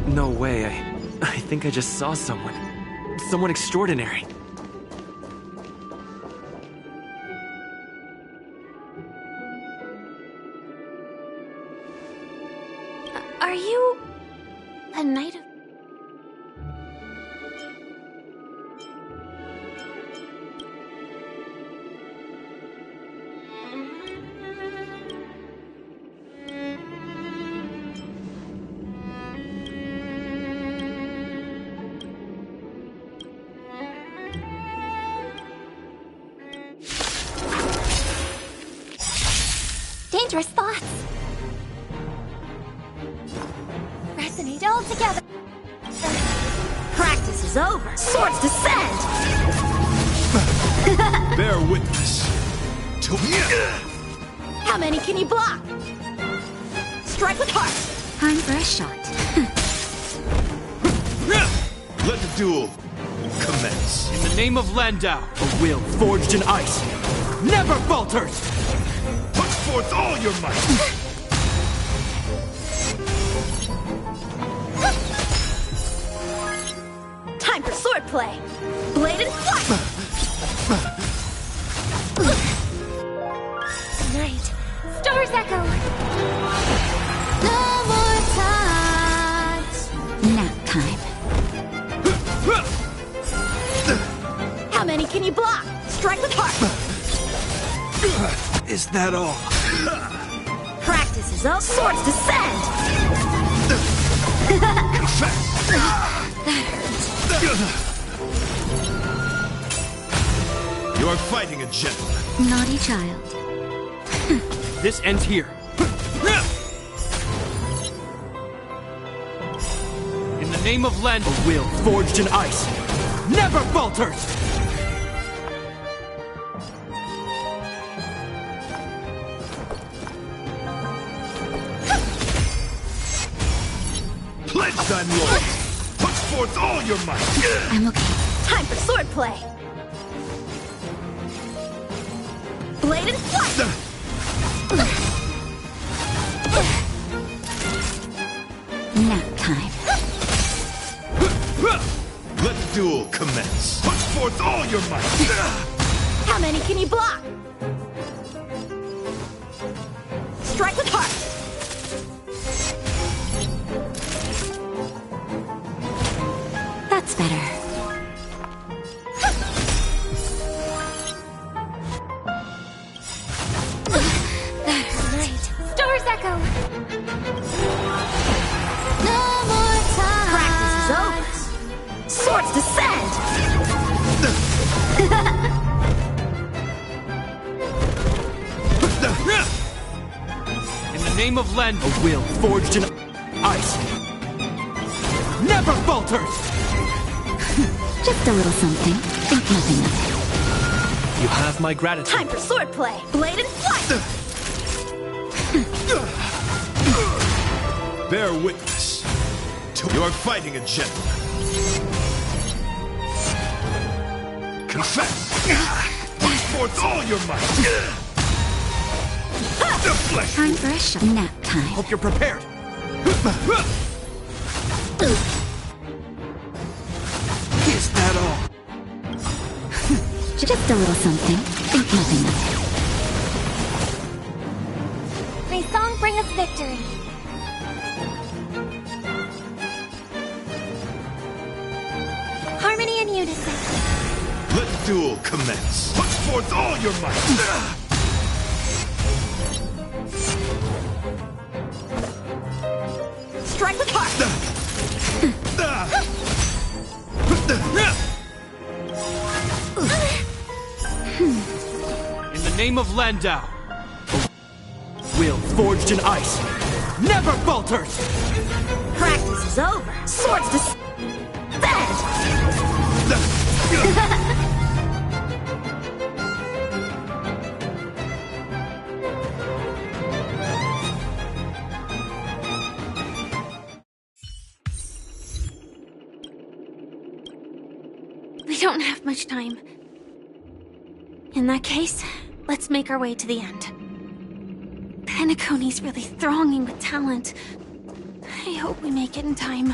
No way, I think I just saw someone. Someone extraordinary. Are you a knight of... Dangerous thoughts. Resonate all together. Practice is over. Swords descend! Bear witness. How many can you block? Strike with heart. Time for a shot. Let the duel commence. In the name of Landau, a will forged in ice never falters! Put forth all your might! Time for swordplay. Blade and flight. Night. Stars echo. No more touch. Nap time. How many can you block? Strike with heart. Is that all? Practice is up. Swords descend. You are fighting a gentleman. Naughty child. This ends here. In the name of Land, a will forged in ice never falters! thy lord. Put forth all your might. I'm okay. Time for swordplay. Blade and flight. Nap time. Let the duel commence. Put forth all your might. How many can you block? Strike with heart. That's better. Right. Doors echo. No more time. Practice is over. Swords descend. In the name of Len, a will forged in ice never falters! Just a little something. Think nothing of it. You have my gratitude. Time for swordplay. Blade and flight. Bear witness. You are fighting a gentleman. Confess. Put forth all your might. The flesh. Time for a shot. Nap time. Hope you're prepared. Is that all? Just a little something. Think nothing of May song bring us victory. Harmony and unison. Let the duel commence. Put forth all your might. Strike with heart. In the name of Landau, a will forged in ice never falters! Practice is over. Swords descend. We don't have much time. In that case, let's make our way to the end. Penacony's really thronging with talent. I hope we make it in time.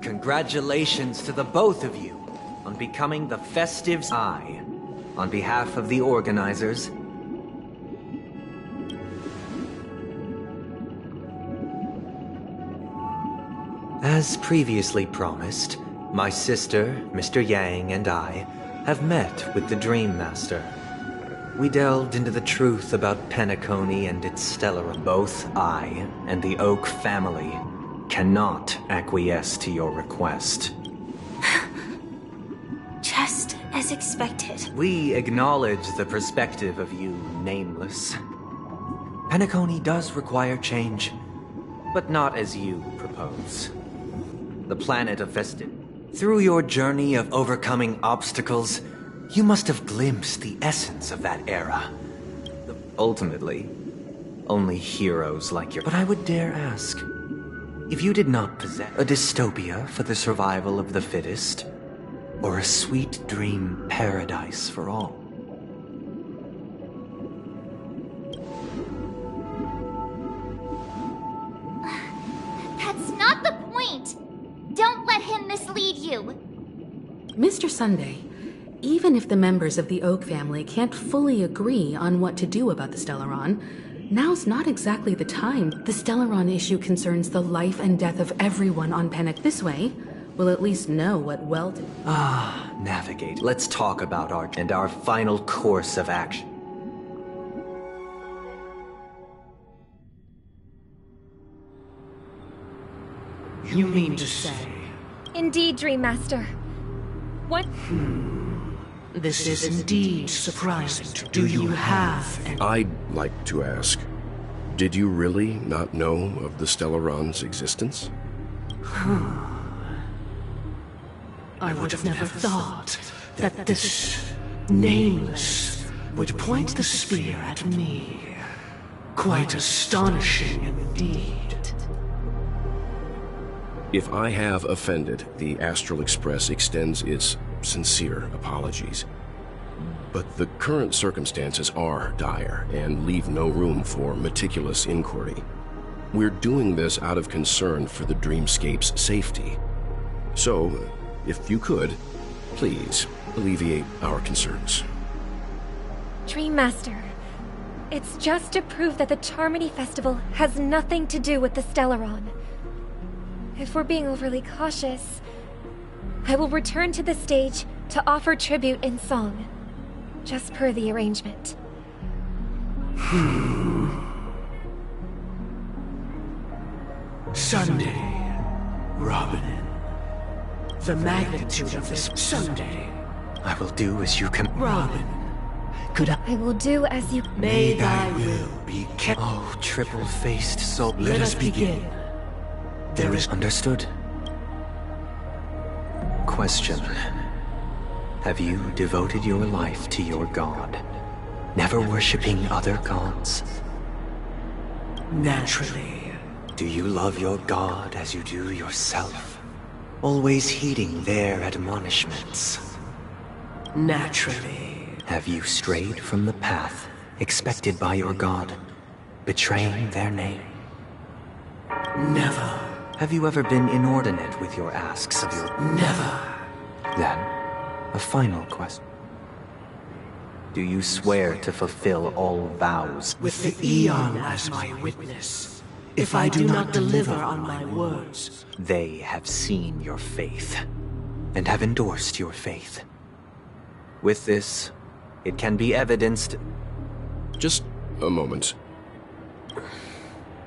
Congratulations to the both of you on becoming the Festive's Eye. On behalf of the organizers, as previously promised, my sister, Mr. Yang, and I have met with the Dream Master. We delved into the truth about Penacony and its stellar. Both I and the Oak family cannot acquiesce to your request. Just as expected. We acknowledge the perspective of you, Nameless. Penacony does require change, but not as you propose. The planet of Festive. Through your journey of overcoming obstacles, you must have glimpsed the essence of that era. Ultimately, only heroes like your... But I would dare ask, if you did not possess a dystopia for the survival of the fittest, or a sweet dream paradise for all. Mr. Sunday, even if the members of the Oak family can't fully agree on what to do about the Stellaron, now's not exactly the time. The Stellaron issue concerns the life and death of everyone on Pennock. This way, we'll at least know what well to... Navigate. Let's talk about our final course of action. You mean to say... Indeed, Dream Master. What? This is indeed surprising. Do you have any... I'd like to ask, did you really not know of the Stellaron's existence? I would have never thought that this Nameless would point the spear at me. Quite astonishing indeed. If I have offended, the Astral Express extends its sincere apologies. But the current circumstances are dire and leave no room for meticulous inquiry. We're doing this out of concern for the Dreamscape's safety. So, if you could, please alleviate our concerns. Dream Master, it's just to prove that the Charmony Festival has nothing to do with the Stellaron. If we're being overly cautious, I will return to the stage to offer tribute in song, just per the arrangement. Sunday, Robin. The magnitude of this Sunday. I will do as you can. Robin, could I will do as you... May thy will be kept. Oh, triple-faced soul. Let us begin. There is... Understood. Question. Have you devoted your life to your god, never worshipping other gods? Naturally. Do you love your god as you do yourself, always heeding their admonishments? Naturally. Have you strayed from the path expected by your god, betraying their name? Never. Have you ever been inordinate with your asks of your... Never. Then, a final question. Do you swear to fulfill all vows? With the Eon as my witness, if I do not deliver on my words... They have seen your faith, and have endorsed your faith. With this, it can be evidenced... Just a moment.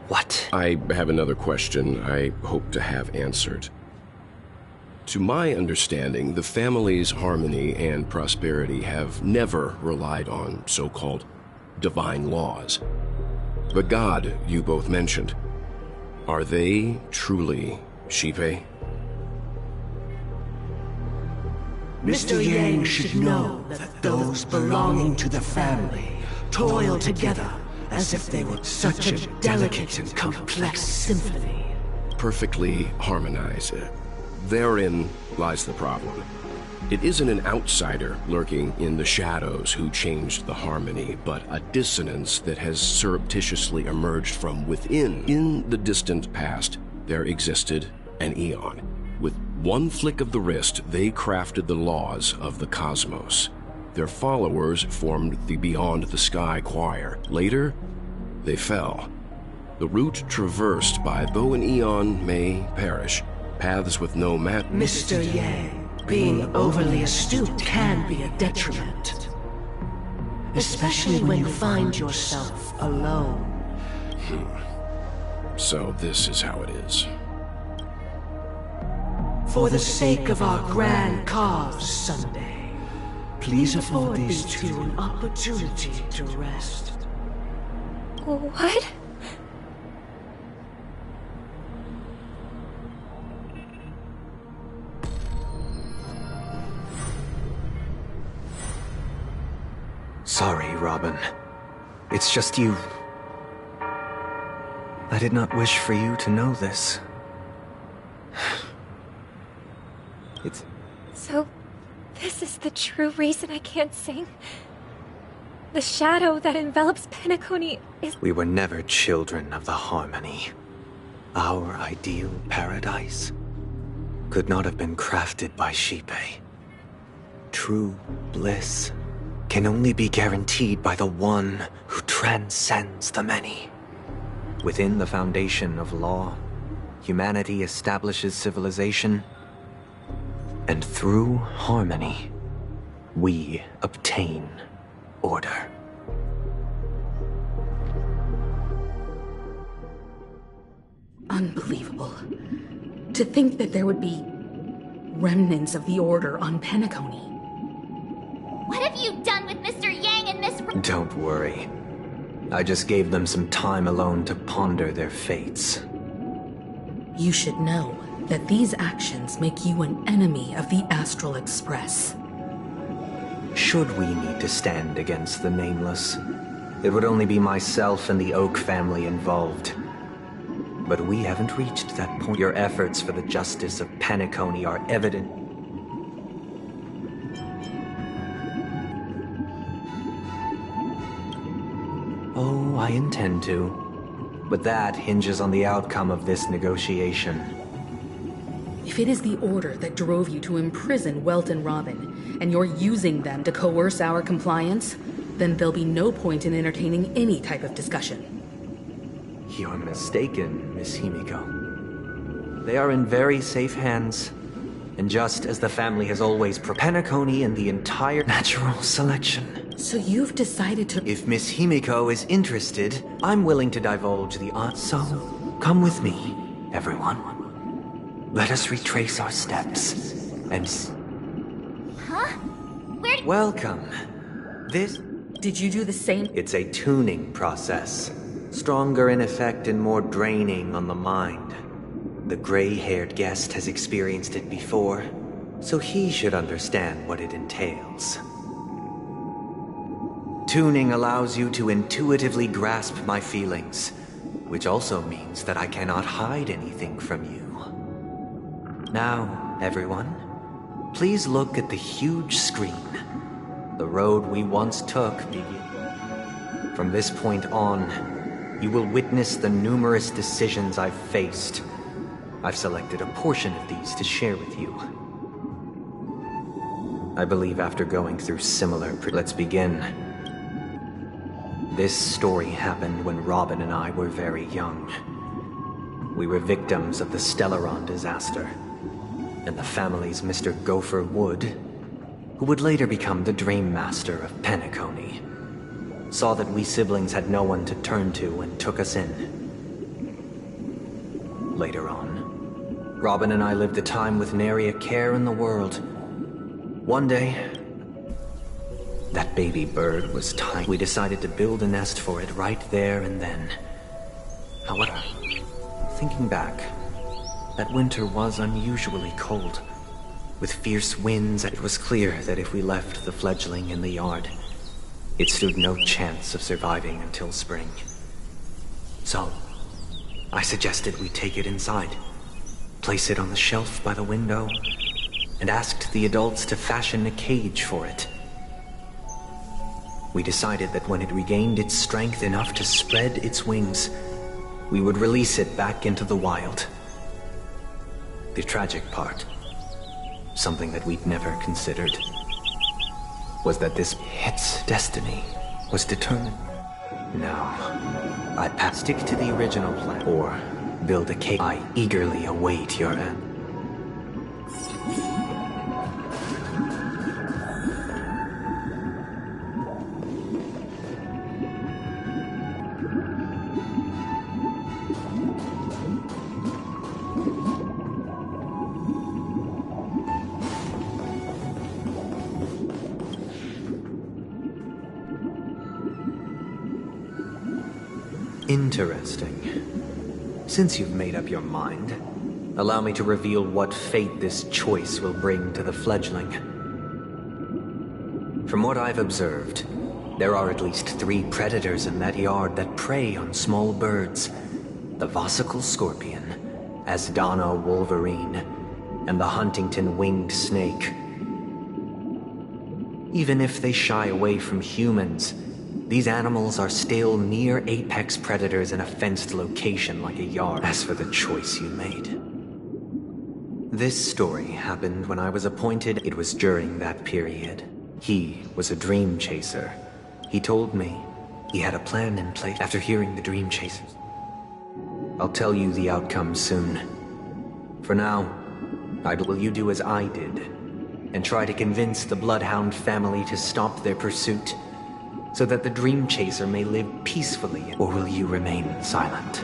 What? I have another question I hope to have answered. To my understanding, the family's harmony and prosperity have never relied on so-called divine laws. The god you both mentioned, are they truly Shipe? Mr. Yang should know that those belonging to the family toil together as if they were such a delicate and complex symphony. Perfectly harmonized. Therein lies the problem. It isn't an outsider lurking in the shadows who changed the harmony, but a dissonance that has surreptitiously emerged from within. In the distant past, there existed an Eon. With one flick of the wrist, they crafted the laws of the cosmos. Their followers formed the Beyond the Sky Choir. Later, they fell. The route traversed by though an Eon may perish, paths with no map. Mr. Yang, being overly astute can be a detriment. Especially when you find yourself alone. So this is how it is. For the sake of our grand cause, Sunday, please afford these two an opportunity to rest. What? Sorry, Robin. It's just you. I did not wish for you to know this. It's... So, this is the true reason I can't sing? The shadow that envelops Penacony is... We were never children of the harmony. Our ideal paradise could not have been crafted by Shipe. True bliss can only be guaranteed by the one who transcends the many. Within the foundation of law, humanity establishes civilization, and through harmony, we obtain order. Unbelievable. To think that there would be remnants of the Order on Penacony. What have you done with Mr. Yang and Miss... Don't worry. I just gave them some time alone to ponder their fates. You should know that these actions make you an enemy of the Astral Express. Should we need to stand against the Nameless, it would only be myself and the Oak family involved. But we haven't reached that point. Your efforts for the justice of Penacony are evident. Oh, I intend to. But that hinges on the outcome of this negotiation. If it is the Order that drove you to imprison Welt and Robin, and you're using them to coerce our compliance, then there'll be no point in entertaining any type of discussion. You're mistaken, Miss Himiko. They are in very safe hands. And just as the family has always Penacony and the entire natural selection. So you've decided to... If Miss Himiko is interested, I'm willing to divulge the odds. So, come with me, everyone. Let us retrace our steps and... Huh? Where... Welcome. This... Did you do the same? It's a tuning process. Stronger in effect and more draining on the mind. The gray-haired guest has experienced it before, so he should understand what it entails. Tuning allows you to intuitively grasp my feelings, which also means that I cannot hide anything from you. Now, everyone, please look at the huge screen. The road we once took begins. From this point on, you will witness the numerous decisions I've faced. I've selected a portion of these to share with you. I believe after going through similar... Let's begin. This story happened when Robin and I were very young. We were victims of the Stellaron disaster, and the family's Mr. Gopher Wood, who would later become the Dream Master of Penacony, saw that we siblings had no one to turn to and took us in. Later on, Robin and I lived a time with nary a care in the world. One day, that baby bird was tiny. We decided to build a nest for it right there and then. However, thinking back, that winter was unusually cold. With fierce winds, it was clear that if we left the fledgling in the yard, it stood no chance of surviving until spring. So, I suggested we take it inside, place it on the shelf by the window, and asked the adults to fashion a cage for it. We decided that when it regained its strength enough to spread its wings, we would release it back into the wild. The tragic part, something that we'd never considered, was that its destiny was determined. Now, I stick to the original plan, or build a cage. I eagerly await your end. Interesting. Since you've made up your mind, allow me to reveal what fate this choice will bring to the fledgling. From what I've observed, there are at least 3 predators in that yard that prey on small birds. The Vossicle scorpion, Asdana wolverine, and the Huntington winged snake. Even if they shy away from humans, these animals are still near apex predators in a fenced location like a yard. As for the choice you made, This story happened when I was appointed. It was during that period. He was a dream chaser. He told me he had a plan in place after hearing the dream chasers. I'll tell you the outcome soon. For now, will you do as I did and try to convince the Bloodhound family to stop their pursuit so that the dream chaser may live peacefully, or will you remain silent,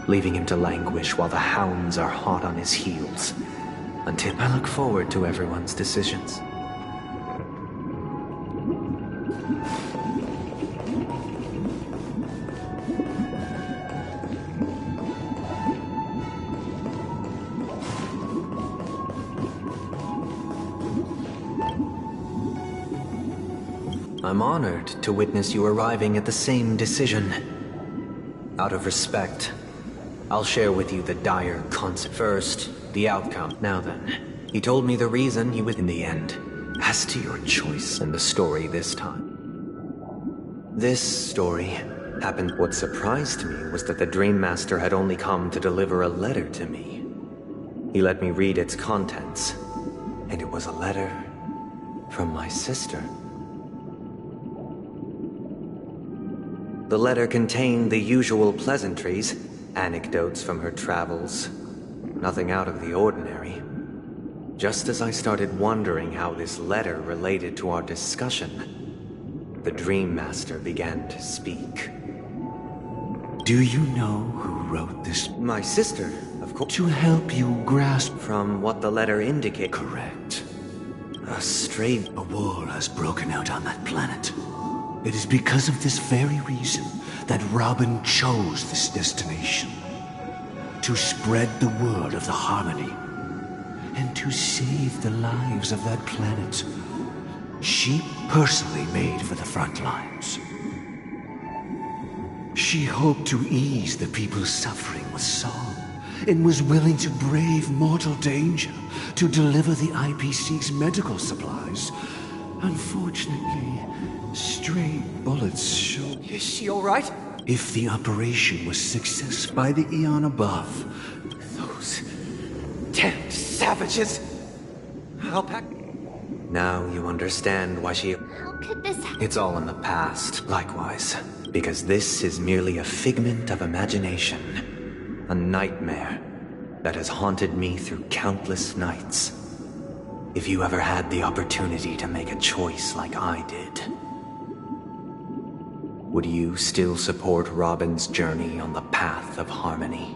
leaving him to languish while the hounds are hot on his heels? Until I look forward to everyone's decisions. I'm honored to witness you arriving at the same decision. Out of respect, I'll share with you the dire consequence. First, the outcome. Now then, he told me the reason he was in the end. As to your choice in the story this time. This story happened. What surprised me was that the Dream Master had only come to deliver a letter to me. He let me read its contents, and it was a letter from my sister. The letter contained the usual pleasantries, anecdotes from her travels, nothing out of the ordinary. Just as I started wondering how this letter related to our discussion, the Dream Master began to speak. Do you know who wrote this? My sister, of course. To help you grasp from what the letter indicates. Correct. A stray... A war has broken out on that planet. It is because of this very reason that Robin chose this destination. To spread the word of the Harmony. And to save the lives of that planet. She personally made for the front lines. She hoped to ease the people's suffering with song, and was willing to brave mortal danger to deliver the IPC's medical supplies. Unfortunately, stray bullets showed... Is she all right? If the operation was successful by the eon above... Those damned savages! I'll pack... Now you understand why she... How could this happen? It's all in the past, likewise. Because this is merely a figment of imagination. A nightmare that has haunted me through countless nights. If you ever had the opportunity to make a choice like I did, would you still support Robin's journey on the path of harmony?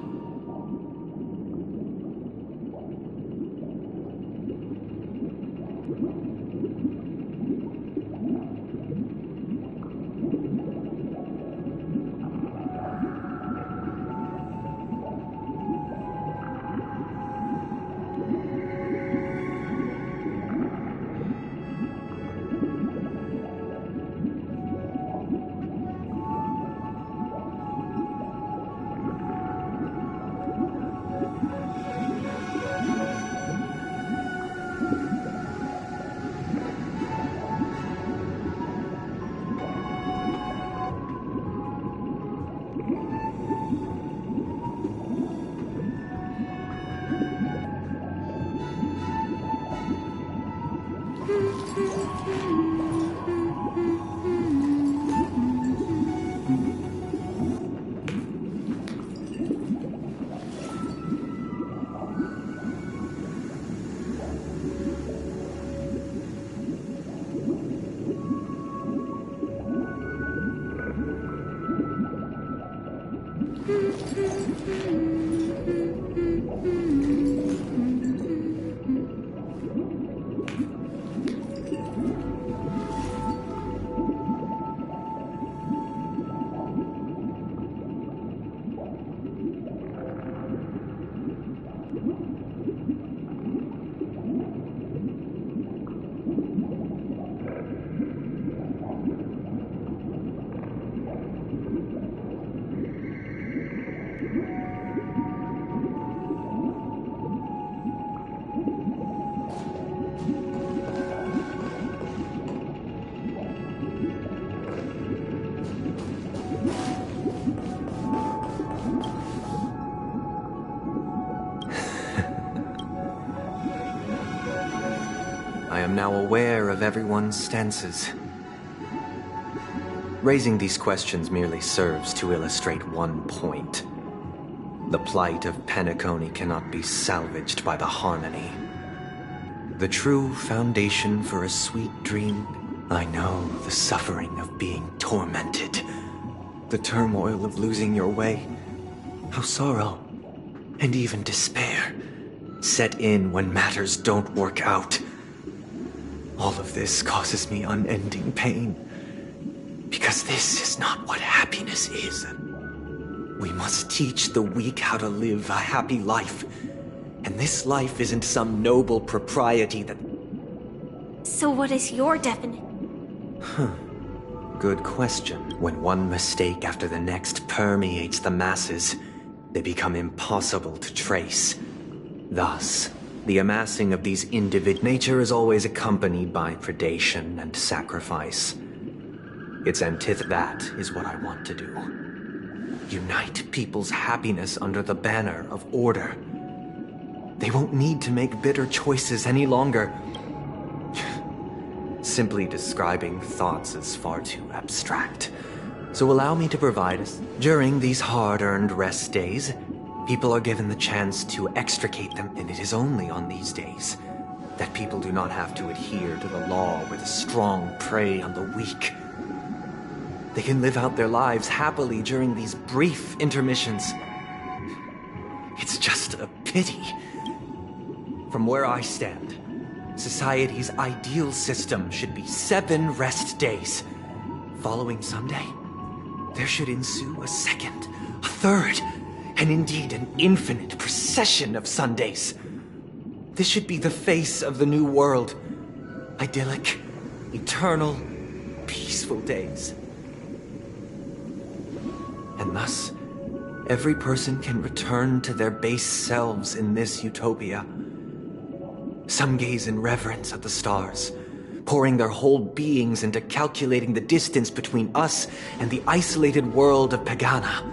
I am now aware of everyone's stances. Raising these questions merely serves to illustrate one point. The plight of Penacony cannot be salvaged by the Harmony. The true foundation for a sweet dream, I know the suffering of being tormented, the turmoil of losing your way, how sorrow and even despair set in when matters don't work out. All of this causes me unending pain, because this is not what happiness is. We must teach the weak how to live a happy life, and this life isn't some noble propriety that... So what is your definition? Good question. When one mistake after the next permeates the masses, they become impossible to trace. Thus, the amassing of these nature is always accompanied by predation and sacrifice. Its that is what I want to do. Unite people's happiness under the banner of order. They won't need to make bitter choices any longer. Simply describing thoughts is far too abstract. So allow me to provide us. During these hard-earned rest days, people are given the chance to extricate them, and it is only on these days that people do not have to adhere to the law where the strong prey on the weak. They can live out their lives happily during these brief intermissions. It's just a pity. From where I stand, society's ideal system should be 7 rest days. Following Sunday, there should ensue a second, a third, and indeed an infinite procession of Sundays. This should be the face of the new world. Idyllic, eternal, peaceful days. And thus, every person can return to their base selves in this utopia. Some gaze in reverence at the stars, pouring their whole beings into calculating the distance between us and the isolated world of Pagana.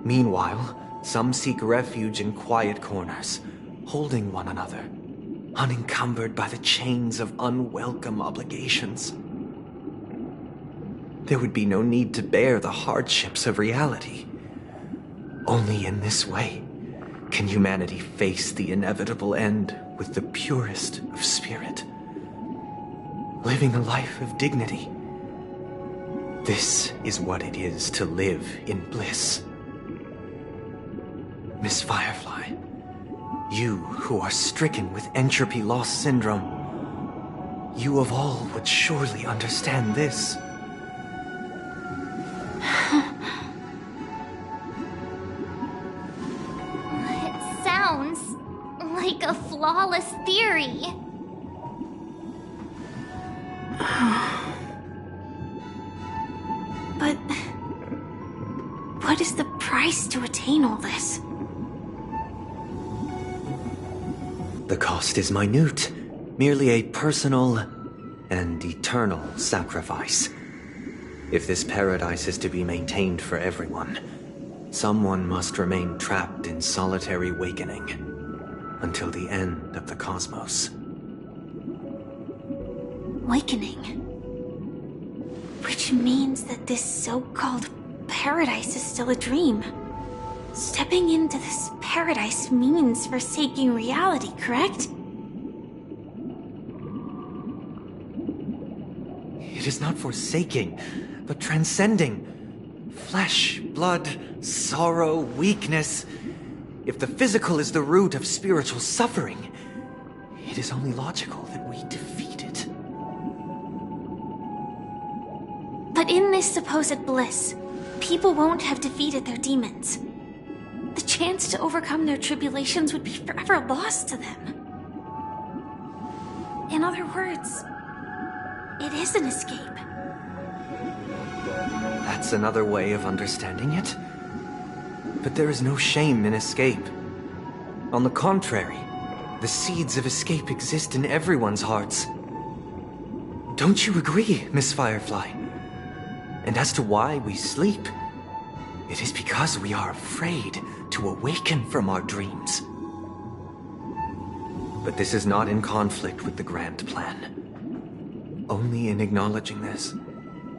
Meanwhile, some seek refuge in quiet corners, holding one another, unencumbered by the chains of unwelcome obligations. There would be no need to bear the hardships of reality. Only in this way can humanity face the inevitable end with the purest of spirit, living a life of dignity. This is what it is to live in bliss. Miss Firefly, you who are stricken with entropy loss syndrome, you of all would surely understand this. It sounds like a flawless theory. But what is the price to attain all this? The cost is minute, merely a personal and eternal sacrifice. If this paradise is to be maintained for everyone, someone must remain trapped in solitary awakening until the end of the cosmos. Awakening. Which means that this so-called paradise is still a dream. Stepping into this paradise means forsaking reality, correct? It is not forsaking, but transcending. Flesh, blood, sorrow, weakness. If the physical is the root of spiritual suffering, it is only logical that we defeat it. But in this supposed bliss, people won't have defeated their demons. The chance to overcome their tribulations would be forever lost to them. In other words, it is an escape. That's another way of understanding it. But there is no shame in escape. On the contrary, the seeds of escape exist in everyone's hearts. Don't you agree, Miss Firefly? And as to why we sleep, it is because we are afraid to awaken from our dreams. But this is not in conflict with the grand plan. Only in acknowledging this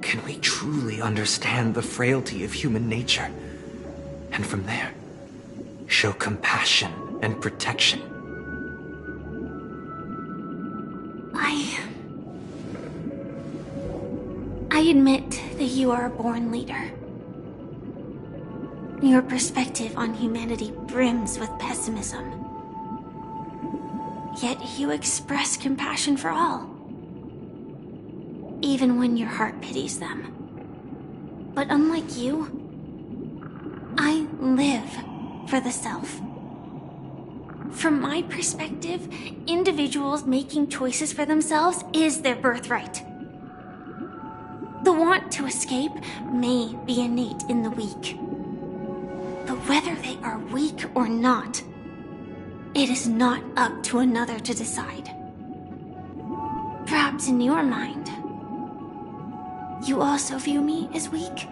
can we truly understand the frailty of human nature, and from there, show compassion and protection. I admit that you are a born leader. Your perspective on humanity brims with pessimism. Yet you express compassion for all, even when your heart pities them. But unlike you, I live for the self. From my perspective, individuals making choices for themselves is their birthright. The want to escape may be innate in the weak. But whether they are weak or not, it is not up to another to decide. Perhaps in your mind, you also view me as weak?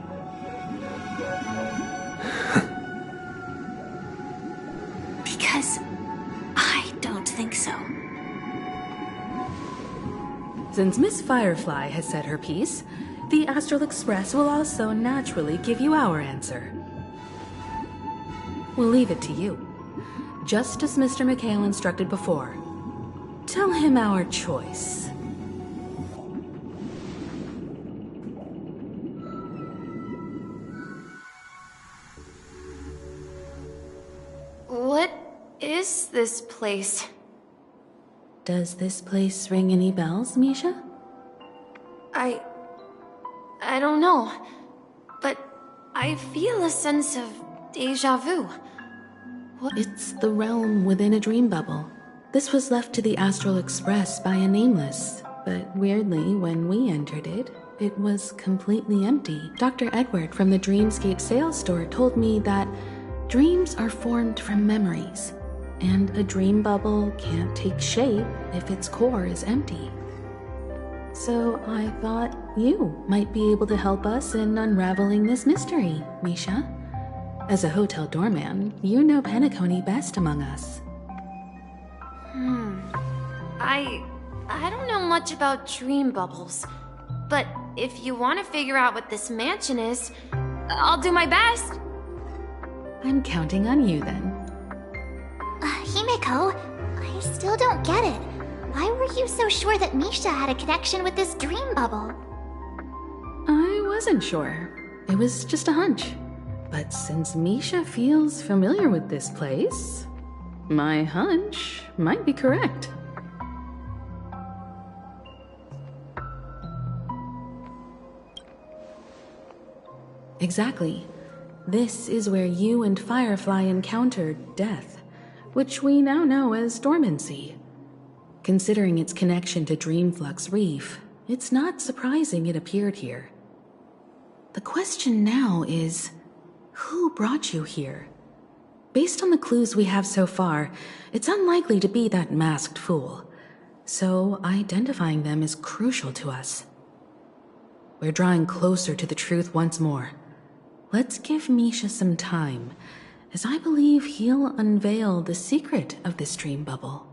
Because I don't think so. Since Miss Firefly has said her piece, the Astral Express will also naturally give you our answer. We'll leave it to you. Just as Mr. McHale instructed before. Tell him our choice. What is this place? Does this place ring any bells, Misha? I don't know, but I feel a sense of déjà vu. It's the realm within a dream bubble. This was left to the Astral Express by a nameless, but weirdly, when we entered it, it was completely empty. Dr. Edward from the Dreamscape sales store told me that dreams are formed from memories, and a dream bubble can't take shape if its core is empty. So I thought you might be able to help us in unraveling this mystery, Misha. As a hotel doorman, you know Penacony best among us. I don't know much about dream bubbles, but if you want to figure out what this mansion is, I'll do my best. I'm counting on you then. Himeko, I still don't get it. Why were you so sure that Misha had a connection with this dream bubble? I wasn't sure. It was just a hunch. But since Misha feels familiar with this place, my hunch might be correct. Exactly. This is where you and Firefly encountered death, which we now know as dormancy. Considering its connection to Dreamflux Reef, it's not surprising it appeared here. The question now is, who brought you here? Based on the clues we have so far, it's unlikely to be that masked fool. So identifying them is crucial to us. We're drawing closer to the truth once more. Let's give Misha some time, as I believe he'll unveil the secret of this dream bubble.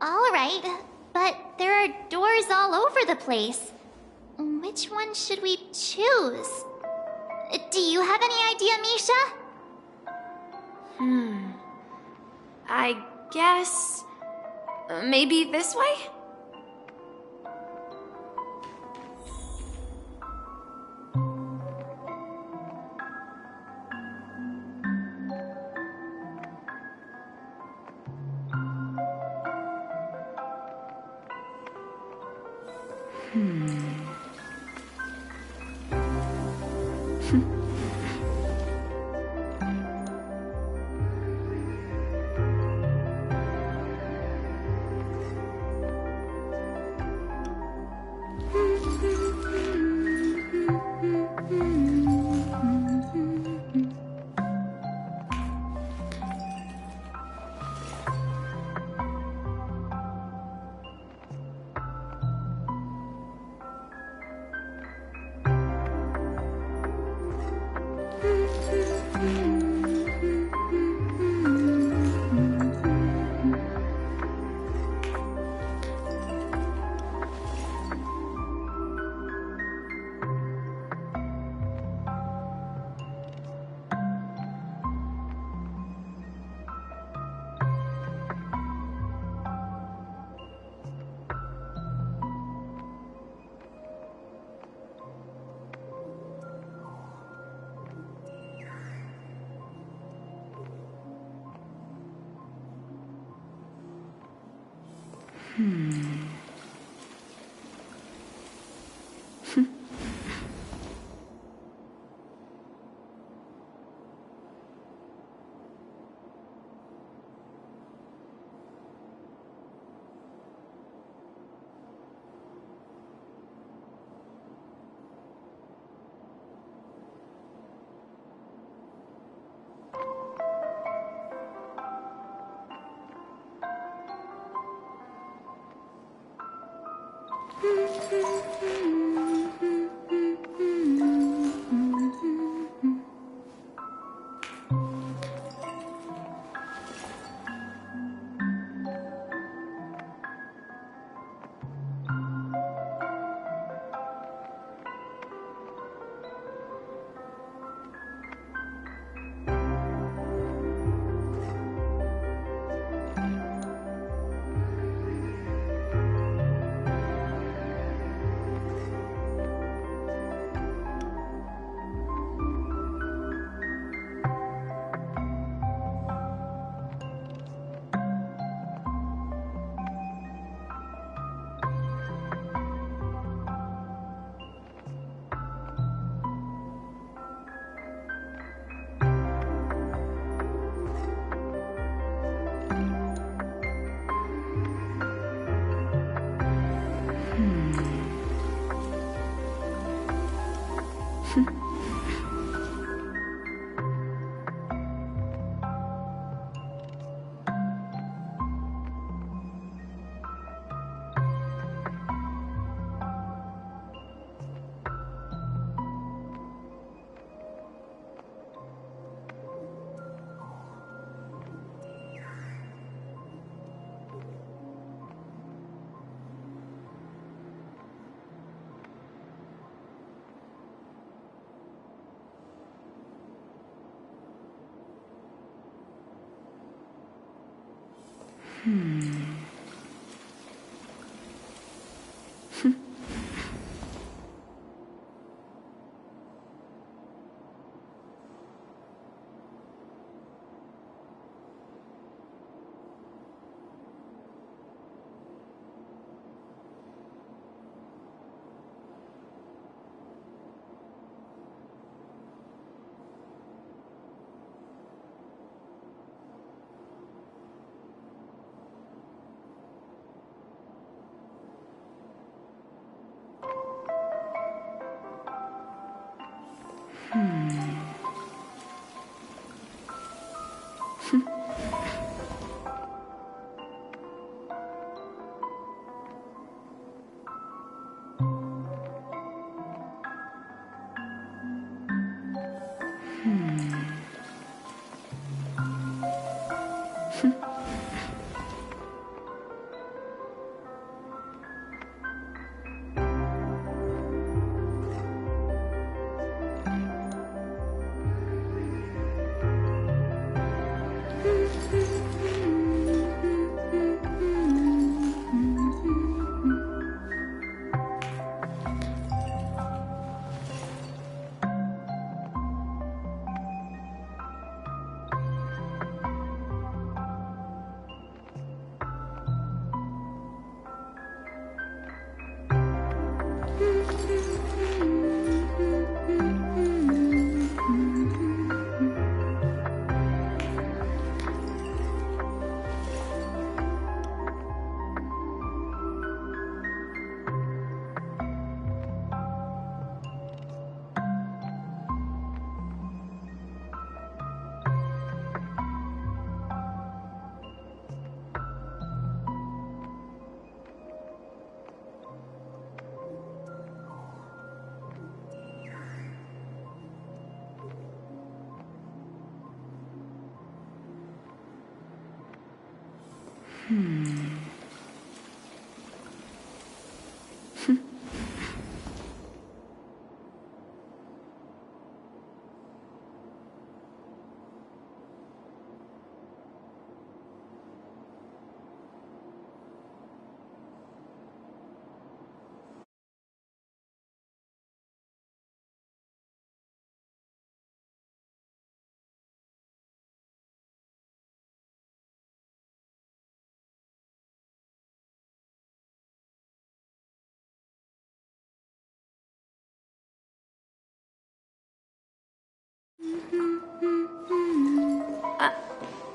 All right, but there are doors all over the place. Which one should we choose? Do you have any idea, Misha? I guess... maybe this way?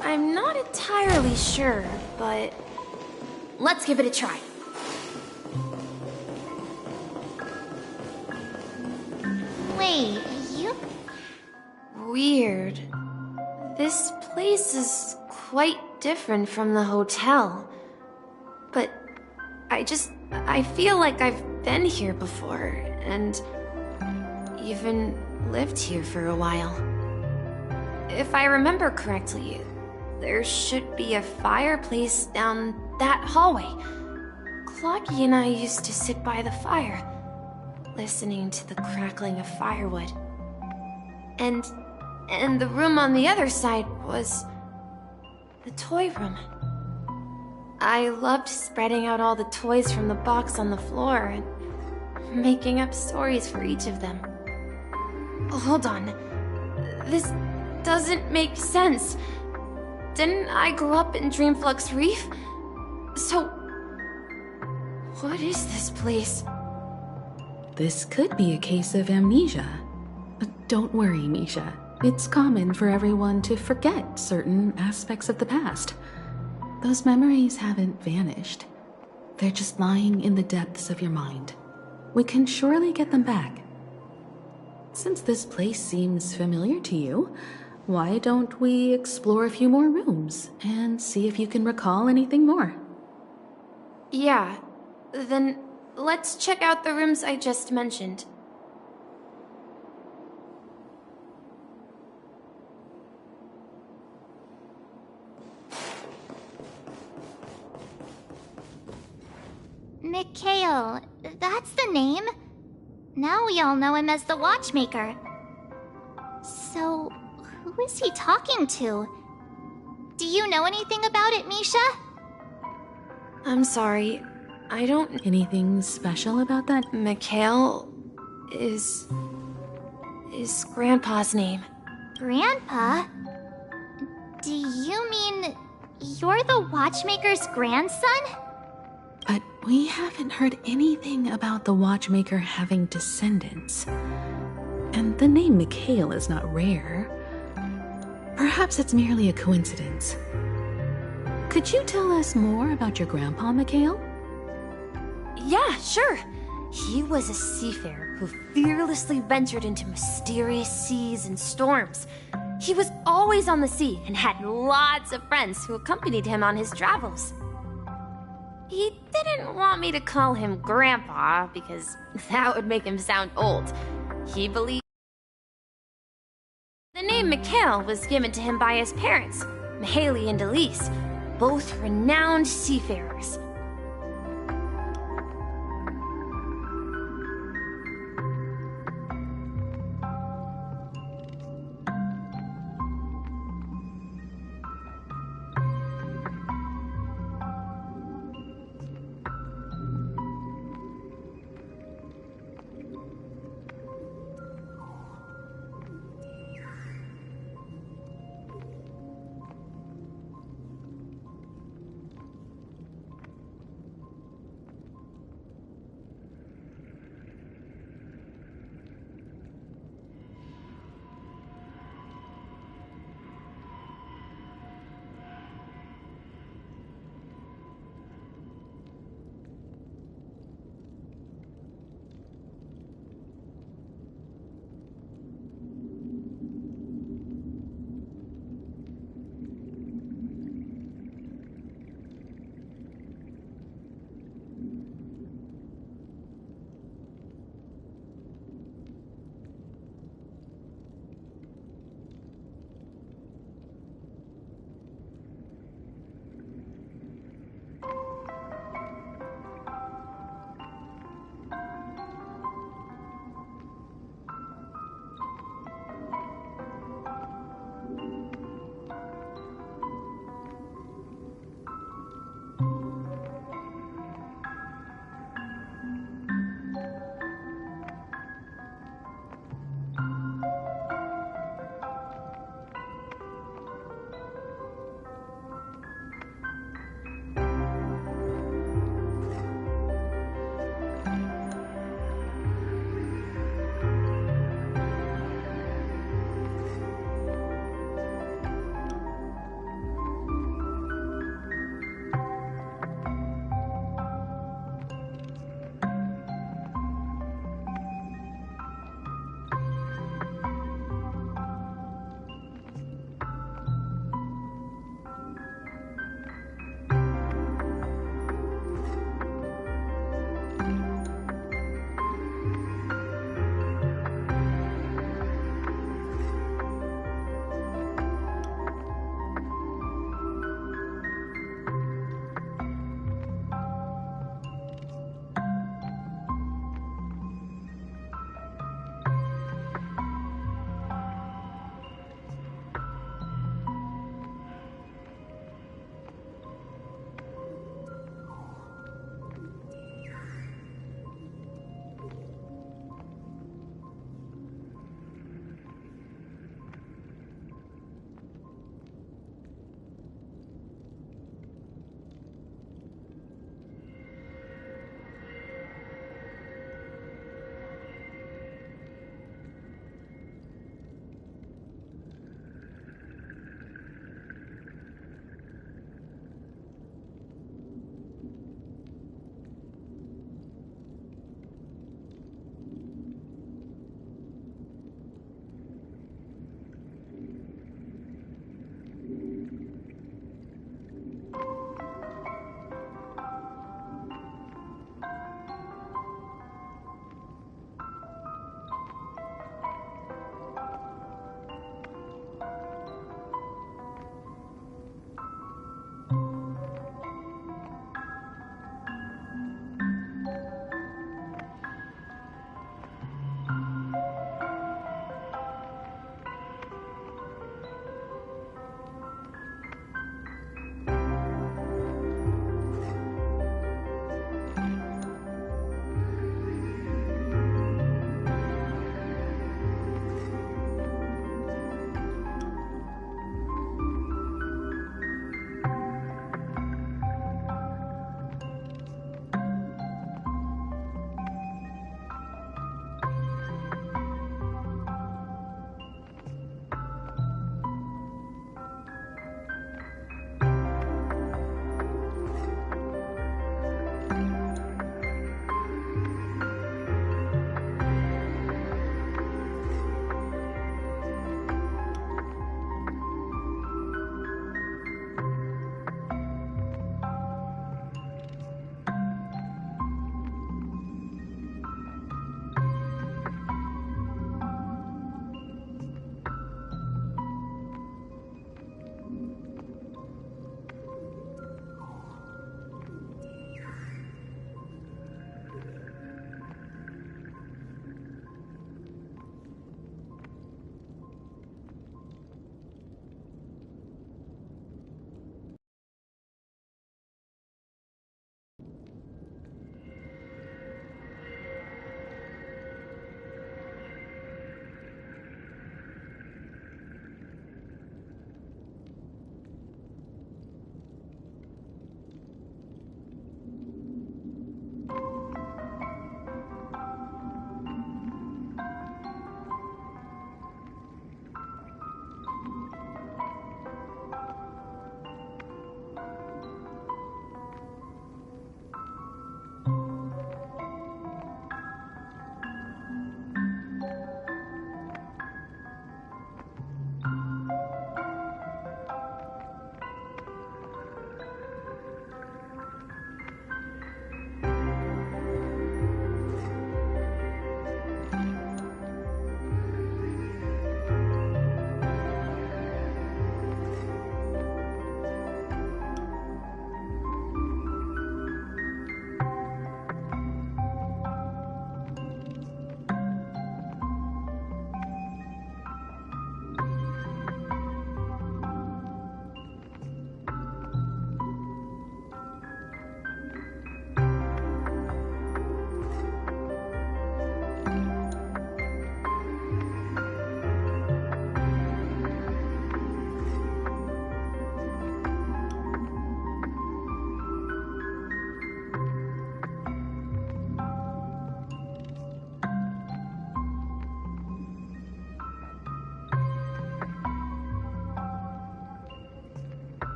I'm not entirely sure, but let's give it a try. Wait, you... Weird. This place is quite different from the hotel. But I feel like I've been here before, and even lived here for a while. If I remember correctly, there should be a fireplace down that hallway. Clocky and I used to sit by the fire, listening to the crackling of firewood. And the room on the other side was the toy room. I loved spreading out all the toys from the box on the floor and making up stories for each of them. Hold on. This doesn't make sense. Didn't I grow up in Dreamflux Reef? So, what is this place? This could be a case of amnesia. But don't worry, Misha. It's common for everyone to forget certain aspects of the past. Those memories haven't vanished. They're just lying in the depths of your mind. We can surely get them back. Since this place seems familiar to you, why don't we explore a few more rooms and see if you can recall anything more? Yeah, then let's check out the rooms I just mentioned. Mikhail, that's the name. Now we all know him as the Watchmaker. So, who is he talking to? Do you know anything about it, Misha? I'm sorry, I don't... Anything special about that? Mikhail is Grandpa's name. Grandpa? Do you mean you're the Watchmaker's grandson? But we haven't heard anything about the Watchmaker having descendants. And the name Mikhail is not rare. Perhaps it's merely a coincidence. Could you tell us more about your grandpa, Mikhail? Yeah, sure. He was a seafarer who fearlessly ventured into mysterious seas and storms. He was always on the sea and had lots of friends who accompanied him on his travels. He didn't want me to call him Grandpa because that would make him sound old. He believed the name Mikhail was given to him by his parents, Mihaly and Elise, both renowned seafarers.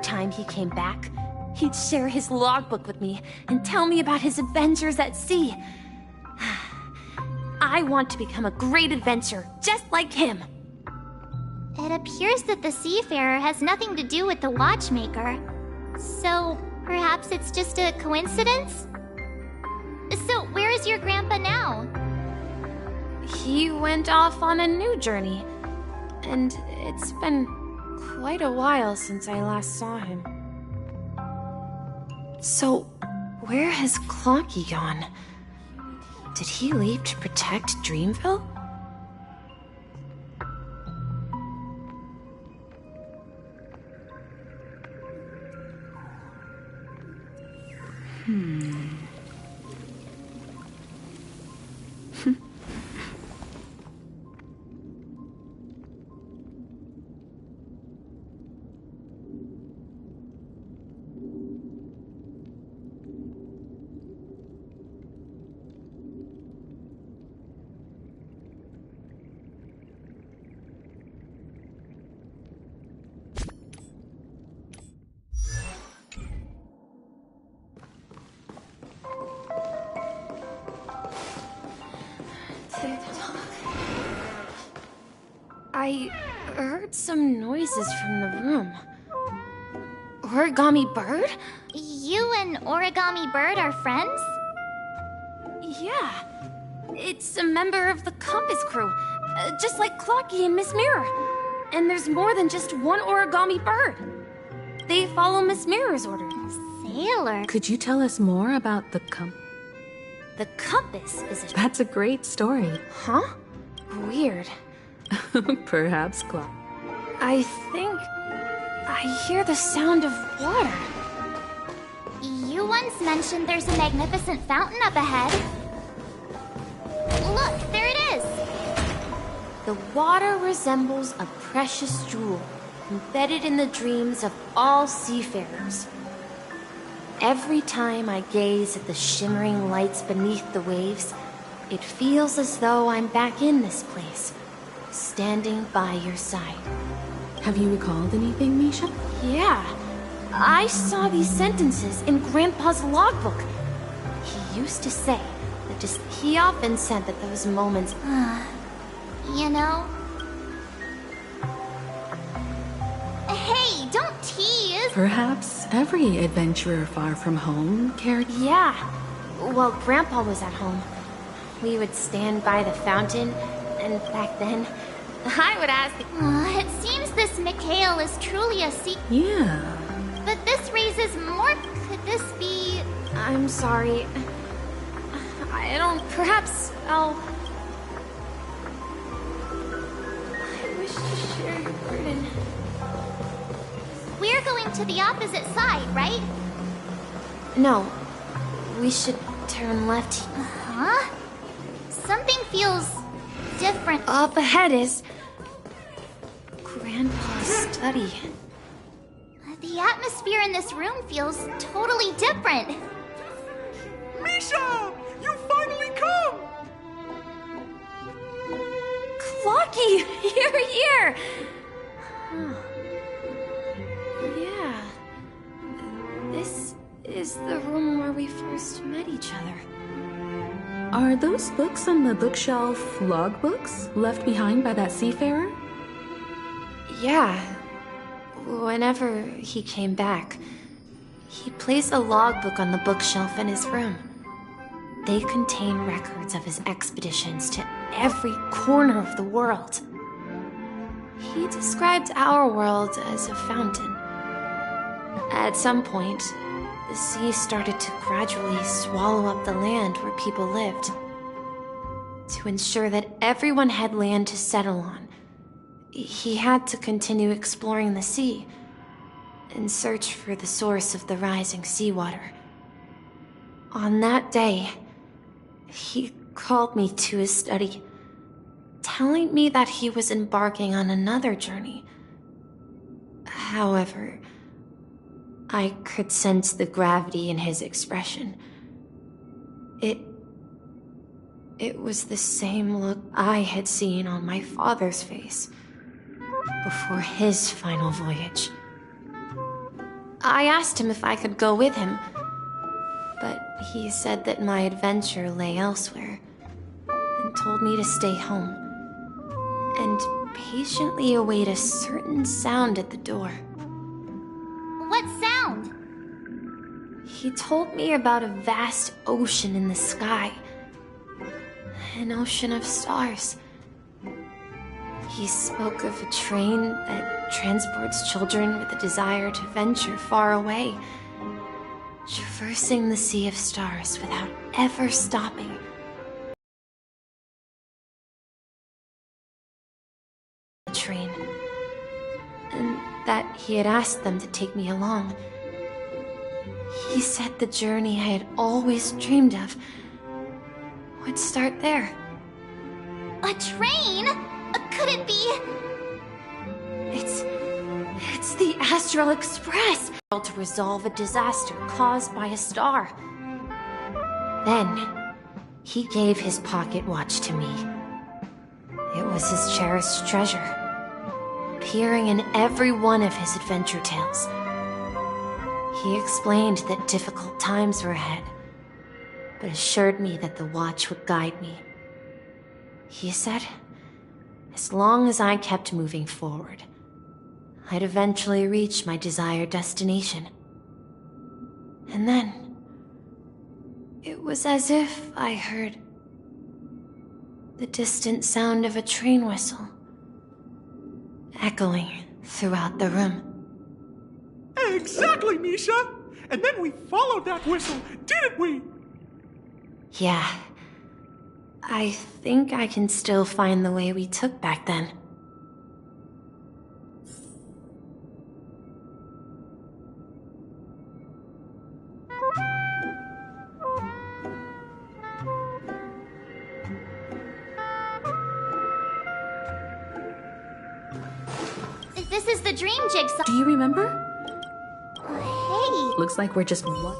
time he came back, he'd share his logbook with me and tell me about his adventures at sea. I want to become a great adventurer, just like him. It appears that the seafarer has nothing to do with the watchmaker. So, perhaps it's just a coincidence? So, where is your grandpa now? He went off on a new journey, and it's been quite a while since I last saw him. So, where has Clocky gone? Did he leave to protect Dreamville? I heard some noises from the room. Origami Bird? You and Origami Bird are friends? Yeah. It's a member of the Compass crew, just like Clocky and Miss Mirror. And there's more than just one Origami Bird. They follow Miss Mirror's orders. Sailor? Could you tell us more about the The Compass is a... That's a great story. Huh? Weird. Perhaps, Clock. I think I hear the sound of water. You once mentioned there's a magnificent fountain up ahead. Look, there it is! The water resembles a precious jewel embedded in the dreams of all seafarers. Every time I gaze at the shimmering lights beneath the waves, it feels as though I'm back in this place, standing by your side. Have you recalled anything, Misha? Yeah. I saw these sentences in Grandpa's logbook. He used to say that he often said that those moments... You know? Hey, don't tease! Perhaps every adventurer far from home cared... Yeah. Well, Grandpa was at home. We would stand by the fountain, and back then, I would ask... It seems this Mikhail is truly a sea... Yeah. But this raises more... Could this be... I'm sorry. I don't... Perhaps I'll... I wish to share your burden. We're going to the opposite side, right? No. We should turn left. Huh? Something feels... different. Up ahead is... Grandpa's study. The atmosphere in this room feels totally different. Misha! You finally come! Clocky! You're here! Huh. Yeah. This is the room where we first met each other. Are those books on the bookshelf logbooks left behind by that seafarer? Yeah. Whenever he came back, he placed a logbook on the bookshelf in his room. They contain records of his expeditions to every corner of the world. He described our world as a fountain. At some point, the sea started to gradually swallow up the land where people lived. To ensure that everyone had land to settle on, he had to continue exploring the sea and search for the source of the rising seawater. On that day, he called me to his study, telling me that he was embarking on another journey. However, I could sense the gravity in his expression. It was the same look I had seen on my father's face before his final voyage. I asked him if I could go with him, but he said that my adventure lay elsewhere, and told me to stay home, and patiently await a certain sound at the door. What sound? He told me about a vast ocean in the sky. An ocean of stars. He spoke of a train that transports children with a desire to venture far away, traversing the sea of stars without ever stopping. The train. And that he had asked them to take me along. He said the journey I had always dreamed of would start there. A train? Could it be? It's the Astral Express! To resolve a disaster caused by a star. Then, he gave his pocket watch to me. It was his cherished treasure, appearing in every one of his adventure tales. He explained that difficult times were ahead, but assured me that the watch would guide me. He said, as long as I kept moving forward, I'd eventually reach my desired destination. And then, it was as if I heard the distant sound of a train whistle, echoing throughout the room. Exactly, Misha! And then we followed that whistle, didn't we? Yeah. I think I can still find the way we took back then. This is the dream jigsaw. Do you remember? Hey! Looks like we're just one.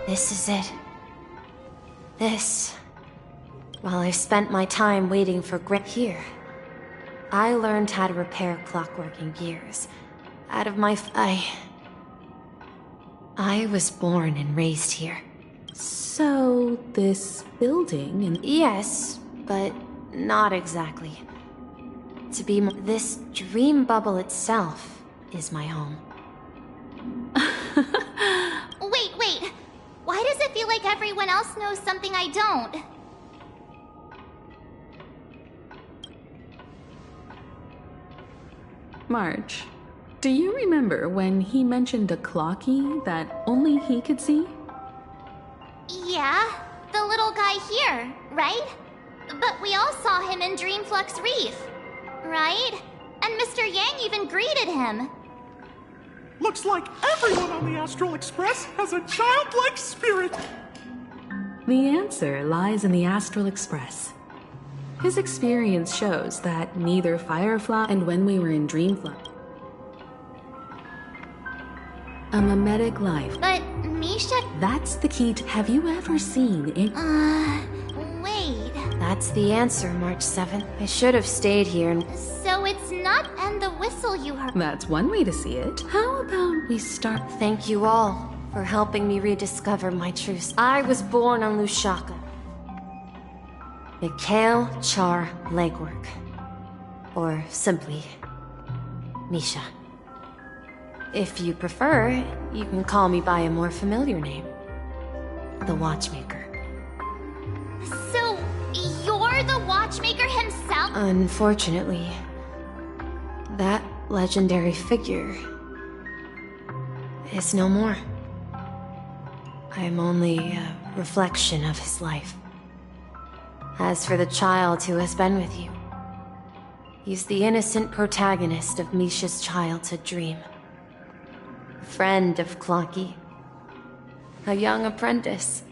This is it. This. While I spent my time waiting for Grant here, I learned how to repair clockwork and gears. Out of my I was born and raised here. So, this building and... Yes, but not exactly. To be this dream bubble itself is my home. Wait. Why does it feel like everyone else knows something I don't? March, do you remember when he mentioned a clocky that only he could see? Yeah, the little guy here, right? But we all saw him in Dreamflux Reef, right? And Mr. Yang even greeted him. Looks like everyone on the Astral Express has a childlike spirit. The answer lies in the Astral Express. His experience shows that neither Firefly and when we were in Dreamflux, a mimetic life. But Misha... That's the key to... Have you ever seen it? Wait. That's the answer, March 7th. I should have stayed here and... So it's not and the whistle you heard. That's one way to see it. How about we start... Thank you all for helping me rediscover my truth. I was born on Lushaka. Mikhail Char Legwork. Or simply, Misha. If you prefer, you can call me by a more familiar name. The Watchmaker. So, you're the Watchmaker himself? Unfortunately, that legendary figure is no more. I am only a reflection of his life. As for the child who has been with you, he's the innocent protagonist of Misha's childhood dream. friend of Clocky, a young apprentice.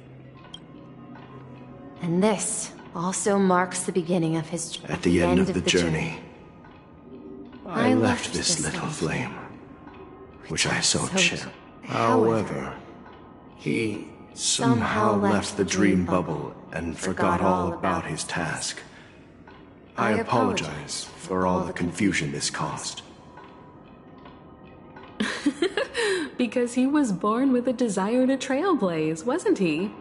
And this also marks the beginning of his At the end of the journey, I left this little flame, which I so cherish. However, he somehow left the dream bubble and forgot all about his task. I apologize for all the confusion this caused. Because he was born with a desire to trailblaze, wasn't he?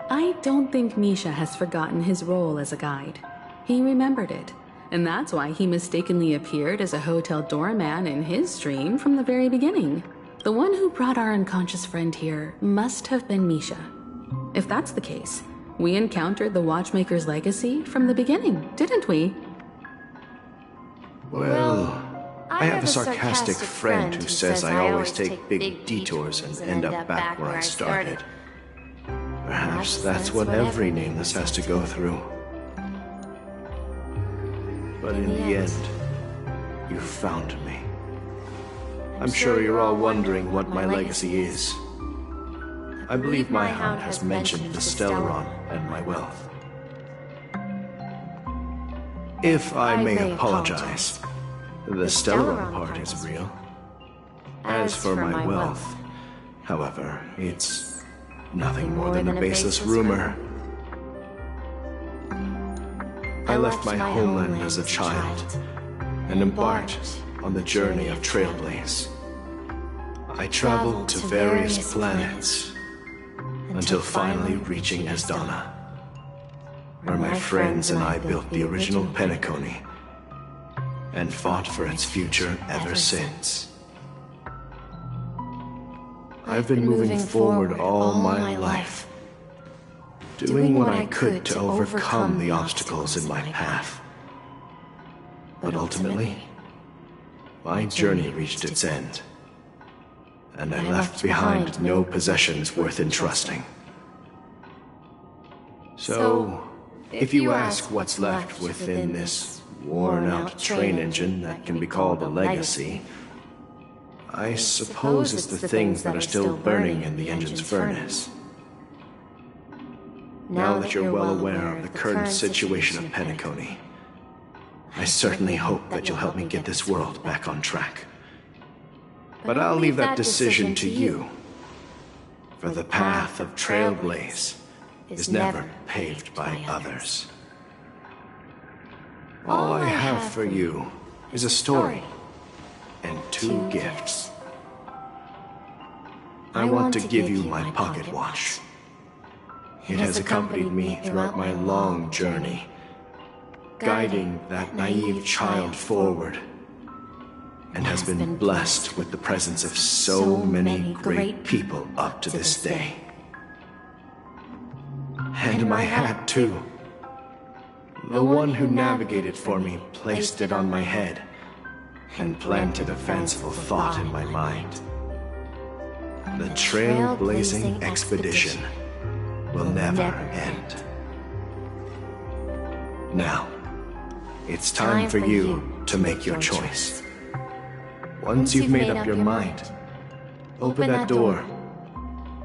I don't think Misha has forgotten his role as a guide. He remembered it, and that's why he mistakenly appeared as a hotel doorman in his dream from the very beginning. The one who brought our unconscious friend here must have been Misha. If that's the case, we encountered the Watchmaker's legacy from the beginning, didn't we? Well, I have a sarcastic friend who says I always take big detours and end up back where I started. Perhaps that's what every nameless has to go through. But in the end, you found me. I'm sure you're all wondering what my legacy is. I believe my hound has mentioned the Stellaron and my wealth. If I may apologize, the Stellaron part is real. As for my wealth, however, it's nothing more than a baseless rumor. I left my homeland as a child and embarked on the journey of Trailblaze. I traveled to various planets until finally reaching Asdana, where my friends and I built the original Penacony and fought for its future ever since. I've been moving forward all my life, doing what I could to overcome the obstacles in my path. But ultimately, my journey reached its end, and I left behind no possessions worth entrusting. So, if you ask what's left within this worn-out train engine that can be called a legacy, I suppose it's the things that are still burning in the engine's furnace. Now that you're well aware of the current situation of Penacony, I certainly hope that you'll help me get this world back on track. But I'll leave that decision to you, for the path of Trailblaze is never paved by others. All I have for you is a story and 2 gifts. I want to give you my pocket watch. It has accompanied me throughout my long journey, guiding that naive child forward, and has been blessed with the presence of so many great people up to this day. And my hat, too. The one who navigated for me placed it on my head and planted a fanciful thought in my mind. The trailblazing expedition will never end. Now, it's time for you to make your choice. Once you've made up your mind, open that door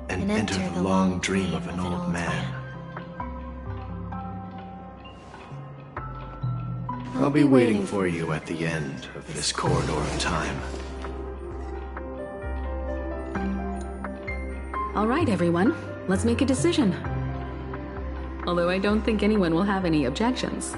and enter the long dream of an old man. I'll be waiting for you at the end of this corridor of time. All right, everyone, let's make a decision. Although I don't think anyone will have any objections.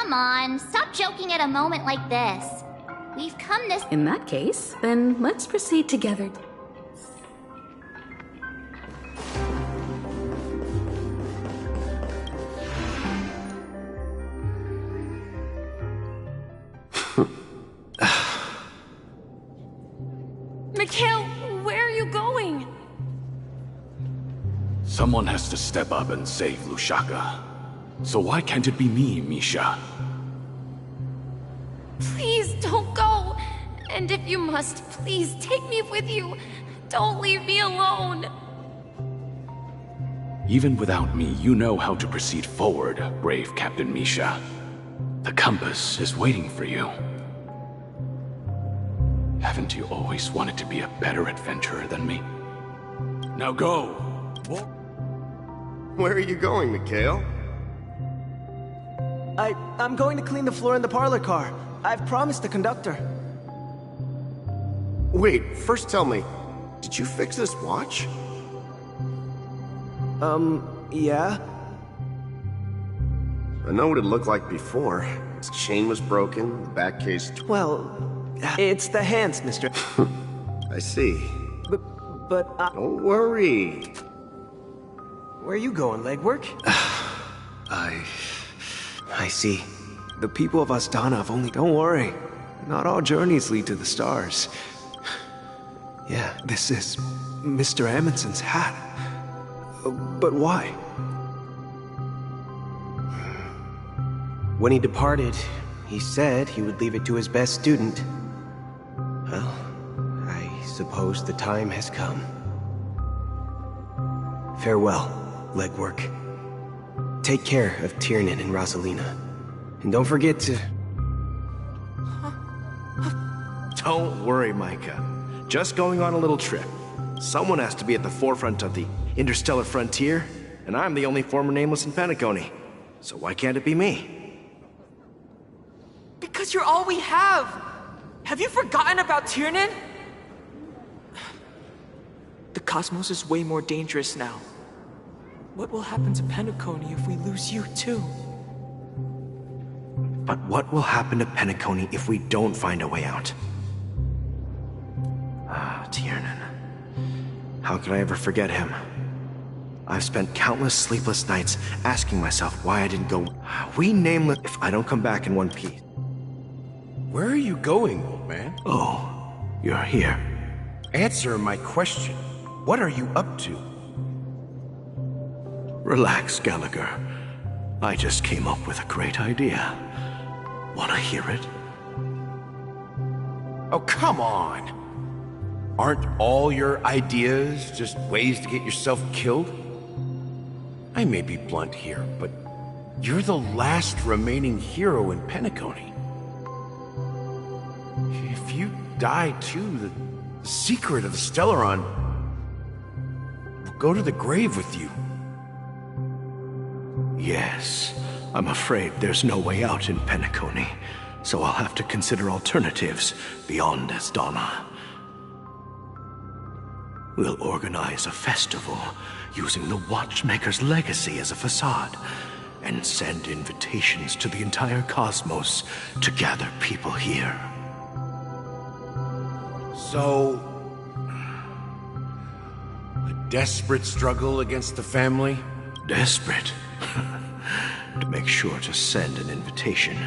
come on, stop joking at a moment like this. We've come this— In that case, then let's proceed together. Mikhail, where are you going? Someone has to step up and save Lushaka. So why can't it be me, Misha? Please don't go. And if you must, please take me with you. Don't leave me alone. Even without me, you know how to proceed forward, brave Captain Misha. The compass is waiting for you. Haven't you always wanted to be a better adventurer than me? Now go! Where are you going, Mikhail? I'm going to clean the floor in the parlor car. I've promised the conductor. Wait, first tell me, did you fix this watch? Yeah? I know what it looked like before. Its chain was broken, the back case... Well, it's the hands, mister. I see. But Don't worry. Where are you going, legwork? I see. The people of Astana have only... Don't worry. Not all journeys lead to the stars. Yeah, this is Mr. Amundsen's hat. But why? When he departed, he said he would leave it to his best student. Well, I suppose the time has come. Farewell, legwork. Take care of Tiernan and Rosalina. And don't forget to... Don't worry, Micah. Just going on a little trip. Someone has to be at the forefront of the interstellar frontier, and I'm the only former Nameless in Penacony. So why can't it be me? Because you're all we have! Have you forgotten about Tiernan? The cosmos is way more dangerous now. What will happen to Penacony if we lose you too? But what will happen to Penacony if we don't find a way out? Tiernan. How could I ever forget him? I've spent countless sleepless nights asking myself why I didn't go... We Nameless if I don't come back in one piece. Where are you going, old man? Oh, you're here. Answer my question. What are you up to? Relax, Gallagher. I just came up with a great idea. Wanna hear it? Oh, come on! Aren't all your ideas just ways to get yourself killed? I may be blunt here, but you're the last remaining hero in Penacony. If you die too, the secret of the Stellaron will go to the grave with you. Yes, I'm afraid there's no way out in Penacony, so I'll have to consider alternatives beyond Astana. We'll organize a festival using the Watchmaker's legacy as a facade and send invitations to the entire cosmos to gather people here. So, a desperate struggle against the family? Desperate? To make sure to send an invitation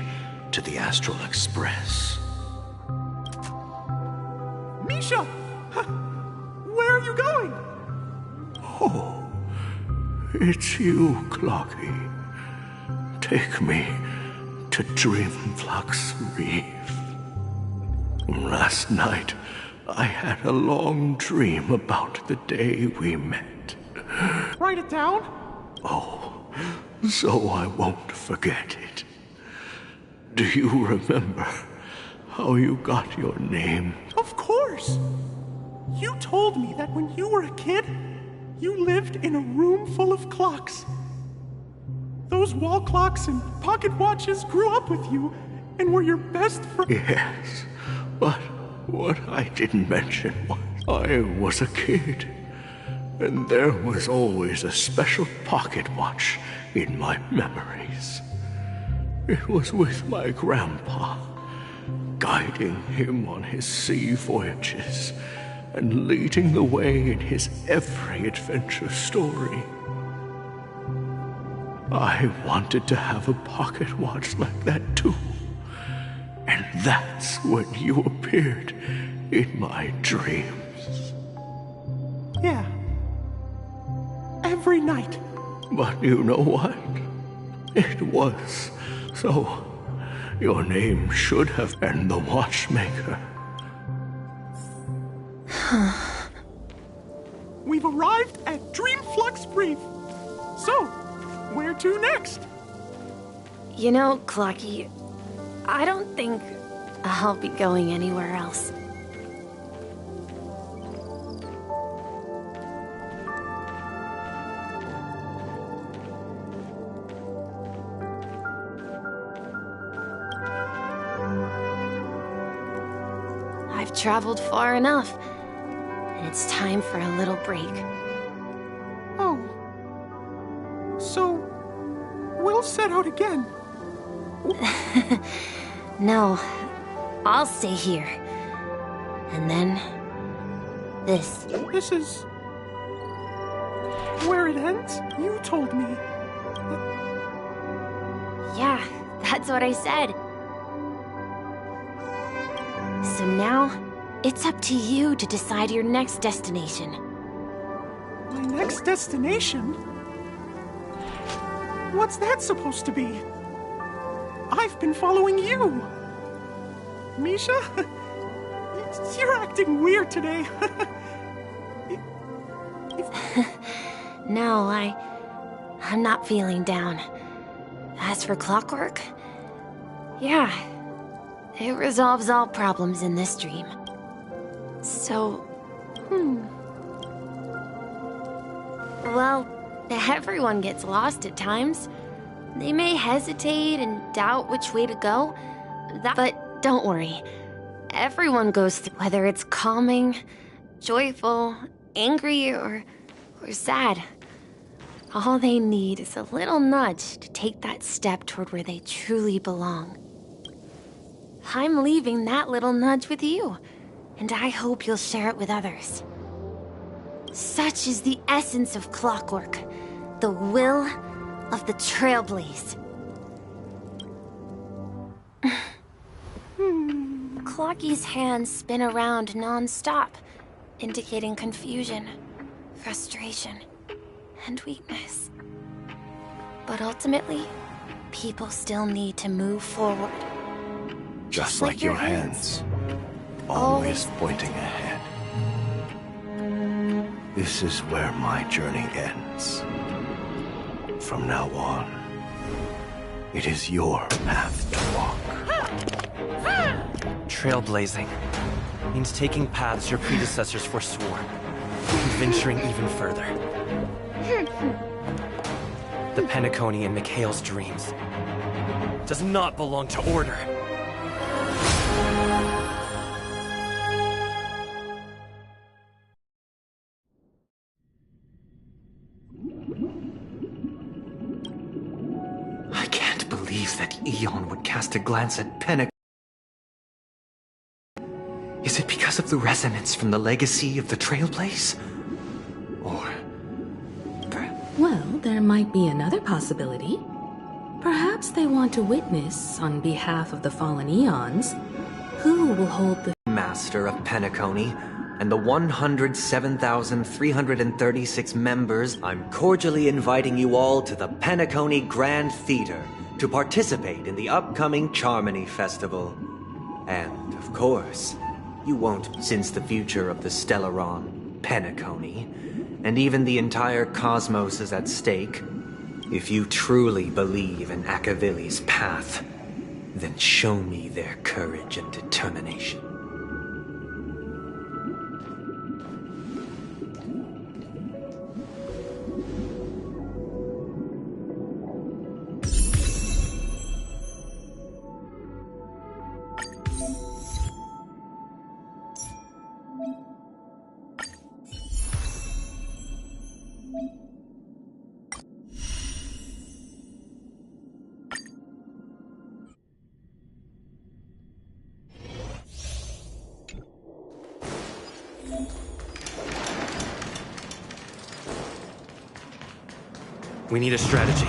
to the Astral Express. Misha! Where are you going? Oh, it's you, Clocky. Take me to Dreamflux Reef. Last night, I had a long dream about the day we met. Write it down? Oh, so I won't forget it. Do you remember how you got your name? Of course! You told me that when you were a kid, you lived in a room full of clocks. Those wall clocks and pocket watches grew up with you and were your best friend. Yes, but what I didn't mention was I was a kid, and there was always a special pocket watch in my memories. It was with my grandpa, guiding him on his sea voyages and leading the way in his every adventure story. I wanted to have a pocket watch like that too. And that's when you appeared in my dreams. Yeah. Every night. But you know what? It was so. Your name should have been the Watchmaker. We've arrived at Dreamflux Reef. So, where to next? You know, Clocky, I don't think I'll be going anywhere else. I've traveled far enough, and it's time for a little break. Oh. So, we'll set out again. No, I'll stay here. And then... this. This is... where it ends? You told me. Yeah, that's what I said. So now, it's up to you to decide your next destination. My next destination? What's that supposed to be? I've been following you. Misha? You're acting weird today. No, I'm not feeling down. As for clockwork, yeah, it resolves all problems in this dream. So, well, everyone gets lost at times. They may hesitate and doubt which way to go, but don't worry. Everyone goes through, whether it's calming, joyful, angry, or sad. All they need is a little nudge to take that step toward where they truly belong. I'm leaving that little nudge with you, and I hope you'll share it with others. Such is the essence of clockwork, the will of the Trailblaze. Clocky's hands spin around non-stop, indicating confusion, frustration, and weakness. But ultimately, people still need to move forward. Just like your hands, always pointing ahead. This is where my journey ends. From now on, it is your path to walk. Trailblazing means taking paths your predecessors forswore, and venturing even further. The Penacony in Mikhail's dreams does not belong to Order. I can't believe that Eon would cast a glance at Penacony. Is it because of the resonance from the legacy of the Trailblaze? Or... Well, there might be another possibility. Perhaps they want to witness, on behalf of the fallen Eons, who will hold the Master of Penacony, and the 107,336 members. I'm cordially inviting you all to the Penacony Grand Theater to participate in the upcoming Charmony Festival. And, of course, you won't, since the future of the Stellaron, Penacony, and even the entire cosmos is at stake. If you truly believe in Akavili's path, then show me their courage and determination. We need a strategy.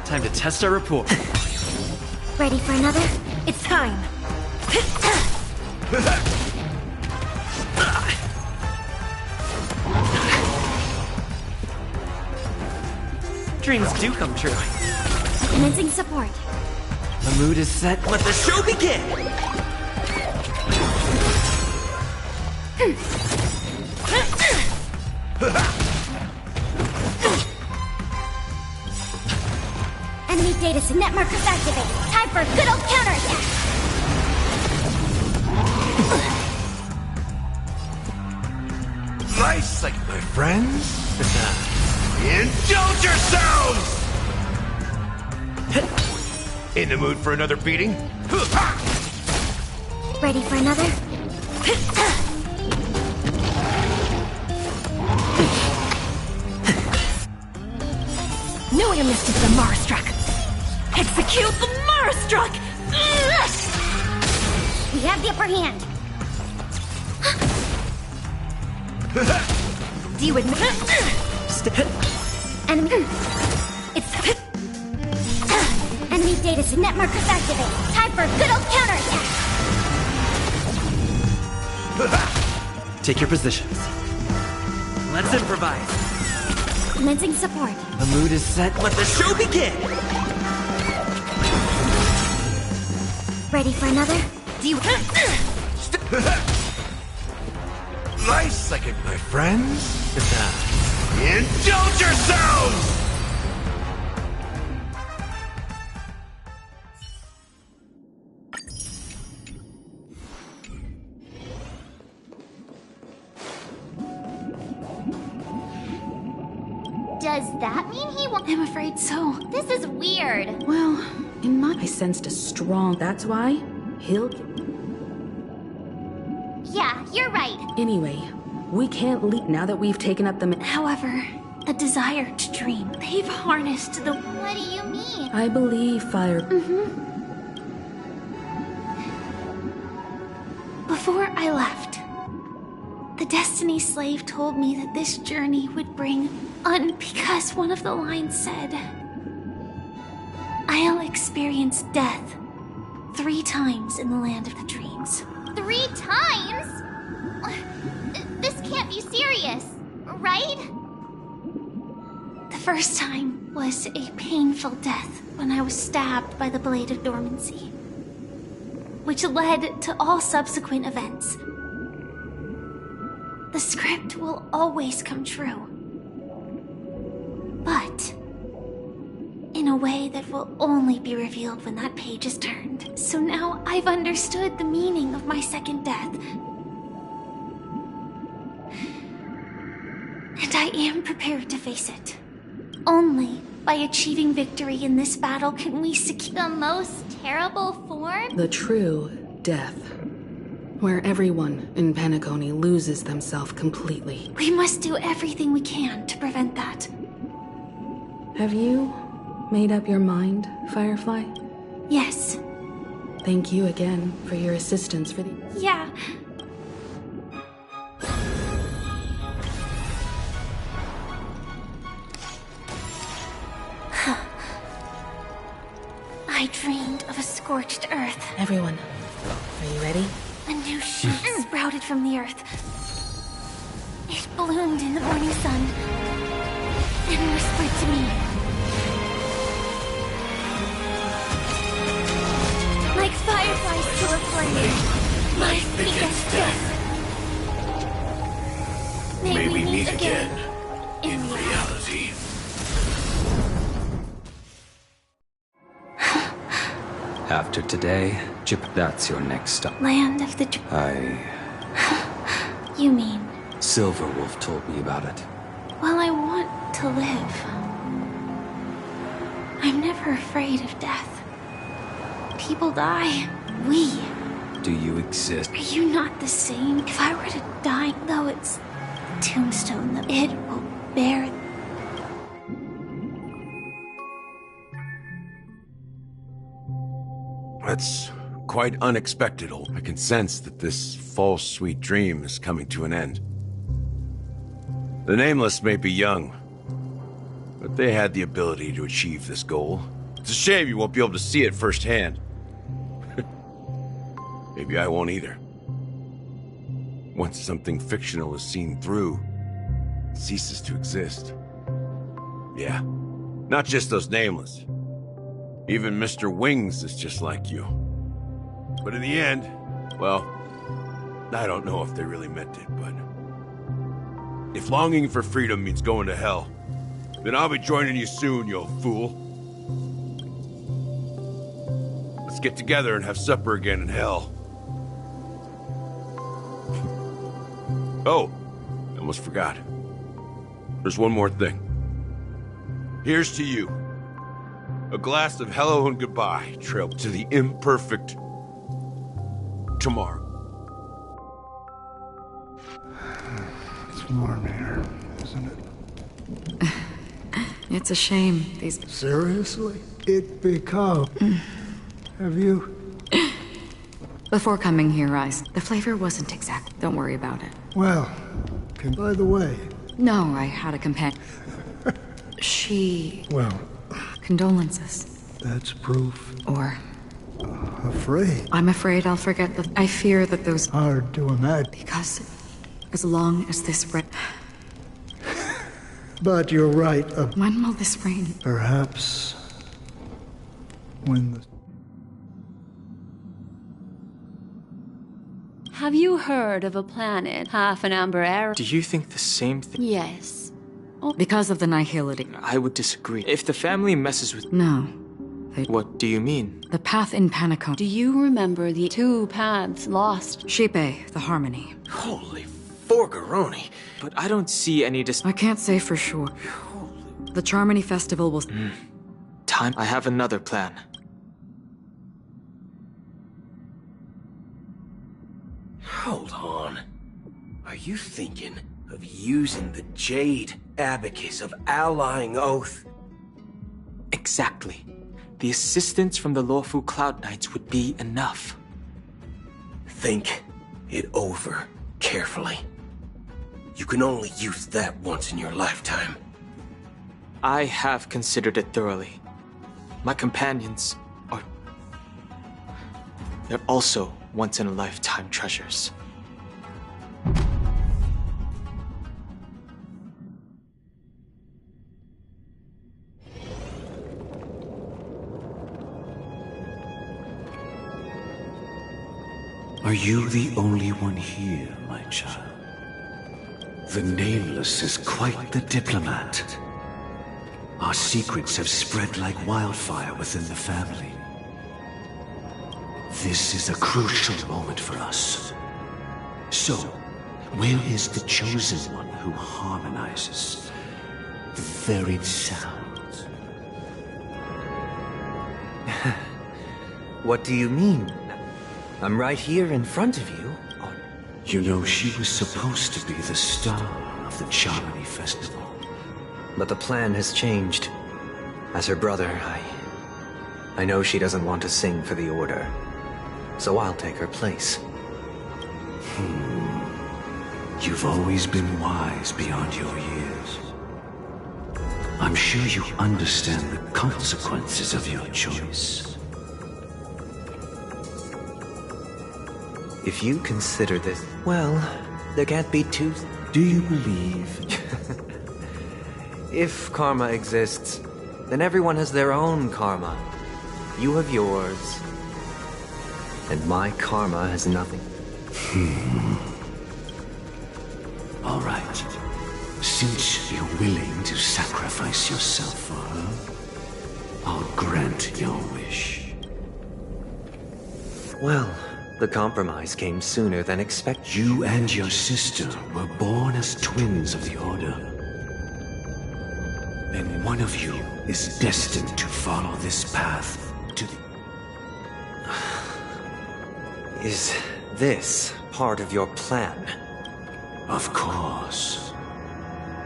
Time to test our rapport. Ready for another? It's time! Dreams do come true. Commencing support. The mood is set. Let the show begin! Enemy data net markers activated. Time for a good old counterattack. Nice, like my friends. Indulge yourselves! In the mood for another beating? Ready for another? Knew I missed it, the Marstruck! Execute the Marstruck! We have the upper hand. Do you admit? Enemy. It's. Enemy data net markers activated. Time for a good old counterattack. Take your positions. Let's improvise. Commencing support. The mood is set. Let the show begin! Ready for another? Do you... Nice second, my friends. Indulge yourselves! Does that mean he won't? I'm afraid so. This is weird. Well, in my... I sensed a strong... That's why he'll... Yeah, you're right. Anyway, we can't leave now that we've taken up the... However, a desire to dream. They've harnessed the... What do you mean? I believe fire... Before I left, the Destiny Slave told me that this journey would bring because one of the lines said, I'll experience death 3 times in the land of the dreams. 3 times? This can't be serious, right? The first time was a painful death when I was stabbed by the Blade of Dormancy, which led to all subsequent events. The script will always come true, but in a way that will only be revealed when that page is turned. So now I've understood the meaning of my second death. And I am prepared to face it. Only by achieving victory in this battle can we secure the most terrible form? The true death. Where everyone in Penacony loses themselves completely. We must do everything we can to prevent that. Have you made up your mind, Firefly? Yes. Thank you again for your assistance for the... Yeah. I dreamed of a scorched earth. Everyone, are you ready? A new shoot sprouted from the earth. It bloomed in the morning sun and whispered to me. Like fireflies to a flame, life begets death. May we meet again in reality. After today, Chip, that's your next stop. Land of the... You mean? Silverwolf told me about it. Well, I want to live. I'm never afraid of death. People die. We. Do you exist? Are you not the same? If I were to die, though it's a tombstone, that it will bear... That's quite unexpected. I can sense that this false sweet dream is coming to an end. The Nameless may be young, but they had the ability to achieve this goal. It's a shame you won't be able to see it firsthand. Maybe I won't either. Once something fictional is seen through, it ceases to exist. Yeah, not just those Nameless. Even Mr. Wings is just like you. But in the end, well, I don't know if they really meant it, but if longing for freedom means going to hell, then I'll be joining you soon, you old fool. Let's get together and have supper again in hell. Oh, I almost forgot. There's one more thing. Here's to you. A glass of hello and goodbye, trailed to the imperfect tomorrow. It's warm here, isn't it? It's a shame, these... Seriously? It become... Have you... Before coming here, the flavor wasn't exact. Don't worry about it. Well, by the way... No, I had a companion. She... Well... Condolences. That's proof. Or... Afraid? I'm afraid I'll forget that... I fear that those... Hard to imagine. Because as long as this rain... But you're right. When will this rain? Perhaps... when the... Have you heard of a planet half an amber era? Do you think the same thing? Yes. Because of the nihility. I would disagree. If the family messes with... No. What do you mean? The path in Panico. Do you remember the two paths lost? Sheepe, the harmony. Holy forgaroni. But I don't see any I can't say for sure. The Charmony Festival will... Time. I have another plan. Hold on. Are you thinking of using the Jade Abacus of Allying Oath? Exactly. The assistance from the lawful Cloud Knights would be enough. Think it over carefully. You can only use that once in your lifetime. I have considered it thoroughly. My companions are... They're also once-in-a-lifetime treasures. Are you the only one here, my child? The Nameless is quite the diplomat. Our secrets have spread like wildfire within the family. This is a crucial moment for us. So, where is the chosen one who harmonizes the varied sounds? What do you mean? I'm right here in front of you. You know, she was supposed to be the star of the Charmony Festival. But the plan has changed. As her brother, I know she doesn't want to sing for the Order. So I'll take her place. You've always been wise beyond your years. I'm sure you understand the consequences of your choice. If you consider this, well, there can't be two... Do you believe? If karma exists, then everyone has their own karma. You have yours. And my karma has nothing. All right. Since you're willing to sacrifice yourself for her, I'll grant your wish. Well, the compromise came sooner than expected. You and your sister were born as twins of the Order. And one of you is destined to follow this path to the... Is this part of your plan? Of course.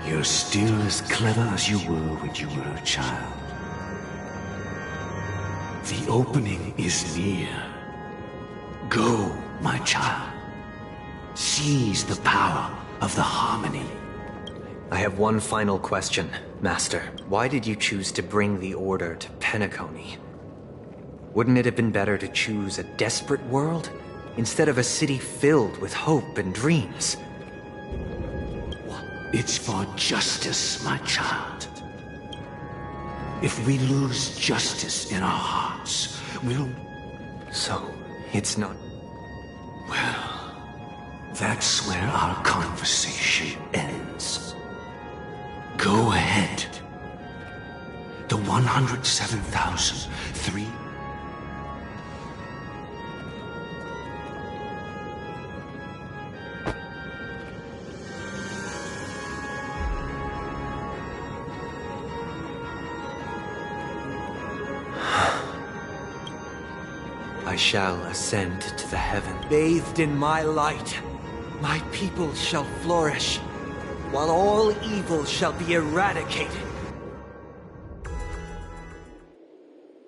You're still as clever as you were when you were a child. The opening is near. Go, my child. Seize the power of the harmony. I have one final question, Master. Why did you choose to bring the Order to Penacony? Wouldn't it have been better to choose a desperate world, instead of a city filled with hope and dreams? It's for justice, my child. If we lose justice in our hearts, we'll... So, it's not... Well, that's where our conversation ends. Go ahead. The 107,003... I shall ascend to the heaven. Bathed in my light, my people shall flourish, while all evil shall be eradicated.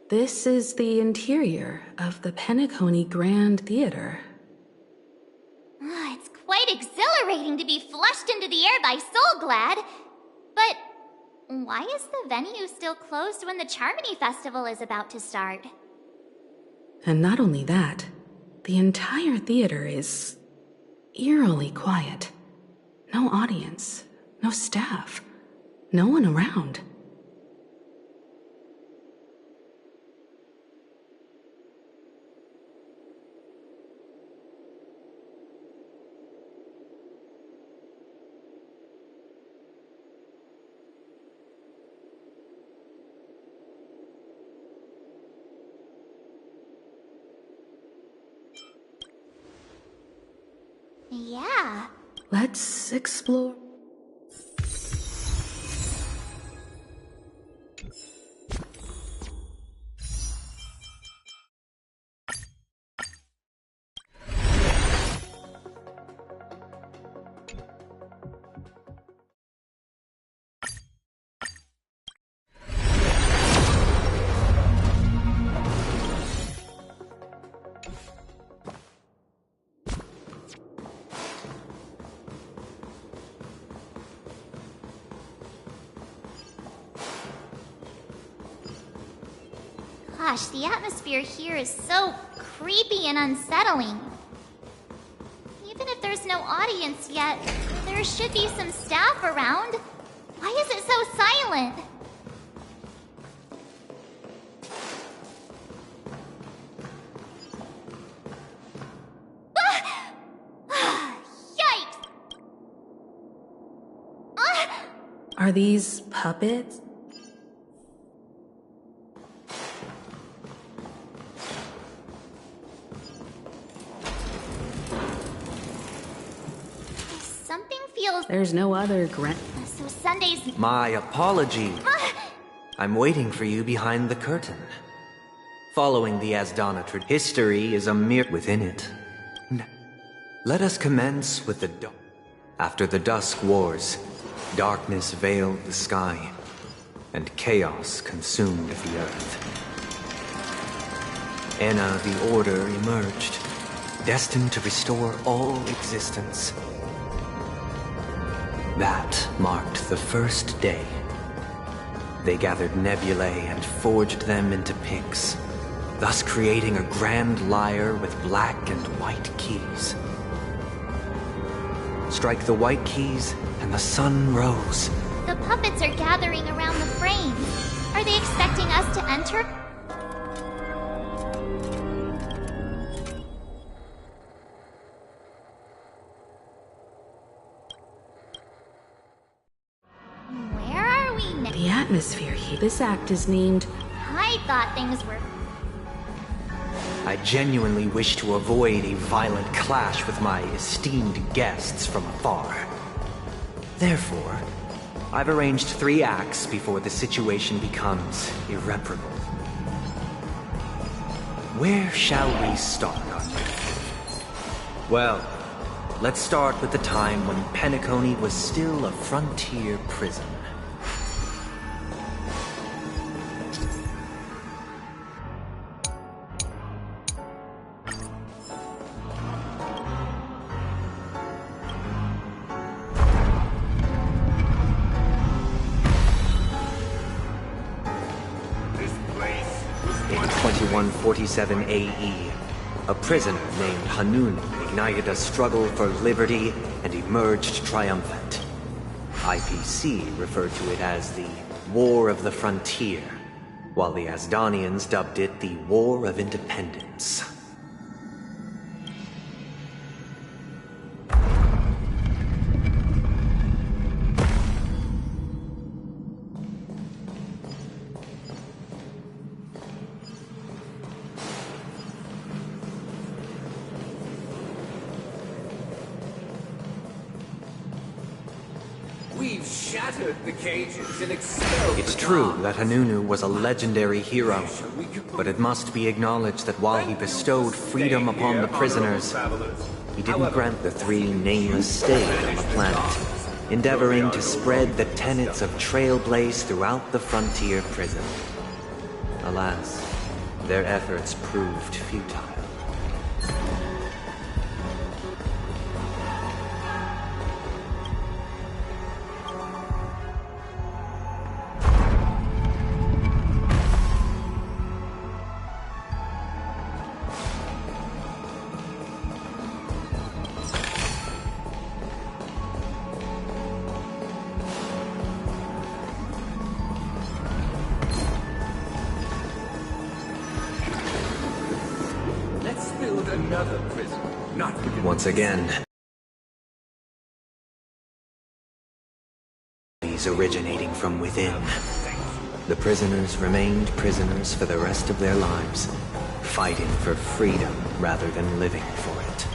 This is the interior of the Penacony Grand Theater. It's quite exhilarating to be flushed into the air by Soulglad. But why is the venue still closed when the Charmony Festival is about to start? And not only that, the entire theater is eerily quiet. No audience, no staff, no one around. Yeah. Let's explore. Gosh, the atmosphere here is so creepy and unsettling. Even if there's no audience yet, there should be some staff around. Why is it so silent? Yikes! Are these puppets? Something feels... There's no other So Sunday's... My apology. I'm waiting for you behind the curtain. Following the Asdana tradition, history is a mere within it. Let us commence with the After the Dusk Wars, darkness veiled the sky, and chaos consumed the earth. Enna the Order emerged, destined to restore all existence. That marked the first day. They gathered nebulae and forged them into picks, thus creating a grand lyre with black and white keys. Strike the white keys, and the sun rose. The puppets are gathering around the frame. Are they expecting us to enter? Where are we now? The atmosphere here. This act is named... I thought things were... I genuinely wish to avoid a violent clash with my esteemed guests from afar. Therefore, I've arranged 3 acts before the situation becomes irreparable. Where shall we start? Well, let's start with the time when Penacony was still a frontier prison. 2147 AE, a prisoner named Hanun ignited a struggle for liberty and emerged triumphant. IPC referred to it as the War of the Frontier, while the Asdanians dubbed it the War of Independence. We've shattered the cages and expelled It's the true guards. that Hanunu was a legendary hero, but it must be acknowledged that while he bestowed freedom upon the prisoners, he didn't grant the three nameless stay on the planet, endeavoring to spread the tenets of Trailblaze throughout the frontier prison. Alas, their efforts proved futile. Let's build another prison. Not Once again, these originating from within. The prisoners remained prisoners for the rest of their lives, fighting for freedom rather than living for it.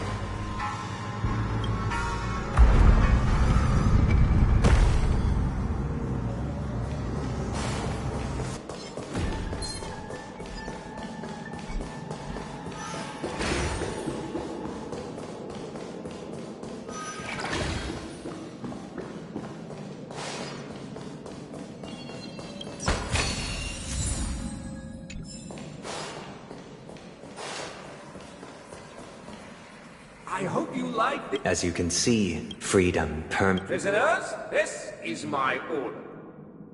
I hope you like this. As you can see, freedom Prisoners, this is my order.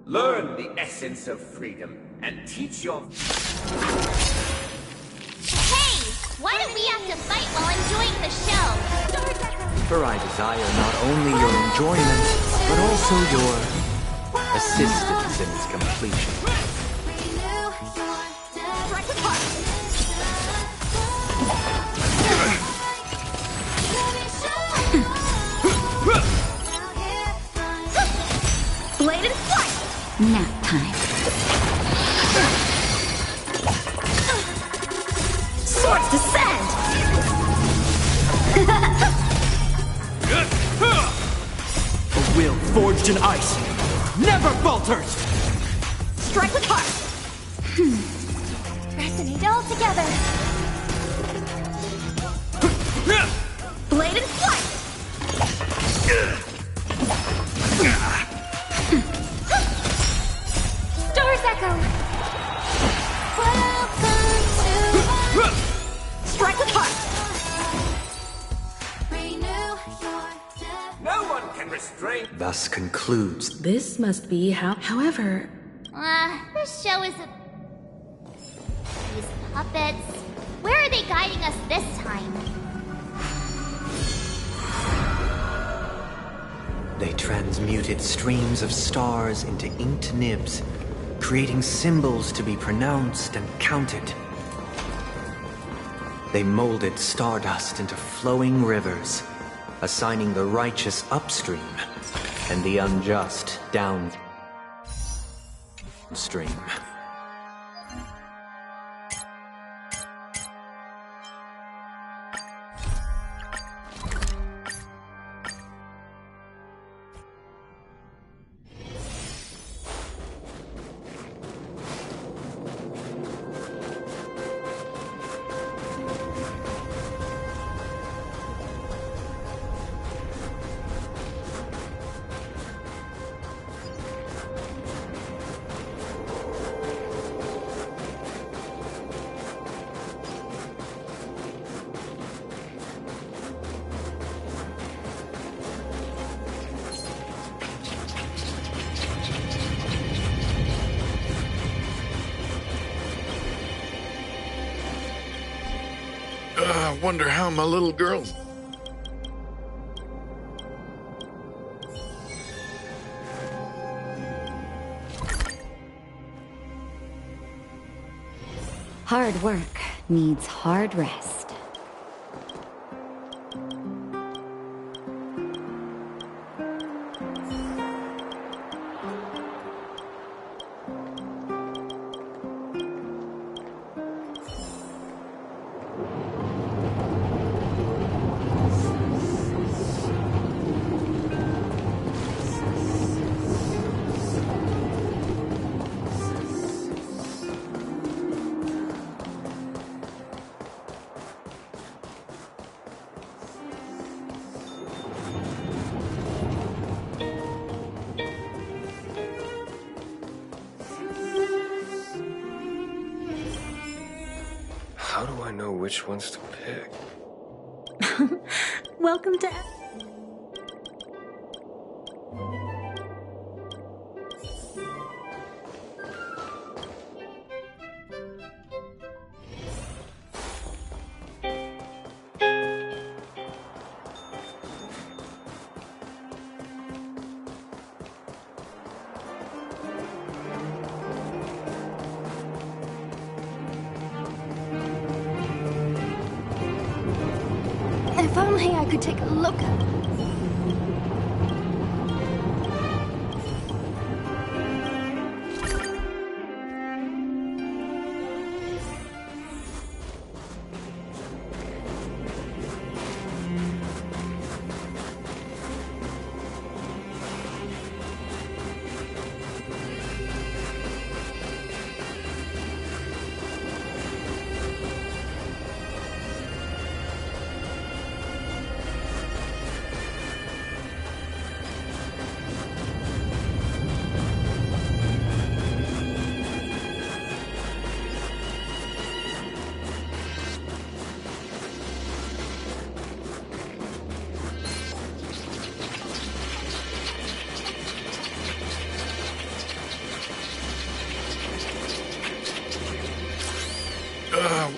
Learn the essence of freedom and teach your... Hey! Why do we have to fight while enjoying the show? For I desire not only your enjoyment, but also your assistance in its completion. Bladed flight! Nap time. Swords descend! A will forged in ice never falters! Strike with heart! Resonate all together! Bladed flight! Stars echo! Strike with heart! No one can restrain... Thus concludes. This must be how. However, This show is These puppets... Where are they guiding us this time? They transmuted streams of stars into inked nibs, creating symbols to be pronounced and counted. They molded stardust into flowing rivers, assigning the righteous upstream and the unjust downstream. Wonder how my little girl's... Hard work needs hard rest. How do I know which ones to pick? Welcome to... If only I could take a look at...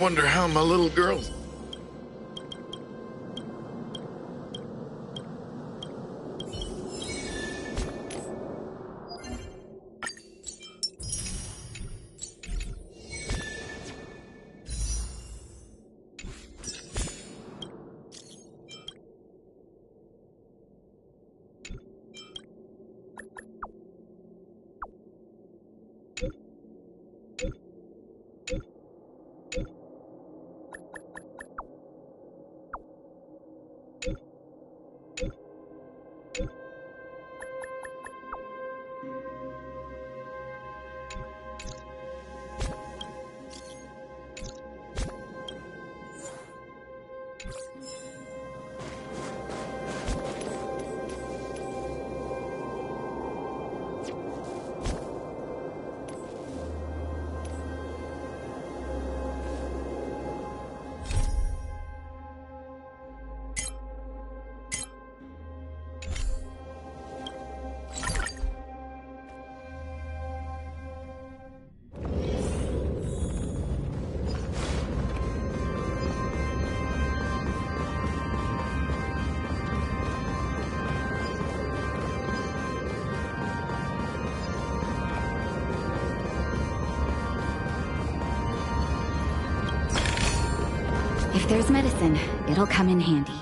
Wonder how my little girl's... If there's medicine, it'll come in handy.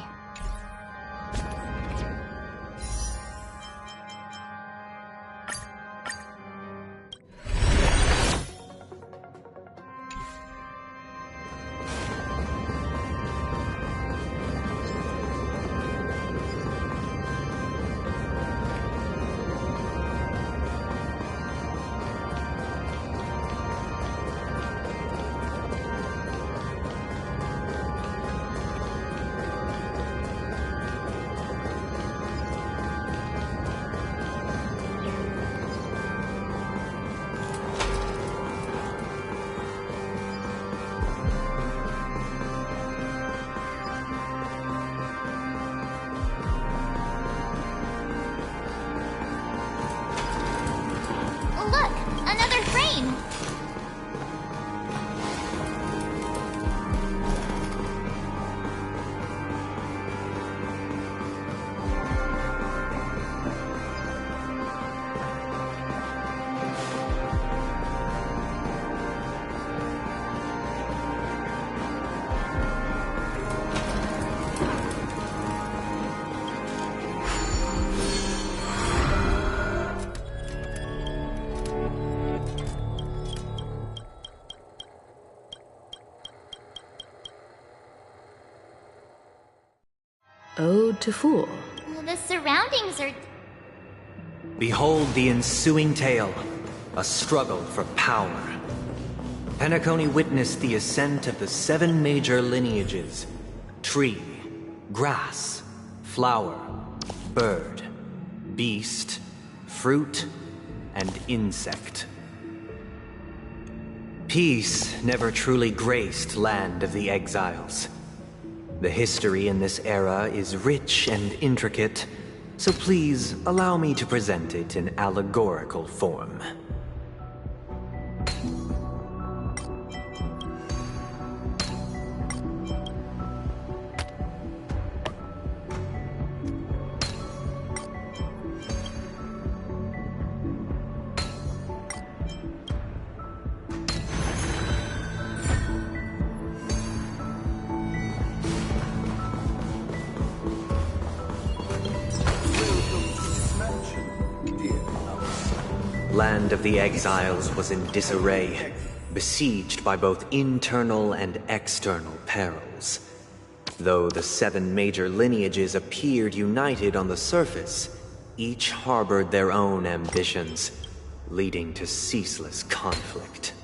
Ode to Fool. The surroundings are... Behold the ensuing tale, a struggle for power. Penacony witnessed the ascent of the 7 major lineages: tree, grass, flower, bird, beast, fruit, and insect. Peace never truly graced Land of the Exiles. The history in this era is rich and intricate, so please allow me to present it in allegorical form. Land of the Exiles was in disarray, besieged by both internal and external perils. Though the 7 major lineages appeared united on the surface, each harbored their own ambitions, leading to ceaseless conflict.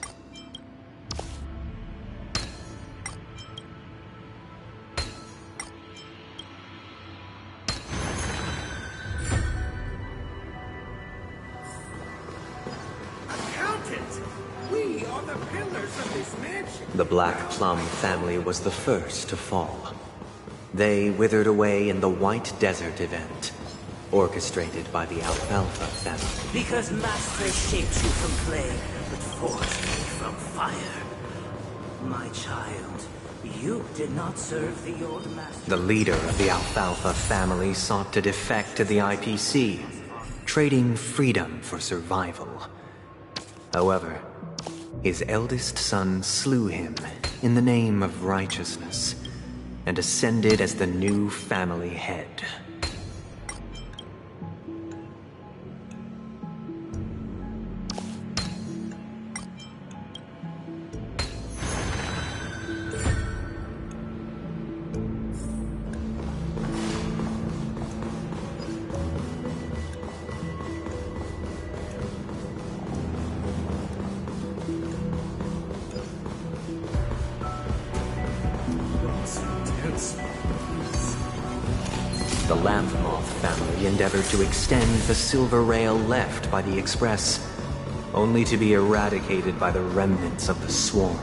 The Black Plum family was the first to fall. They withered away in the White Desert event, orchestrated by the Alfalfa family. Because Master shaped you from clay, but forged you from fire. My child, you did not serve the old master. The leader of the Alfalfa family sought to defect to the IPC, trading freedom for survival. However, his eldest son slew him in the name of righteousness and ascended as the new family head. The Lamp Moth family endeavored to extend the silver rail left by the Express, only to be eradicated by the remnants of the Swarm,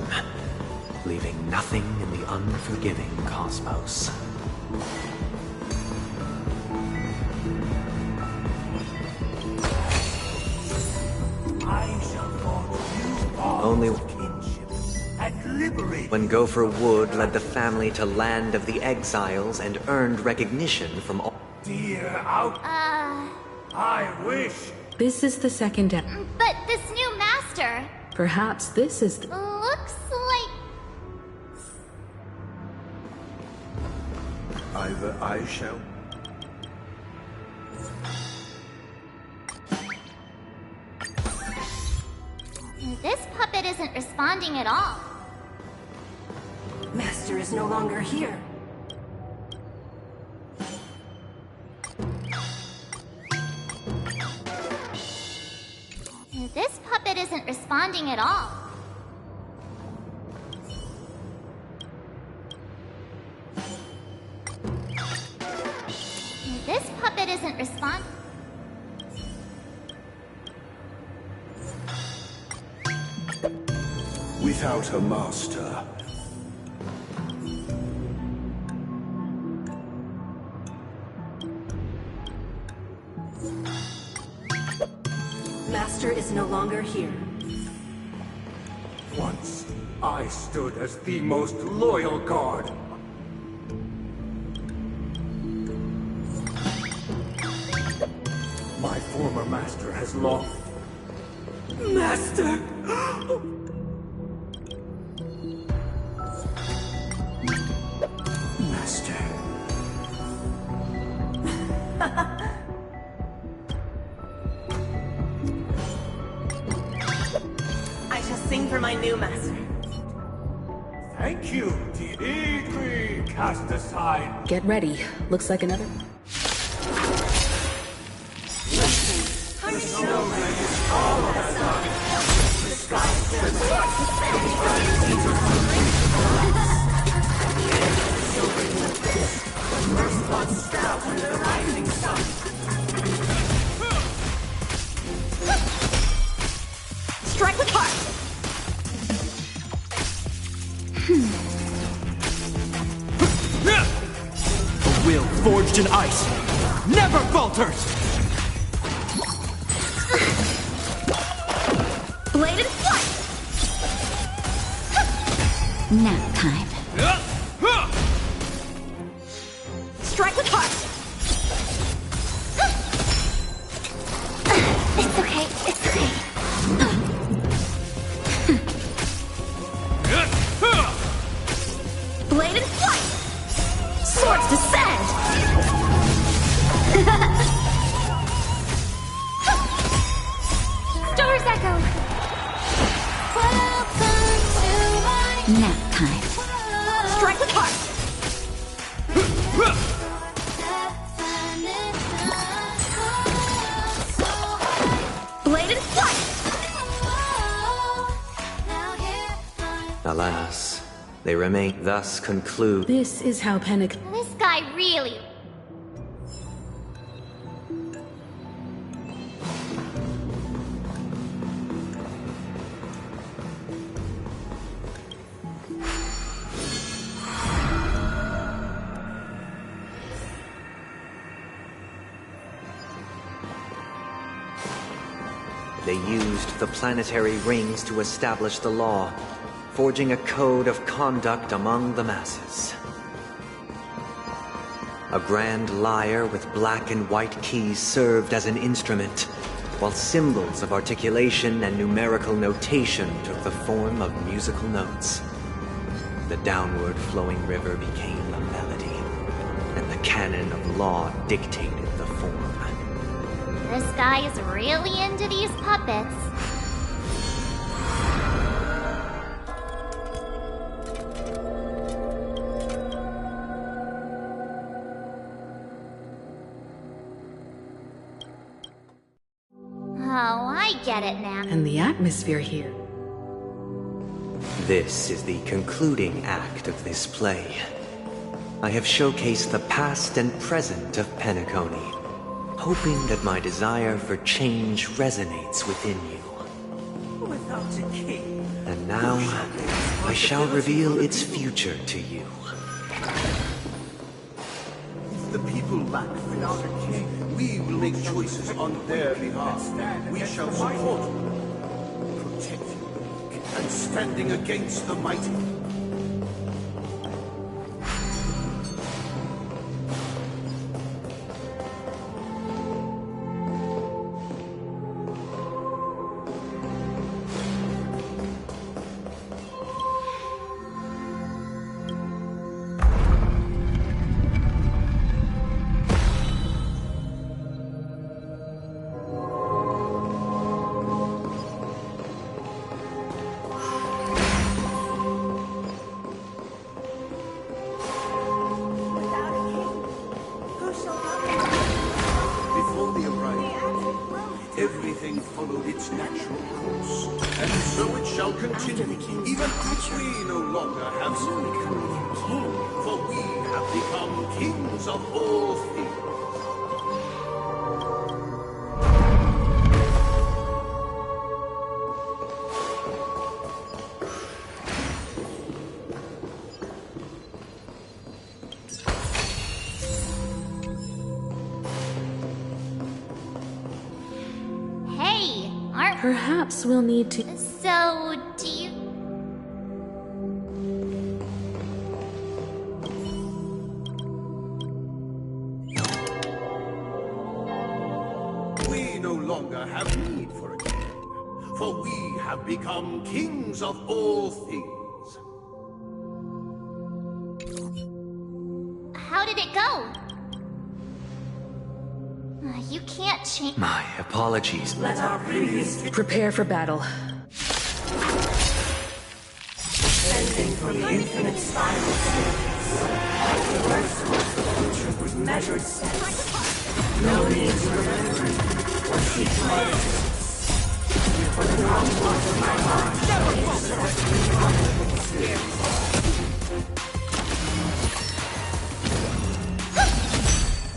leaving nothing in the unforgiving cosmos. I shall forge you all Only kinship and liberate. when Gopher Wood led the family to Land of the Exiles and earned recognition from all... Dear out. I wish. This is the second deck. But this new master... Perhaps this is the... looks like... Either I shall. This puppet isn't responding at all. Master is no longer here. This puppet isn't responding at all. This puppet isn't responding. Without a master. Master is no longer here. Once, I stood as the most loyal guard. My former master has lost. Master! Master. I shall sing for my new master. Thank you, Yeet. cast aside. Get ready. Looks like another. Strike with heart! A will forged in ice never falters! Bladed flight! Nap time. Strike with heart! It's okay, it's okay. Bladed flight! Swords descend! Stars echo. Nap time. Strike with heart! Bladed flight! Alas, they remain. Thus conclude. This is how This guy really... They used the planetary rings to establish the law, forging a code of conduct among the masses. A grand lyre with black and white keys served as an instrument, while symbols of articulation and numerical notation took the form of musical notes. The downward flowing river became a melody, and the canon of law dictated the form. This guy is really into these puppets. Oh, I get it now. and the atmosphere here. This is the concluding act of this play. I have showcased the past and present of Penacony, hoping that my desire for change resonates within you. Without a king, And now, I shall reveal its future to you. If the people lack without a king, we will make choices on their behalf. We shall support you, protect you, and standing against the mighty. Before the arrival, everything followed its natural course, and so it shall continue, even if we no longer have kings, for we have become kings of all things. Hey, aren't... Perhaps we'll need to... So, do you... We no longer have need for a king, for we have become kings of all things. How did it go? You can't change... My apologies. let our previous Prepare for battle. descending from the infinite spiral staircase. With measured steps. No need to remember what she planned. For the wrong part of my heart.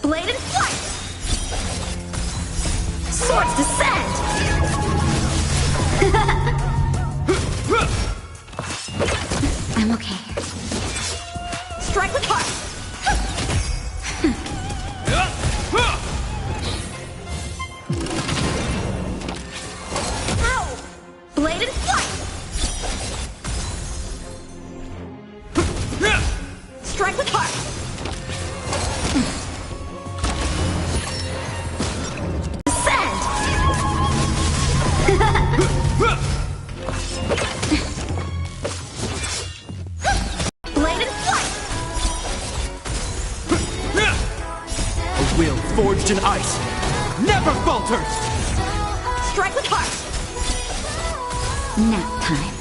Blade and flight! Swords descend! I'm okay. Strike with heart! Ow! Blade and flight! Strike with heart! Will forged in ice never falters! Strike with heart! Nap time.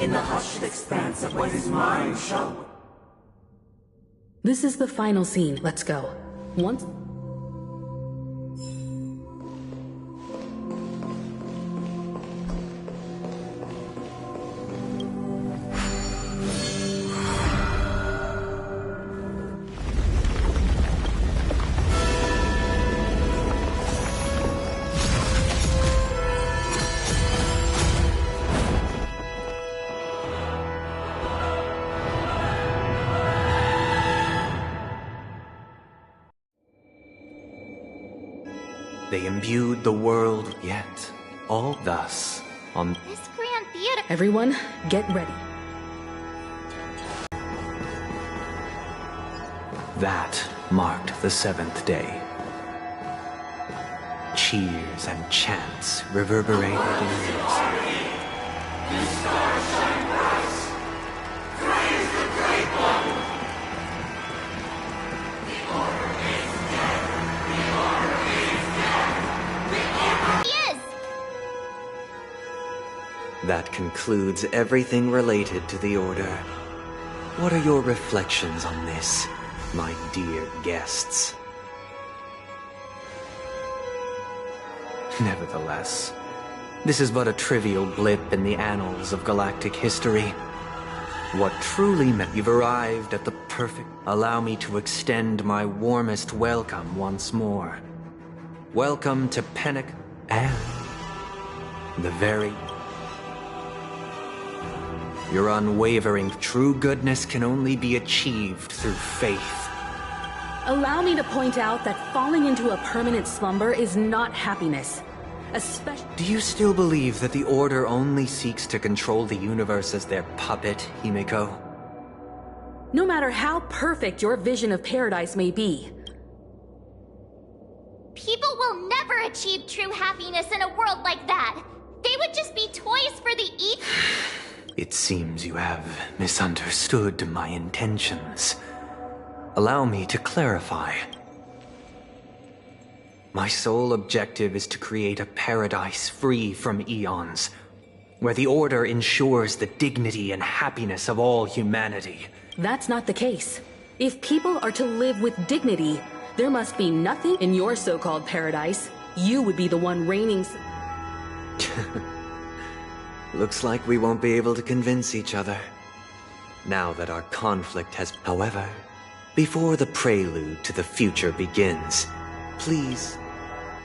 In the hushed expanse of what is mine shall... This is the final scene. Let's go. Once... They imbued the world yet, all thus, on This grand theater. Everyone, get ready. that marked the 7th day. Cheers and chants reverberated in unison. That concludes everything related to the Order. What are your reflections on this, my dear guests? Nevertheless, this is but a trivial blip in the annals of galactic history. What truly meant you've arrived at the perfect... Allow me to extend my warmest welcome once more. Welcome to Pennock and the very... Your unwavering true goodness can only be achieved through faith. Allow me to point out that falling into a permanent slumber is not happiness. Especially... Do you still believe that the Order only seeks to control the universe as their puppet, Himiko? No matter how perfect your vision of paradise may be, People will never achieve true happiness in a world like that. They would just be toys for the It seems you have misunderstood my intentions. Allow me to clarify. My sole objective is to create a paradise free from eons, where the Order ensures the dignity and happiness of all humanity. that's not the case. If people are to live with dignity, there must be nothing in your so-called paradise. You would be the one reigning... Looks like we won't be able to convince each other. Now that our conflict has... However, before the prelude to the future begins, please,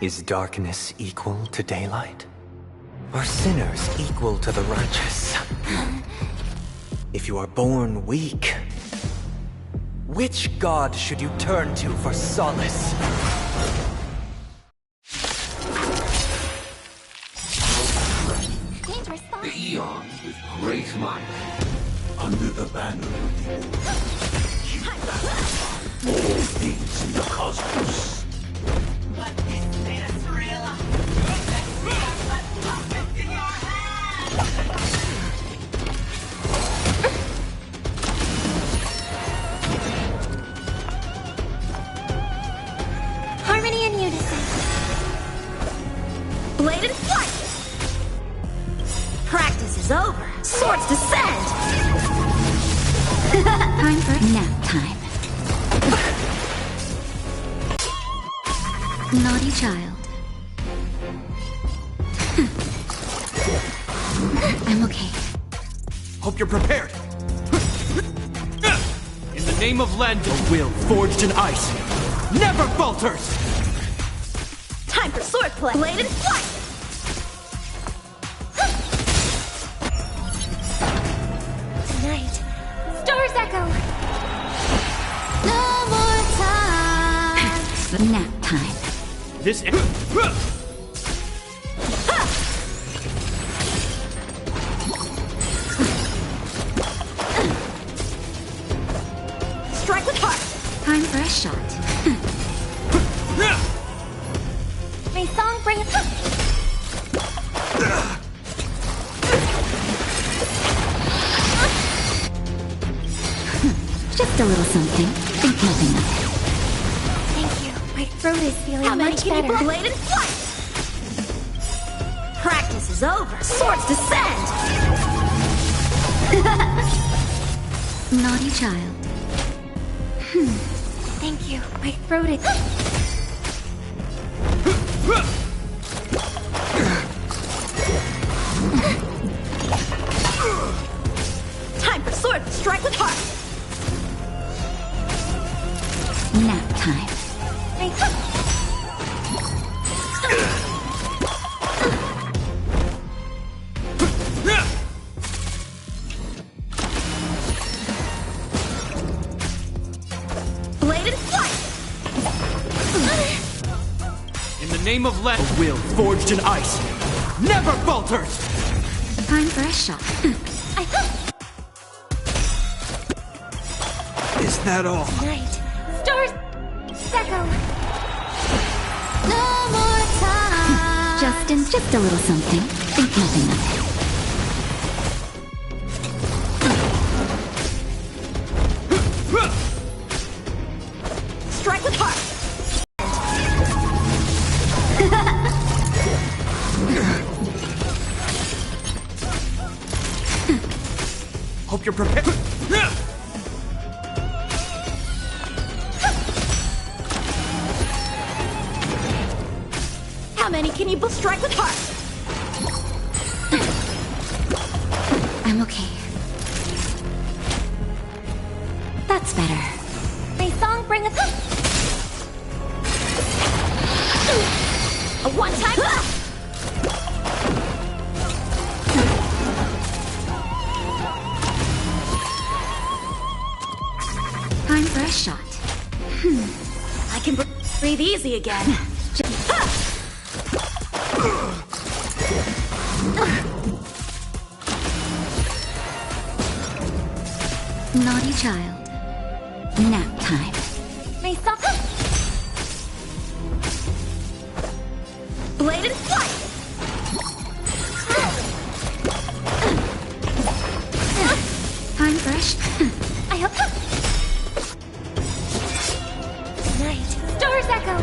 is darkness equal to daylight? Are sinners equal to the righteous? If you are born weak, which god should you turn to for solace? The eons with great might, under the banner of the Order, all things in the cosmos. But this made us realize that we are but puppets in your hands! Harmony and unison. Blade and flight! Practice is over. Sword Naughty child. I'm okay. Hope you're prepared. In the name of Len, a will forged in ice never falters! Time for swordplay. Blade and flight! Tonight, stars echo. No more time. Nap time. This Strike with heart. Time for a shot. May song bring us. Just a little something. Think nothing of it. Thank you. My throat is feeling How many much can better. you blade and flight? Practice is over. Swords descend. Naughty child. Thank you. My throat is. Time for sword. Strike with heart. Nap time. Blade and flight. In the name of Len, a will forged in ice never falters! Time for a shot. Is that all? Tonight, stars echo. No more time. Just a little something. Think nothing of it. Strike with heart. Hope you're prepared. How many can you strike with heart? I'm okay. That's better. May song bring us. A one-time. Time for a shot. I can breathe easy again. Naughty child. Nap time. May song. Blade and flight. Time for a shot. I hope. Tonight, stars echo.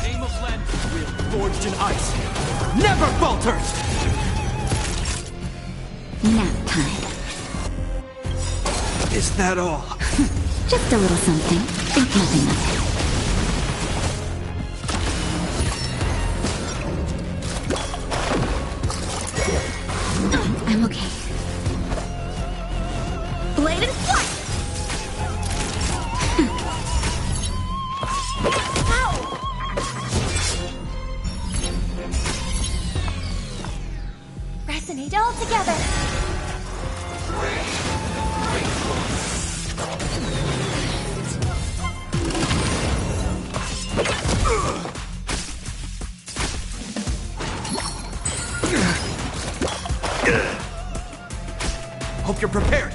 Name of Len, will forged in ice never falters! Nap time. Is that all? Just a little something. Think nothing of it. I'm okay. Blade and flight. Ow! Resonate all together. Hope you're prepared.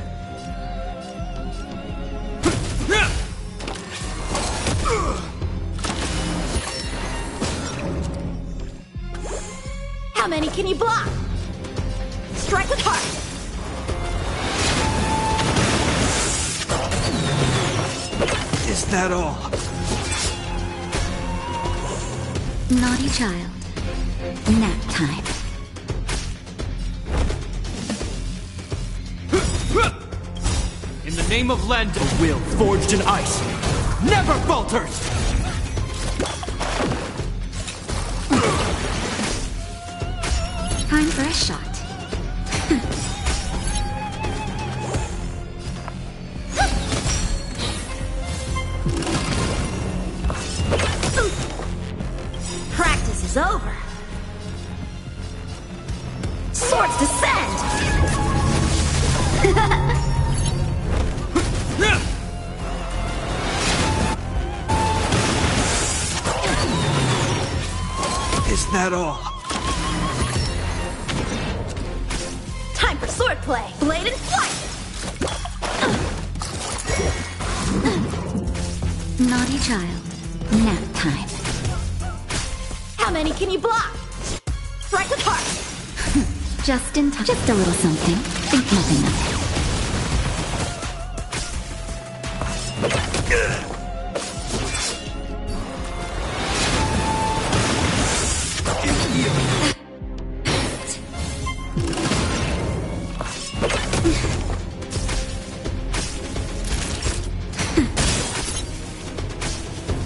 How many can you block? Strike with heart. Is that all? Naughty child. Nap time. name of Lend, a will forged in ice never falters! Time for a shot. Practice is over. Swords descend! Is that all? Time for swordplay! Blade and flight! Naughty child. Nap time. How many can you block? Strike with heart! Just in time. Just a little something. Think nothing of it.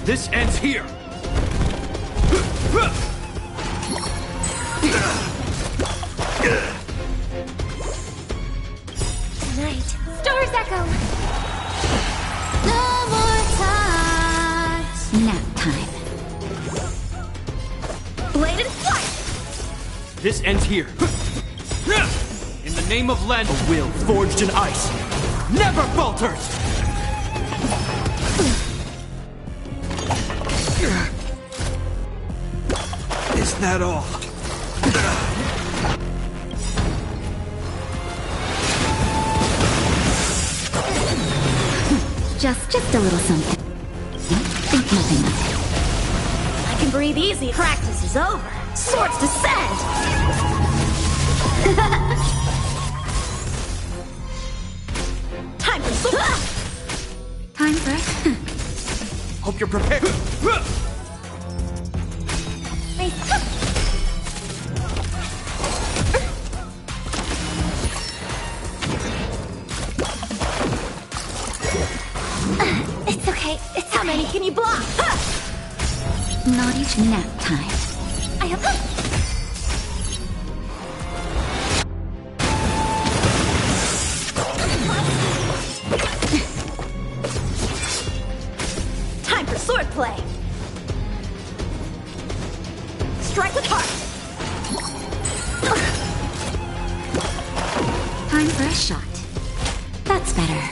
This ends here! Tonight, stars echo. No more touch. Nap time. Blade and flight! This ends here. In the name of Lend, a will forged in ice never falters! Is that all? Just a little something. Think nothing of it. I can breathe easy. Practice is over. Swords descend! Time for sword! Time for it. Hope you're prepared. It's okay. It's How many can you block? Naughty nap time. I have. Time for swordplay! Strike with heart! Time for a shot. That's better.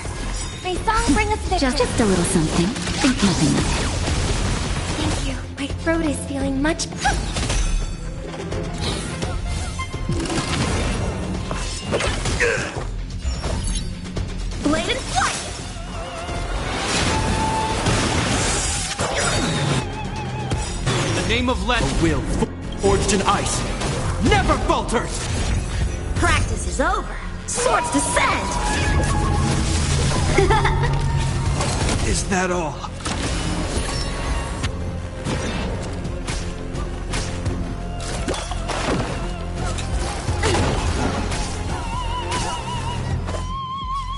May song bring us victory. Just a little something. Think nothing of it. Thank you. My throat is feeling much. Blade and flight! In the name of Lend, a will forged in ice never falters! Practice is over. Swords descend! Is that all?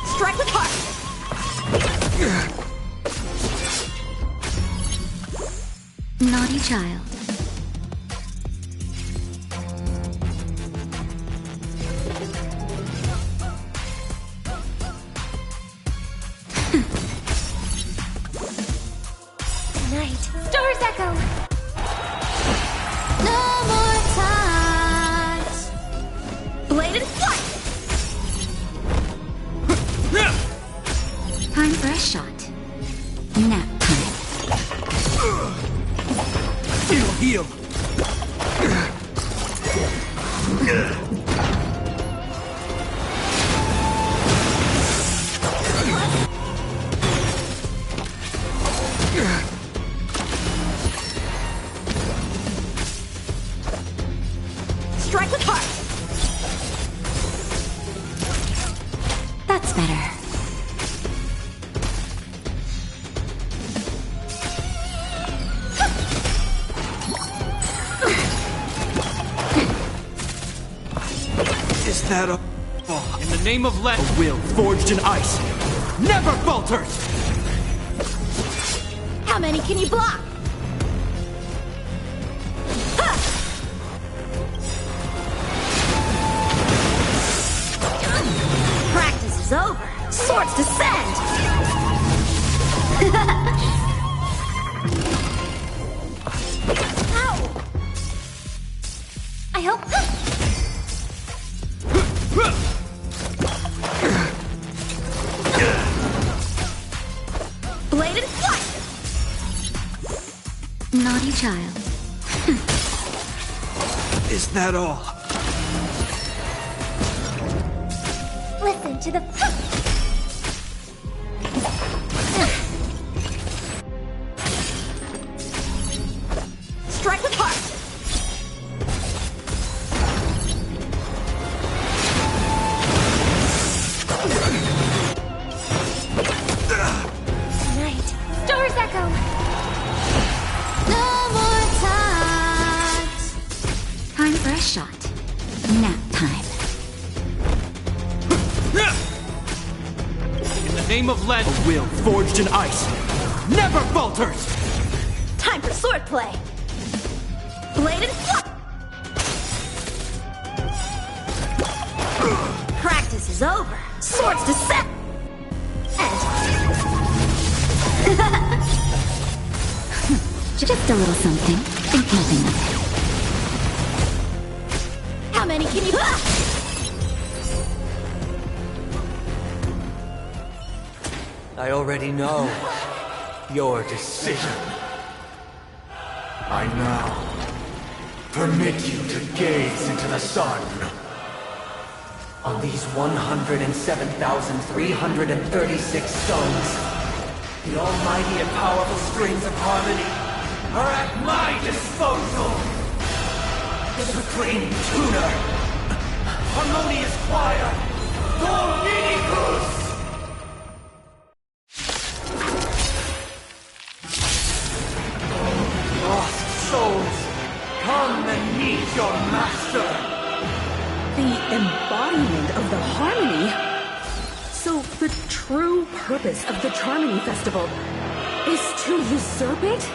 Strike with heart! Naughty child. Tonight, stars echo. No more touch. Blade and flight! Time for a shot. Nap time. Heal, heal! Strike with heart! That's better. Is that all? In the name of Lend, a will forged in ice never falters! How many can you block? Practice is over. Swords descend! Ow! I hope... Blade and flight! Naughty child. Is that all? Listen to the... Strike with heart! Tonight, Stars Echo! No more times. Time for a shot. Nap time. In the name of Len, a will forged in ice never falters! Time for swordplay! Blade and flight! Practice is over. Swords descend! Just a little something. Think nothing of it. How many can you... I already know your decision. I now permit you to gaze into the sun. On these 107,336 stones, the almighty and powerful strings of harmony are at my disposal. The supreme tuner, harmonious choir, Dominicus! Lost souls, come and meet your master! The embodiment of the harmony? So the true purpose of the Charmony Festival is to usurp it?